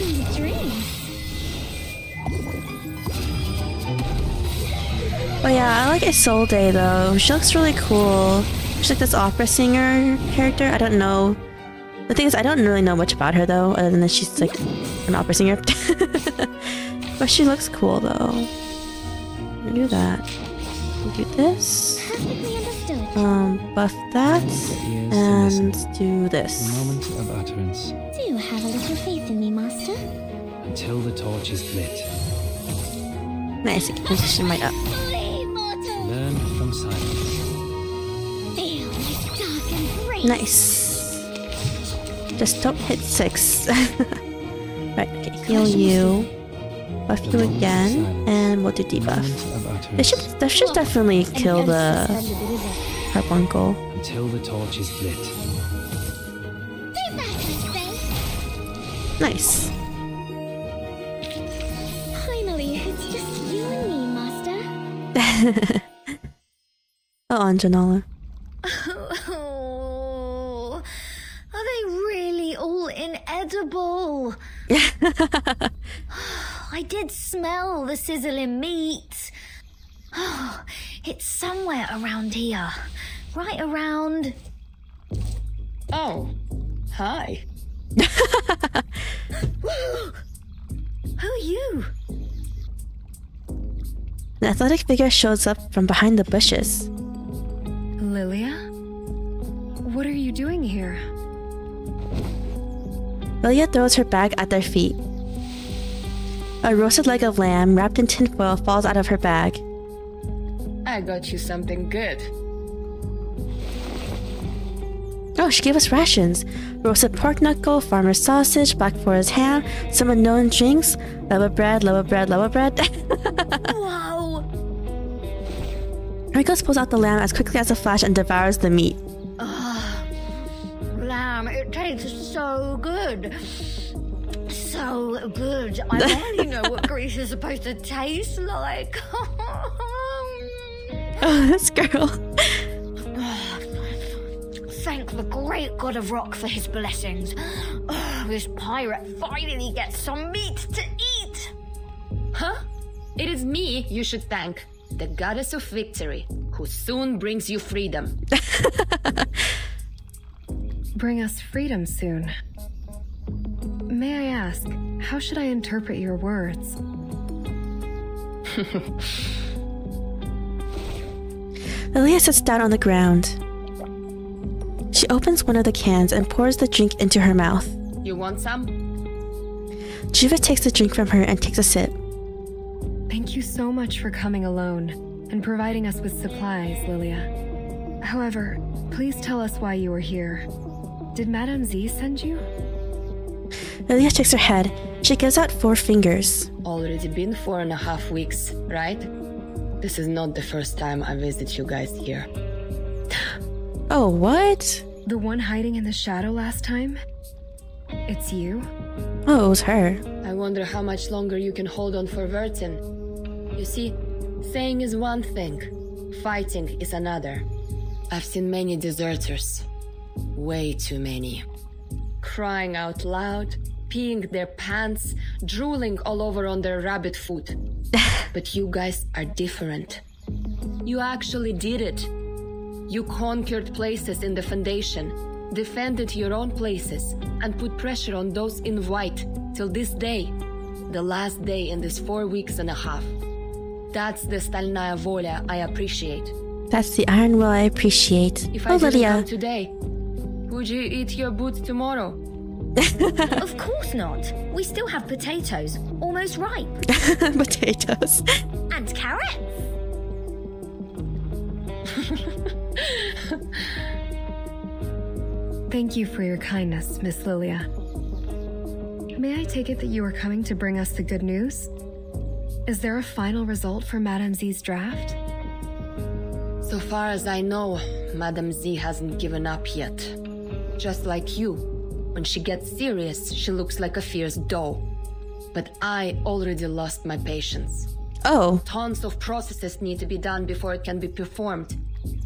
Oh yeah, I like Isolde though. She looks really cool. She's like this opera singer character. I don't know. The thing is, I don't really know much about her though, other than that she's like an opera singer. But she looks cool though. Do that. Do this. Buff that. And do this. The moment of utterance. Do have a little faith in me, Master. Until the torch is lit. Nice, I can position my up. Learn from silence. Feel this dark embrace. Nice. Just don't hit 6. Right, okay, heal you. Buff you again, and we'll do debuff. That should definitely kill the carbuncle. Until the torch is lit. Nice. Finally, it's just you and me, Master. Oh, Anjanala. Oh, are they really all inedible? I did smell the sizzling meat. Oh, it's somewhere around here. Right around... Oh, hi. Who are you? An athletic figure shows up from behind the bushes. Lilia? What are you doing here? Lilia throws her bag at their feet. A roasted leg of lamb wrapped in tinfoil falls out of her bag. I got you something good. Oh, she gave us rations. Roasted pork knuckle, farmer's sausage, Black Forest ham, some unknown drinks, lava bread. Wow! Rico pulls out the lamb as quickly as a flash and devours the meat. Lamb, it tastes so good. So good. I barely know what grease is supposed to taste like. Oh, this girl. Thank the great god of rock for his blessings. this pirate finally gets some meat to eat! Huh? It is me you should thank, the goddess of victory, who soon brings you freedom. Bring us freedom soon. May I ask, how should I interpret your words? Lilia sits down on the ground. She opens one of the cans and pours the drink into her mouth. You want some? Viva takes the drink from her and takes a sip. Thank you so much for coming alone and providing us with supplies, Lilia. However, please tell us why you were here. Did Madame Z send you? Lilia shakes her head. She gives out 4 fingers. Already been 4.5 weeks, right? This is not the first time I visit you guys here. Oh, what? The one hiding in the shadow last time? It's you? Oh, it was her. I wonder how much longer you can hold on for Vertin. You see, saying is one thing, fighting is another. I've seen many deserters. Way too many. Crying out loud, peeing their pants, drooling all over on their rabbit foot. But you guys are different. You actually did it. You conquered places in the Foundation, defended your own places, and put pressure on those in white till this day, the last day in this 4.5 weeks. That's the Stalnaya Volia I appreciate. That's the iron will I appreciate. If oh, I didn't Lilia. come today, would you eat your boots tomorrow? Of course not. We still have potatoes, almost ripe. Potatoes. And carrots. Thank you for your kindness, Miss Lilia. May I take it that you are coming to bring us the good news? Is there a final result for Madame Z's draft? So far as I know, Madame Z hasn't given up yet. Just like you. When she gets serious, she looks like a fierce doe. But I already lost my patience. Oh. Tons of processes need to be done before it can be performed.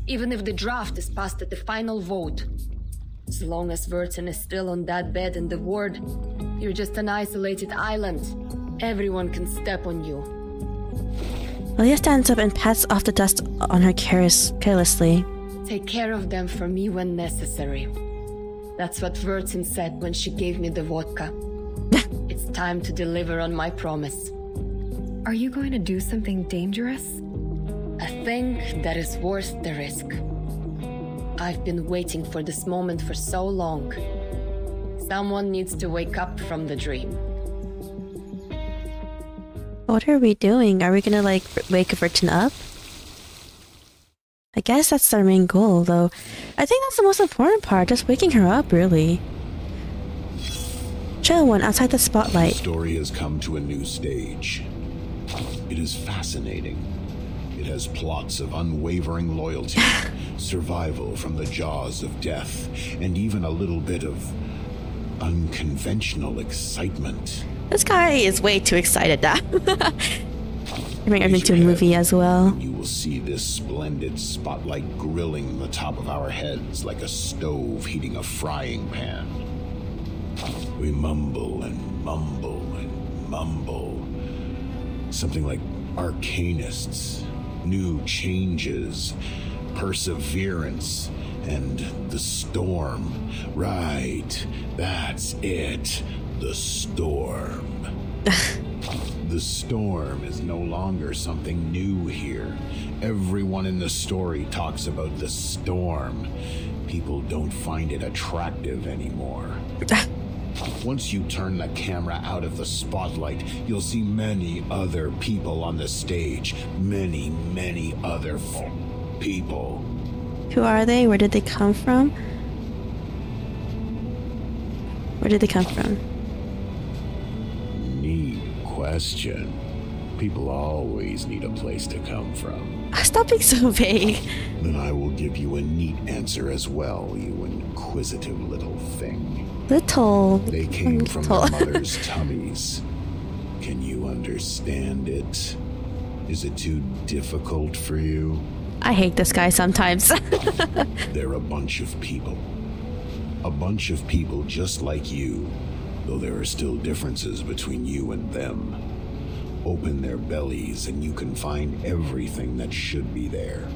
Even if the draft is passed at the final vote. As long as Vertin is still on that bed in the ward, you're just an isolated island. Everyone can step on you. Lilia stands up and pats off the dust on her carelessly. Take care of them for me when necessary. That's what Vertin said when she gave me the vodka. It's time to deliver on my promise. Are you going to do something dangerous? A thing that is worth the risk. I've been waiting for this moment for so long. Someone needs to wake up from the dream. What are we doing? Are we gonna like wake Vertin up? I guess that's our main goal, though. I think that's the most important part, just waking her up, really. Chill one outside the spotlight. The story has come to a new stage. It is fascinating. It has plots of unwavering loyalty, survival from the jaws of death, and even a little bit of unconventional excitement. This guy is way too excited now. Bring everything to a movie as well. You will see this splendid spotlight grilling the top of our heads like a stove heating a frying pan. We mumble and mumble and mumble. Something like arcanists, new changes, perseverance, and the storm. Right, that's it. The storm. The storm is no longer something new here. Everyone in the story talks about the storm. People don't find it attractive anymore. Once you turn the camera out of the spotlight, you'll see many other people on the stage. Many, many other people. Who are they? Where did they come from? Where did they come from? Neat question. People always need a place to come from. Stop being so vague. Then I will give you a neat answer as well, you inquisitive little thing. Little. They came from their mother's tummies. Can you understand it? Is it too difficult for you? I hate this guy sometimes. They're a bunch of people. A bunch of people just like you, though there are still differences between you and them. Open their bellies and you can find everything that should be there.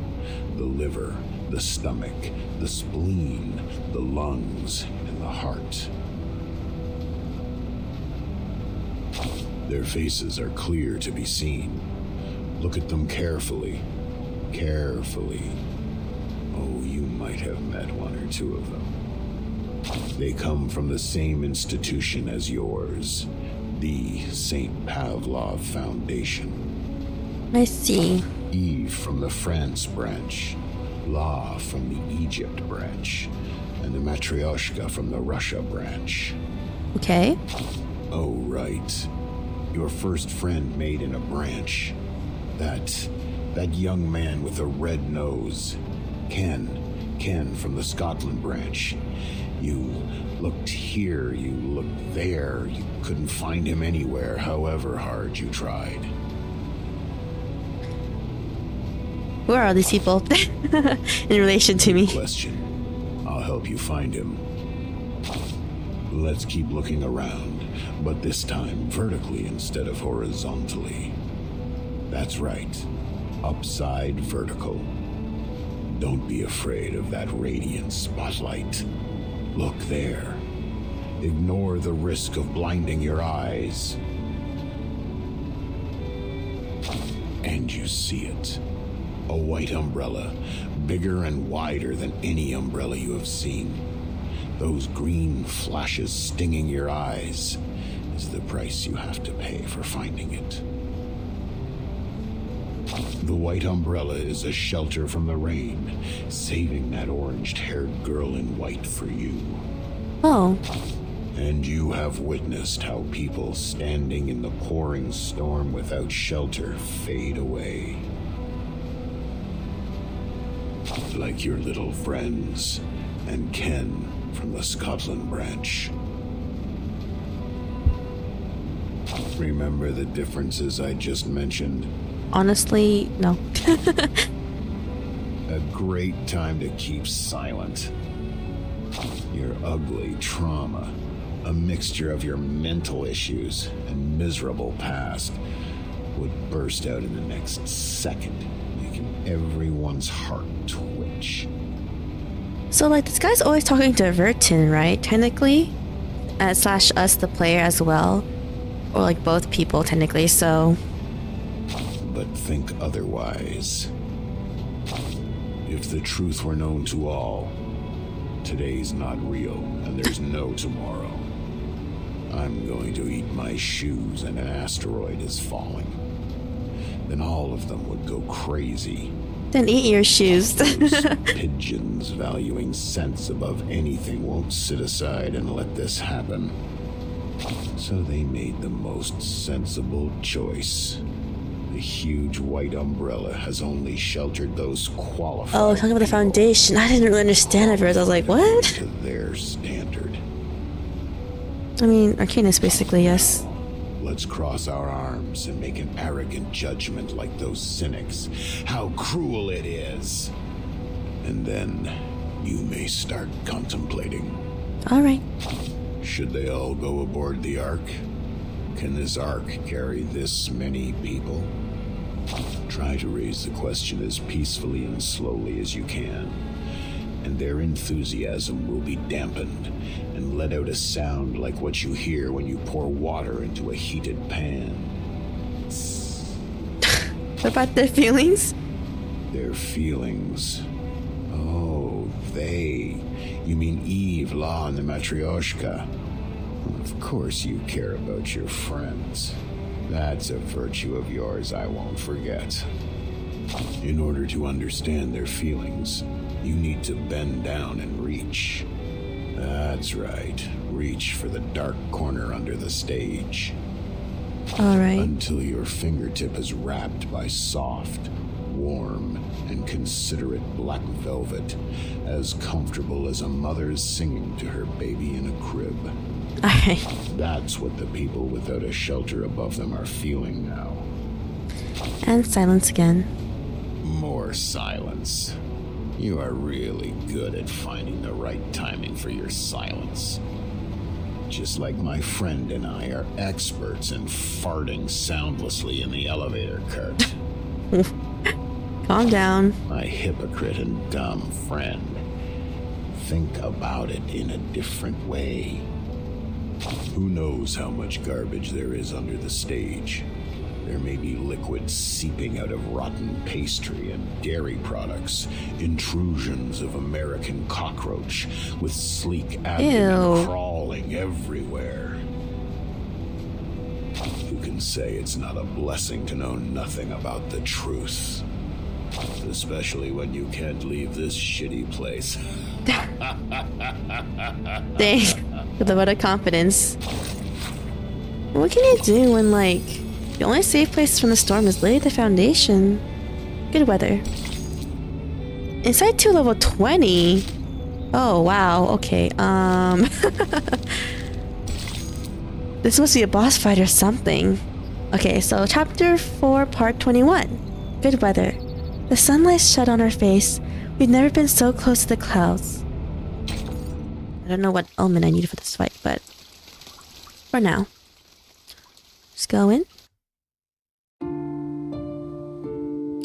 The liver, the stomach, the spleen, the lungs, and the heart. Their faces are clear to be seen. Look at them carefully. Carefully. Oh, you might have met one or two of them. They come from the same institution as yours, the St. Pavlov Foundation. I see. Eve from the France branch, La from the Egypt branch, and the Matryoshka from the Russia branch. Okay. Oh, right. Your first friend made in a branch. That young man with a red nose. Ken from the Scotland branch. You looked here, you looked there. You couldn't find him anywhere, however hard you tried. Who are all these people in relation to me? Question. I'll help you find him. Let's keep looking around, but this time vertically instead of horizontally. That's right. Upside vertical. Don't be afraid of that radiant spotlight. Look there. Ignore the risk of blinding your eyes. And you see it. A white umbrella, bigger and wider than any umbrella you have seen. Those green flashes stinging your eyes is the price you have to pay for finding it. The white umbrella is a shelter from the rain, saving that orange-haired girl in white for you. Oh. And you have witnessed how people standing in the pouring storm without shelter fade away. Like your little friends, and Ken from the Scotland branch. Remember the differences I just mentioned? Honestly, no. A great time to keep silent. Your ugly trauma, a mixture of your mental issues and miserable past, would burst out in the next second, making everyone's heart twitch. So, like, this guy's always talking to Vertin, right? Technically? Slash us, the player, as well. Or, like, both people, technically, so... But think otherwise. If the truth were known to all, today's not real, and there's no tomorrow. I'm going to eat my shoes and an asteroid is falling. Then all of them would go crazy. Then eat your shoes. Those pigeons valuing sense above anything won't sit aside and let this happen. So they made the most sensible choice. The huge white umbrella has only sheltered those qualified. Oh, talking about the foundation. I didn't really understand at first. I was like, what? To their standard. I mean, Arcanus, basically, yes. Let's cross our arms and make an arrogant judgment like those cynics. How cruel it is. And then you may start contemplating. All right. Should they all go aboard the Ark? Can this Ark carry this many people? Try to raise the question as peacefully and slowly as you can, and their enthusiasm will be dampened and let out a sound like what you hear when you pour water into a heated pan. What about their feelings? Their feelings? Oh, they. You mean Eve, La, and the Matryoshka. Of course you care about your friends. That's a virtue of yours I won't forget. In order to understand their feelings, you need to bend down and reach. That's right. Reach for the dark corner under the stage. All right. Until your fingertip is wrapped by soft, warm, and considerate black velvet, as comfortable as a mother's singing to her baby in a crib. Alright. That's what the people without a shelter above them are feeling now. And silence again. More silence. You are really good at finding the right timing for your silence. just like my friend and I are experts in farting soundlessly in the elevator cart. Calm down. My hypocrite and dumb friend. Think about it in a different way. Who knows how much garbage there is under the stage? There may be liquids seeping out of rotten pastry and dairy products, intrusions of American cockroach with sleek abdomen crawling everywhere. Who can say it's not a blessing to know nothing about the truth? Especially when you can't leave this shitty place. Dang, with a lot of confidence. What can you do when, like, the only safe place from the storm is literally the Foundation? Good weather. Inside to level 20? Oh, wow, okay, this must be a boss fight or something. Okay, so chapter 4, part 21. Good weather. The sunlight shed on our face. We've never been so close to the clouds. I don't know what element I need for this fight, but for now. Just go in.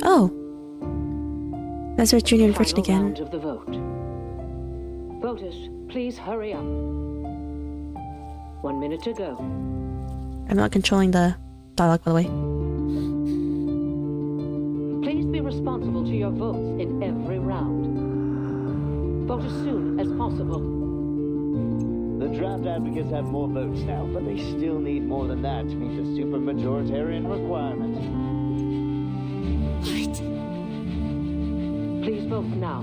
Oh! Ezra Jr. in Virgin again. Round of the vote. Voters, please hurry up. 1 minute to go. I'm not controlling the dialogue, by the way. Please be responsible to your votes in every round. Vote as soon as possible. The draft advocates have more votes now, but they still need more than that to meet the supermajoritarian requirement. What? Please vote now.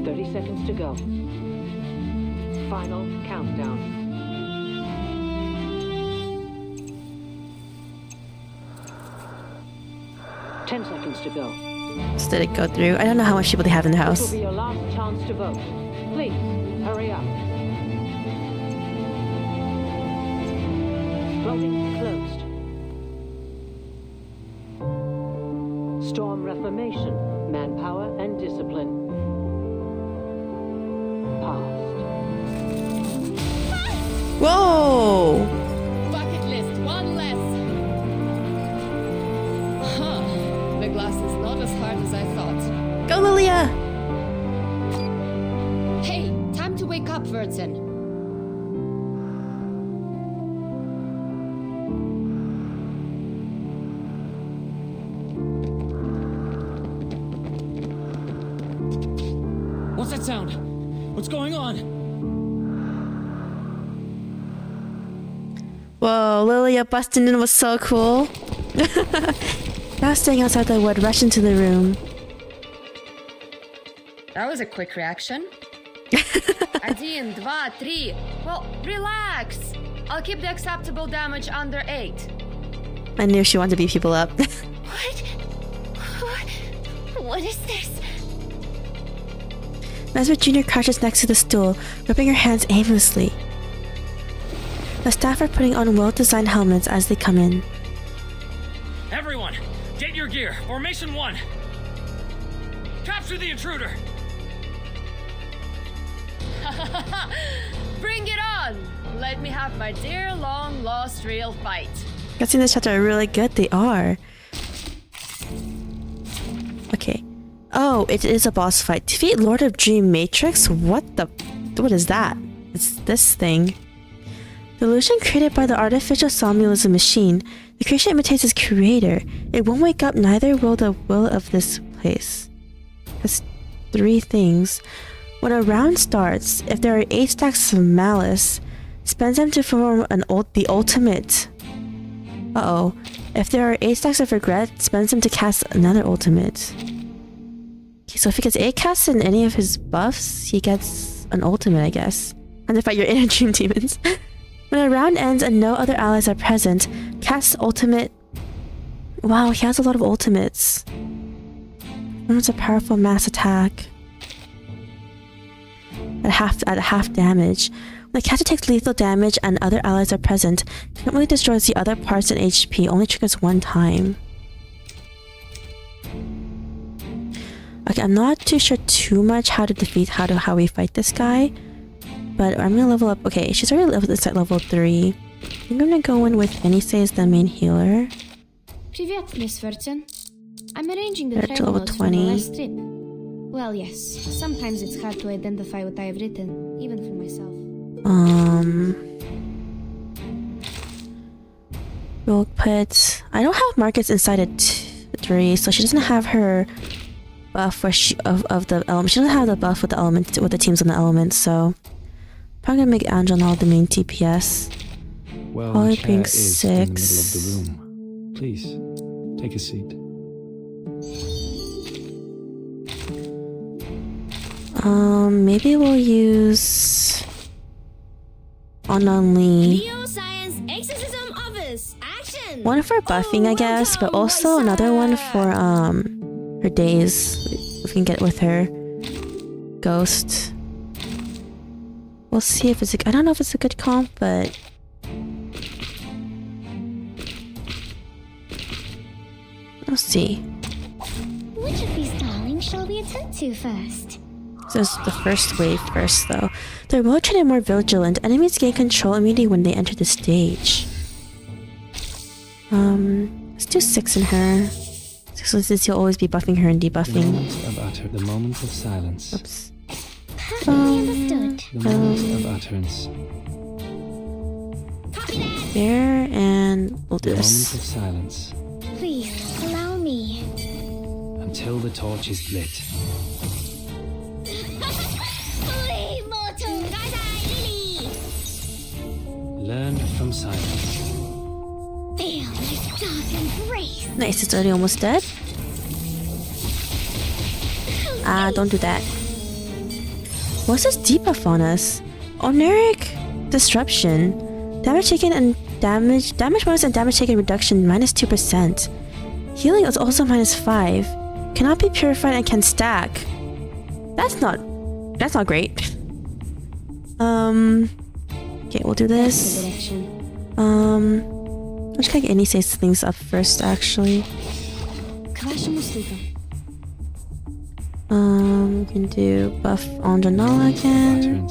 30 seconds to go. Final countdown. Ten seconds to go. So did it go through? I don't know how much people they have in the house. This will be your last chance to vote. Please, hurry up. Voting closed. Storm reformation, manpower and discipline. Passed. Whoa! Bucket list, one less. Huh. The glass is not as hard as I thought. Go, Lilia! Hey, time to wake up, Vertin. What's that sound? What's going on? Whoa, Lilia busting in was so cool. Now staying outside the wood, rush into the room. That was a quick reaction. 1, 2, 3. Well, relax. I'll keep the acceptable damage under 8. I knew she wanted to beat people up. What is this? Ezra Jr. crouches next to the stool, rubbing her hands aimlessly. The staff are putting on well-designed helmets as they come in. Everyone, get your gear. Formation 1. Capture the intruder. Bring it on! Let me have my dear long-lost real fight. Guys in this chapter are really good. They are. Okay. Oh, it is a boss fight. Defeat Lord of Dream Matrix? What is that? It's this thing. The illusion created by the artificial somnambulism machine. The creation imitates its creator. It won't wake up, neither will the will of this place. That's 3 things. When a round starts, if there are 8 stacks of malice, spends them to form the ultimate. Uh-oh. If there are 8 stacks of regret, spends them to cast another ultimate. Okay, so if he gets 8 casts in any of his buffs, he gets an ultimate, I guess. And to fight your inner dream demons. When a round ends and no other allies are present, cast ultimate. Wow, he has a lot of ultimates. It's a powerful mass attack. At half damage. When the caster takes lethal damage and other allies are present, it completely destroys the other parts in HP, only triggers 1 time. Okay, I'm not too sure too much how we fight this guy. But I'm gonna level up. Okay, she's already leveled this at level 3. I'm gonna go in with Anise as the main healer. Привет, Miss Verton. I'm arranging the They're train at level notes for my 20. last trip. Well, yes, sometimes it's hard to identify what I have written, even for myself. We'll put... I don't have markets inside of 3, so she doesn't have her buff of the element. She doesn't have the buff with the element, with the teams on the elements, so... I'm gonna make Angel the main TPS. Well, Probably the chair bring is in the middle of 6. the room. Please, take a seat. Maybe we'll use... Ononly. Neuroscience exorcism office, action! One for buffing, I guess, but also another one for, her days. If we can get with her. Ghost. We'll see if it's I don't know if it's a good comp, but... We'll see. Which of these darlings shall we attend to first? So it's the first wave first, though. They're more trained and more vigilant. Enemies gain control immediately when they enter the stage. Let's do 6 in her. So since you'll always be buffing her and debuffing. The moment of silence. Oops. Perfectly understood. The moment of utterance. There, and we'll do The this. moment of silence. Please, allow me. Until the torch is lit. Learn from silence. Feel my dark embrace. Nice, it's already almost dead. Ah, don't do that. What's this debuff on us? Oneric disruption. Damage taken and damage bonus and damage taken reduction -2%. Healing is also -5. Cannot be purified and can stack. That's not great. Okay, we'll do this. I'm just gonna get any say things up first, actually. We can do buff on Janala again.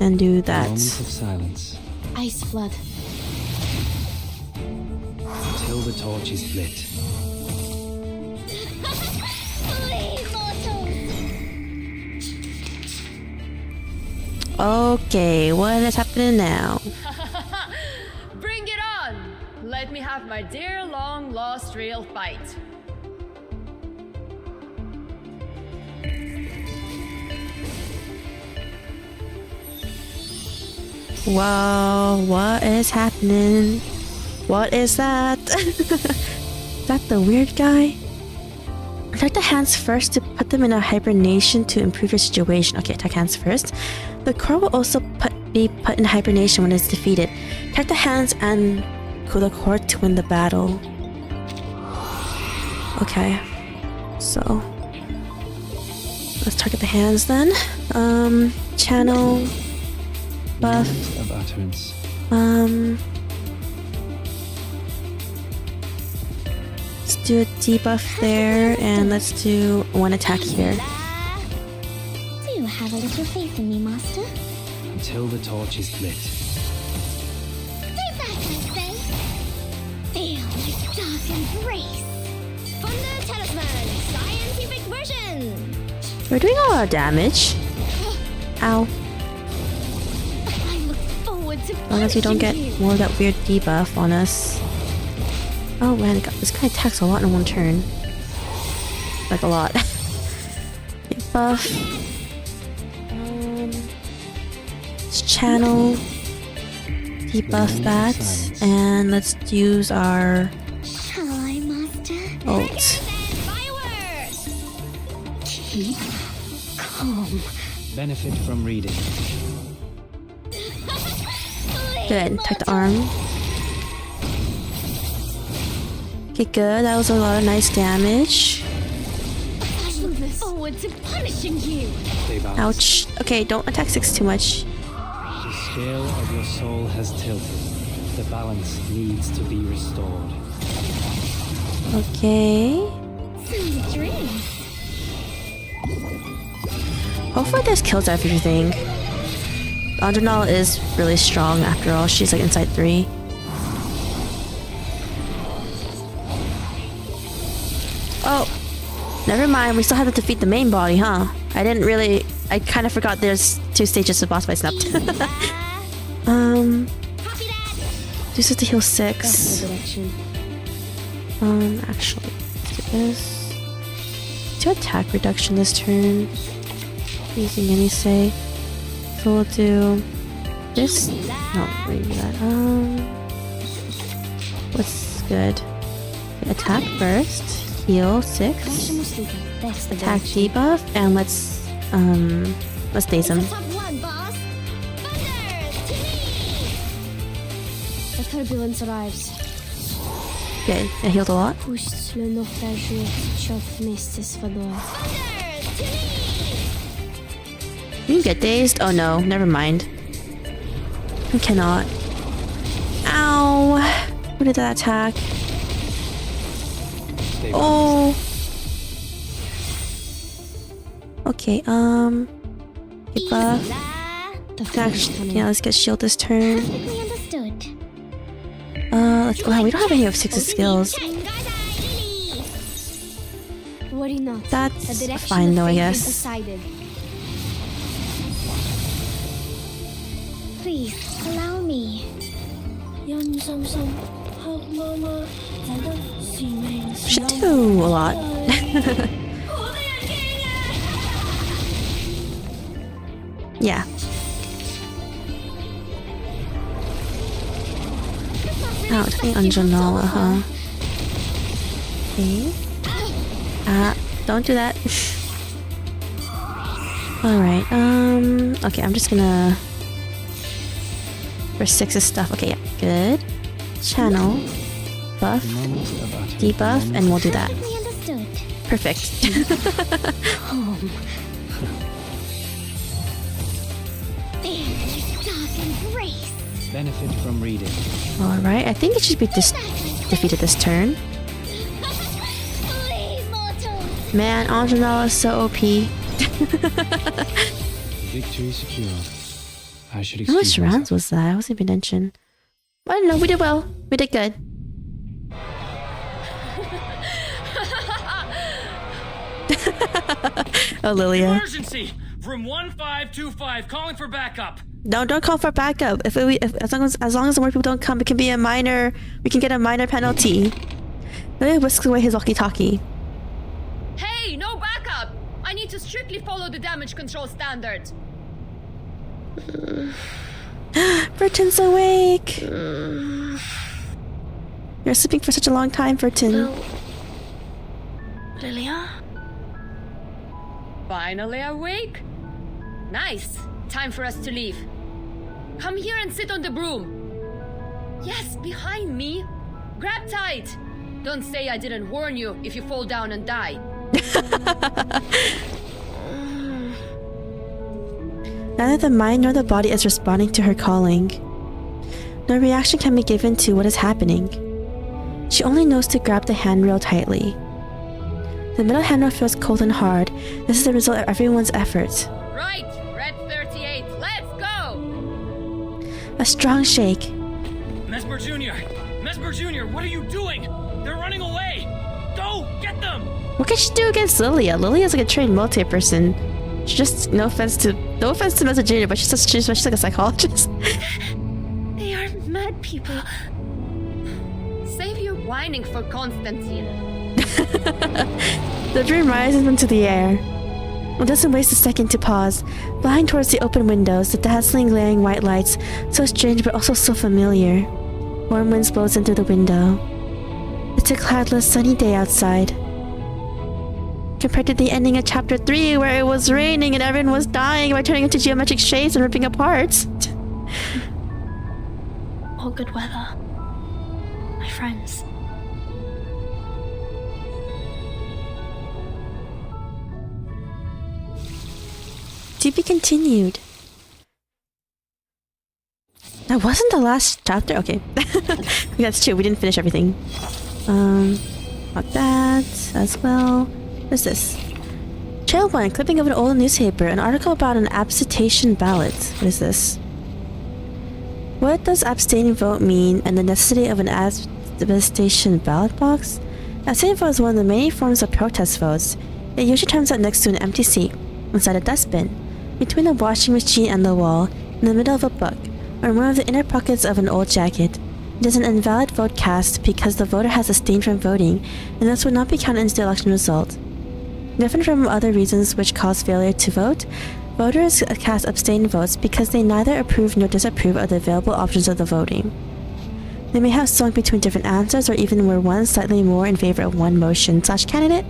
And do that. Moment of silence. Ice flood. Until the torch is lit. Okay, what is happening now? Bring it on! Let me have my dear long lost real fight. Whoa, what is happening? What is that? Is that the weird guy? Attack the hands first to put them in a hibernation to improve your situation. Okay, attack hands first. The core will also be put in hibernation when it's defeated. Attack the hands and the core to win the battle. Okay, so let's target the hands then. Channel buff. Of utterance. Let's do a debuff there, and let's do one attack here. Do have a little faith in me, Master. Until the torch is lit. Stay back, I say. Feel my dark embrace. Thunder Talisman, scientific version. We're doing a lot of damage. Ow. I look forward to As long as we don't get more of that weird debuff on us. Oh man, this guy attacks a lot in one turn. Like a lot. Buff. Let's channel. Debuff that. And let's use our Shall I, Master? ult. Keep calm. Benefit from reading. Good. Attack the arm. Okay, good. That was a lot of nice damage. I look forward to punishing you. Ouch. Okay, don't attack 6 too much. The scale of your soul has tilted. The balance needs to be restored. Okay. Sweet dreams. Hopefully this kills everything. Andronal is really strong after all. She's like inside 3. Oh, never mind. We still have to defeat the main body, huh? I kind of forgot there's 2 stages of boss fight snapped. This is to heal 6. Actually, let's do this. Do attack reduction this turn. Using any say. So we'll do this. No, maybe that. What's good? Attack first. Heal 6. Attack debuff, and let's daze him. The turbulence arrives. Okay, I healed a lot. You can get dazed? Oh no, never mind. I cannot. Ow! Who did that attack? Oh! Okay, buff. Actually, yeah, let's get shield this turn. Let's go ahead. We don't have any of 6's skills. That's fine though, I guess. Please, allow me. Should do a lot. Yeah. Oh, it's being Anjanala, huh? Okay. Don't do that. Alright, okay, I'm just gonna... For 6's stuff. Okay, yeah, good. Channel. Buff. Debuff, and we'll do that. Perfect. Benefit from reading. Alright, I think it should be defeated this turn. Man, Anjanala is so OP. Victory secured. I should How much rounds was that? I wasn't even mentioned. I don't know, we did well. We did good. Oh, Lilia. Emergency! Room 1525, calling for backup. No, don't call for backup. As long as more people don't come, it can be a minor. We can get a minor penalty. Lilia whisks away his walkie-talkie. Hey, no backup! I need to strictly follow the damage control standards. Burton's awake. You're sleeping for such a long time, Burton. Lilia? Finally awake? Nice. Time for us to leave. Come here and sit on the broom. Yes, behind me. Grab tight. Don't say I didn't warn you if you fall down and die. Neither the mind nor the body is responding to her calling. No reaction can be given to what is happening. She only knows to grab the handrail tightly. The middle handrail feels cold and hard. This is the result of everyone's efforts. Right, Red 38, let's go! A strong shake. Mesmer Jr., what are you doing? They're running away! Go, get them! What can she do against Lilia? Lilia's like a trained military person. She just, no offense to Mesmer Jr., but she's like a psychologist. They are mad people. Save your whining for Constantine. The dream rises into the air. One doesn't waste a second to pause. Flying towards the open windows, the dazzling glaring white lights, so strange but also so familiar. Warm winds blows in through the window. It's a cloudless, sunny day outside. Compared to the ending of chapter 3, where it was raining and everyone was dying by turning into geometric shapes and ripping apart. All good weather. My friends. To be continued. That wasn't the last chapter? Okay. That's true, we didn't finish everything. Fuck that as well. What's this? Trail 1, clipping of an old newspaper, an article about an abstention ballot. What is this? What does abstaining vote mean and the necessity of an abstention ballot box? Abstaining vote is one of the many forms of protest votes. It usually turns up next to an empty seat, inside a dustbin, between a washing machine and the wall, in the middle of a book, or in one of the inner pockets of an old jacket. It is an invalid vote cast because the voter has abstained from voting and thus would not be counted into the election result. Different from other reasons which cause failure to vote, voters cast abstain votes because they neither approve nor disapprove of the available options of the voting. They may have swung between different answers or even were one slightly more in favor of one motion/candidate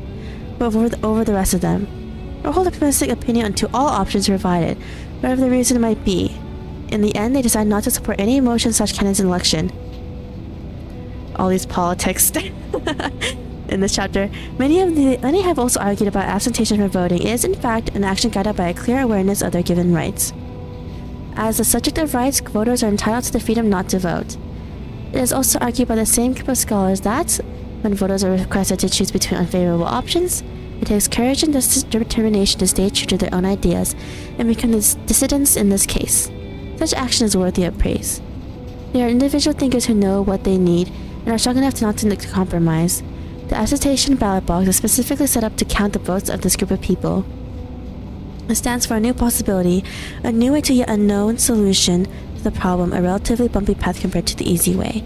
over the rest of them, or hold a pessimistic opinion onto all options provided, whatever the reason might be. In the end, they decide not to support any motion/candidate's election. All these politics in this chapter. Many have also argued about abstention from voting is in fact an action guided by a clear awareness of their given rights. As the subject of rights, voters are entitled to the freedom not to vote. It is also argued by the same group of scholars that, when voters are requested to choose between unfavorable options, it takes courage and determination to stay true to their own ideas and become dissidents in this case. Such action is worthy of praise. They are individual thinkers who know what they need and are strong enough not to compromise. The abstention ballot box is specifically set up to count the votes of this group of people. It stands for a new possibility, a new way to yet unknown solution to the problem, a relatively bumpy path compared to the easy way.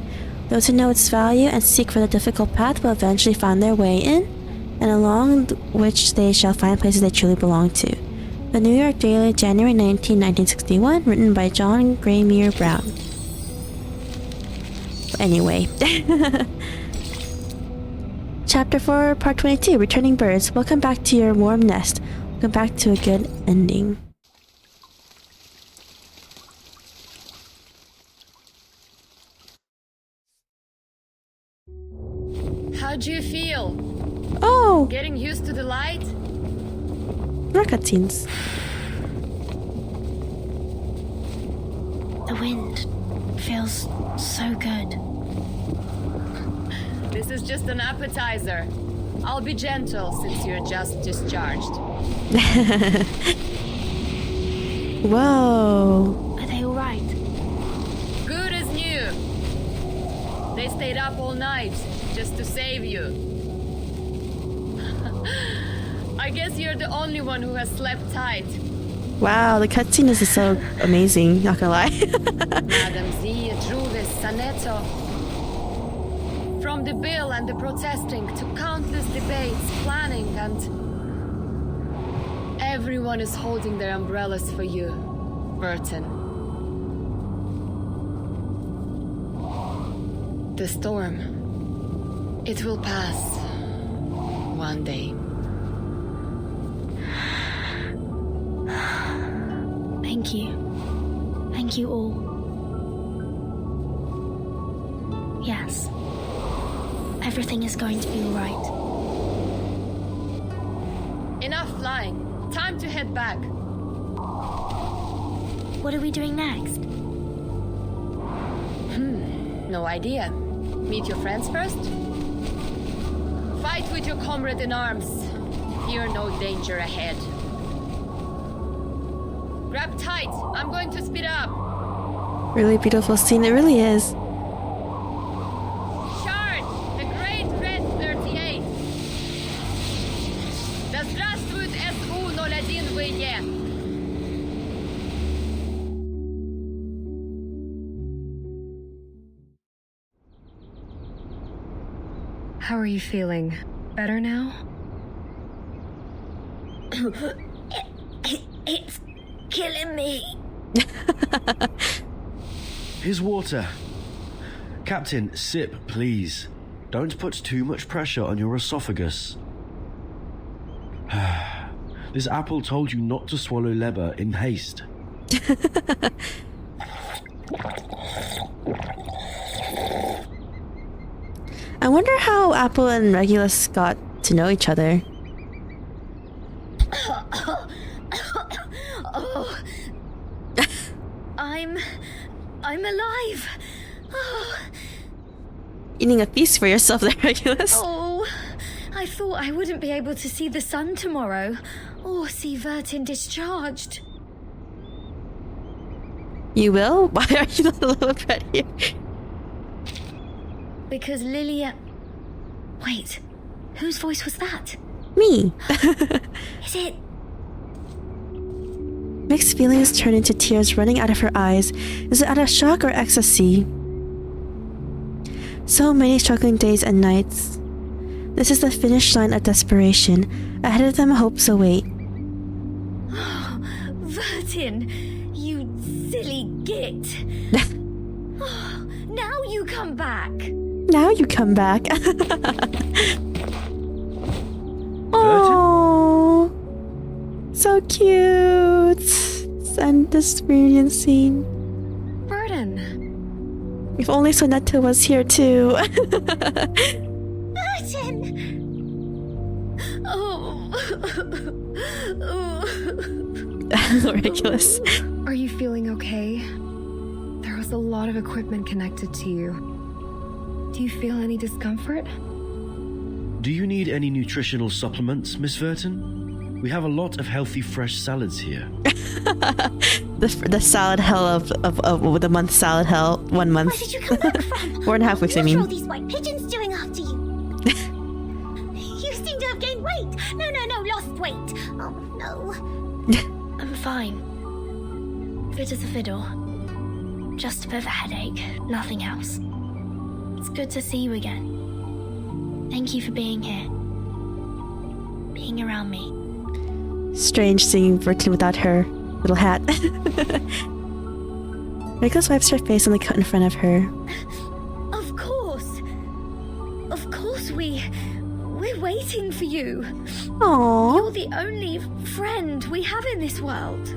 Those who know its value and seek for the difficult path will eventually find their way in, and along which they shall find places they truly belong to. The New York Daily, January 19, 1961, written by John Graymeyer Brown. Anyway. Chapter 4, Part 22, Returning Birds. Welcome back to your warm nest. Welcome back to a good ending. How do you feel? Oh! Getting used to the light? More cutscenes. The wind feels so good. This is just an appetizer. I'll be gentle since you're just discharged. Whoa. Are they alright? Good as new. They stayed up all night just to save you. I guess you're the only one who has slept tight. Wow, the cutscene is so amazing, not gonna lie. Madam Z, Jules, Sanetto. From the bill and the protesting to countless debates, planning, and everyone is holding their umbrellas for you, Burton. The storm, it will pass one day. Thank you. Thank you all. Yes. Everything is going to be alright. Enough flying. Time to head back. What are we doing next? No idea. Meet your friends first? Fight with your comrade in arms. Fear no danger ahead. Grab tight. I'm going to speed up. Really beautiful scene, it really is. Charge! The Great Red 38! Да здравствует СУ-01ВЕ! How are you feeling? Better now? It's killing me. Here's water. Captain, sip, please. Don't put too much pressure on your esophagus. This apple told you not to swallow leber in haste. I wonder how Apple and Regulus got to know each other. Oh. I'm alive. Oh. Eating a feast for yourself there, Regulus. Oh, I thought I wouldn't be able to see the sun tomorrow. or see Vertin discharged. You will? Why are you not a little bit here? Because Lilia... Wait, whose voice was that? Me. Is it... Mixed feelings turn into tears running out of her eyes. Is it out of shock or ecstasy? So many struggling days and nights. This is the finish line of desperation. Ahead of them, hopes await. Vertin, you silly git. Now you come back. Now you come back. Oh, so cute. And this reunion scene. Burden. If only Sonetta was here too. Burden! Oh. Ridiculous. Are you feeling okay? There was a lot of equipment connected to you. Do you feel any discomfort? Do you need any nutritional supplements, Miss Vertin? We have a lot of healthy fresh salads here. the salad hell of the month salad hell 1 month. Where did you come back from? 4.5 weeks, I What mean. are all these white pigeons doing after you? You seem to have gained weight. No, lost weight. Oh, no. I'm fine. Fit as a fiddle. Just a bit of a headache, nothing else. It's good to see you again. Thank you for being here. Being around me. Strange seeing Vertin without her little hat. Nicholas wipes her face on the cut in front of her. Of course. Of course we're waiting for you. Aww. You're the only friend we have in this world.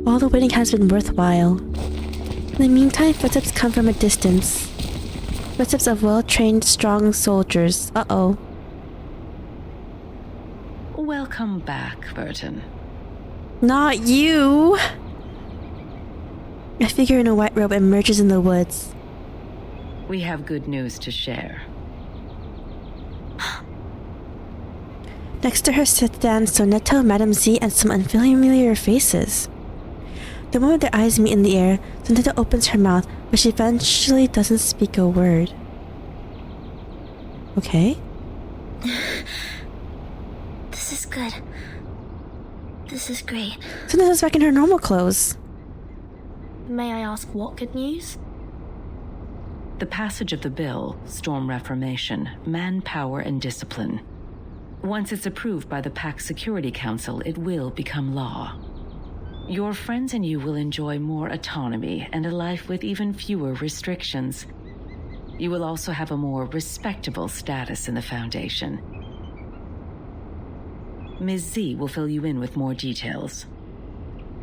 All the waiting has been worthwhile. In the meantime, footsteps come from a distance. Footsteps of well-trained, strong soldiers. Uh-oh. Welcome back, Vertin. Not you! A figure in a white robe emerges in the woods. We have good news to share. Next to her stand Sonetta, Madame Z, and some unfamiliar faces. The moment their eyes meet in the air, Sonetta opens her mouth, but she eventually doesn't speak a word. Okay? This is good. This is great. Sonetta's back in her normal clothes. May I ask what good news? The passage of the bill, Storm Reformation, Manpower and Discipline. Once it's approved by the Pact Security Council, it will become law. Your friends and you will enjoy more autonomy and a life with even fewer restrictions. You will also have a more respectable status in the Foundation. Ms. Z will fill you in with more details.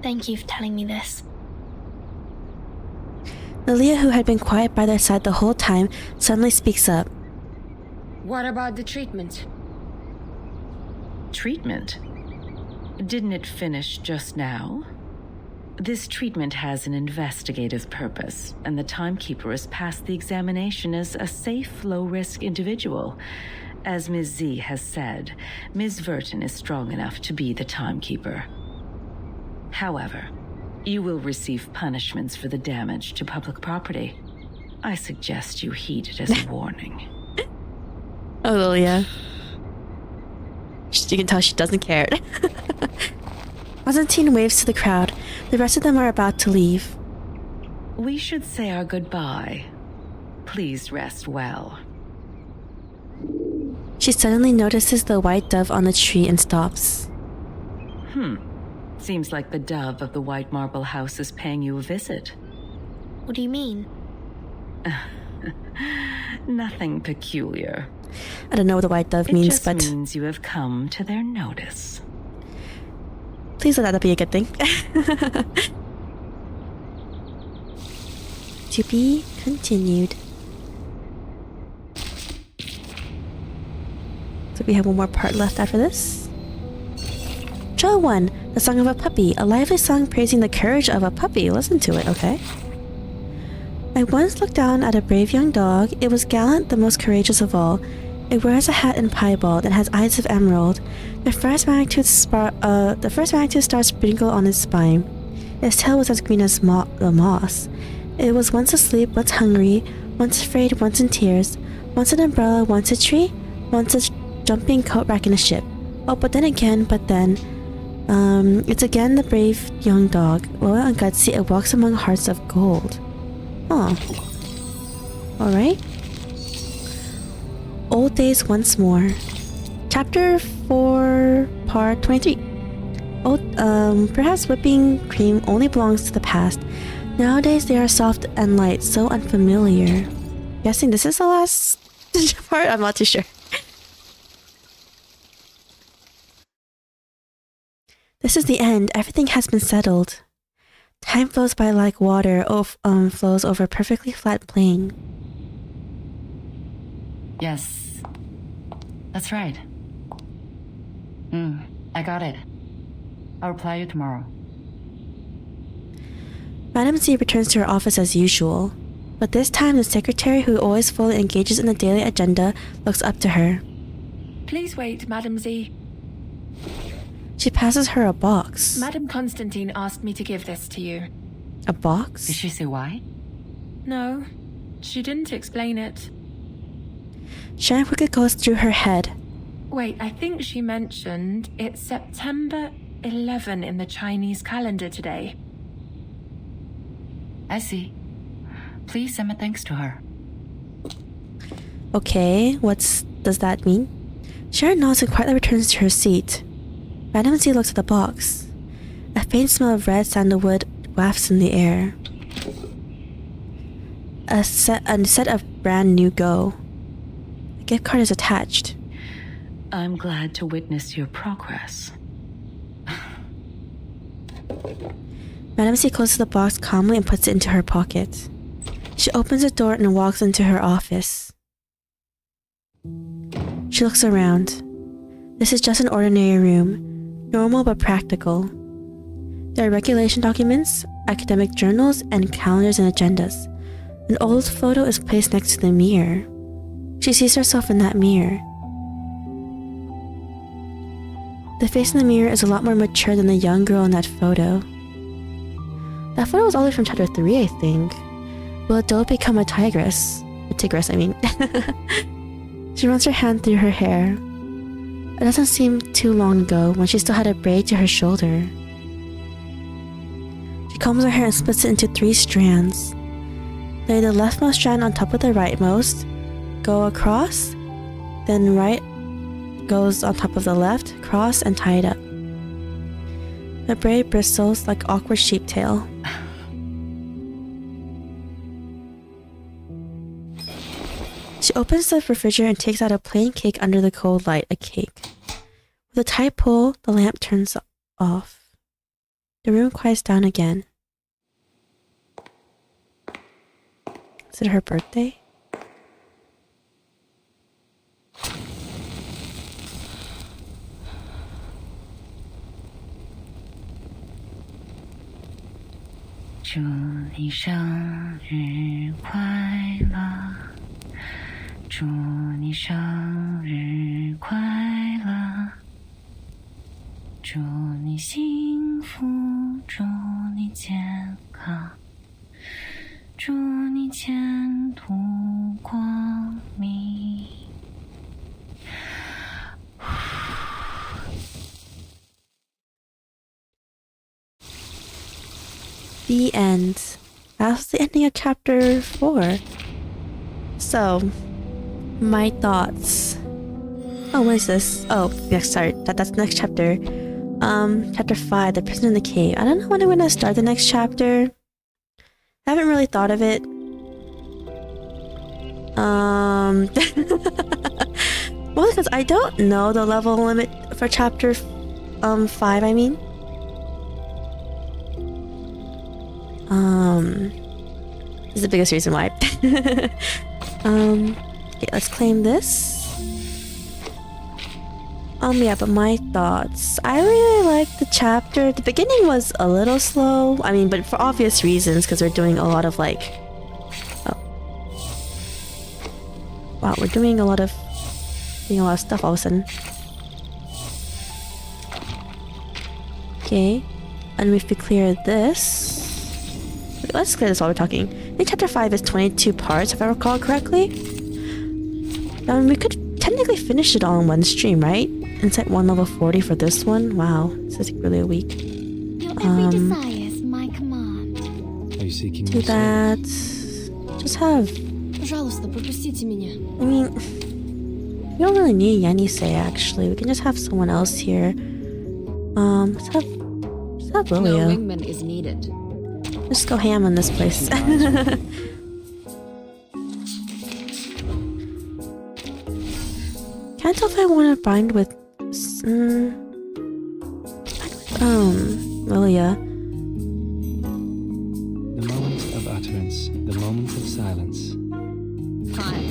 Thank you for telling me this. Lilia, who had been quiet by their side the whole time, suddenly speaks up. What about the treatment? Treatment? Didn't it finish just now? This treatment has an investigative purpose, and the timekeeper has passed the examination as a safe, low-risk individual. As Ms. Z has said, Ms. Vertin is strong enough to be the timekeeper. However, you will receive punishments for the damage to public property. I suggest you heed it as a warning. Oh, Lilia. You can tell she doesn't care. Constantine waves to the crowd. The rest of them are about to leave. We should say our goodbye. Please rest well. She suddenly notices the white dove on the tree and stops. Seems like the dove of the White Marble House is paying you a visit. What do you mean? Nothing peculiar. I don't know what the white dove means, but... It just means you have come to their notice. Please let that be a good thing. To be continued. So we have one more part left after this. Trial 1, The Song of a Puppy, a lively song praising the courage of a puppy. Listen to it, okay? I once looked down at a brave young dog. It was gallant, the most courageous of all. It wears a hat and piebald and has eyes of emerald. The first magnitude star sprinkled on its spine. Its tail was as green as the moss. It was once asleep, once hungry, once afraid, once in tears, once an umbrella, once a tree, once a jumping coat rack in a ship. Oh, but then, it's again the brave young dog. Loyal and gutsy, it walks among hearts of gold. Oh. Alright. Old days once more. Chapter 4, part 23. Perhaps whipping cream only belongs to the past. Nowadays they are soft and light, so unfamiliar. Guessing this is the last part? I'm not too sure. This is the end. Everything has been settled. Time flows by like water, flows over a perfectly flat plain. Yes. That's right. I got it. I'll reply you tomorrow. Madame Z returns to her office as usual. But this time the secretary, who always fully engages in the daily agenda, looks up to her. Please wait, Madame Z. She passes her a box. Madame Constantine asked me to give this to you. A box? Did she say why? No, she didn't explain it. Sharon quickly goes through her head. Wait, I think she mentioned it's September 11 in the Chinese calendar today. I see. Please send my thanks to her. Okay, does that mean? Sharon nods and quietly returns to her seat. Madame Z looks at the box. A faint smell of red sandalwood wafts in the air. A set of brand new Go. A gift card is attached. I'm glad to witness your progress. Madame Z closes the box calmly and puts it into her pocket. She opens the door and walks into her office. She looks around. This is just an ordinary room, normal but practical. There are regulation documents, academic journals, and calendars and agendas. An old photo is placed next to the mirror. She sees herself in that mirror. The face in the mirror is a lot more mature than the young girl in that photo. That photo was only from chapter 3, I think. Will a doe become a tigress? A tigress, I mean. She runs her hand through her hair. It doesn't seem too long ago when she still had a braid to her shoulder. She combs her hair and splits it into 3 strands. Lay the leftmost strand on top of the rightmost, go across, then right goes on top of the left, cross, and tie it up. The braid bristles like awkward sheep tail. She opens the refrigerator and takes out a plain cake under the cold light, a cake. With a tight pull, the lamp turns off. The room quiets down again. Is it her birthday? "祝你生日快乐，祝你生日快乐，祝你幸福，祝你健康，祝你前途光明。" The end. That was the ending of chapter 4. So, my thoughts. Oh, what is this? Oh, yes, sorry. That's the next chapter. Chapter 5, The Prison in the Cave. I don't know when I'm gonna start the next chapter. I haven't really thought of it. Well, because I don't know the level limit for chapter 5, I mean. This is the biggest reason why. Okay, let's claim this. Yeah, but my thoughts. I really liked the chapter. The beginning was a little slow. I mean, but for obvious reasons, because we're doing a lot of, like, Wow, we're doing a lot of stuff all of a sudden. Okay, and we have to clear this. Okay, let's clear this while we're talking. I think chapter 5 is 22 parts, if I recall correctly. We could technically finish it all in one stream, right? Inside one level 40 for this one. Wow, this is really a week. Your every desire is my command. Are you seeking do that. Just have. Пожалуйста, пропустите меня. I mean, we don't really need Yenisei actually. We can just have someone else here. Let's have Lilia. No wingman is needed. Just go ham on this place. Can't tell if I want to bind with Lilia. The moment of utterance, the moment of silence. Fine.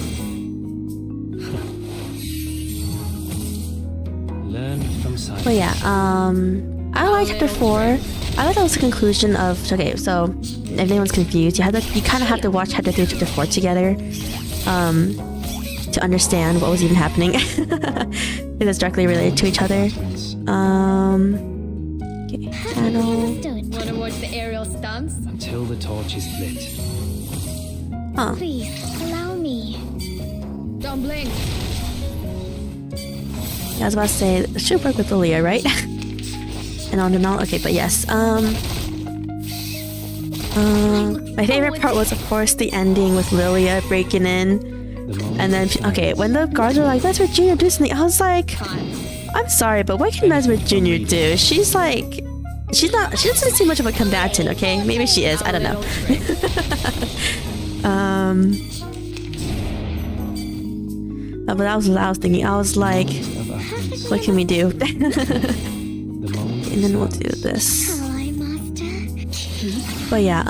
Learn from silence. But yeah, I like chapter 4. I like that was the conclusion of. Okay, so if anyone's confused, you kind of have to watch chapter 3 and chapter 4 together, to understand what was even happening. It is directly related to each other. Okay, channel. Wanna watch the aerial stunts? Until the torch is lit. Huh. Please, allow me. Don't blink. Yeah, I was about to say, it should work with Lilia, right? And on and on. Okay, but yes. My favorite part was, of course, the ending with Lilia breaking in. And then, okay, when the guards were like, Mesmer Jr. do something, I was like, I'm sorry, but what can Mesmer Jr. do? She's like, she doesn't seem much of a combatant, okay? Maybe she is, I don't know. But that was what I was thinking. I was like, what can we do? And then we'll do this. But yeah,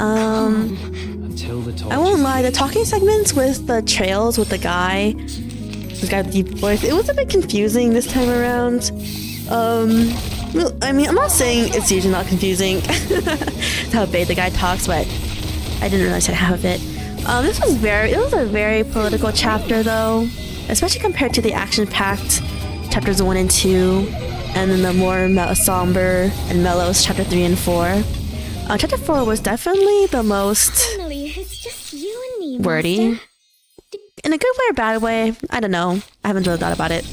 I won't lie, the talking segments with the trails with the guy with the deep voice, it was a bit confusing this time around. I mean, I'm not saying it's usually not confusing how big the guy talks, but I didn't realize I'd have it. It was a very political chapter though, especially compared to the action-packed chapters 1 and 2, and then the more somber and mellow chapter 3 and 4. Chapter 4 was definitely the most Finally, it's just you and me, wordy. Master. In a good way or bad way, I don't know. I haven't really thought about it.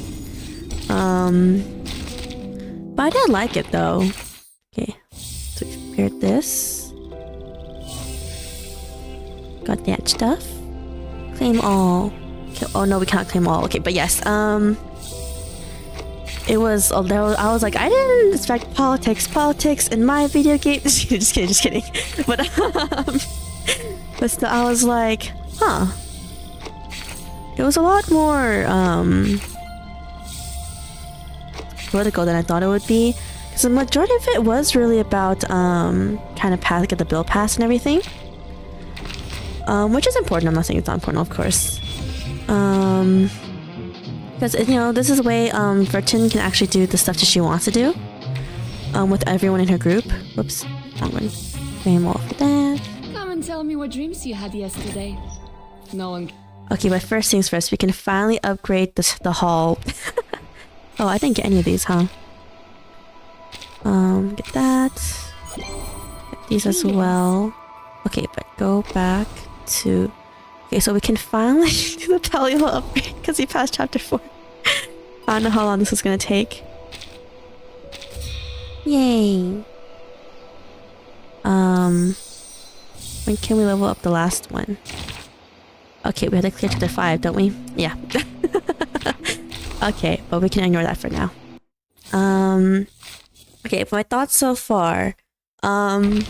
But I did like it though. Okay, so we prepared this. Got that stuff. Claim all. Okay, oh no, we cannot claim all. Okay, but yes. It was. I was like, I didn't expect politics in my video game. just kidding. But still, I was like, huh. It was a lot more political than I thought it would be, because the majority of it was really about kind of get the bill passed and everything, which is important. I'm not saying it's not important, of course, because this is a way Vertin can actually do the stuff that she wants to do with everyone in her group. Whoops, wrong one. Claim all for that. Come and tell me what dreams you had yesterday. No one. Okay, but first things first, we can finally upgrade the hall. Oh, I didn't get any of these, huh? Get that. Get these as well. Okay, but go back to... Okay, so we can finally do the Paleo upgrade because we passed chapter 4. I don't know how long this is gonna take. Yay! When can we level up the last one? Okay, we have to clear chapter 5, don't we? Yeah. Okay, but we can ignore that for now. Okay, my thoughts so far. One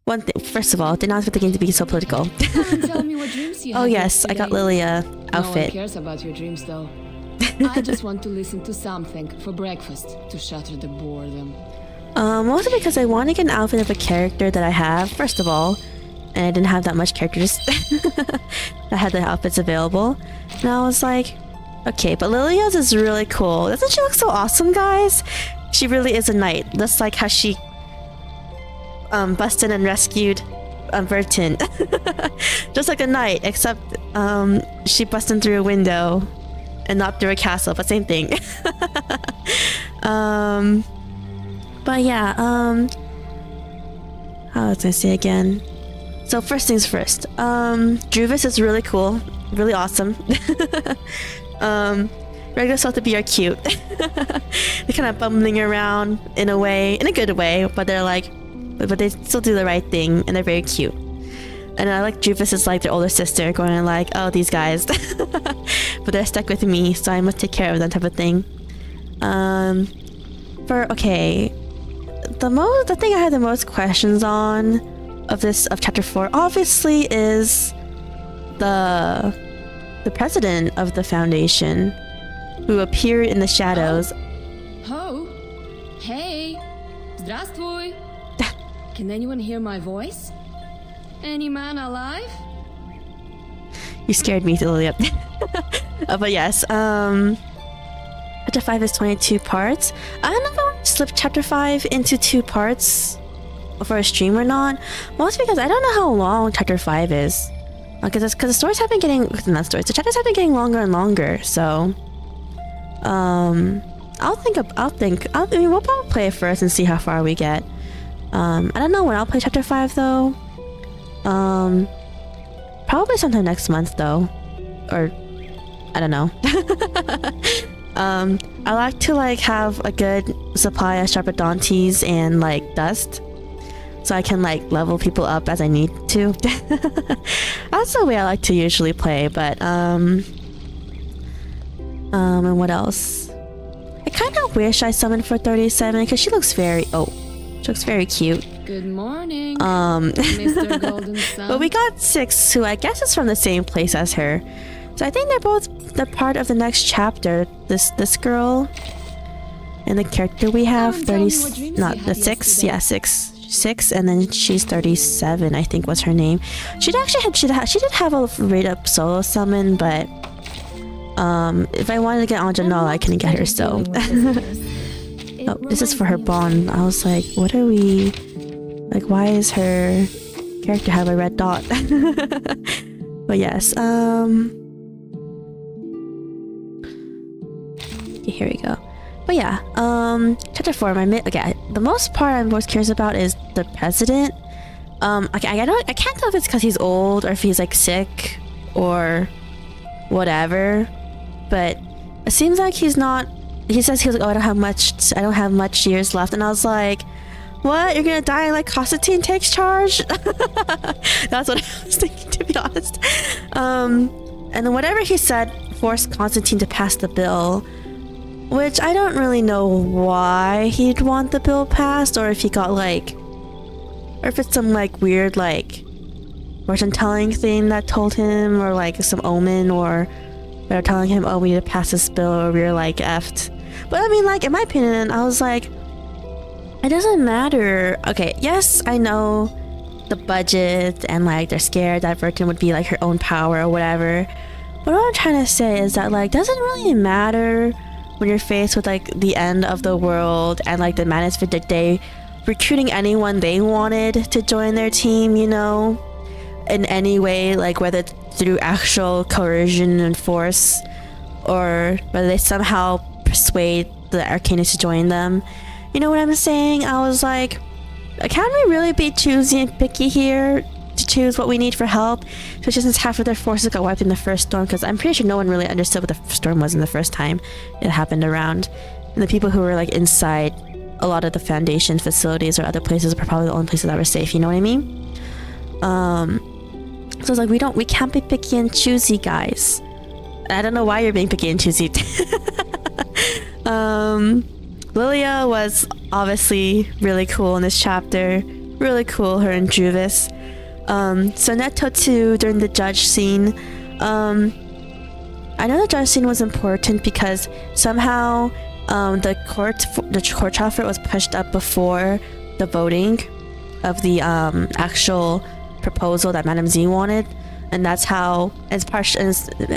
thing, first of all, did not expect the game to be so political. Tell me what dreams you Oh had yes, I got Lilia outfit. No one cares about your dreams though. I just want to listen to something for breakfast to shatter the boredom. Mostly because I want to get an outfit of a character that I have, first of all. And I didn't have that much characters that had the outfits available. And I was like, okay, but Lilia's is really cool. Doesn't she look so awesome, guys? She really is a knight. Just like how she busted and rescued Vertin. Just like a knight, except she busted through a window and not through a castle, but same thing. But yeah, how was I say again? So first things first, Druvis is really cool, really awesome. Regular supposed to be are cute. They're kind of bumbling around in a way, in a good way, but they're like, but they still do the right thing, and they're very cute. And I like Druvis is like their older sister, going like, oh, these guys. But they're stuck with me, so I must take care of them, type of thing. The thing I had the most questions on of chapter 4 obviously is the president of the Foundation, who appeared in the shadows. Oh, hey, здравствуй. Can anyone hear my voice? Any man alive? You scared me, Lilia. But yes, chapter 5 is 22 parts. I don't know if I want to slip chapter 5 into 2 parts for a stream or not. Mostly because I don't know how long chapter 5 is. Because the stories have been getting, not stories, the chapters have been getting longer and longer. So, we'll probably play it first and see how far we get. I don't know when I'll play chapter 5 though. Probably sometime next month though, or I don't know. I like to have a good supply of Sharpodontes and like dust, so I can like level people up as I need to. That's the way I like to usually play. But and what else? I kind of wish I summoned for 37 because she looks very cute. Good morning, Mr. Golden Sun. But we got 6, who I guess is from the same place as her. So I think they're part of the next chapter. This girl and the character we have 30, not the 6, yeah, 6, and then she's 37. I think was her name. She did have a rate up solo summon, but if I wanted to get on Janelle, I can get her still. Oh, this is for her bond. I was like, what are we? Like, why is her character have a red dot? But yes, okay, here we go. But yeah, chapter 4, the most part I'm most curious about is the president. I can't tell if it's because he's old or if he's like sick or whatever, but it seems like he's not. He says he was like, oh, I don't have much years left, and I was like, what? You're gonna die like Constantine takes charge? That's what I was thinking, to be honest. And then whatever he said forced Constantine to pass the bill, which I don't really know why he'd want the bill passed, or if he got or if it's some weird fortune telling thing that told him, or some omen, or they're telling him, oh, we need to pass this bill or we're effed. But I mean, in my opinion, I was like, it doesn't matter. Okay, yes, I know the budget and they're scared that Vertin would be her own power or whatever. But what I'm trying to say is that doesn't really matter when you're faced with the end of the world and the madness for the day, recruiting anyone they wanted to join their team, you know, in any way, whether it's through actual coercion and force, or whether they somehow persuade the Arcanists to join them. You know what I'm saying? I was like, can we really be choosy and picky here to choose what we need for help, especially since half of their forces got wiped in the first storm? Because I'm pretty sure no one really understood what the storm was in the first time it happened around, and the people who were inside a lot of the Foundation facilities or other places were probably the only places that were safe. You know what I mean? So it's we can't be picky and choosy, guys. I don't know why you're being picky and choosy. Lilia was obviously really cool in this chapter. Really cool, her and Druvis. So Netto too, during the judge scene. I know the judge scene was important because somehow the court trial for it was pushed up before the voting of the actual proposal that Madame Z wanted, and that's how it's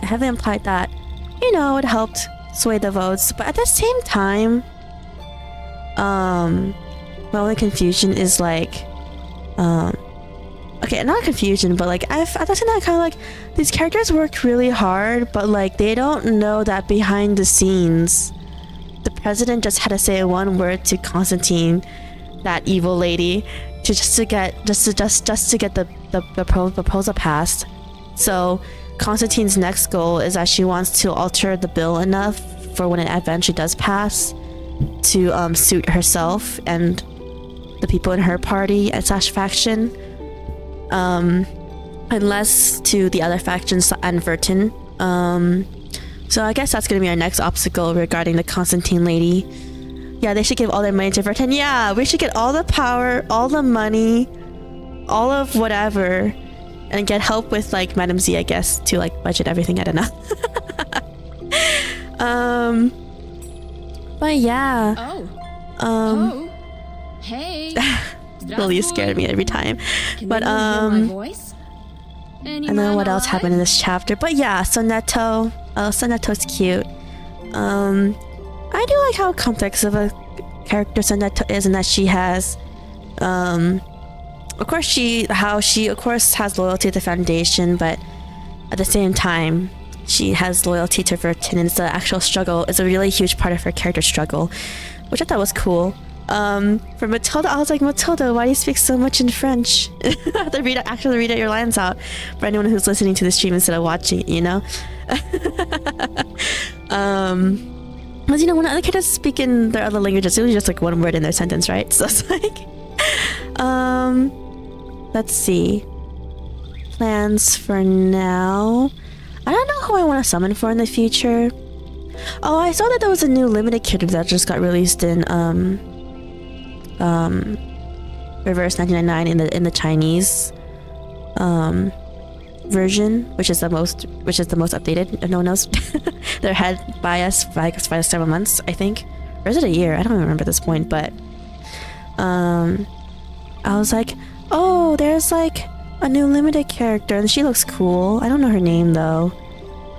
heavily implied that, you know, it helped sway the votes. But at the same time, my only confusion is okay, not confusion, but like at that time I kind of like these characters worked really hard, but like they don't know that behind the scenes, the president just had to say one word to Constantine, that evil lady, to get the proposal passed. So Constantine's next goal is that she wants to alter the bill enough for when it eventually does pass to suit herself and the people in her party and / faction, unless to the other factions and Vertin. So I guess that's gonna be our next obstacle regarding the Constantine lady. Yeah, they should give all their money to Vertin. Yeah, we should get all the power, all the money, all of whatever, and get help with like Madame Z, I guess, to like budget everything. I don't know. But yeah. Hey. Lily scared me every time. But and then what else happened in this chapter? But yeah, so Neto. Oh, so Neto's cute. I do like how complex of a character Neto is, and that she has of course she has loyalty to the Foundation, but at the same time she has loyalty to Vertin, and it's the actual struggle is a really huge part of her character struggle, which I thought was cool. For Matilda, I was like, Matilda, why do you speak so much in French? I have to actually read out your lines out for anyone who's listening to the stream instead of watching it, you know? Because you know, when other characters speak in their other languages, it's usually just like one word in their sentence, right? So it's like, let's see. Plans for now. I don't know who I want to summon for in the future. Oh, I saw that there was a new limited character that just got released in Reverse 1999 in the Chinese version, which is the most updated, if no one knows. They're ahead by us by several months, I think. Or is it a year? I don't remember at this point, but I was like, oh, there's like a new limited character and she looks cool. I don't know her name though.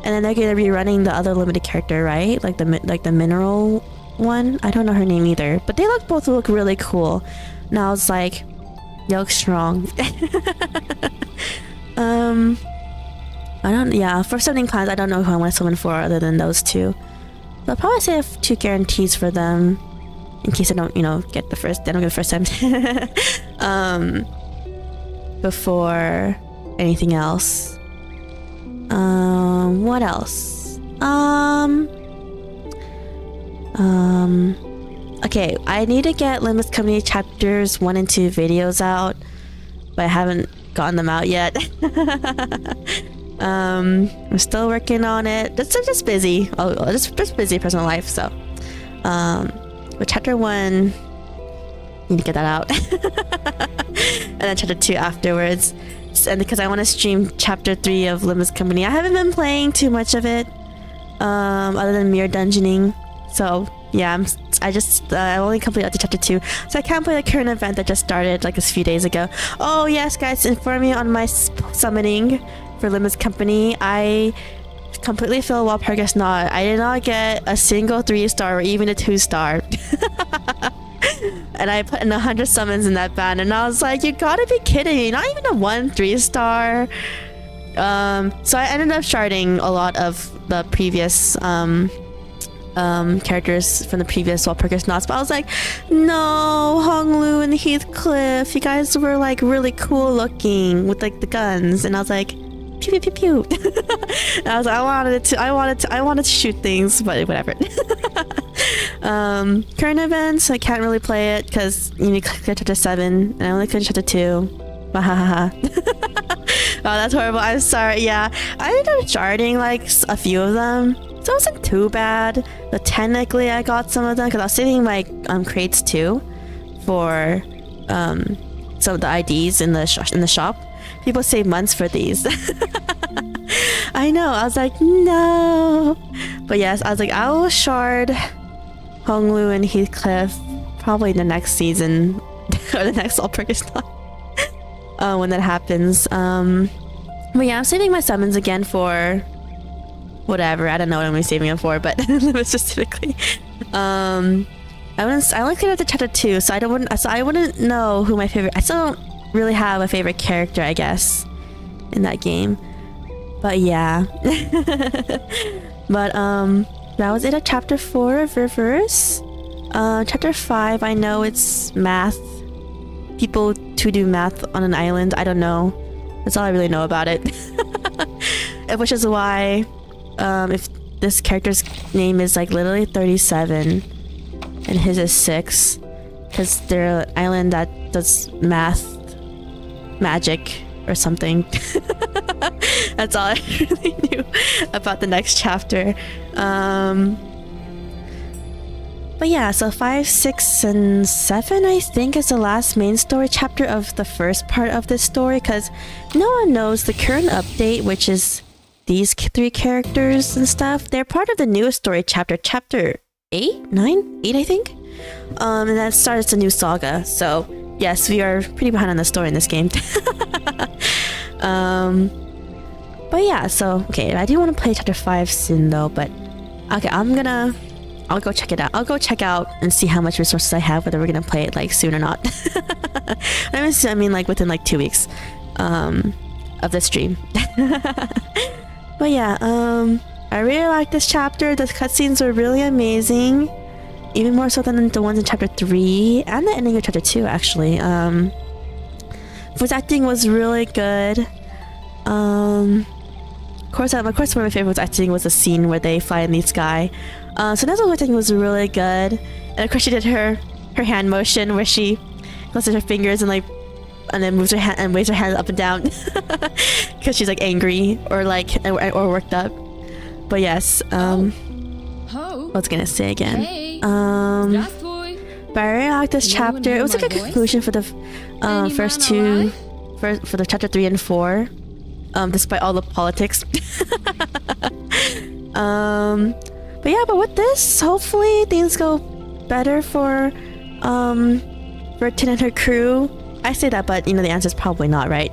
And then they're gonna be running the other limited character, right? Like the mineral one. I don't know her name either, but they both look really cool. Now it's like, they look strong. For summoning clans, I don't know who I want to summon for other than those two. So I'll probably save 2 guarantees for them in case I don't, get the first time. Before anything else. What else? Okay, I need to get Limits Company chapters 1 and 2 videos out, but I haven't gotten them out yet. I'm still working on it. Just busy. Just busy personal life. So, but chapter 1, need to get that out, and then chapter 2 afterwards. And because I want to stream chapter 3 of Limits Company, I haven't been playing too much of it, other than mere dungeoning. So yeah, I only completed up to chapter 2, so I can't play the current event that just started like a few days ago. Oh yes, guys, inform me on my summoning for Limits Company. I completely failed while progress not. I did not get a single 3-star or even a 2-star. And I put in 100 summons in that banner, and I was like, you gotta be kidding me, not even a 1 3-star. So I ended up sharding a lot of the previous characters from the previous While Progress Knots, but I was like, no, Honglu and Heathcliff, you guys were like really cool looking with like the guns, and I was like, pew pew pew pew. And I was like, I wanted to shoot things, but whatever. Current events, I can't really play it because you need to click chapter 7 and I only clicked chapter 2. Oh, that's horrible. I'm sorry. Yeah, I ended up sharding like a few of them, so it wasn't too bad. But technically I got some of them because I was saving my crates too for some of the IDs in the shop. People save months for these. I know, I was like, no. But yes, I was like, I will shard Honglu and Heathcliff probably the next season or the next All Progress when that happens. But yeah, I'm saving my summons again for whatever. I don't know what I'm saving them for, but specifically. I only cleared up the chapter 2, so I wouldn't know who my favorite. really have a favorite character, I guess, in that game. But yeah. But that was it at chapter 4 of Reverse. Chapter 5, I know it's math. People to do math on an island. I don't know. That's all I really know about it. Which is why if this character's name is like literally 37 and his is 6, because they're an island that does magic or something. That's all I really knew about the next chapter. But yeah, so 5, 6, and 7 I think is the last main story chapter of the first part of this story, because no one knows the current update, which is these 3 characters and stuff. They're part of the newest story chapter, chapter 8, 9, 8 I think. And that starts a new saga. So yes, we are pretty behind on the story in this game. But yeah, so okay, I do want to play chapter 5 soon though, but okay, I'll go check it out. I'll go check out and see how much resources I have, whether we're gonna play it like soon or not. I mean like within like 2 weeks of this stream. But yeah, I really like this chapter. The cutscenes were really amazing, even more so than the ones in chapter 3 and the ending of chapter 2 actually. Voice acting was really good. Of course, one of my favorite voice acting was the scene where they fly in the sky. So Nezu's voice acting was really good, and of course she did her hand motion where she closes her fingers and then moves her hand and waves her hands up and down because she's like angry or worked up. But yes, what was I gonna say again? But I really liked this chapter. It was like a conclusion for the first two, for the chapter 3 and 4. Despite all the politics. But with this, hopefully things go better for Vertin and her crew. I say that, but the answer is probably not, right?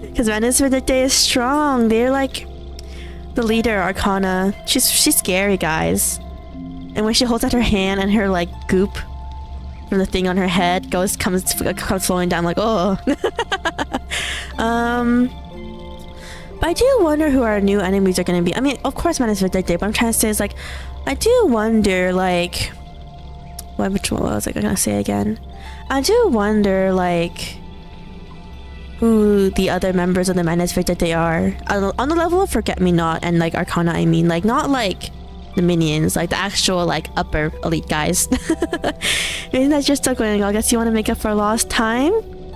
Because Venice Vindicte is strong. They're like the leader, Arcana. She's scary, guys. And when she holds out her hand and her like goop from the thing on her head comes flowing down, like, oh. But I do wonder who our new enemies are gonna be. I mean, of course, Venice Vindicte, but I'm trying to say is like, I do wonder like, which one was I gonna say again? I do wonder like who the other members of the Venice Vindicte are on the level of Forget Me Not and like Arcana. I mean, like not like the minions, like the actual like upper elite guys. Maybe that's just still going on. I guess you want to make up for lost time.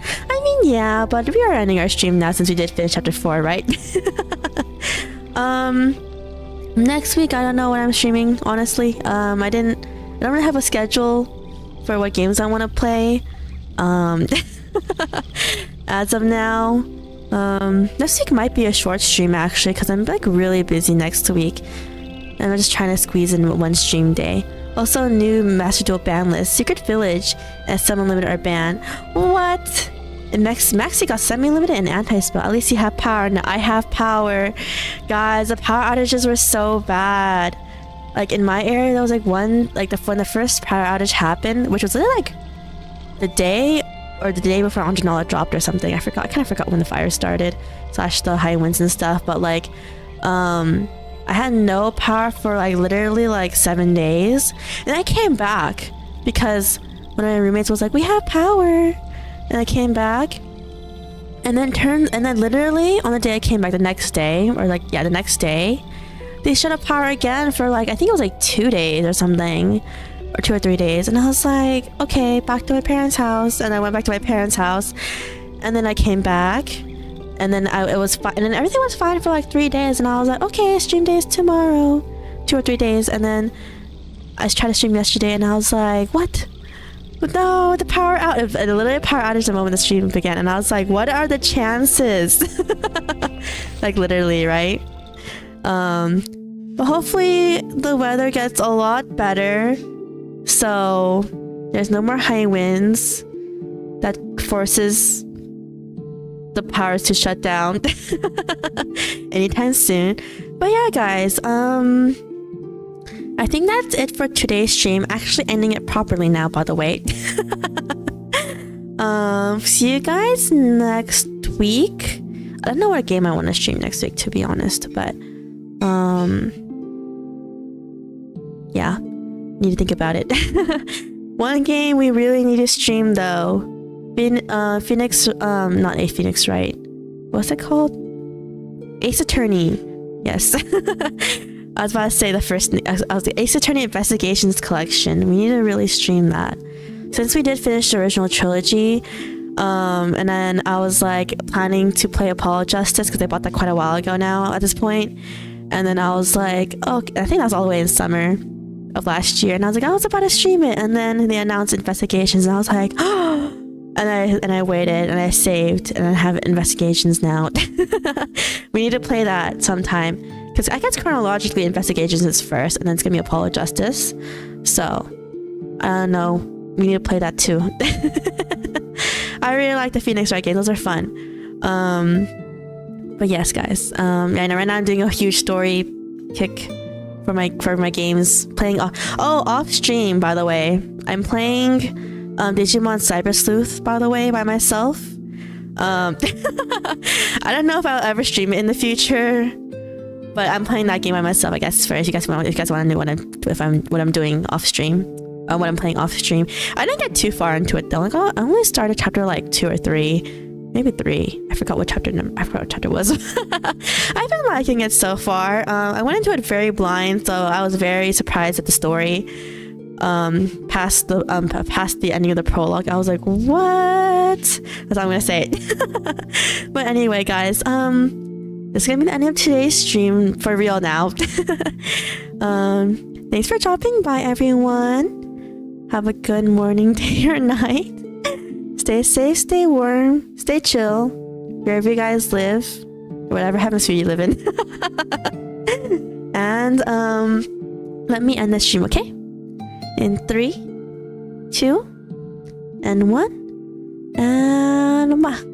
I mean, yeah, but we are ending our stream now since we did finish chapter 4, right? Next week, I don't know when I'm streaming, honestly. I don't really have a schedule for what games I want to play. As of now, next week might be a short stream actually, because I'm like really busy next week. And I'm just trying to squeeze in one stream day. Also, new Master Duel ban list. Secret Village and Semi-Limited are banned. What? And Maxi got Semi-Limited and Anti-Spell. At least you have power. Now I have power. Guys, the power outages were so bad. Like in my area, there was like one, like when the first power outage happened, which was literally like the day before $100 dropped or something. I kind of forgot when the fire started, / the high winds and stuff. But like, I had no power for like literally like 7 days, and I came back because one of my roommates was like, we have power, and I came back, and then literally on the day I came back, the next day they shut off power again for like, I think it was like 2 days or something, or 2 or 3 days, and I was like, okay, back to my parents' house. And I went back to my parents' house, and then I came back, and then it was fine, and then everything was fine for like 3 days, and I was like, okay, stream day is tomorrow, 2 or 3 days. And then I tried to stream yesterday, and I was like, what? No, the power out, literally power outage the moment the stream began, and I was like, what are the chances? Like literally, right? But hopefully the weather gets a lot better, so there's no more high winds that forces the powers to shut down anytime soon. But yeah, guys, I think that's it for today's stream. Actually ending it properly now, by the way. See you guys next week. I don't know what game I want to stream next week, to be honest, but yeah, need to think about it. One game we really need to stream though, Phoenix, not a Phoenix Wright. What's it called? Ace Attorney. Yes. I was about to say the first. I was the Ace Attorney Investigations Collection. We need to really stream that. Since we did finish the original trilogy, and then I was like planning to play Apollo Justice because I bought that quite a while ago now at this point. And then I was like, oh, I think that was all the way in summer of last year. And I was like, I was about to stream it. And then they announced Investigations, and I was like, oh. And I waited and I saved and I have Investigations now. We need to play that sometime because I guess chronologically Investigations is first and then it's gonna be Apollo Justice. So I don't know. We need to play that too. I really like the Phoenix Wright games. Those are fun. But yes, guys. I know right now I'm doing a huge story kick for my games. Playing off stream, by the way. I'm playing Digimon Cyber Sleuth, by the way, by myself. I don't know if I'll ever stream it in the future, but I'm playing that game by myself, I guess, first. If you guys want to know what I'm doing off stream, what I'm playing off stream. I didn't get too far into it though. Like, I only started chapter like 2 or 3, maybe 3. I forgot what chapter was. I've been liking it so far. I went into it very blind, so I was very surprised at the story. Past the ending of the prologue, I was like, what? That's how I'm gonna say it. But anyway, guys, this is gonna be the end of today's stream for real now. Thanks for dropping by, everyone. Have a good morning, day, or night. Stay safe, stay warm, stay chill, wherever you guys live, whatever hemisphere you live in. And let me end this stream, okay? In 3, 2, and 1, and bye.